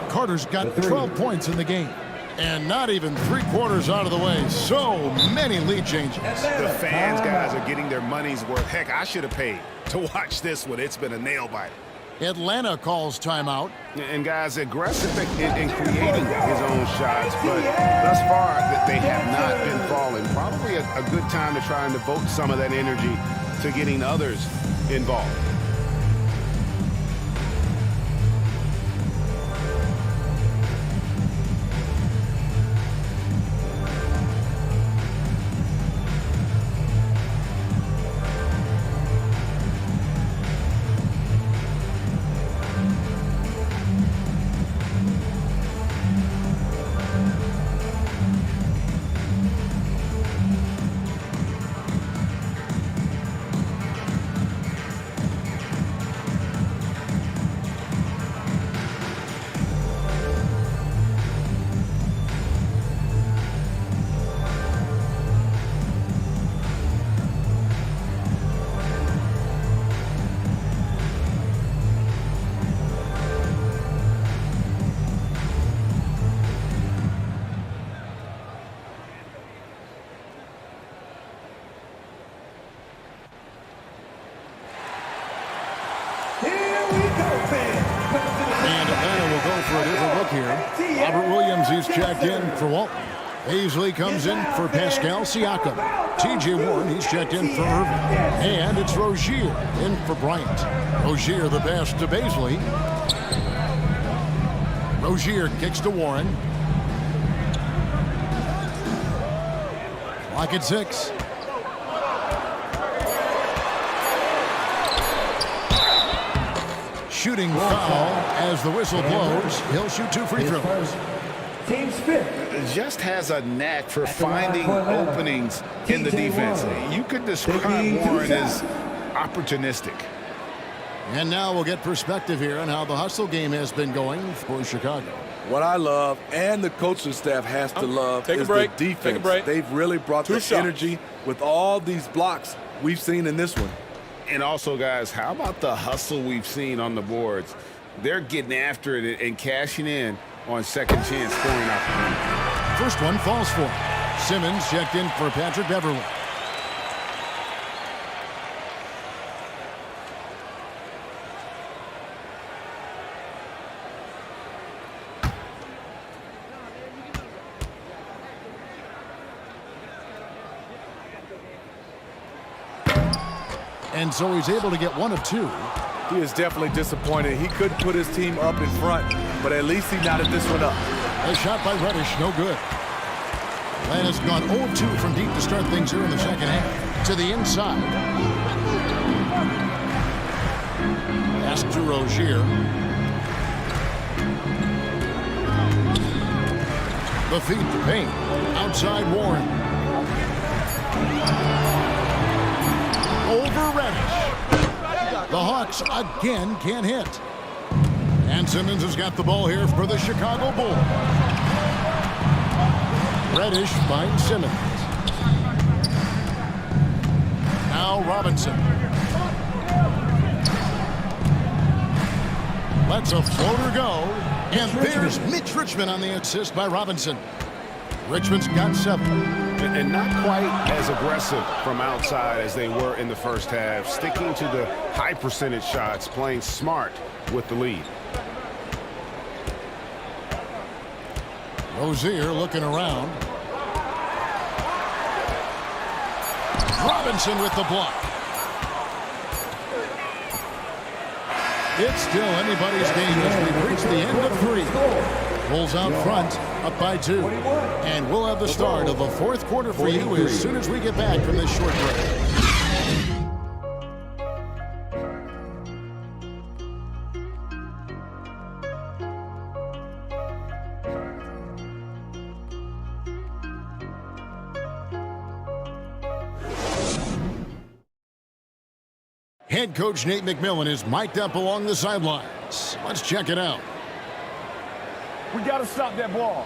Carter's got 12 points in the game. And not even 3/4 out of the way. So many lead changes. The fans, guys, are getting their money's worth. Heck, I should have paid to watch this one. It's been a nail-biter. Atlanta calls timeout. And guys, aggressive in creating his own shots, but thus far they have not been falling. Probably a good time to try and devote some of that energy to getting others involved. And Atlanta will go for a different look here. Robert Williams, he's checked in for Walton. Paisley comes in for Pascal Siakam. T.J. Warren, he's checked in for Irving. And it's Rozier in for Bryant. Rozier the pass to Paisley. Rozier kicks to Warren. Clock at 6. Shooting foul as the whistle blows. He'll shoot 2 free throws. Team's 5th. Just has a knack for finding openings in the defense. You could describe Warren as opportunistic. And now we'll get perspective here on how the hustle game has been going for Chicago. What I love, and the coaching staff has to love, Take a is break. the defense. Take a break. They've really brought the energy with all these blocks we've seen in this one. And also, guys, how about the hustle we've seen on the boards? They're getting after it and cashing in on second chance scoring opportunities. First one falls for him. Simmons checked in for Patrick Beverly. And so he's able to get 1 of 2. He is definitely disappointed. He couldn't put his team up in front, but at least he knotted this one up. A shot by Reddish, no good. Atlanta's gone 0-2 from deep to start things here in the second half. To the inside. Pass to Rozier. The feed to Payne. Outside Warren. Over Reddish. The Hawks again can't hit. And Simmons has got the ball here for the Chicago Bulls. Reddish finds Simmons. Now Robinson. Lets a floater go. And there's Mitch Richmond on the assist by Robinson. Richmond's got 7. And not quite as aggressive from outside as they were in the first half. Sticking to the high percentage shots, playing smart with the lead. Rozier looking around. Robinson with the block. It's still anybody's game as we reach the end of 3. Bulls out front, up by 2. And we'll have the start of the 4th quarter for you as soon as we get back from this short break. Head coach Nate McMillan is mic'd up along the sidelines. Let's check it out. we got to stop that ball.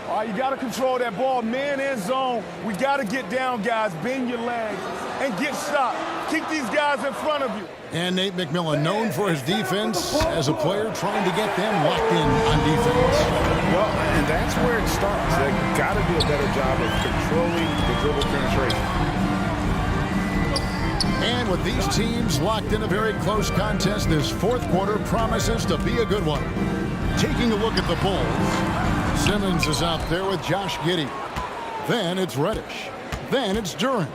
All right, you got to control that ball, man and zone. We got to get down, guys, bend your legs, and get stopped. Keep these guys in front of you. And Nate McMillan, known for his defense, as a player trying to get them locked in on defense. Well, and that's where it starts. They've got to do a better job of controlling the dribble penetration. And with these teams locked in a very close contest, this fourth quarter promises to be a good one. Taking a look at the Bulls, Simmons is out there with Josh Giddey. Then it's Reddish. Then it's Duren.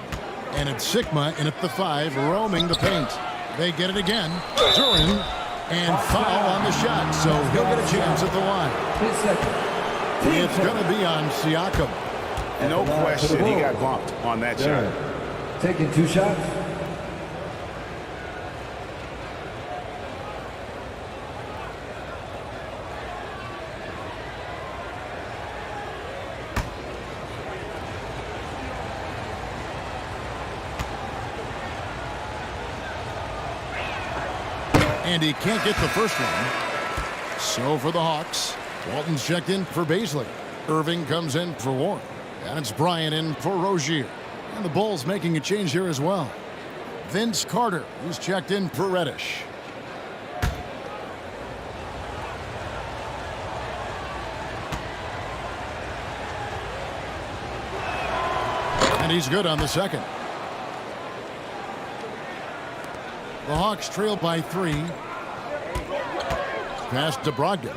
And it's Sigma in at the 5, roaming the paint. They get it again. Duren, and foul on the shot, so he'll get a chance at the line. It's going to be on Siakam. No question, he got bumped on that shot. Taking 2 shots. And he can't get the first one. So for the Hawks, Walton's checked in for Baisley. Irving comes in for Warren. And it's Bryant in for Rozier. And the Bulls making a change here as well. Vince Carter, who's checked in for Reddish. And he's good on the second. The Hawks trail by 3. Pass to Brogdon.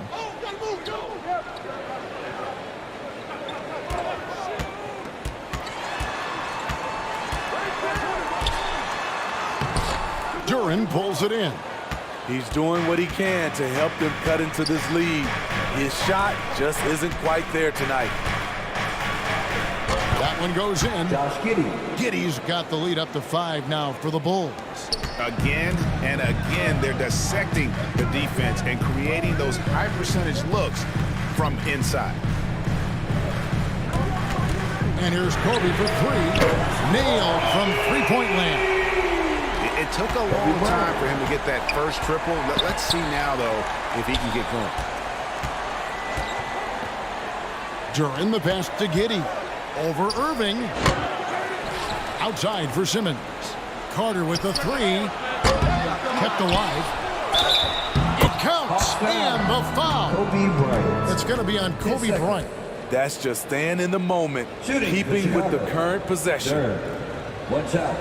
Duren pulls it in. He's doing what he can to help them cut into this lead. His shot just isn't quite there tonight. That one goes in. Josh Giddey. Giddey's got the lead up to 5 now for the Bulls. Again and again, they're dissecting the defense and creating those high percentage looks from inside. And here's Kobe for 3. Nailed from three-point land. It took a long time for him to get that first triple. Let's see now, though, if he can get going. Duren the pass to Giddey. Over Irving. Outside for Simmons. Carter with the 3. Kept alive. It counts. And the foul. Kobe Bryant. It's going to be on Kobe Bryant. That's just staying in the moment, keeping with the current possession. 1 shot.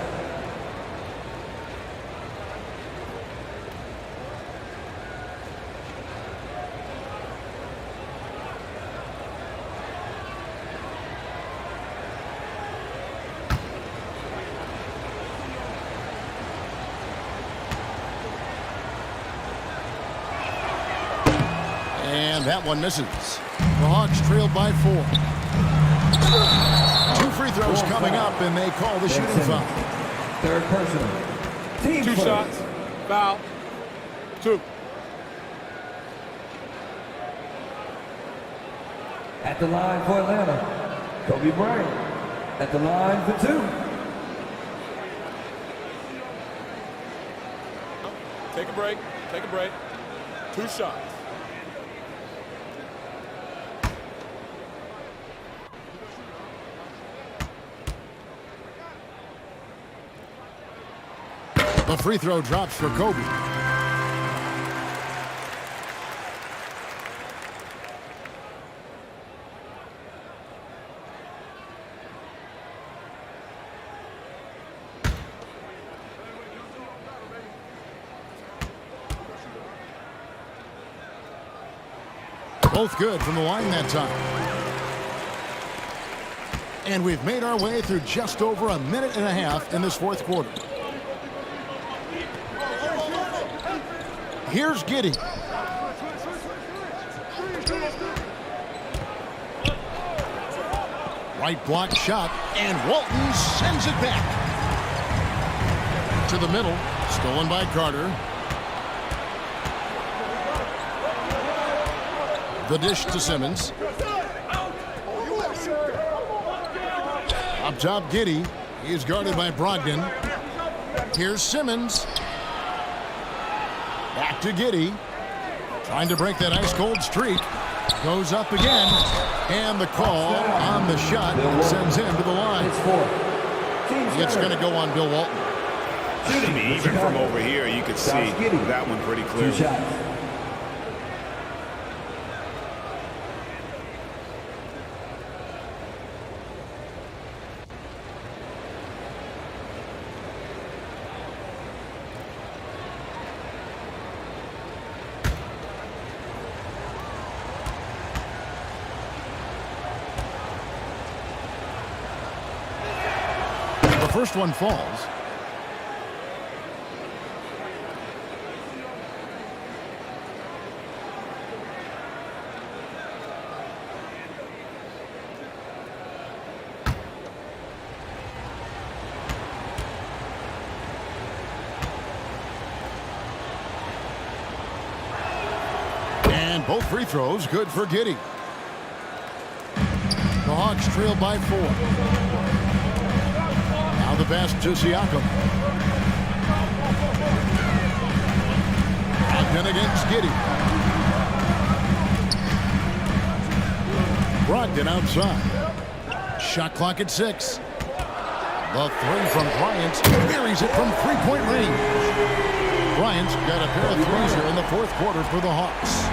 And that one misses. The Hawks trailed by 4. 2 free throws coming up, and they call the shooting foul. Third personal. Team 2 shots. Foul. 2. At the line for Atlanta, Kobe Bryant. At the line for 2. Take a break. Take a break. 2 shots. The free throw drops for Kobe. Both good from the line that time. And we've made our way through just over a minute and a half in this fourth quarter. Here's Giddey. Right block shot, and Walton sends it back. To the middle, stolen by Carter. The dish to Simmons. Up top, Giddey. He's guarded by Brogdon. Here's Simmons. Back to Giddey. Trying to break that ice-cold streak. Goes up again. And the call on the shot sends him to the line. It's going to go on Bill Walton. I mean, even from over here, you could see that one pretty clearly. The first one falls. And both free throws good for Giddey. The Hawks trail by 4. Now the pass to Siakam. Again against Giddey. Brogdon outside. Shot clock at 6. The three from Bryant buries it from three-point range. Bryant's got a pair of threes here in the fourth quarter for the Hawks.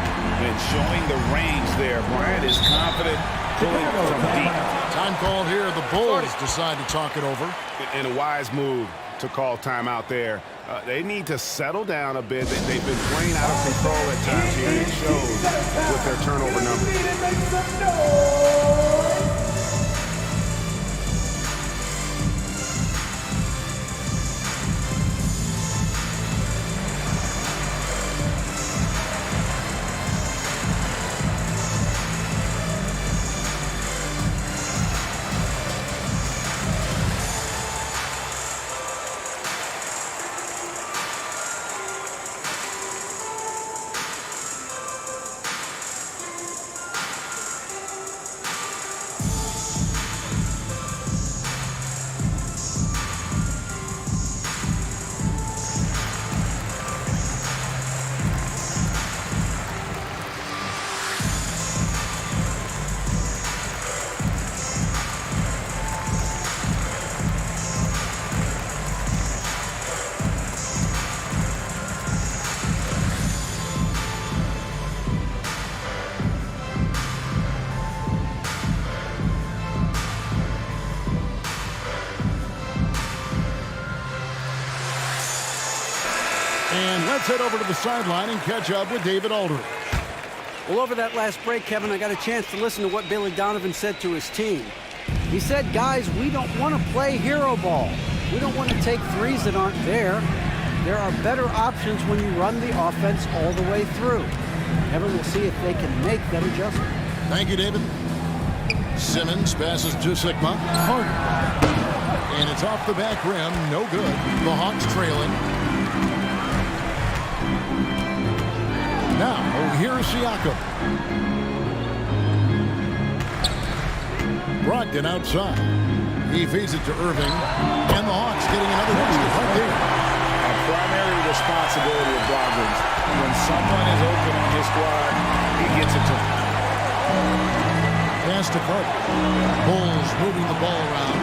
And showing the range there. Bryant is confident pulling from deep. Time called here. The Bulls decide to talk it over. And a wise move to call timeout there. They need to settle down a bit. They've been playing out of control at times here, and it shows with their turnover numbers. And let's head over to the sideline and catch up with David Aldridge. Well, over that last break, Kevin, I got a chance to listen to what Billy Donovan said to his team. He said, guys, we don't want to play hero ball. We don't want to take threes that aren't there. There are better options when you run the offense all the way through. Kevin, we'll see if they can make that adjustment. Thank you, David. Simmons passes to Sigma. And it's off the back rim. No good. The Hawks trailing. Now, here's Siakam. Brogdon outside. He feeds it to Irving. And the Hawks getting another basket right there. A primary responsibility of Brogdon's. When someone is open on his squad, he gets it to him. Pass to Carter. Bulls moving the ball around.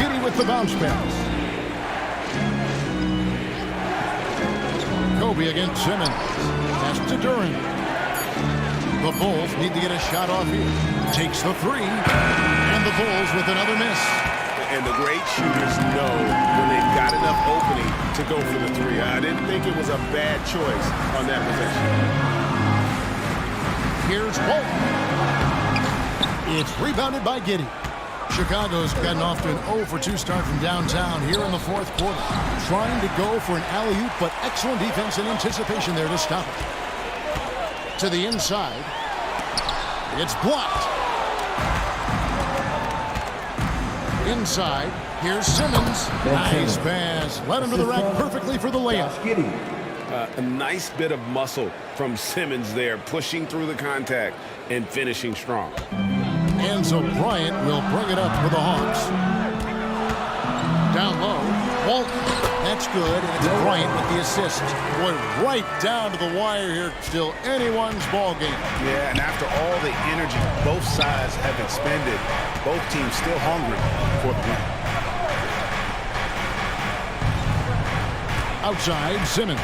Giddey with the bounce pass. Kobe against Simmons. Pass to Duran. The Bulls need to get a shot off here. Takes the three. And the Bulls with another miss. And the great shooters know when they've got enough opening to go for the three. I didn't think it was a bad choice on that possession. Here's Walton. It's rebounded by Giddey. Chicago's gotten off to an 0-for-2 start from downtown here in the fourth quarter. Trying to go for an alley-oop, but excellent defense and anticipation there to stop it. To the inside. It's blocked. Inside. Here's Simmons. Nice pass. Led him to the rack perfectly for the layup. A nice bit of muscle from Simmons there, pushing through the contact and finishing strong. And so Bryant will bring it up for the Hawks. Down low, Walton. That That's good, and it's Bryant with the assist. Boy, right down to the wire here. Still anyone's ball game. Yeah, and after all the energy both sides have expended, both teams still hungry for the win. Outside, Simmons.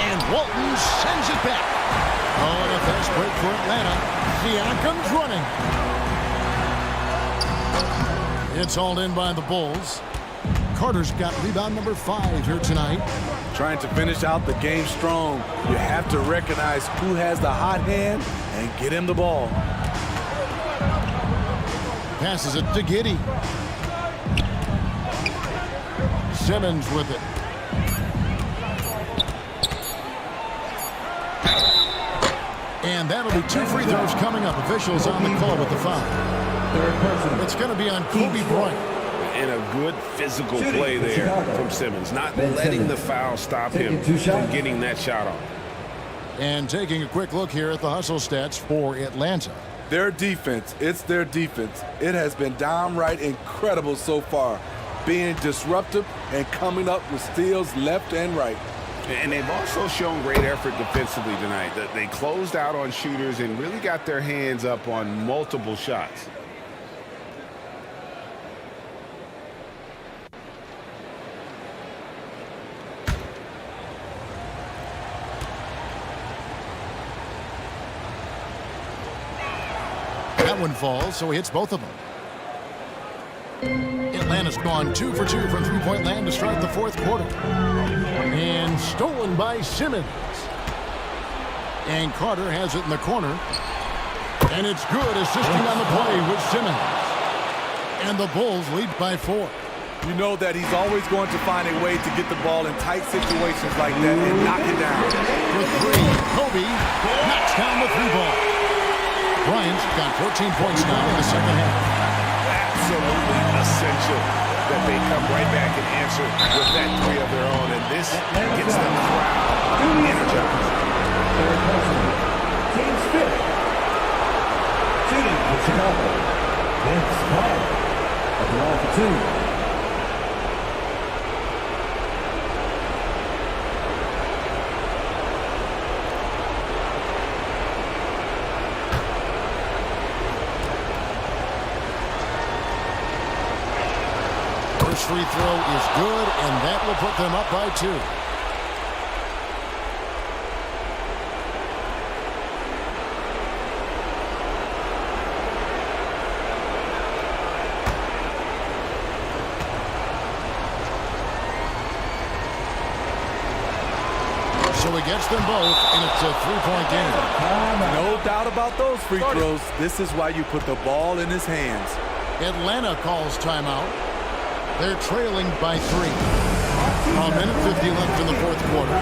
And Walton sends it back. Oh, and a fast break for Atlanta. Siakam's running. It's hauled in by the Bulls. Carter's got rebound number 5 here tonight. Trying to finish out the game strong. You have to recognize who has the hot hand and get him the ball. Passes it to Giddey. Simmons with it. And that'll be 2 free throws coming up. Officials on the call with the foul. It's going to be on Kobe Bryant. And a good physical play there from Simmons, not letting the foul stop him from getting that shot off. And taking a quick look here at the hustle stats for Atlanta. Their defense, it's their defense. It has been downright incredible so far, being disruptive and coming up with steals left and right. And they've also shown great effort defensively tonight. They closed out on shooters and really got their hands up on multiple shots. That one falls, so he hits both of them. Atlanta's gone 2 for 2 from three-point land to start the 4th quarter. And stolen by Simmons. And Carter has it in the corner. And it's good, assisting on the play with Simmons. And the Bulls lead by 4. You know that he's always going to find a way to get the ball in tight situations like that and knock it down. With 3, Kobe knocks down the 3-ball. Bryant's got 14 points now in the second half. Absolutely essential that they come right back and answer with that 3 of their own, and this gets the crowd energized. Team's 5th. Shooting for Chicago. Vince Carter at the line for 2. Free throw is good, and that will put them up by 2. So he gets them both, and it's a 3-point game. No doubt about those free throws. This is why you put the ball in his hands. Atlanta calls timeout. They're trailing by 3. A minute 50 left in the 4th quarter.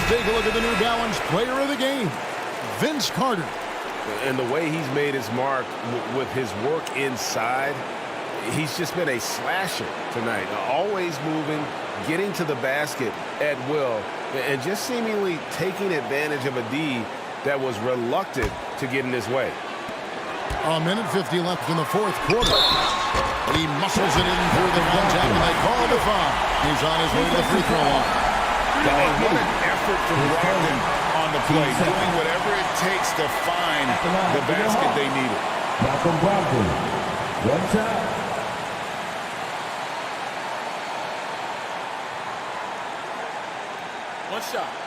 Take a look at the New Balance player of the game, Vince Carter. And the way he's made his mark with his work inside, he's just been a slasher tonight. Always moving, getting to the basket at will, and just seemingly taking advantage of a D that was reluctant to get in his way. A minute 50 left in the fourth quarter. He muscles it in through the contact, and they call the foul. He's on his way to the free throw line. What an effort from Brogdon on the play, doing whatever it takes to find the basket they needed. Malcolm Brogdon. One time. One shot.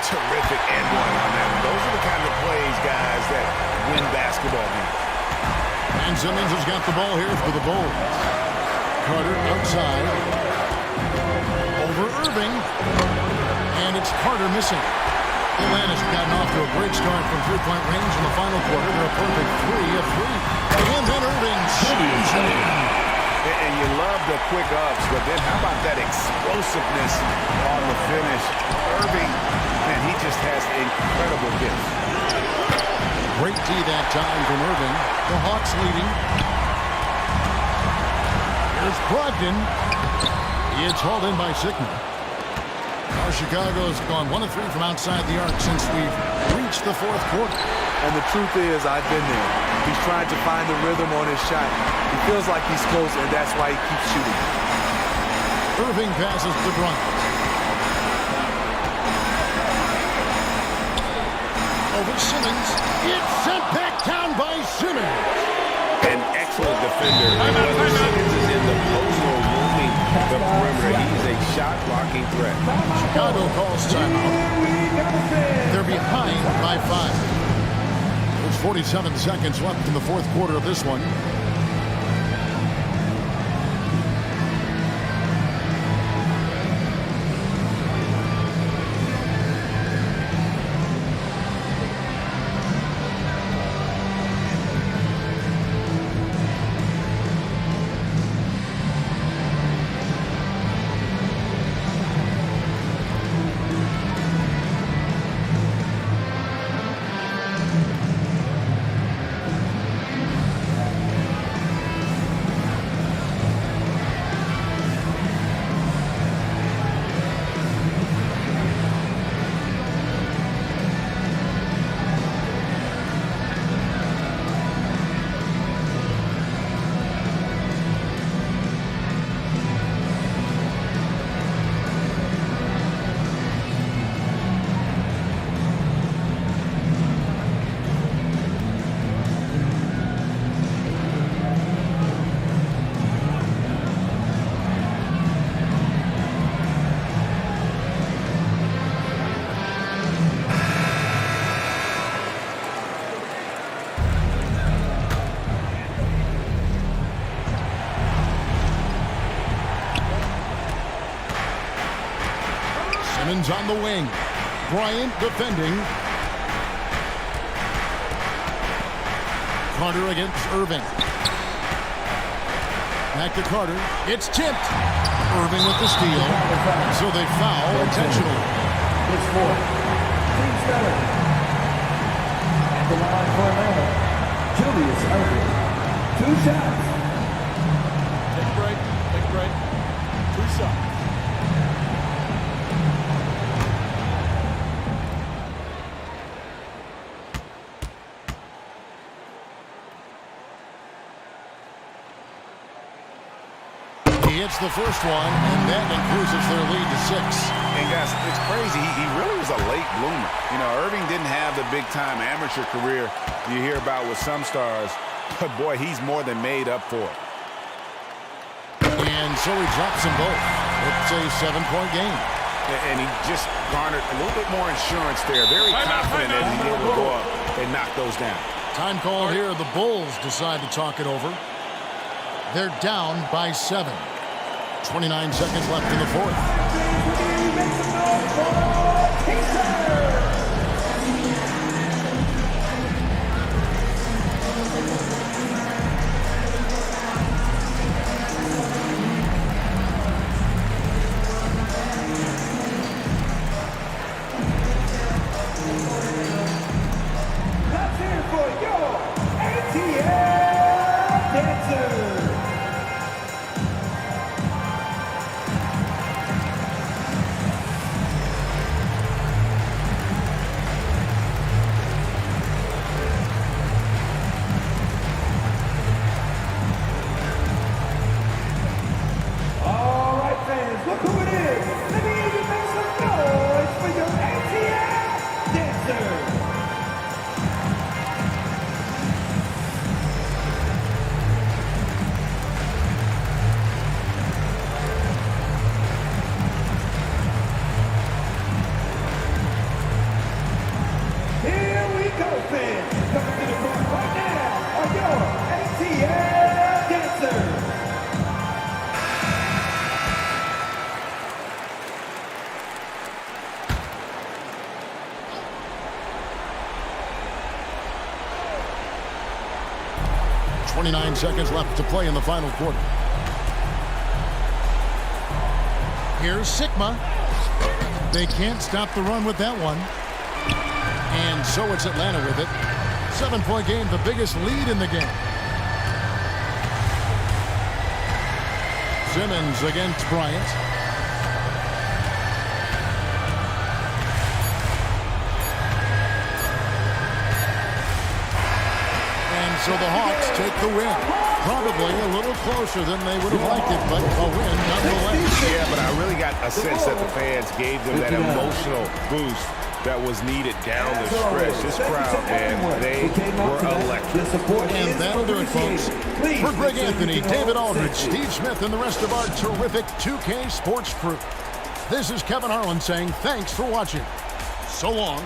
Terrific and one on them. Those are the kind of plays, guys, that win basketball games. And Simmons has got the ball here for the Bulls. Carter outside. Over Irving. And it's Carter missing. Atlanta's gotten off to a great start from three-point range in the final quarter. They're a perfect 3 of 3. And then Irving shoots it in. And you love the quick ups, but then how about that explosiveness on the finish? Irving, man, he just has incredible gift. Great D that time from Irving. The Hawks leading. Here's Brogdon. It's hauled in by Sickman. Now Chicago's gone 1 of 3 from outside the arc since we've reached the fourth quarter. And the truth is, I've been there. He's trying to find the rhythm on his shot. He feels like he's close, and that's why he keeps shooting. Irving passes to Bryant. Over Simmons. It's sent back down by Simmons. An excellent defender. And whether Simmons is in the post or moving the perimeter, he's a shot-blocking threat. Chicago calls timeout. They're behind by 5. There's 47 seconds left in the fourth quarter of this one. Simmons on the wing. Bryant defending. Carter against Irving. Back to Carter. It's tipped. Irving with the steal. So they foul intentionally. It's 4. Team setter. At the line for Atlanta, Julius Irving. 2 shots. Take a break. Take a break. 2 shots. He hits the first one, and that increases their lead to 6. And guys, it's crazy. He really was a late bloomer. You know, Irving didn't have the big-time amateur career you hear about with some stars, but boy, he's more than made up for it. And so he drops them both. It's a 7-point game. And he just garnered a little bit more insurance there. Very confident that he's able to go up and knock those down. Time call here. The Bulls decide to talk it over. They're down by 7. 29 seconds left in the fourth. Let's hear it for your ATL dancers. 29 seconds left to play in the final quarter. Here's Sigma. They can't stop the run with that one. And so it's Atlanta with it. 7-point game, the biggest lead in the game. Simmons against Bryant. And so the Hawks take the win. Probably a little closer than they would have liked it, but a win nonetheless. Yeah, but I really got a sense that the fans gave them that emotional boost that was needed down the stretch. This crowd, man, they were electric. And that'll do it, folks. For Greg Anthony, David Aldridge, Steve Smith, and the rest of our terrific 2K Sports crew, this is Kevin Harlan saying thanks for watching. So long.